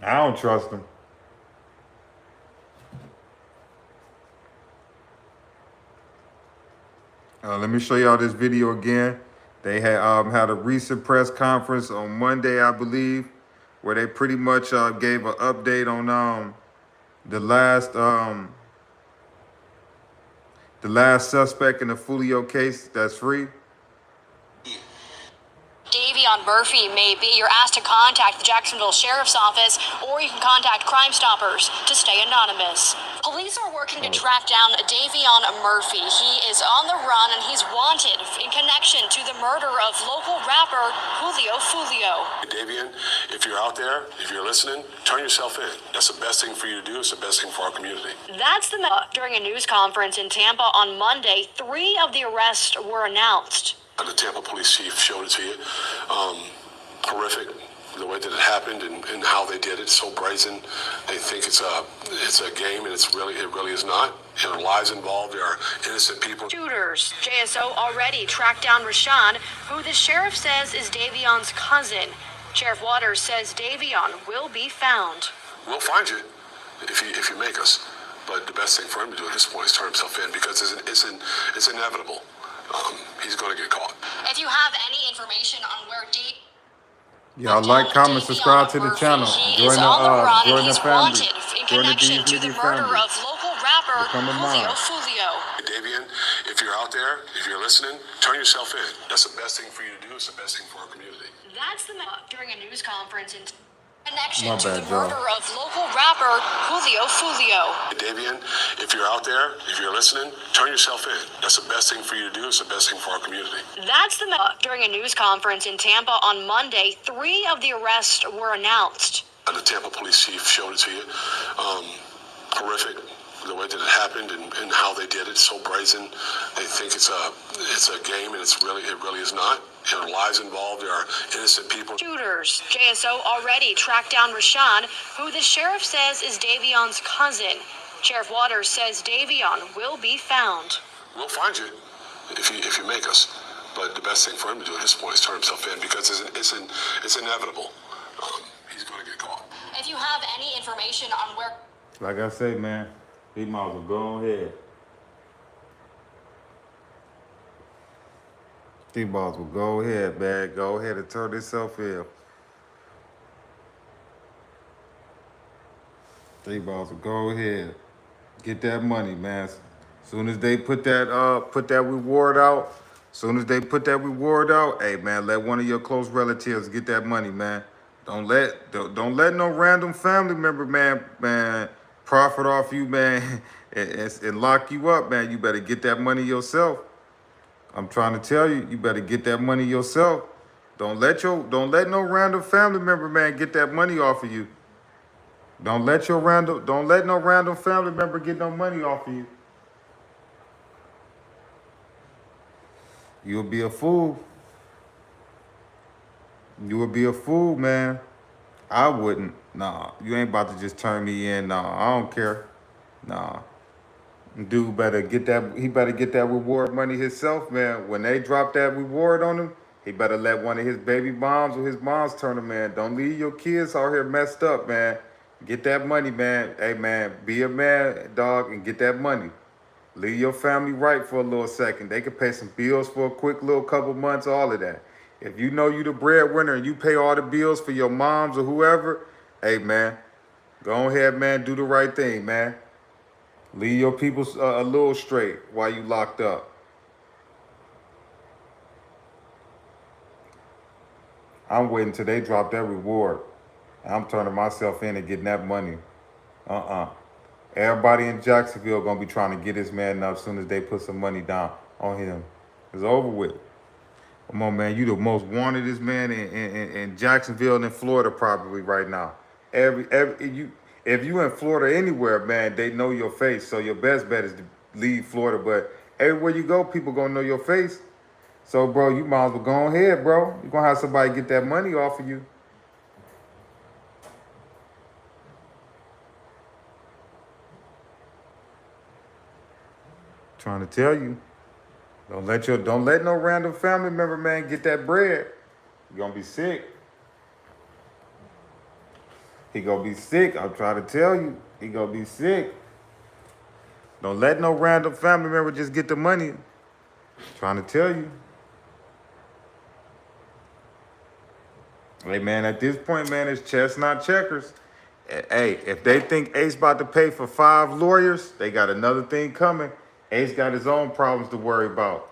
I don't trust them. Let me show y'all this video again. They had a recent press conference on Monday, I believe, where they pretty much gave an update on the last suspect in the Foolio case that's free. Davion Murphy may be. You're asked to contact the Jacksonville Sheriff's Office, or you can contact Crime Stoppers to stay anonymous. Police are working to track down Davion Murphy. He is on the run and he's wanted in connection to the murder of local rapper Foolio. Davion, if you're out there, if you're listening, turn yourself in. That's the best thing for you to do. It's the best thing for our community. That's during a news conference in Tampa on Monday. 3 of the arrests were announced. The Tampa police chief showed it to you. Horrific, the way that it happened and how they did it. So brazen. They think it's a game, and it really is not. There are lives involved. There are innocent people. Shooters. JSO already tracked down Rashawn, who the sheriff says is Davion's cousin. Sheriff Waters says Davion will be found. We'll find you if you make us. But the best thing for him to do at this point is turn himself in, because it's inevitable. He's going to get caught. If you have any information on where Y'all like, comment, subscribe to the channel. Join the family. Join the DMedia family. Of local rapper Become a mom. Foolio. Davion, if you're out there, if you're listening, turn yourself in. That's the best thing for you to do. It's the best thing for our community. That's during a news conference in connection My to bad, the murder of local rapper Foolio. Davion, if you're out there, if you're listening, turn yourself in. That's the best thing for you to do. It's the best thing for our community. That's during a news conference in Tampa on Monday. 3 of the arrests were announced. The Tampa police chief showed it to you. Horrific, the way that it happened and how they did it. So brazen. They think it's a game, and it really is not. There are lives involved. There are innocent people. Shooters. JSO already tracked down Rashawn, who the sheriff says is Davion's cousin. Sheriff Waters says Davion will be found. We'll find you if you make us. But the best thing for him to do at this point is turn himself in, because it's inevitable. He's going to get caught. If you have any information on where... Like I say, man, he might as well go ahead. D-Balls will go ahead, man. Go ahead and turn himself in. D-Balls will go ahead. Get that money, man. Soon as they put that reward out, hey man, let one of your close relatives get that money, man. Don't let no random family member, man, profit off you, man, and lock you up, man. You better get that money yourself. I'm trying to tell you, you better get that money yourself. Don't let no random family member, man, get that money off of you. Don't let no random family member get no money off of you. You'll be a fool. You would be a fool, man. I wouldn't. Nah, you ain't about to just turn me in. Nah, I don't care. Nah. Dude better get that, he better get that reward money himself, man. When they drop that reward on him, he better let one of his baby moms or his moms turn him in. Don't leave your kids out here messed up, man. Get that money, man. Hey, man, be a man, dog, and get that money. Leave your family right for a little second. They can pay some bills for a quick little couple months, all of that. If you know you the breadwinner and you pay all the bills for your moms or whoever, hey, man, go ahead, man, do the right thing, man. Leave your people a little straight while you locked up. I'm waiting till they drop that reward. I'm turning myself in and getting that money. Everybody in Jacksonville gonna be trying to get this man up as soon as they put some money down on him. It's over with. Come on, man. You the most wantedest man in Jacksonville and in Florida probably right now. If you in Florida anywhere, man, they know your face. So your best bet is to leave Florida. But everywhere you go, people gonna know your face. So, bro, you might as well go ahead, bro. You're gonna have somebody get that money off of you. Trying to tell you. Don't let no random family member, man, get that bread. You're gonna be sick. He gonna be sick. I'm trying to tell you. He gonna be sick. Don't let no random family member just get the money. Trying to tell you. Hey, man, at this point, man, it's chess, not checkers. Hey, if they think Ace about to pay for 5 lawyers, they got another thing coming. Ace got his own problems to worry about.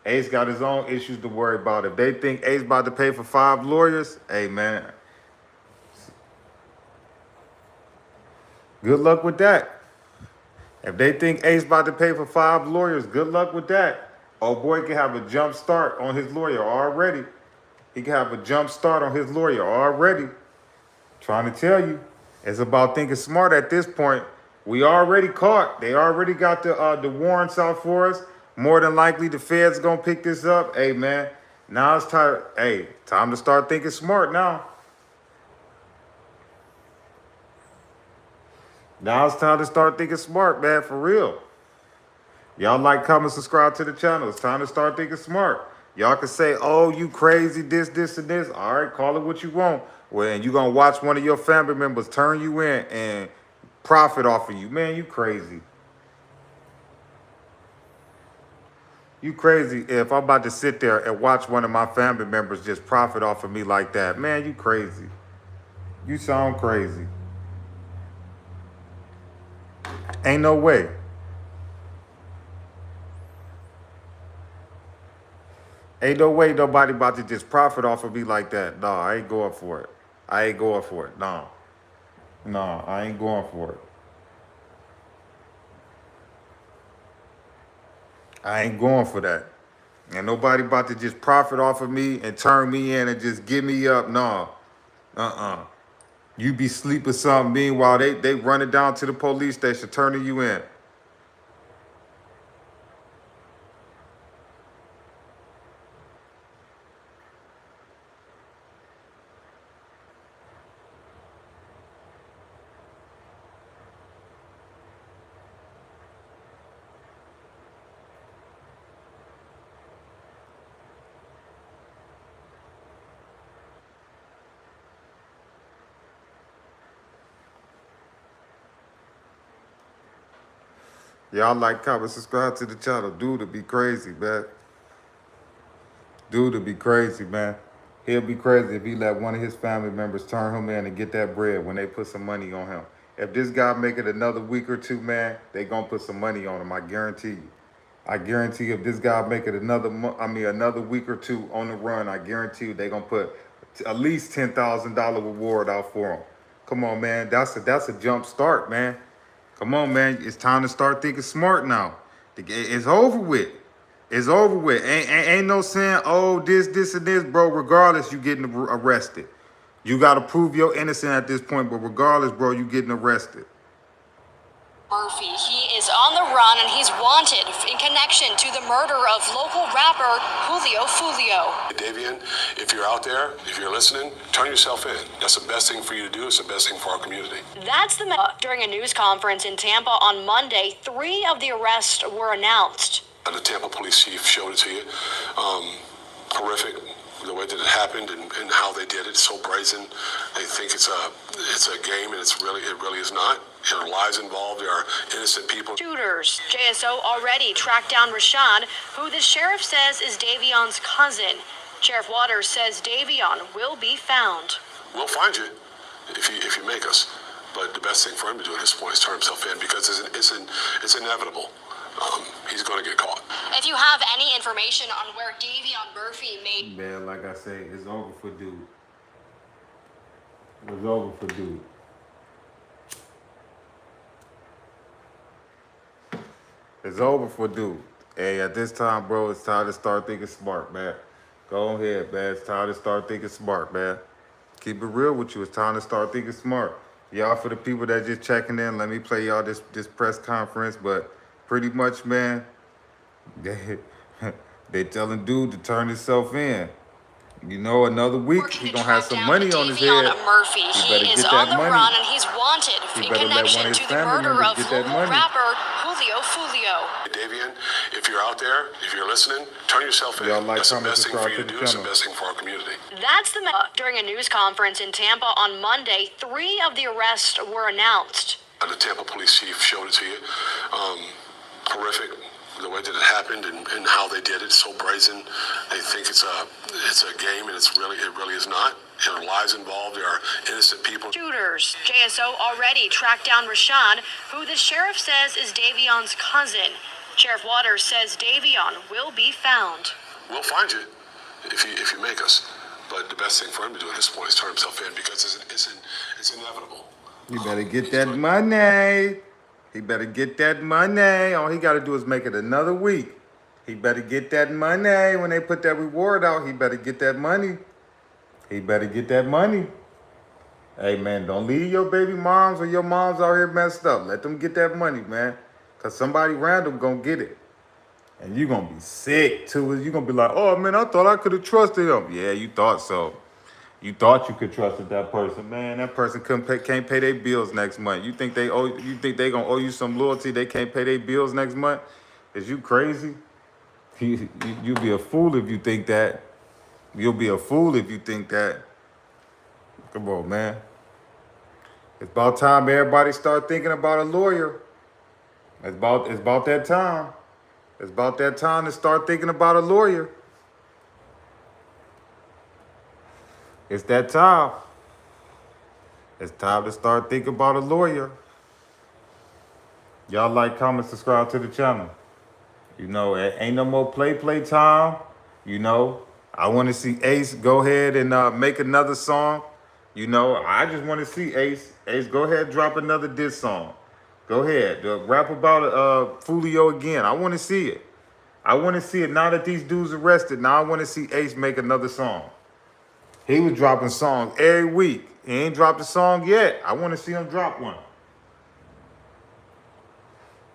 Ace got his own issues to worry about. If they think Ace about to pay for 5 lawyers, hey, man, good luck with that. If they think Ace about to pay for 5 lawyers, good luck with that. Oh, boy can have a jump start on his lawyer already. He can have a jump start on his lawyer already. Trying to tell you, it's about thinking smart at this point. We already caught. They already got the warrants out for us. More than likely, the Fed's gonna pick this up. Hey, man, now it's time. Hey, time to start thinking smart now. Now it's time to start thinking smart, man, for real. Y'all like, comment, subscribe to the channel. It's time to start thinking smart. Y'all can say, oh, you crazy, this, and this. All right, call it what you want. Well, and you going to watch one of your family members turn you in and profit off of you. Man, you crazy. You crazy if I'm about to sit there and watch one of my family members just profit off of me like that. Man, you crazy. You sound crazy. Ain't no way. Ain't no way nobody about to just profit off of me like that. No, I ain't going for it. I ain't going for it. No. No, I ain't going for it. I ain't going for that. And nobody about to just profit off of me and turn me in and just give me up. No. You be sleeping something. Meanwhile, they running down to the police station, turning you in. Y'all like, comment, subscribe to the channel. Dude, to be crazy, man. Dude, to be crazy, man. He'll be crazy if he let one of his family members turn him in and get that bread when they put some money on him. If this guy make it another week or two, man, they gonna put some money on him. I guarantee you. I guarantee if this guy make it another week or two on the run, I guarantee you they gonna put at least $10,000 reward out for him. Come on, man. That's a jump start, man. Come on, man. It's time to start thinking smart now. It's over with. It's over with. Ain't no saying, oh, this, and this, bro. Regardless, you getting arrested. You got to prove you're innocent at this point, but regardless, bro, you getting arrested. Murphy, he is on the run and he's wanted in connection to the murder of local rapper Foolio. Davion, if you're out there, if you're listening, turn yourself in. That's the best thing for you to do. It's the best thing for our community. That's the during a news conference in Tampa on Monday. 3 of the arrests were announced. The Tampa police chief showed it to you. Horrific, the way that it happened and how they did it. So brazen. They think it's a game, and it really is not. There are lives involved. There are innocent people. Shooters. JSO already tracked down Rashad, who the sheriff says is Davion's cousin. Sheriff Waters says Davion will be found. We'll find you if you make us. But the best thing for him to do at this point is turn himself in, because it's inevitable. He's going to get caught. If you have any information on where Davion Murphy made... Man, like I say, it's over for dude. It's over for dude. It's over for dude. Hey, at this time, bro, it's time to start thinking smart, man. Go ahead, man. It's time to start thinking smart, man. Keep it real with you. It's time to start thinking smart. Y'all, for the people that just checking in, let me play y'all this press conference. But pretty much, man, they telling dude to turn himself in. You know, another week he gonna have some money on his head. Murphy. He better He is get on that the money. run and he's wanted He in better let one connection of his to the family murder members of get that local money. rapper Foolio. Davion, if you're out there, if you're listening, turn yourself in. Y'all like, That's the comment, best thing for subscribe you to to the do. It's the channel. best thing for our community. That's the during a news conference in Tampa on Monday. 3 of the arrests were announced. The Tampa police chief showed it to you. Horrific, the way that it happened and how they did it. So brazen. They think it's a game, and it really is not. There are lives involved. There are innocent people. Shooters. JSO already tracked down Rashawn, who the sheriff says is Davion's cousin. Sheriff Waters says Davion will be found. We'll find you if you make us. But the best thing for him to do at this point is turn himself in, because it's inevitable. You better get that money. He better get that money. All he got to do is make it another week. He better get that money. When they put that reward out, he better get that money. He better get that money. Hey, man, don't leave your baby moms or your moms out here messed up. Let them get that money, man. Because somebody random going to get it. And you're going to be sick, too. You're going to be like, oh, man, I thought I could have trusted him. Yeah, you thought so. You thought you could trust that person, man. That person can't pay their bills next month. You think they gonna owe you some loyalty? They can't pay their bills next month? Is you crazy? You'll be a fool if you think that. You'll be a fool if you think that. Come on, man. It's about time everybody start thinking about a lawyer. It's about that time. It's about that time to start thinking about a lawyer. It's that time. It's time to start thinking about a lawyer. Y'all like, comment, subscribe to the channel. You know, it ain't no more play time. You know, I want to see Ace go ahead and make another song. You know, I just want to see Ace. Ace, go ahead, drop another diss song. Go ahead, rap about Foolio again. I want to see it. I want to see it now that these dudes arrested. Now I want to see Ace make another song. He was dropping songs every week. He ain't dropped a song yet. I want to see him drop one.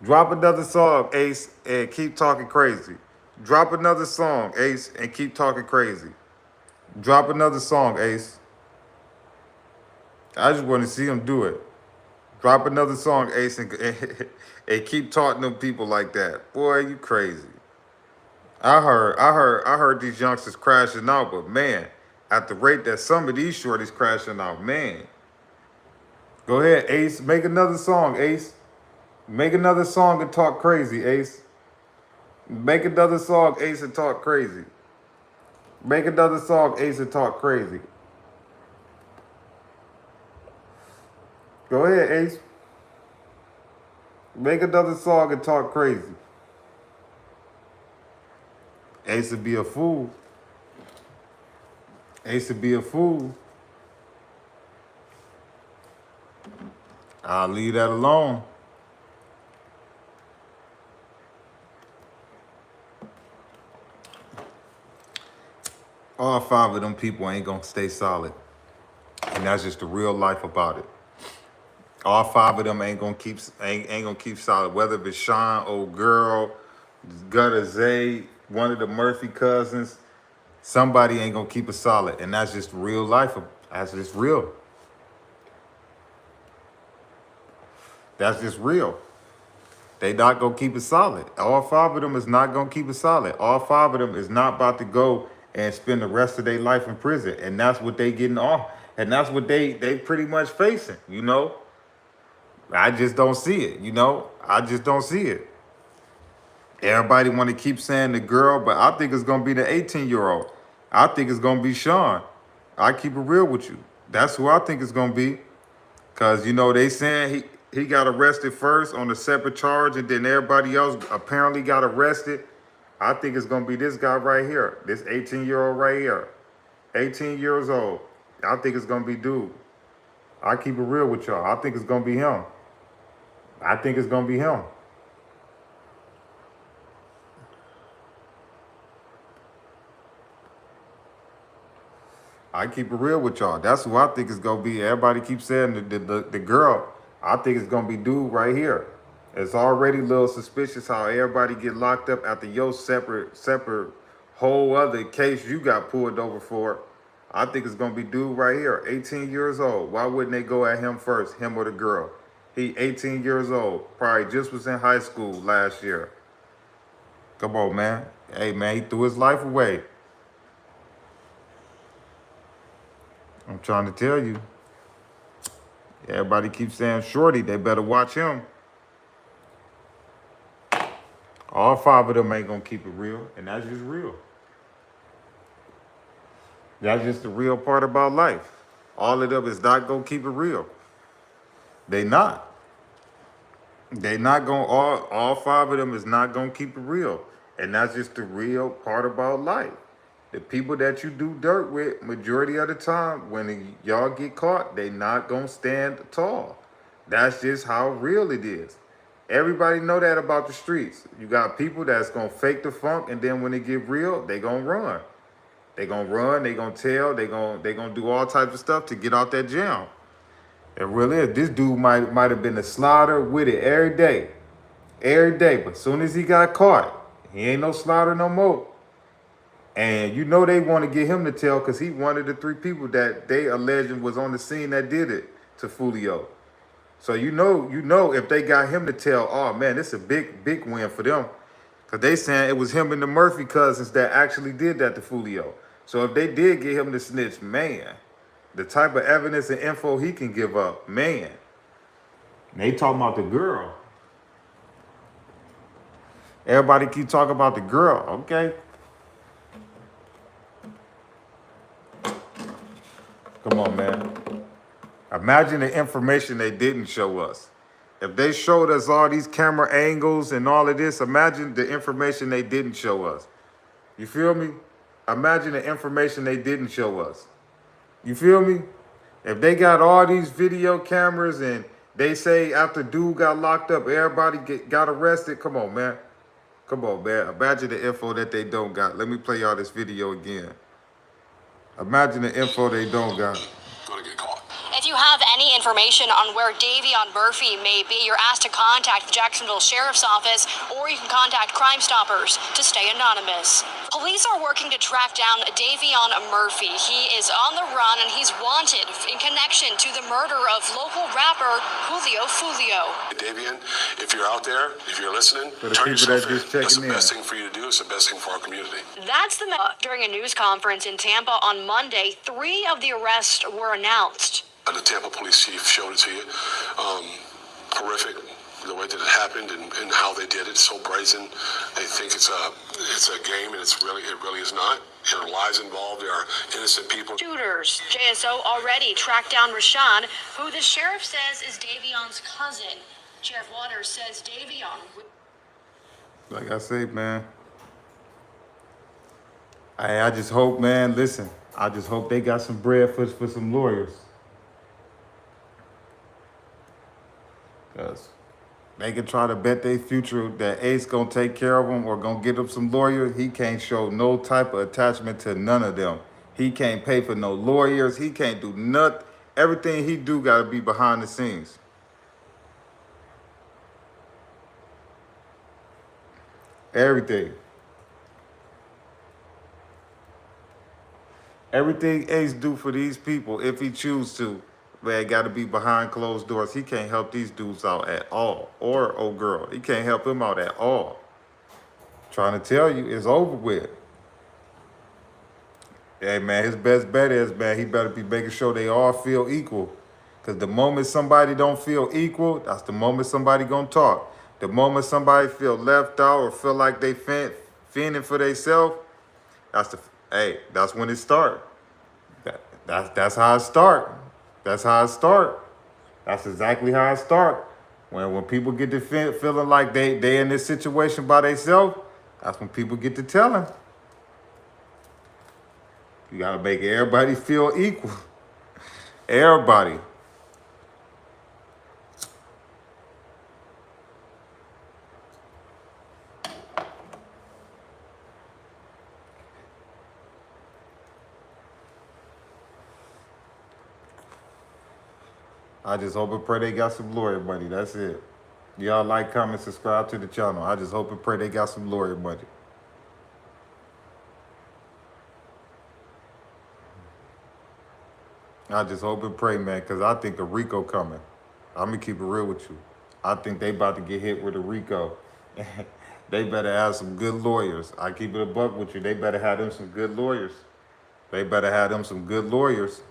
Drop another song, Ace, and keep talking crazy. Drop another song, Ace, and keep talking crazy. Drop another song, Ace. I just want to see him do it. Drop another song, Ace, and keep talking to people like that. Boy, you crazy. I heard these youngsters crashing out, but man, at the rate that some of these shorties crashing out, man. Go ahead, Ace. Make another song, Ace. Make another song and talk crazy, Ace. Make another song, Ace, and talk crazy. Make another song, Ace, and talk crazy. Go ahead, Ace. Make another song and talk crazy. Ace would be a fool. Ace would be a fool. I'll leave that alone. All 5 of them people ain't gonna stay solid. And that's just the real life about it. All 5 of them ain't gonna keep solid. Whether it's Sean, old girl, Gutter Zay, one of the Murphy cousins, somebody ain't gonna keep it solid. And that's just real life. That's just real. That's just real. They not gonna keep it solid. All 5 of them is not gonna keep it solid. All 5 of them is not about to go and spend the rest of their life in prison. And that's what they getting off. And that's what they pretty much facing, you know? I just don't see it, you know? I just don't see it. Everybody want to keep saying the girl, but I think it's going to be the 18-year-old. I think it's going to be Sean. I keep it real with you. That's who I think it's going to be. Because, you know, they saying he got arrested first on a separate charge, and then everybody else apparently got arrested. I think it's going to be this guy right here, this 18-year-old right here, 18 years old. I think it's going to be dude. I keep it real with y'all. I think it's going to be him. I think it's going to be him. I keep it real with y'all. That's who I think it's gonna be. Everybody keeps saying the girl. I think it's gonna be dude right here. It's already a little suspicious how everybody get locked up after your separate whole other case you got pulled over for. I think it's gonna be dude right here, 18 years old. Why wouldn't they go at him first, him or the girl? He 18 years old, probably just was in high school last year. Come on, man. Hey, man, he threw his life away. I'm trying to tell you. Everybody keeps saying Shorty, they better watch him. All 5 of them ain't gonna keep it real, and that's just real. That's just the real part about life. All of them is not gonna keep it real. They not. They not gonna, all 5 of them is not gonna keep it real. And that's just the real part about life. The people that you do dirt with, majority of the time, when y'all get caught, they not gonna stand tall. That's just how real it is. Everybody know that about the streets. You got people that's gonna fake the funk, and then when it get real, they gonna run. They gonna run, they gonna tell, they gonna do all types of stuff to get out that jam. It really is. This dude might have been a slaughter with it every day. Every day. But as soon as he got caught, he ain't no slaughter no more. And you know they want to get him to tell because he one of the 3 people that they alleged was on the scene that did it to Foolio. So you know if they got him to tell, oh man, this is a big win for them. Because they saying it was him and the Murphy cousins that actually did that to Foolio. So if they did get him to snitch, man, the type of evidence and info he can give up, man. And they talking about the girl. Everybody keep talking about the girl, okay? Come on, man. Imagine the information they didn't show us. If they showed us all these camera angles and all of this, imagine the information they didn't show us. You feel me? Imagine the information they didn't show us. You feel me? If they got all these video cameras and they say after dude got locked up, everybody got arrested, come on, man. Come on, man. Imagine the info that they don't got. Let me play y'all this video again. Imagine the info they don't got. Gonna get caught. If you have any information on where Davion Murphy may be, you're asked to contact the Jacksonville Sheriff's Office, or you can contact Crime Stoppers to stay anonymous. Police are working to track down Davion Murphy. He is on the run and he's wanted in connection to the murder of local rapper Foolio. Davion, if you're out there, if you're listening, For the turn people yourself that in. just That's checking the in. best thing for you to do. It's the best thing for our community. That's the during a news conference in Tampa on Monday. 3 of the arrests were announced. The Tampa police chief showed it to you. Horrific, the way that it happened and how they did it. So brazen. They think it's a game, and it really is not. There are lives involved. There are innocent people. Shooters. JSO already tracked down Rashawn, who the sheriff says is Davion's cousin. Sheriff Waters says Davion. Like I say, man. I just hope, man, listen. I just hope they got some bread for some lawyers. Because they can try to bet their future that Ace gonna take care of them or gonna get them some lawyers. He can't show no type of attachment to none of them. He can't pay for no lawyers. He can't do nothing. Everything he do gotta be behind the scenes. Everything. Everything Ace do for these people, if he choose to, man, got to be behind closed doors. He can't help these dudes out at all. Or old girl, he can't help him out at all. Trying to tell you, it's over with. Hey, man, his best bet is, man, he better be making sure they all feel equal. Because the moment somebody don't feel equal, that's the moment somebody gonna talk. The moment somebody feel left out or feel like they fending for themselves, that's when it start. That's how it start. That's how it start. That's exactly how it start. When people get to feeling like they in this situation by themselves, that's when people get to telling. You gotta make everybody feel equal. Everybody. I just hope and pray they got some lawyer money. That's it. Y'all like, comment, subscribe to the channel. I just hope and pray they got some lawyer money. I just hope and pray, man, because I think a RICO coming. I'm going to keep it real with you. I think they about to get hit with a RICO. They better have some good lawyers. I keep it a buck with you. They better have them some good lawyers. They better have them some good lawyers.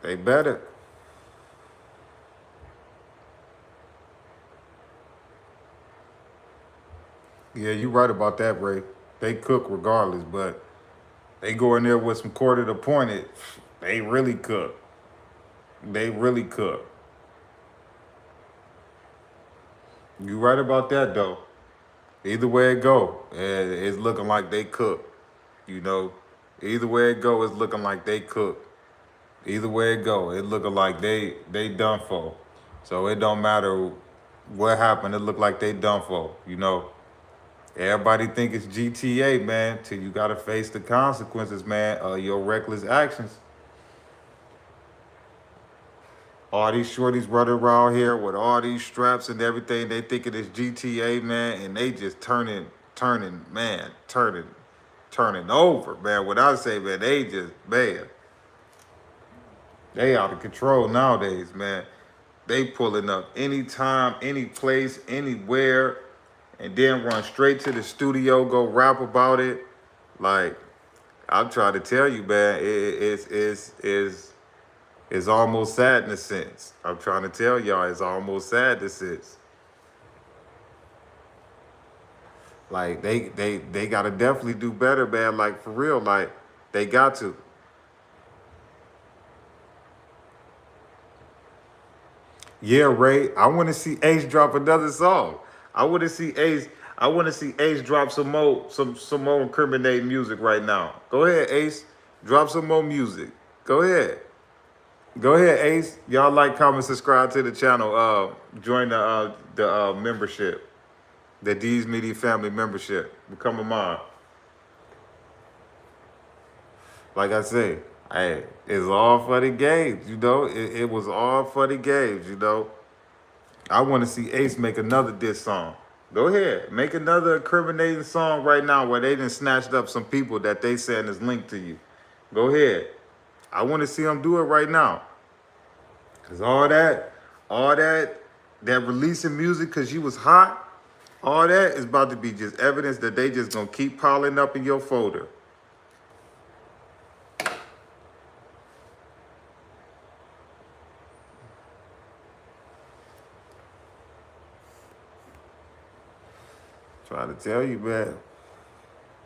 They better. Yeah, you right about that, Ray. They cook regardless, but they go in there with some court appointed. They really cook. They really cook. You right about that, though. Either way it go, it's looking like they cook. You know, either way it go, it's looking like they cook. Either way it go, it looking like they done for. So it don't matter what happened. It look like they done for. You know, everybody think it's GTA, man. Till you gotta face the consequences, man, of your reckless actions. All these shorties running around here with all these straps and everything. They think it is GTA, man, and they just turning over, man. What I say, man, they just, man, they out of control nowadays, man. They pulling up anytime, any place, anywhere, and then run straight to the studio, go rap about it. Like, I'm trying to tell you, man, it's almost sad in a sense. I'm trying to tell y'all, it's almost sad in a sense. Like, they gotta definitely do better, man. Like, for real, like, they got to. Yeah, Ray, I want to see Ace drop another song. I want to see Ace. I want to see Ace drop some more incriminating music right now. Go ahead, Ace. Drop some more music. Go ahead. Go ahead, Ace. Y'all like, comment, subscribe to the channel. Join the membership, the D's Media Family membership. Become a mod. Like I say, hey, it's all for the games, you know. It was all for the games, you know. I want to see Ace make another diss song. Go ahead, make another incriminating song right now where they done snatched up some people that they saying is linked to you. Go ahead. I want to see them do it right now. Cause all that releasing music cause you was hot, all that is about to be just evidence that they just gonna keep piling up in your folder. Trying to tell you, man.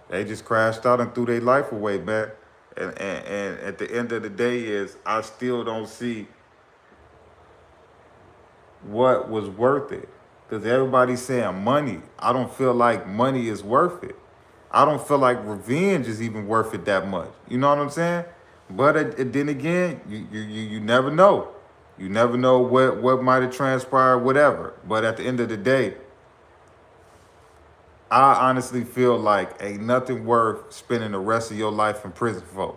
They just crashed out and threw their life away, man. And at the end of the day is I still don't see what was worth it. Because everybody's saying money. I don't feel like money is worth it. I don't feel like revenge is even worth it that much. You know what I'm saying? But then again, you never know. You never know what might have transpired, whatever. But at the end of the day, I honestly feel like ain't nothing worth spending the rest of your life in prison for.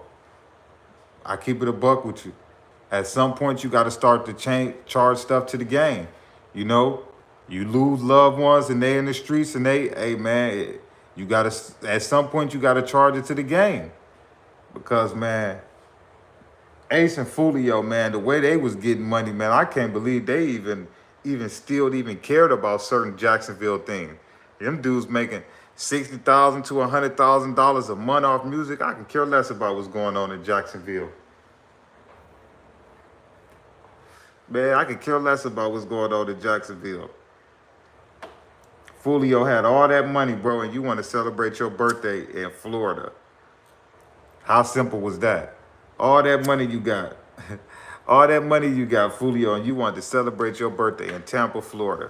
I keep it a buck with you. At some point, you got to start to charge stuff to the game. You know, you lose loved ones and they in the streets and hey man, you got to, at some point, you got to charge it to the game. Because, man, Ace and Foolio, man, the way they was getting money, man, I can't believe they even still cared about certain Jacksonville things. Them dudes making $60,000 to $100,000 a month off music. I can care less about what's going on in Jacksonville. Man, I can care less about what's going on in Jacksonville. Foolio had all that money, bro, and you want to celebrate your birthday in Florida. How simple was that? All that money you got. All that money you got, Foolio, and you wanted to celebrate your birthday in Tampa, Florida.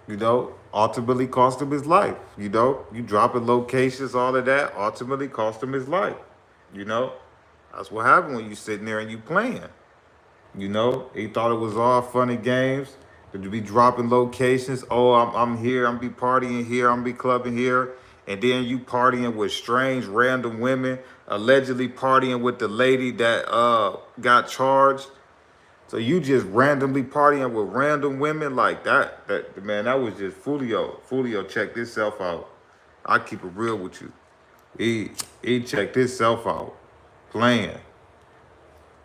You know, ultimately cost him his life. You know, you dropping locations, all of that, ultimately cost him his life. You know, that's what happened when you sitting there and you playing. You know, he thought it was all funny games. To be dropping locations. Oh, I'm here. I'm be partying here. I'm be clubbing here. and then you partying with strange random women, allegedly partying with the lady that got charged. So you just randomly partying with random women like that. That man, that was just Foolio. Foolio checked himself out. I keep it real with you. He checked himself out. Playing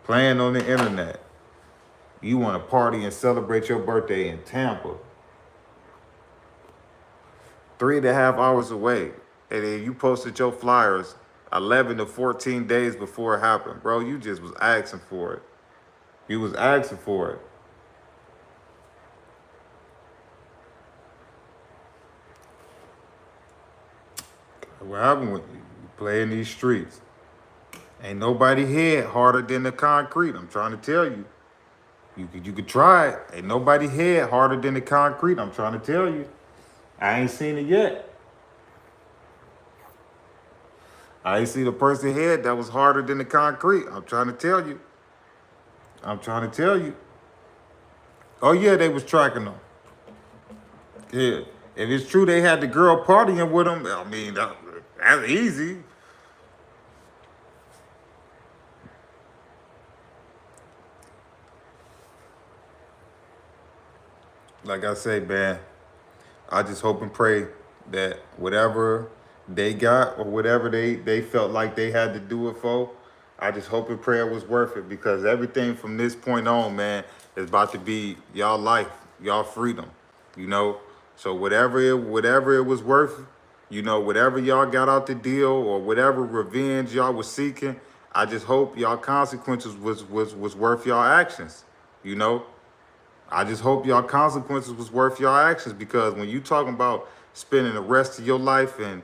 on the internet. You want to party and celebrate your birthday in Tampa. 3.5 hours away. And then you posted your flyers 11 to 14 days before it happened. Bro, you just was asking for it. You was asking for it. What happened when you play in these streets? Ain't nobody hit harder than the concrete. I'm trying to tell you. You could try it. Ain't nobody hit harder than the concrete. I'm trying to tell you. I ain't seen it yet. I ain't seen a person head that was harder than the concrete. I'm trying to tell you. I'm trying to tell you. Oh yeah, they was tracking them. Yeah. If it's true they had the girl partying with them, I mean, that's easy. Like I say, man, I just hope and pray that whatever they got or whatever they felt like they had to do it for, I just hope and pray it was worth it, because everything from this point on, man, is about to be y'all life, y'all freedom, you know? So whatever it was worth, you know, whatever y'all got out the deal or whatever revenge y'all was seeking, I just hope y'all consequences was worth y'all actions, you know? I just hope y'all consequences was worth y'all actions, because when you talking about spending the rest of your life in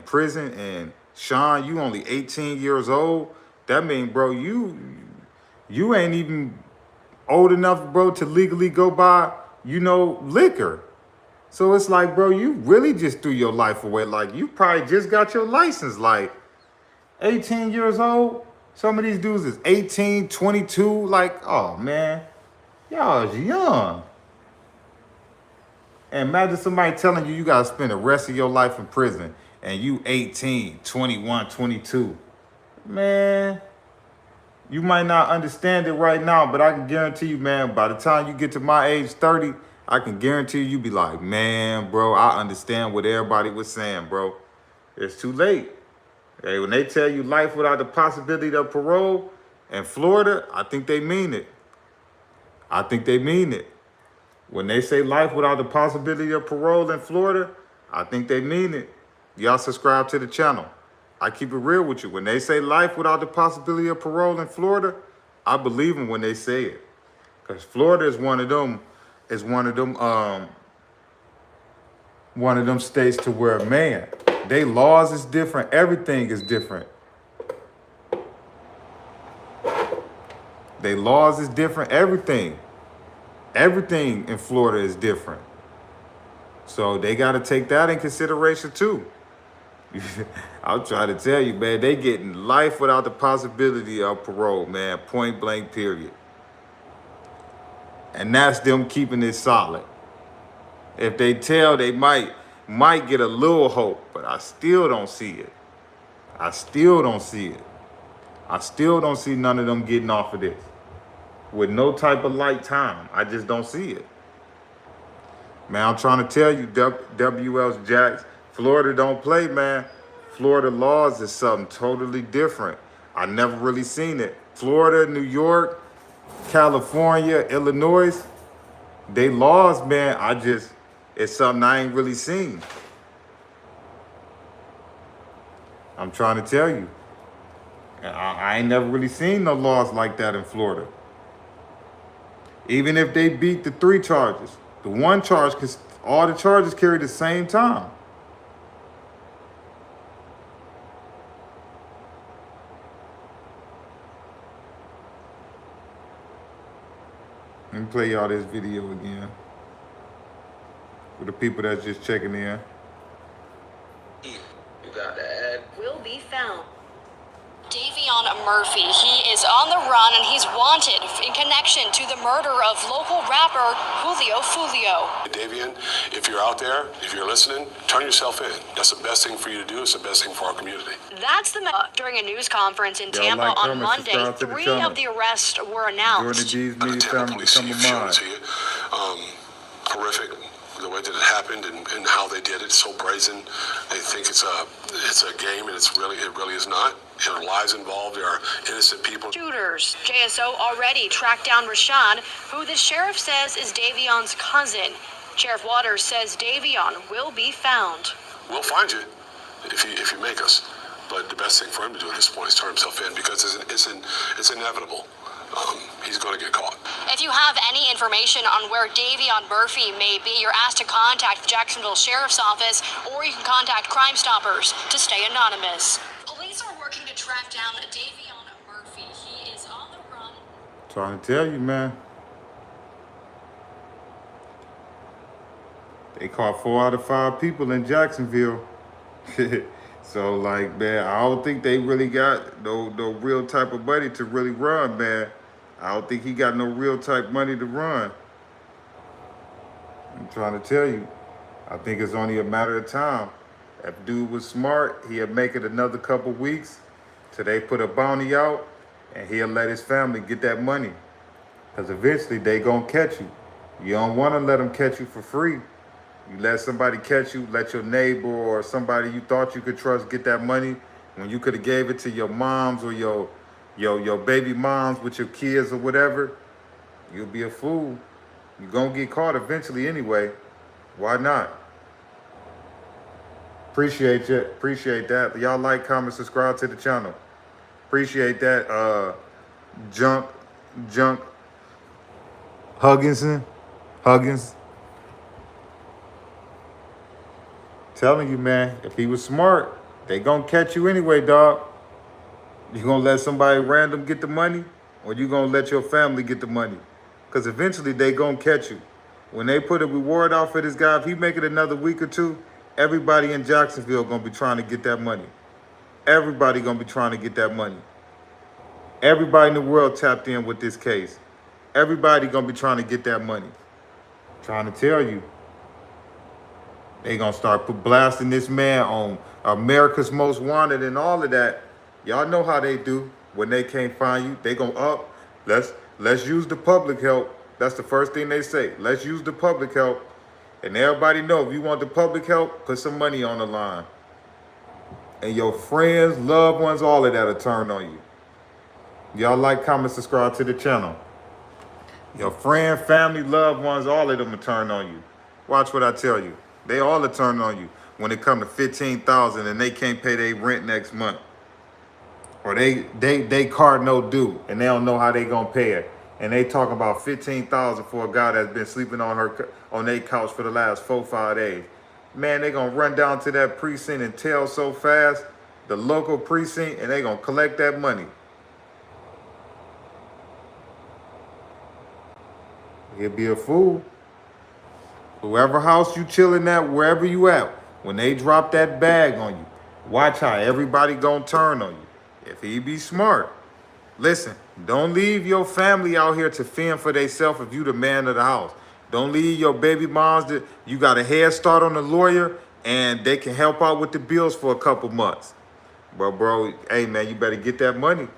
prison, and Sean, you only 18 years old, that mean, bro, you ain't even old enough, bro, to legally go buy, you know, liquor. So it's like, bro, you really just threw your life away. Like, you probably just got your license, like 18 years old. Some of these dudes is 18, 22, like, oh man. Y'all is young. And imagine somebody telling you gotta spend the rest of your life in prison and you 18, 21, 22. Man, you might not understand it right now, but I can guarantee you, man, by the time you get to my age, 30, I can guarantee you be like, man, bro, I understand what everybody was saying, bro. It's too late. Hey, when they tell you life without the possibility of parole in Florida, I think they mean it. I think they mean it. When they say life without the possibility of parole in Florida, I think they mean it. Y'all subscribe to the channel. I keep it real with you. When they say life without the possibility of parole in Florida, I believe them when they say it. Because Florida is one of them states to where, man, they laws is different. Everything is different. They laws is different. Everything in Florida is different. So they got to take that in consideration too. I'll try to tell you, man, they getting life without the possibility of parole, man, point blank, period. And that's them keeping it solid. If they tell, they might get a little hope, but I still don't see it. I still don't see it. I still don't see none of them getting off of this with no type of light time. I just don't see it. Man, I'm trying to tell you, WL's Jacks, Florida don't play, man. Florida laws is something totally different. I never really seen it. Florida, New York, California, Illinois, they laws, man, it's something I ain't really seen. I'm trying to tell you. I ain't never really seen no laws like that in Florida. Even if they beat the 3 charges, the 1 charge, because all the charges carry the same time. Let me play y'all this video again for the people that's just checking in. You got to add. Will be found. Davion Murphy, he is on the run and he's wanted in connection to the murder of local rapper Foolio. Davion, if you're out there, if you're listening, turn yourself in. That's the best thing for you to do. It's the best thing for our community. That's the during a news conference in Y'all Tampa like, on comment, Monday. subscribe to the 3 channel. of the arrests were Join announced. the D's Media Tampa family, Police become a Chief showed it mod. to you. Horrific, the way that it happened and how they did it. So brazen. They think it's a game, and it really is not. There are lives involved. There are innocent people. Shooters. JSO already tracked down Rashawn, who the sheriff says is Davion's cousin. Sheriff Waters says Davion will be found. We'll find you if you make us. But the best thing for him to do at this point is turn himself in, because it's inevitable. He's going to get caught. If you have any information on where Davion Murphy may be, you're asked to contact the Jacksonville Sheriff's Office, or you can contact Crime Stoppers to stay anonymous. Police are working to track down Davion Murphy. He is on the run. Trying to tell you, man. They caught 4 out of 5 people in Jacksonville. So, like, man, I don't think they really got no real type of money to really run, man. I don't think he got no real type money to run. I'm trying to tell you. I think it's only a matter of time. If dude was smart, he'll make it another couple weeks till they put a bounty out, and he'll let his family get that money. Because eventually they gonna catch you. You don't want to let them catch you for free. You let somebody catch you, let your neighbor or somebody you thought you could trust get that money when you could have gave it to your moms or your baby moms with your kids or whatever. You'll be a fool. You're gonna get caught eventually anyway. Why not? Appreciate you. Appreciate that. Y'all like, comment, subscribe to the channel. Appreciate that. Junk Huggins. Telling you, man, if he was smart, they gonna catch you anyway, dog. You gonna let somebody random get the money, or you gonna let your family get the money? Because eventually they gonna catch you. When they put a reward out for this guy, if he make it another week or two, everybody in Jacksonville gonna be trying to get that money. Everybody gonna be trying to get that money. Everybody in the world tapped in with this case. Everybody gonna be trying to get that money. Trying to tell you. They gonna start blasting this man on America's Most Wanted and all of that. Y'all know how they do when they can't find you. They gonna let's use the public help. That's the first thing they say. Let's use the public help. And everybody know if you want the public help, put some money on the line. And your friends, loved ones, all of that'll turn on you. Y'all like, comment, subscribe to the channel. Your friend, family, loved ones, all of them will turn on you. Watch what I tell you. They all will turn on you when it come to $15,000 and they can't pay their rent next month. Or they card no due and they don't know how they gonna pay it. And they talk about $15,000 for a guy that's been sleeping on their couch for the last 4-5 days. Man, they gonna run down to that precinct and tell so fast, the local precinct, and they gonna collect that money. He'll be a fool. Whoever house you chilling at, wherever you at, when they drop that bag on you, watch how everybody gonna turn on you. If he be smart. Listen, don't leave your family out here to fend for themselves if you the man of the house. Don't leave your baby moms that you got a head start on the lawyer and they can help out with the bills for a couple months. But bro, hey man, you better get that money.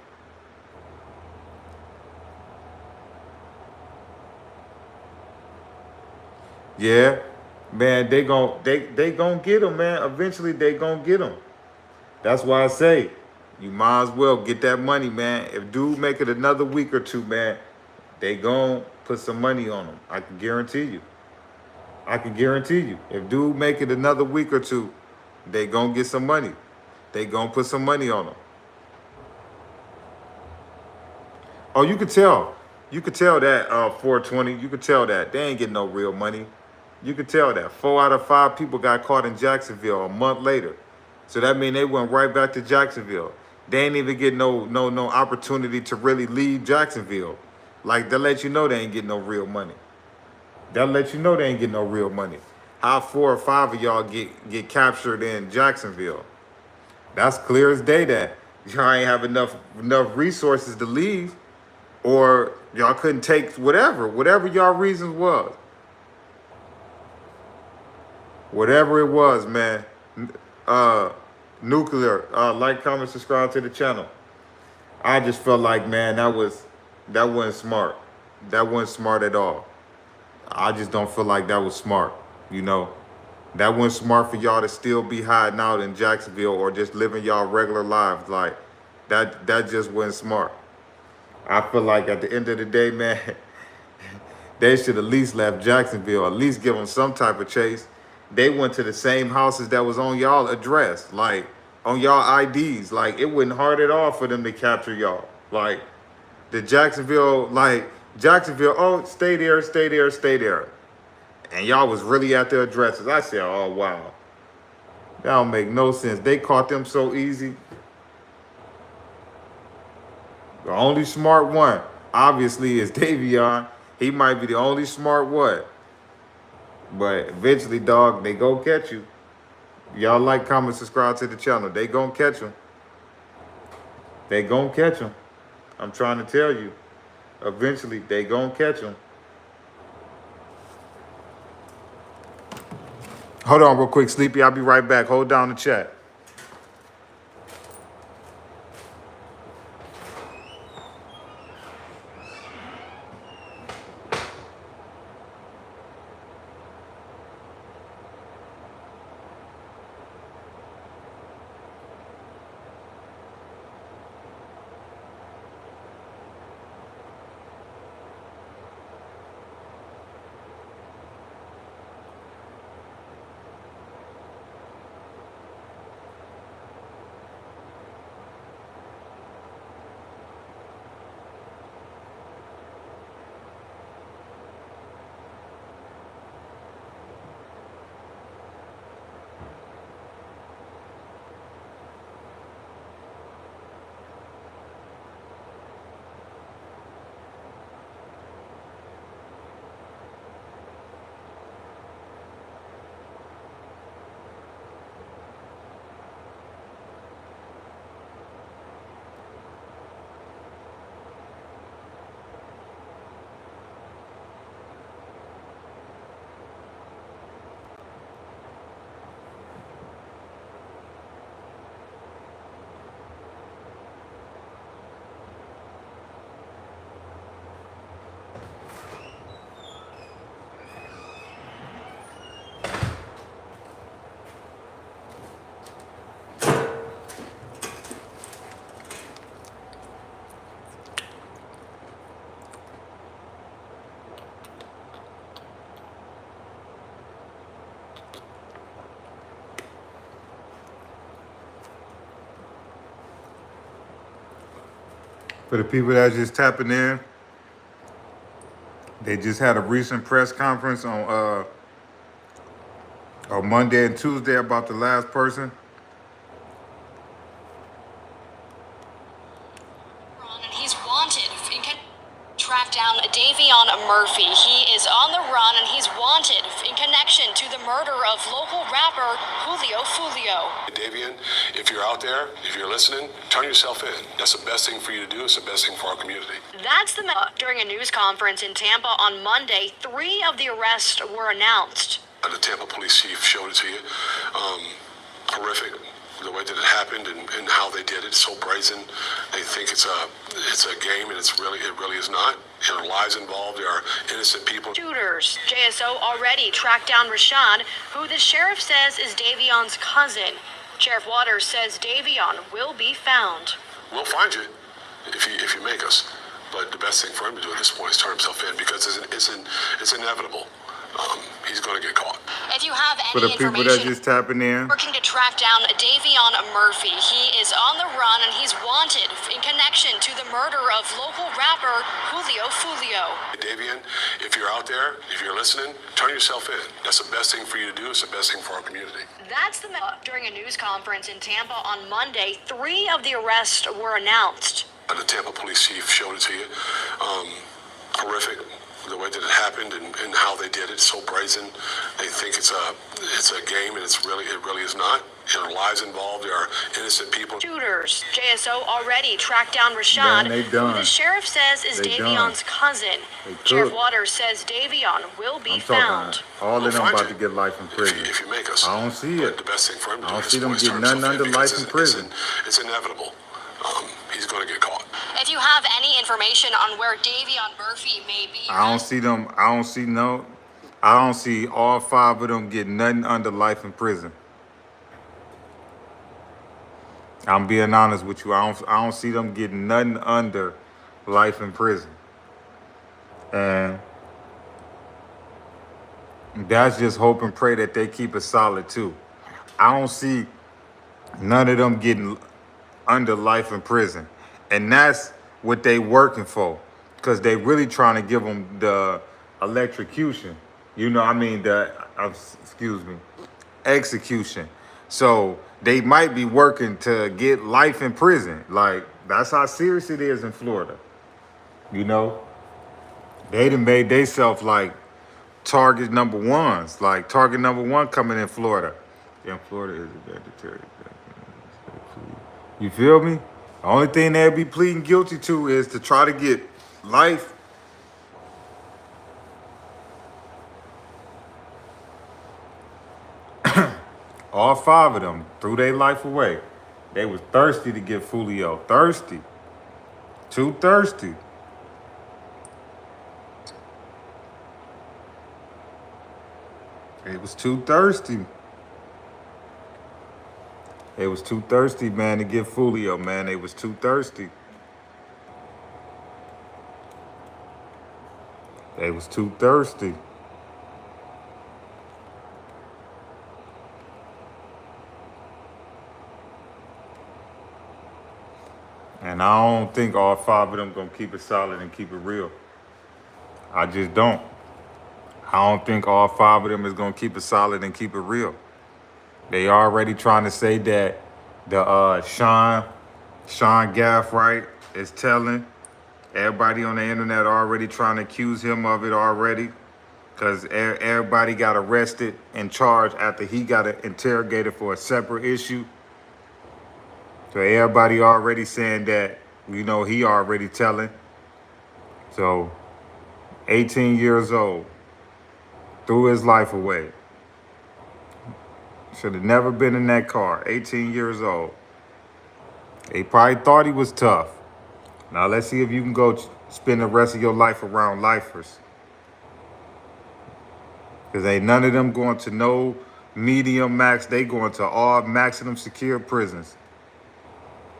Yeah, man, they gon' get him, man. Eventually, they gon' get him. That's why I say, you might as well get that money, man. If dude make it another week or two, man, they gon' put some money on him. I can guarantee you. I can guarantee you. If dude make it another week or two, they gon' get some money. They gon' put some money on him. Oh, you could tell. You could tell that 420. You could tell that they ain't getting no real money. You could tell that 4 out of 5 people got caught in Jacksonville a month later. So that means they went right back to Jacksonville. They ain't even get no opportunity to really leave Jacksonville. Like, they'll let you know they ain't getting no real money. They'll let you know they ain't getting no real money. How 4 or 5 of y'all get captured in Jacksonville? That's clear as day that y'all ain't have enough resources to leave, or y'all couldn't take whatever y'all reasons was. Whatever it was, man. Uh, Nuclear. Like, comment, subscribe to the channel. I just felt like, man, that wasn't smart. That wasn't smart at all. I just don't feel like that was smart. You know, that wasn't smart for y'all to still be hiding out in Jacksonville or just living y'all regular lives. Like, that just wasn't smart. I feel like at the end of the day, man, they should at least left Jacksonville, at least give them some type of chase. They went to the same houses that was on y'all address, like on y'all IDs. Like, it wasn't hard at all for them to capture y'all. Like, the Jacksonville, oh, stay there, stay there, stay there. And y'all was really at their addresses. I said, oh, wow. That don't make no sense. They caught them so easy. The only smart one, obviously, is Davion. He might be the only smart one. But eventually, dog, they go catch you. Y'all like, comment, subscribe to the channel. They gonna catch them. They gonna catch them. I'm trying to tell you. Eventually, they gonna catch them. Hold on real quick, Sleepy. I'll be right back. Hold down the chat. For the people that just tapping in, they just had a recent press conference on Monday and Tuesday about the last person. And he's wanted. Track down Davion Murphy. He is on the run and he's wanted in connection to the murder of local rapper Foolio. Davion, if you're out there, if you're listening, turn yourself in. That's the best thing for you to do. It's the best thing for our community. That's the during a news conference in Tampa on Monday. 3 of the arrests were announced. The Tampa police chief showed it to you. Horrific, the way that it happened and how they did it. So brazen. They think it's a game, and it really is not. There are lives involved. There are innocent people. Shooters. JSO already tracked down Rashad, who the sheriff says is Davion's cousin. Sheriff Waters says Davion will be found. We'll find you if you make us. But the best thing for him to do at this point is turn himself in, because it's inevitable. He's going to get caught. If you have For any the people that information, just tapping in, working to track down Davion Murphy. He is on the run and he's wanted in connection to the murder of local rapper Foolio. Davion, if you're out there, if you're listening, turn yourself in. That's the best thing for you to do. It's the best thing for our community. That's the during a news conference in Tampa on Monday. 3 of the arrests were announced. The Tampa police chief showed it to you. Horrific, the way that it happened and how they did it. So brazen. They think it's a game, and it really is not. There are lives involved. There are innocent people. Shooters. JSO already tracked down Rashad, Man, they who done. the sheriff says is They Davion's cousin. Sheriff cooked. Waters says Davion will be I'm found. talking all of them Find about you. to get life in prison. If you make us. I don't see But it. the best thing for him to I do don't is see them always getting turn nothing himself in under because life in it's prison. It's inevitable. He's going to get caught. If you have any information on where Davion Murphy may be, I don't see them. I don't see all 5 of them getting nothing under life in prison. I'm being honest with you. I don't see them getting nothing under life in prison. And that's just hope and pray that they keep it solid too. I don't see none of them getting under life in prison. And that's what they working for. Because they really trying to give them the electrocution. You know, I mean, execution. So they might be working to get life in prison. Like, that's how serious it is in Florida. You know, they done made themselves like target number ones, like target number one coming in Florida. Yeah, Florida is a bad deterrent. You feel me? The only thing they'll be pleading guilty to is to try to get life. All 5 of them threw their life away. They was thirsty to get Foolio. Thirsty. Too thirsty. They was too thirsty. They was too thirsty, man, to get Foolio, man. They was too thirsty. They was too thirsty. And I don't think all 5 of them gonna keep it solid and keep it real. I just don't. I don't think all 5 of them is gonna keep it solid and keep it real. They already trying to say that the Sean Gaffright is telling. Everybody on the internet already trying to accuse him of it already. Because everybody got arrested and charged after he got interrogated for a separate issue. So everybody already saying that, you know, he already telling. So 18 years old, threw his life away. Should have never been in that car, 18 years old. They probably thought he was tough. Now let's see if you can go spend the rest of your life around lifers. Because ain't none of them going to no medium max. They going to all maximum secure prisons.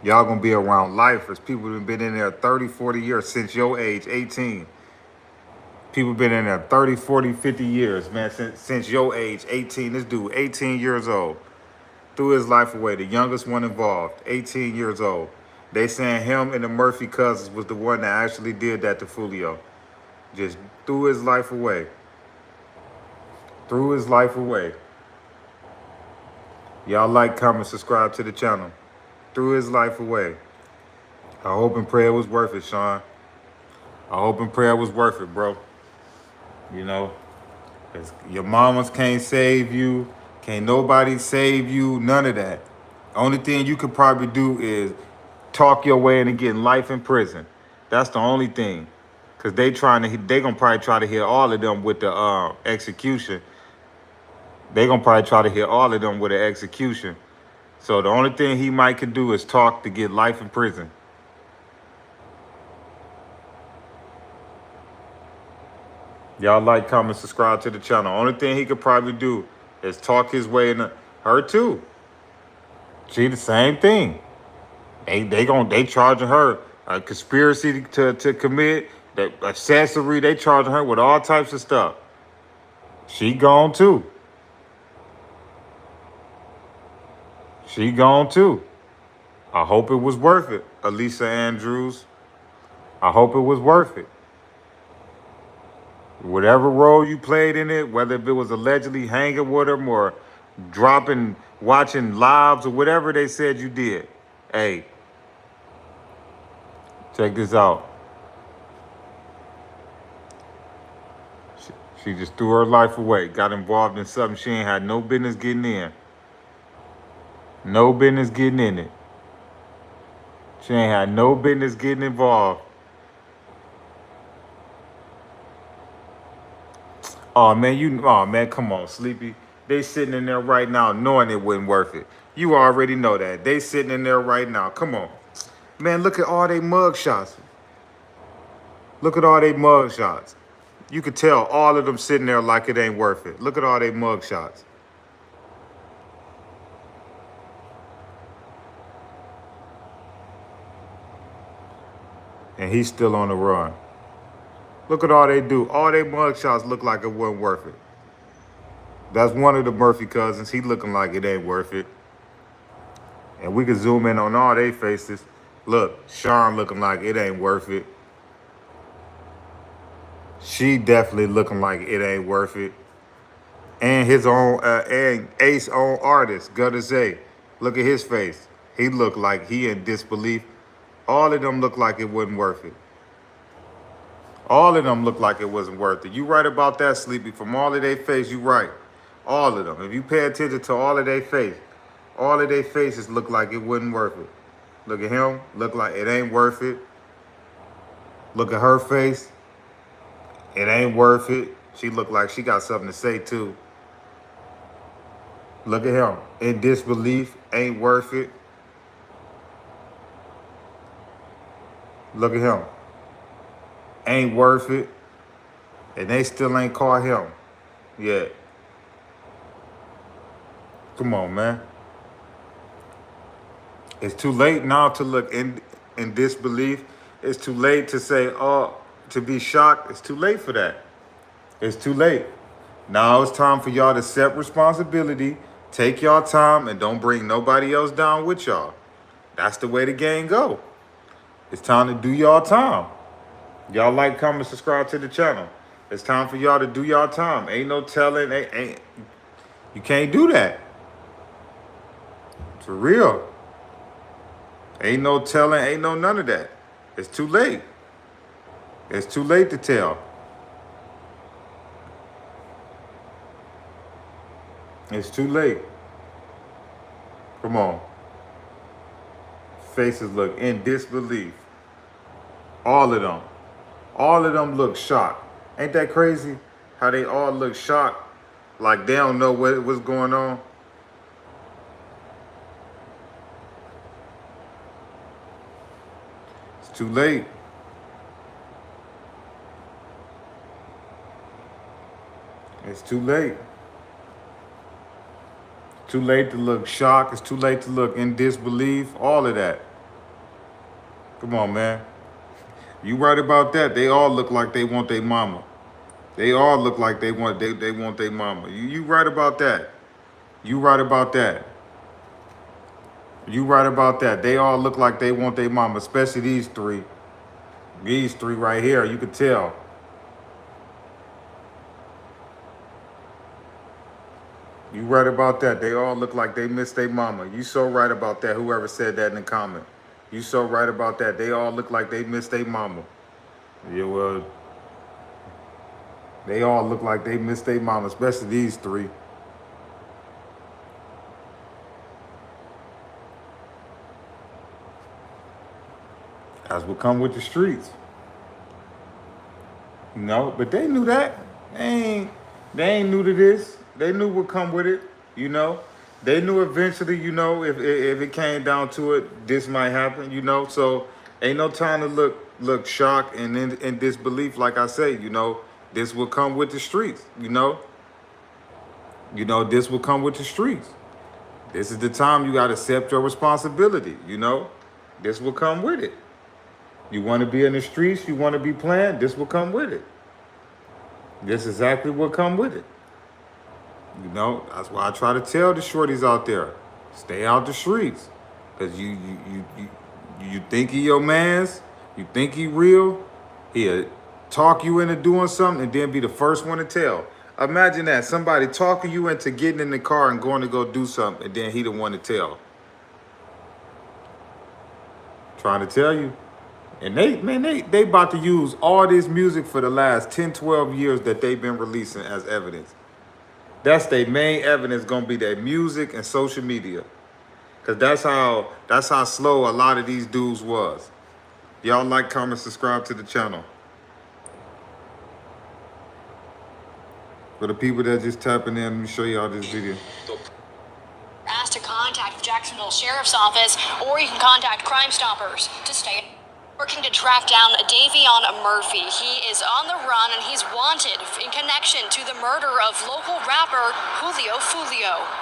Y'all gonna be around lifers. People have been in there 30, 40 years since your age, 18. People been in there 30, 40, 50 years, man, since your age, 18. This dude, 18 years old, threw his life away. The youngest one involved, 18 years old. They saying him and the Murphy cousins was the one that actually did that to Foolio. Just threw his life away. Threw his life away. Y'all like, comment, subscribe to the channel. Threw his life away. I hope and pray it was worth it, Sean. I hope and pray it was worth it, bro. You know, 'cause your mamas can't save you. Can't nobody save you. None of that. Only thing you could probably do is talk your way into getting life in prison. That's the only thing. Because they gonna probably try to hit all of them with the execution. They gonna probably try to hit all of them with an execution. So the only thing he might could do is talk to get life in prison. Y'all like, comment, subscribe to the channel. Only thing he could probably do is talk his way in. Her too. She the same thing. They charging her a conspiracy to commit, the accessory. They charging her with all types of stuff. She gone too. She gone too. I hope it was worth it, Elisa Andrews. I hope it was worth it. Whatever role you played in it, whether if it was allegedly hanging with him or watching lives or whatever they said you did. Hey, check this out. She just threw her life away, got involved in something she ain't had no business getting in. No business getting in it. She ain't had no business getting involved. Oh man, come on, Sleepy. They sitting in there right now knowing it wasn't worth it. You already know that. They sitting in there right now. Come on. Man, look at all they mug shots. Look at all they mug shots. You could tell all of them sitting there like it ain't worth it. Look at all they mug shots. And he's still on the run. Look at all they do. All they mug shots look like it wasn't worth it. That's one of the Murphy cousins. He looking like it ain't worth it. And we can zoom in on all their faces. Look, Sean looking like it ain't worth it. She definitely looking like it ain't worth it. And his own, and Ace own artist, Gutter Zay. Look at his face. He looked like he in disbelief. All of them look like it wasn't worth it. All of them look like it wasn't worth it. You right about that, Sleepy. From all of their face, you right. All of them. If you pay attention to all of their face, all of their faces look like it wasn't worth it. Look at him. Look like it ain't worth it. Look at her face. It ain't worth it. She look like she got something to say, too. Look at him. In disbelief. Ain't worth it. Look at him. Ain't worth it. And they still ain't caught him yet. Come on, man. It's too late now to look in disbelief. It's too late to say, oh, to be shocked. It's too late for that. It's too late. Now it's time for y'all to accept responsibility, take y'all time, and don't bring nobody else down with y'all. That's the way the game go. It's time to do y'all time. Y'all like, comment, subscribe to the channel. It's time for y'all to do y'all time. Ain't no telling. You can't do that. For real. Ain't no telling. Ain't no none of that. It's too late. It's too late to tell. It's too late. Come on. Faces look in disbelief. All of them. All of them look shocked. Ain't that crazy? How they all look shocked. Like they don't know what's going on. It's too late. It's too late. Too late to look shocked. It's too late to look in disbelief. All of that. Come on, man. You right about that. They all look like they want their mama. They all look like they want their mama. You right about that. You right about that. You right about that. They all look like they want their mama, especially these three. These three right here, you could tell. You right about that. They all look like they miss their mama. You so right about that, whoever said that in the comment. You so right about that. They all look like they miss their mama. Yeah, well, they all look like they miss their mama, especially these three. That's what come with the streets. You know, but they knew that. They ain't new to this. They knew what come with it, you know. They knew eventually, you know, if it came down to it, this might happen, you know. So ain't no time to look shocked and in disbelief, like I say, you know. This will come with the streets, you know. You know, this will come with the streets. This is the time you got to accept your responsibility, you know. This will come with it. You want to be in the streets, you want to be playing, this will come with it. This is exactly what come with it. You know, that's why I try to tell the shorties out there, stay out the streets. Because you think he your mans, you think he real, he'll talk you into doing something and then be the first one to tell. Imagine that, somebody talking you into getting in the car and going to go do something and then he the one to tell. Trying to tell you. And they about to use all this music for the last 10, 12 years that they've been releasing as evidence. That's their main evidence gonna be their music and social media. Cause that's how slow a lot of these dudes was. Y'all like, comment, subscribe to the channel. For the people that just tapping in, let me show y'all this video. Asked to contact the Jacksonville Sheriff's Office, or you can contact Crime Stoppers to stay. Working to track down Davion Murphy. He is on the run and he's wanted in connection to the murder of local rapper Foolio.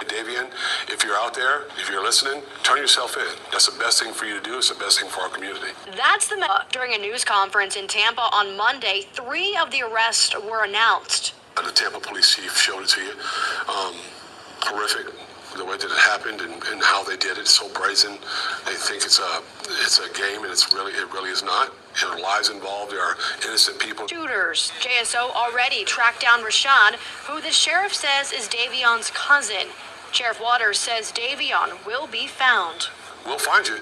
Davion, if you're out there, if you're listening, turn yourself in. That's the best thing for you to do. It's the best thing for our community. That's the during a news conference in Tampa on Monday. 3 of the arrests were announced. The Tampa police chief showed it to you. Horrific, the way that it happened and how they did it. So brazen. They think it's a game, and it really is not. There are lives involved. There are innocent people. Shooters. JSO already tracked down Rashad, who the sheriff says is Davion's cousin. Sheriff Waters says Davion will be found. We'll find you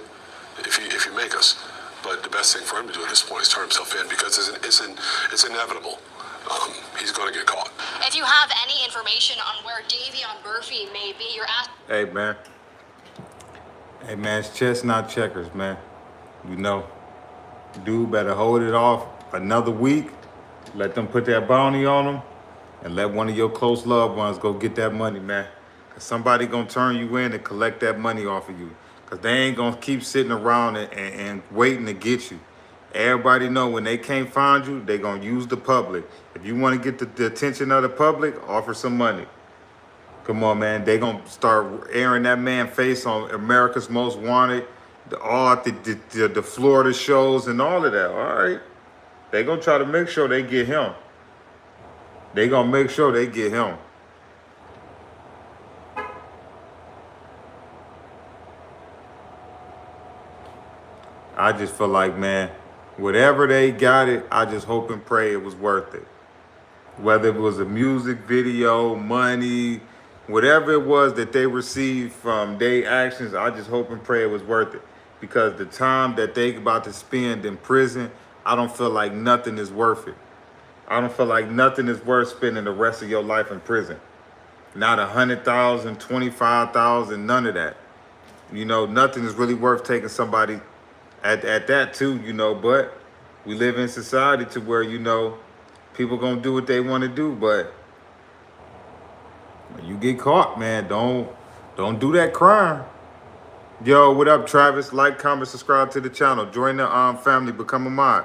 if you make us. But the best thing for him to do at this point is turn himself in, because it's inevitable. He's going to get caught. If you have any information on where Davion Murphy may be, you're asked. Hey man, it's chess, not checkers, man. You know, dude better hold it off another week. Let them put that bounty on them, and let one of your close loved ones go get that money, man. Cause somebody gonna turn you in and collect that money off of you. Cause they ain't gonna keep sitting around and waiting to get you. Everybody know when they can't find you, they gonna use the public. If you want to get the attention of the public, offer some money. Come on, man. They gonna start airing that man face on America's Most Wanted, the Florida shows and all of that. All right, they gonna try to make sure they get him. They gonna make sure they get him. I just feel like, man, whatever they got it, I just hope and pray it was worth it. Whether it was a music video, money, whatever it was that they received from their actions, I just hope and pray it was worth it. Because the time that they about to spend in prison, I don't feel like nothing is worth it. I don't feel like nothing is worth spending the rest of your life in prison. Not 100,000, 25,000, none of that. You know, nothing is really worth taking somebody at that too, you know, but we live in society to where, you know, people gonna do what they want to do, but when you get caught, man, don't do that crime. Yo, what up, Travis? Like, comment, subscribe to the channel. Join the family, become a mod.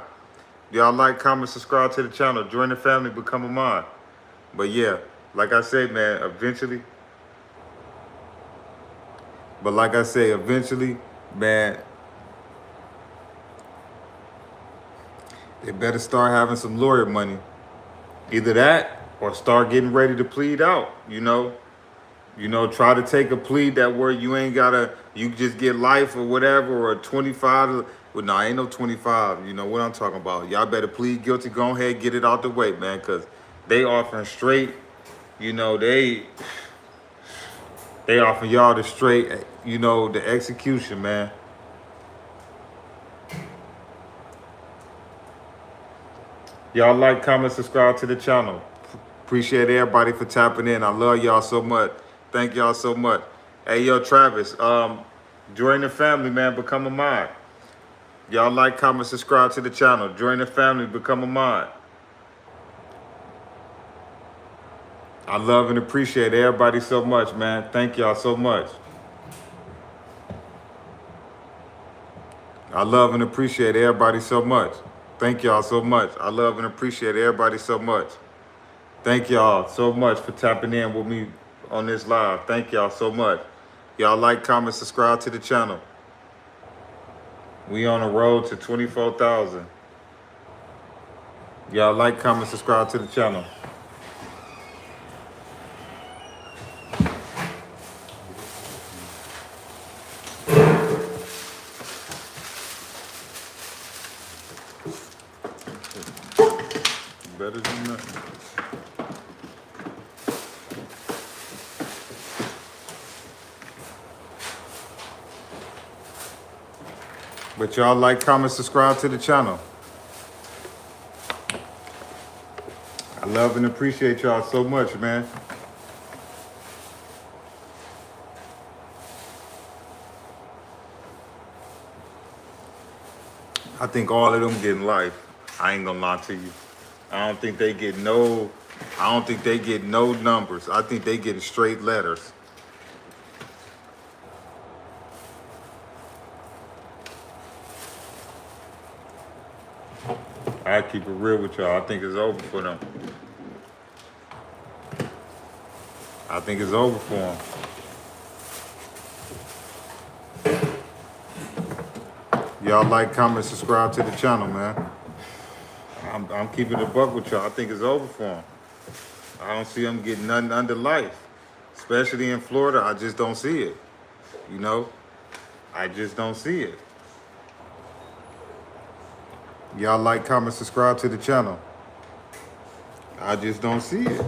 Y'all like, comment, subscribe to the channel. Join the family, become a mod. But yeah, like I say, man, eventually, man, they better start having some lawyer money. Either that or start getting ready to plead out, you know. You know, try to take a plea that where you ain't gotta, you just get life or whatever, or 25. Well, no, ain't no 25. You know what I'm talking about. Y'all better plead guilty. Go ahead, get it out the way, man, because they offering straight, you know, they offering y'all the straight, you know, the execution, man. Y'all like, comment, subscribe to the channel. Appreciate everybody for tapping in. I love y'all so much. Thank y'all so much. Hey, yo, Travis, join the family, man. Become a mod. Y'all like, comment, subscribe to the channel. Join the family, become a mod. I love and appreciate everybody so much, man. Thank y'all so much. I love and appreciate everybody so much. Thank y'all so much. I love and appreciate everybody so much. Thank y'all so much for tapping in with me on this live. Thank y'all so much. Y'all like, comment, subscribe to the channel. We on the road to 24,000. Y'all like, comment, subscribe to the channel. Better than nothing. But y'all like, comment, subscribe to the channel. I love and appreciate y'all so much, man. I think all of them getting life. I ain't gonna lie to you. I don't think they get no. I don't think they get no numbers. I think they getting straight letters. I keep it real with y'all. I think it's over for them. I think it's over for them. Y'all like, comment, subscribe to the channel, man. I'm keeping it buck with y'all. I think it's over for them. I don't see them getting nothing under life, especially in Florida. I just don't see it. You know, I just don't see it. Y'all like, comment, subscribe to the channel. I just don't see it.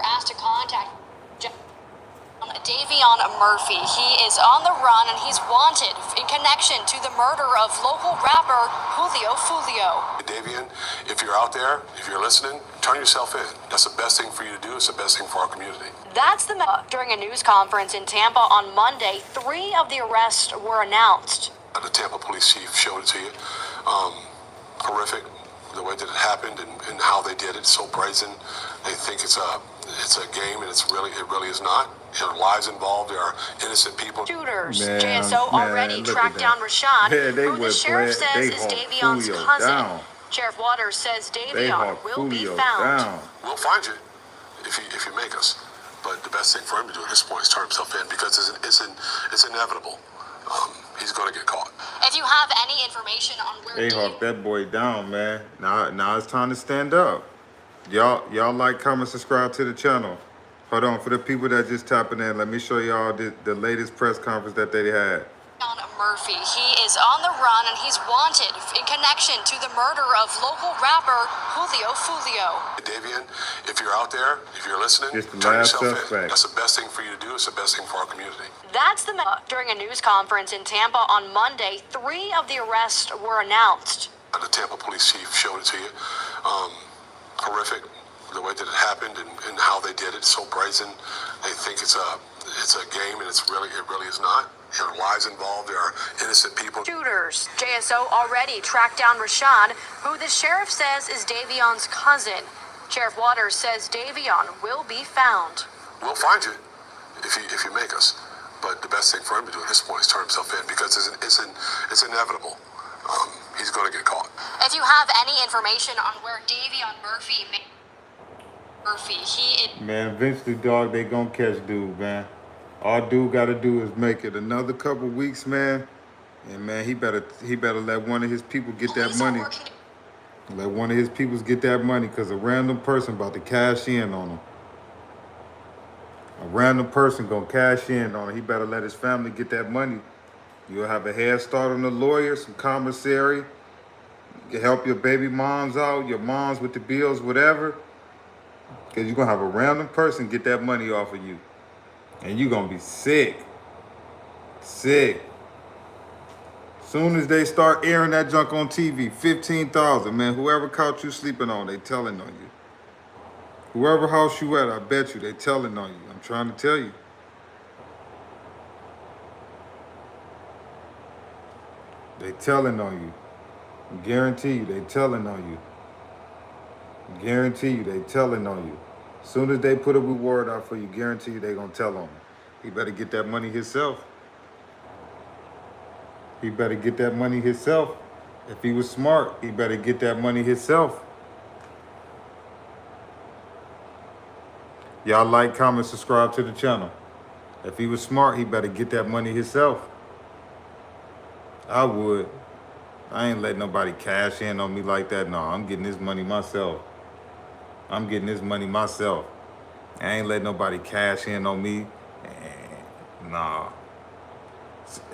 Asked to contact Davion Murphy. He is on the run and he's wanted in connection to the murder of local rapper Foolio. Davion, if you're out there, if you're listening, turn yourself in. That's the best thing for you to do. It's the best thing for our community. That's the during a news conference in Tampa on Monday. 3 of the arrests were announced. The Tampa police chief showed it to you. Horrific, the way that it happened and how they did it. So brazen. They think it's a game, and it really is not. There are lives involved. There are innocent people. Shooters. JSO already tracked down Rashad, who the sheriff says is Davion's cousin. Down. Sheriff Waters says Davion will be found. Down. We'll find you if you make us. But the best thing for him to do at this point is turn himself in, because it's inevitable. He's going to get caught. If you have any information on where They hawk that boy down, man. Now it's time to stand up. Y'all like, comment, subscribe to the channel. Hold on, for the people that just tapping in, let me show y'all the latest press conference that they had. Murphy. He is on the run and he's wanted in connection to the murder of local rapper Foolio. Davion, if you're out there, if you're listening, It's the turn last yourself suspect. in. That's the best thing for you to do. It's the best thing for our community. That's the during a news conference in Tampa on Monday. 3 of the arrests were announced. The Tampa police chief showed it to you. Horrific, the way that it happened and how they did it. So brazen. They think it's a game, and it really is not. There are lives involved. There are innocent people. Shooters. JSO already tracked down Rashad, who the sheriff says is Davion's cousin. Sheriff Waters says Davion will be found. We'll find you if you make us. But the best thing for him to do at this point is turn himself in, because it's inevitable. He's going to get caught. If you have any information on where Davion Murphy, he is. Man, eventually, dog, they gonna catch dude, man. All dude gotta do is make it another couple weeks, man. And man, he better let one of his people get that money. Let one of his peoples get that money, because a random person about to cash in on him. A random person gonna cash in on him. He better let his family get that money. You'll have a head start on the lawyer, some commissary. You can help your baby moms out, your moms with the bills, whatever. Because you're gonna have a random person get that money off of you. And you're gonna be sick. Sick. Soon as they start airing that junk on TV, 15,000, man. Whoever caught you sleeping on, they telling on you. Whoever house you at, I bet you, they telling on you. I'm trying to tell you. They telling on you. I guarantee you, they telling on you. I guarantee you, they telling on you. As soon as they put a reward out for you, guarantee you they gonna tell on him. He better get that money himself. He better get that money himself. If he was smart, he better get that money himself. Y'all like, comment, subscribe to the channel. If he was smart, he better get that money himself. I would. I ain't letting nobody cash in on me like that. No, I'm getting this money myself. I'm getting this money myself. I ain't letting nobody cash in on me. Nah.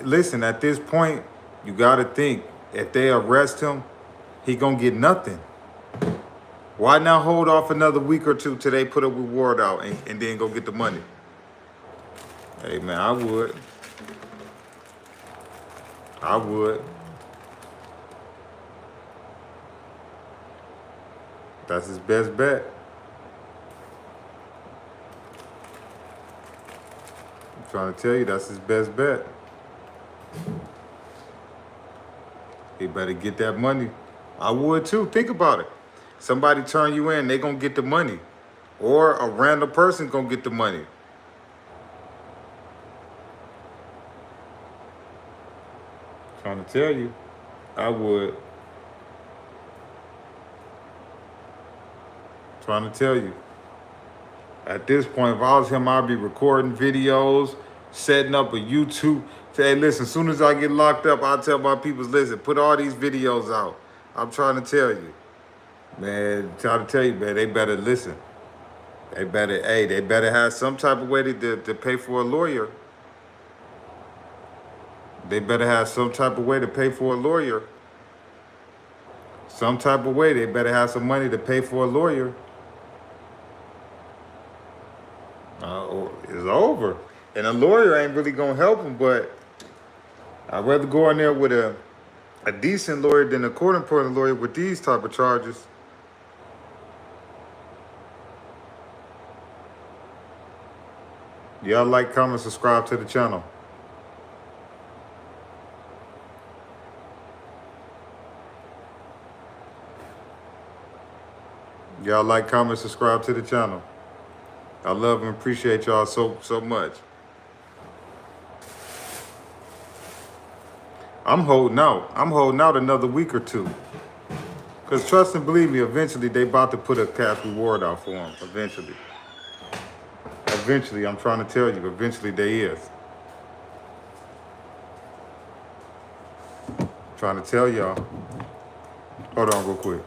Listen, at this point, you gotta think, if they arrest him, he gonna get nothing. Why not hold off another week or two till they put a reward out and then go get the money? Hey man, I would. I would. That's his best bet. Trying to tell you, that's his best bet. He better get that money. I would too. Think about it. Somebody turn you in, they gonna get the money. Or a random person gonna get the money. Trying to tell you, I would. Trying to tell you. At this point, if I was him, I'd be recording videos, setting up a YouTube. Say, hey, listen, as soon as I get locked up, I'll tell my people, listen, put all these videos out. I'm trying to tell you. Man, trying to tell you, man, they better listen. They better have some type of way to pay for a lawyer. They better have some type of way to pay for a lawyer. Some type of way, they better have some money to pay for a lawyer. It's over. And a lawyer ain't really gonna help him, but I'd rather go in there with a decent lawyer than a court appointed lawyer with these type of charges. Y'all like, comment, subscribe to the channel. Y'all like, comment, subscribe to the channel. I love and appreciate y'all so much. I'm holding out. I'm holding out another week or two. Because trust and believe me, eventually they about to put a cash reward out for him. Eventually. Eventually, I'm trying to tell you, eventually they is. Trying to tell y'all. Hold on real quick.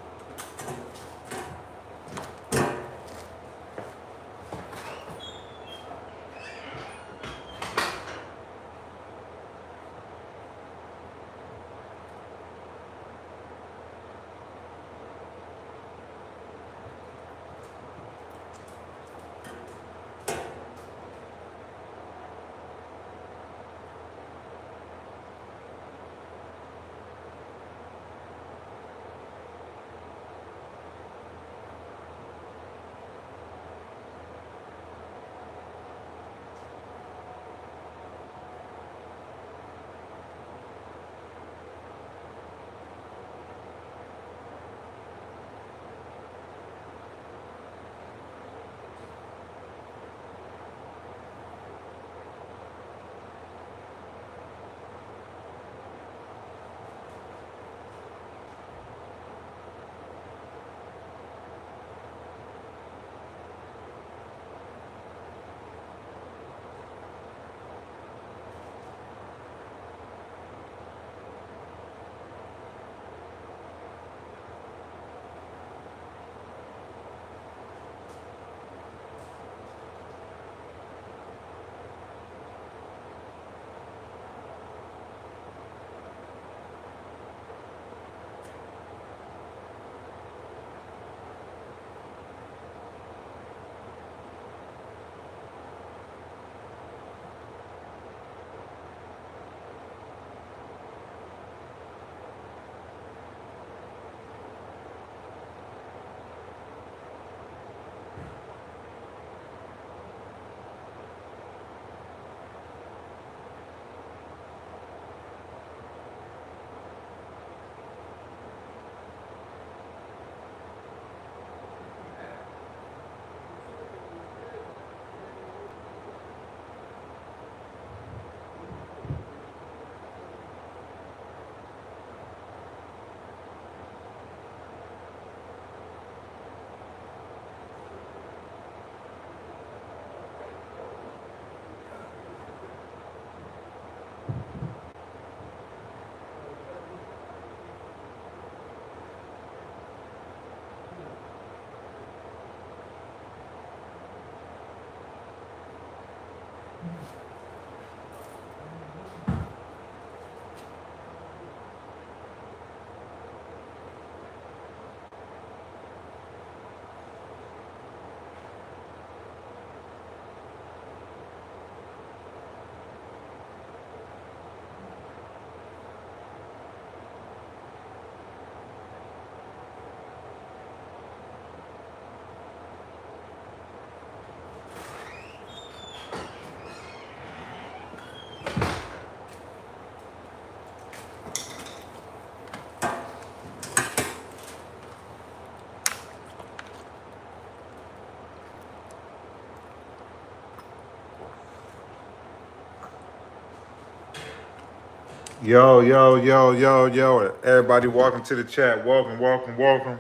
Yo, yo, yo, yo, yo. Everybody, welcome to the chat. Welcome, welcome, welcome.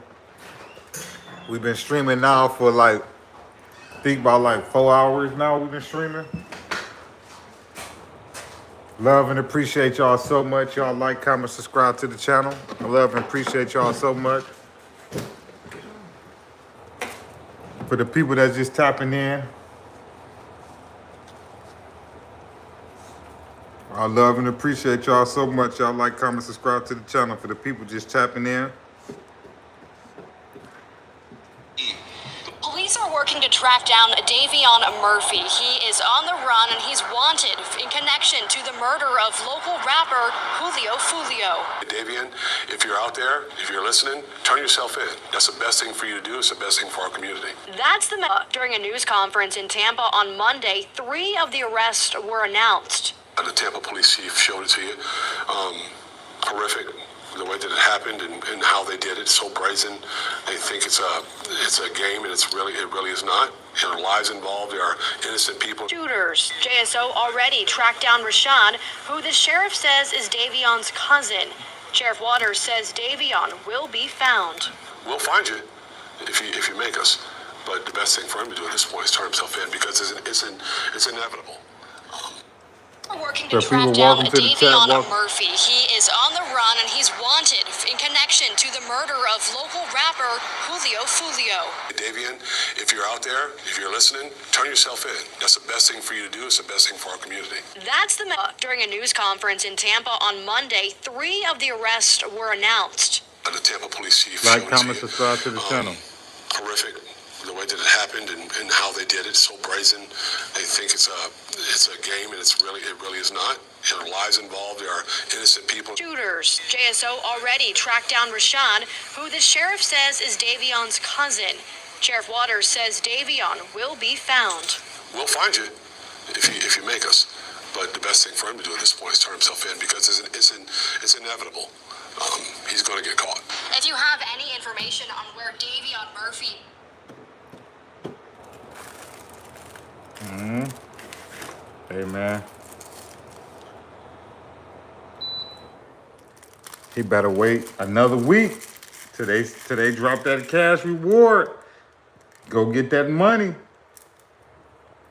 We've been streaming now for like, I think about like 4 hours now we've been streaming. Love and appreciate y'all so much. Y'all like, comment, subscribe to the channel. I love and appreciate y'all so much. For the people that's just tapping in, I love and appreciate y'all so much. Y'all like, comment, subscribe to the channel. For the people just tapping in, Police are working to track down Davion Murphy. He is on the run and he's wanted in connection to the murder of local rapper Foolio. Davion, if you're out there, if you're listening, turn yourself in. That's the best thing for you to do. It's the best thing for our community. That's the during a news conference in Tampa on Monday. 3 of the arrests were announced. The Tampa police chief showed it to you. Horrific, the way that it happened and how they did it. So brazen. They think it's a game, and it really is not. There are lives involved. There are innocent people. Shooters. JSO already tracked down Rashad, who the sheriff says is Davion's cousin. Sheriff Waters says Davion will be found. We'll find you if you make us. But the best thing for him to do at this point is turn himself in, because it's inevitable. Working so to track people down welcome to the chat. Davion Murphy. He is on the run and he's wanted in connection to the murder of local rapper Foolio. Davion, if you're out there, if you're listening, turn yourself in. That's the best thing for you to do. It's the best thing for our community. That's the during a news conference in Tampa on Monday. 3 of the arrests were announced. The Tampa police chief Like, showed comment, it to you. subscribe to the channel. Horrific, the way that it happened and how they did it. So brazen. They think it's a game, and it really is not. There are lives involved. There are innocent people. Shooters. JSO already tracked down Rashad, who the sheriff says is Davion's cousin. Sheriff Waters says Davion will be found. We'll find you if you make us. But the best thing for him to do at this point is turn himself in, because it's inevitable. He's going to get caught. If you have any information on where Davion Murphy... Hey, man. He better wait another week till they drop that cash reward. Go get that money.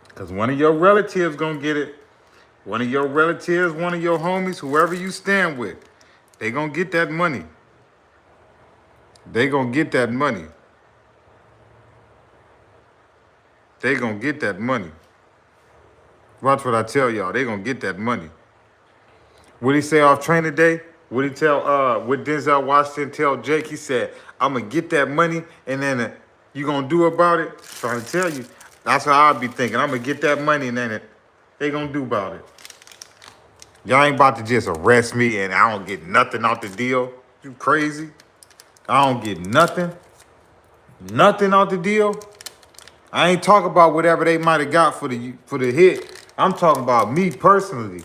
Because one of your relatives gonna get it. One of your relatives, one of your homies, whoever you stand with, they gonna get that money. They gonna get that money. They gonna get that money. Watch what I tell y'all. They gonna get that money. What he say off training day? What he tell? What Denzel Washington tell Jake? He said, "I'm gonna get that money, and then you gonna do about it." Trying to tell you. That's how I'd be thinking. I'm gonna get that money, and then they gonna do about it. Y'all ain't about to just arrest me, and I don't get nothing out the deal. You crazy? I don't get nothing. Nothing out the deal. I ain't talking about whatever they might have got for the hit. I'm talking about me personally.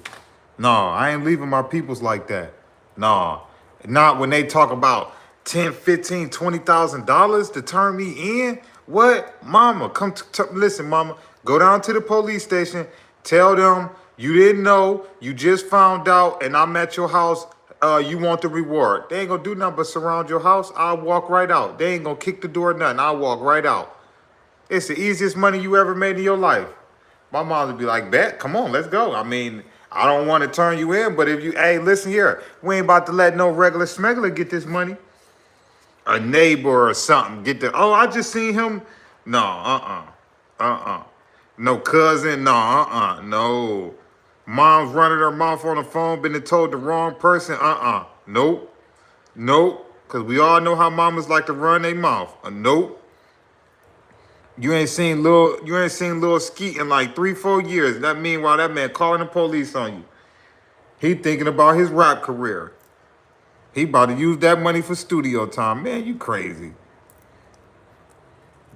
No, I ain't leaving my peoples like that. No, not when they talk about $10, $15, $20,000 to turn me in. What, mama? Come listen, mama. Go down to the police station. Tell them you didn't know. You just found out, and I'm at your house. You want the reward? They ain't gonna do nothing but surround your house. I'll walk right out. They ain't gonna kick the door, nothing. I'll walk right out. It's the easiest money you ever made in your life. My mom would be like, bet, come on, let's go. I mean, I don't want to turn you in, but if you, hey, listen here, we ain't about to let no regular smuggler get this money. A neighbor or something get the, oh, I just seen him. No, No cousin, no, no. Mom's running her mouth on the phone, been told the wrong person, Nope, because we all know how mamas like to run their mouth. Nope. You ain't seen Lil Skeet in like 3-4 years. That meanwhile, that man calling the police on you. He thinking about his rap career. He about to use that money for studio time. Man, you crazy.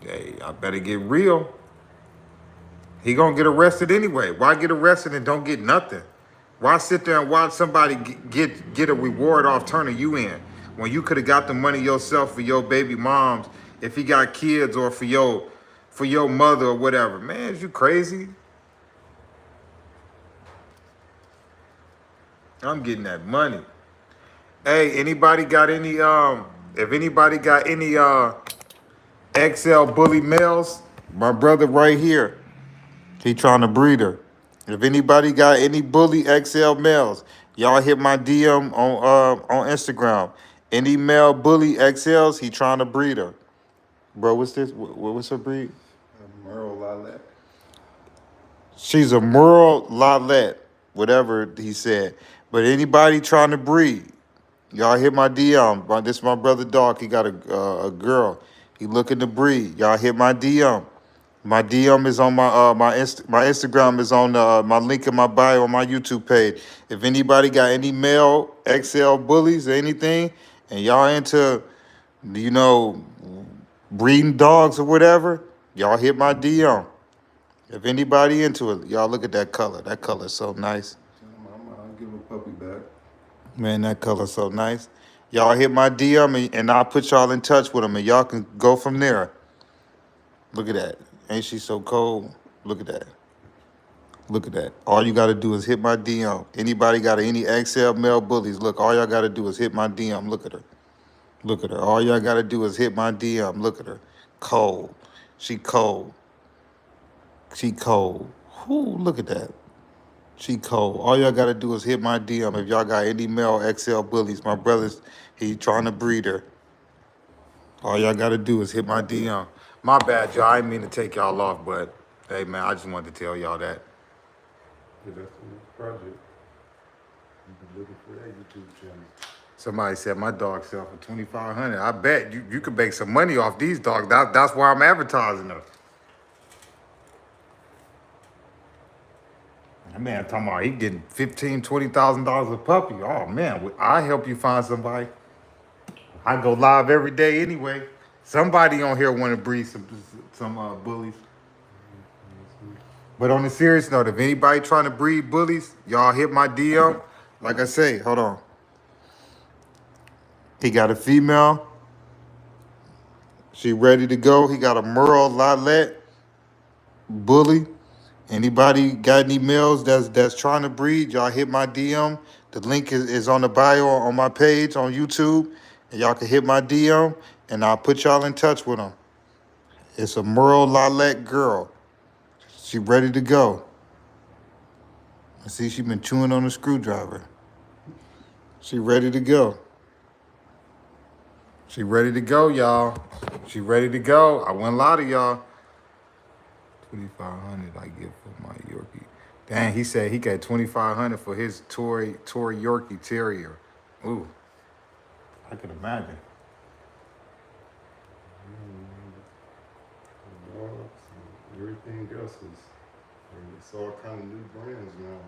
Hey, I better get real. He gonna get arrested anyway. Why get arrested and don't get nothing? Why sit there and watch somebody get a reward off turning you in when you could have got the money yourself for your baby moms, if he got kids, or for your mother or whatever? Man, is you crazy? I'm getting that money. Hey, anybody got any if anybody got any XL bully males, my brother right here, he trying to breed her. If anybody got any bully XL males, y'all hit my DM on Instagram. Any male bully XLs, he trying to breed her. Bro, what's this? What's her breed? Merle Lilac. She's a Merle Lilac, whatever he said. But anybody trying to breed, y'all hit my DM. This is my brother Doc. He got a girl. He looking to breed. Y'all hit my DM. My DM is on my Instagram is on my link in my bio on my YouTube page. If anybody got any male XL bullies or anything, and y'all into, you know, breeding dogs or whatever, y'all hit my DM. If anybody into it, y'all look at that color. That color is so nice. I'll give a puppy back. Man, that color's so nice. Y'all hit my DM and I'll put y'all in touch with them and y'all can go from there. Look at that. Ain't she so cold? Look at that. Look at that. All you got to do is hit my DM. Anybody got any XL male bullies? Look, all y'all got to do is hit my DM. Look at her. Look at her. All y'all got to do is hit my DM. Look at her. Cold. She cold. She cold. Whoo, look at that. She cold. All y'all got to do is hit my DM. If y'all got any male XL bullies, my brother's, he trying to breed her. All y'all got to do is hit my DM. My bad, y'all. I didn't mean to take y'all off, but hey, man, I just wanted to tell y'all that. Yeah, that's the next project. You've been looking for that YouTube channel. Somebody said my dog sell for $2,500. I bet you could make some money off these dogs. That's why I'm advertising them. That man talking about he getting $15,000, $20,000 a puppy. Oh man, I help you find somebody. I go live every day anyway. Somebody on here want to breed some bullies. But on the serious note, if anybody trying to breed bullies, y'all hit my DM. Like I say, hold on. He got a female. She ready to go. He got a Merle Lilac bully. Anybody got any males that's trying to breed, y'all hit my DM. The link is on the bio on my page on YouTube. And y'all can hit my DM and I'll put y'all in touch with them. It's a Merle Lilac girl. She ready to go. I see she been chewing on a screwdriver. She ready to go. She ready to go, y'all. She ready to go. I wouldn't lie to y'all. $2,500 I give for my Yorkie. Dang, he said he got $2,500 for his Tory Yorkie Terrier. Ooh, I could imagine. Dogs and everything else is, it's all kind of new brands now.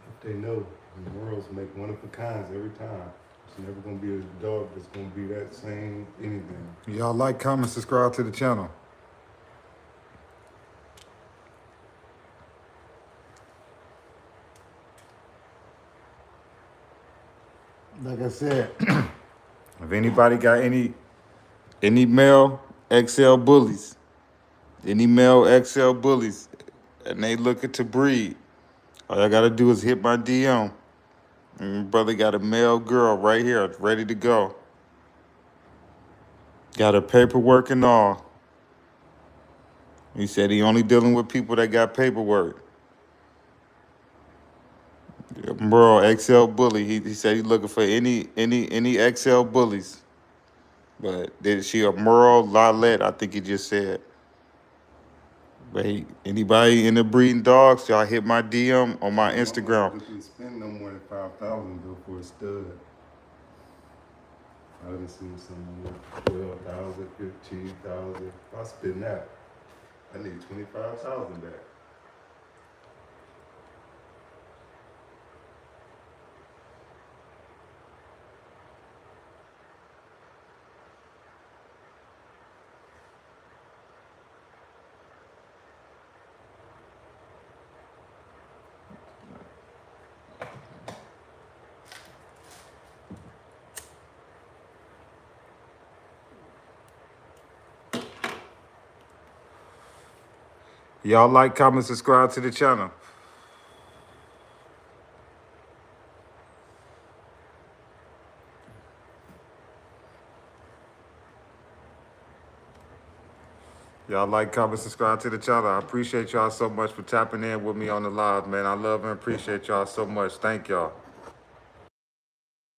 But they know the worlds make one of a kinds every time. It's never gonna be a dog that's gonna be that same anything. Y'all like, comment, subscribe to the channel. Like I said, if anybody got any male XL bullies, any male XL bullies, and they looking to breed, all y'all gotta do is hit my DM. And my brother got a male girl right here, ready to go. Got her paperwork and all. He said he only dealing with people that got paperwork. Bro, XL bully. He said he's looking for any XL bullies. But is she a Merle Lilac? I think he just said. But anybody in the breeding dogs, y'all hit my DM on my Instagram. You can spend no more than $5,000 though for a stud. I done seen some 12,000, 15,000. If I spend that, I need 25,000 back. Y'all like, comment, subscribe to the channel. Y'all like, comment, subscribe to the channel. I appreciate y'all so much for tapping in with me on the live, man. I love and appreciate y'all so much. Thank y'all.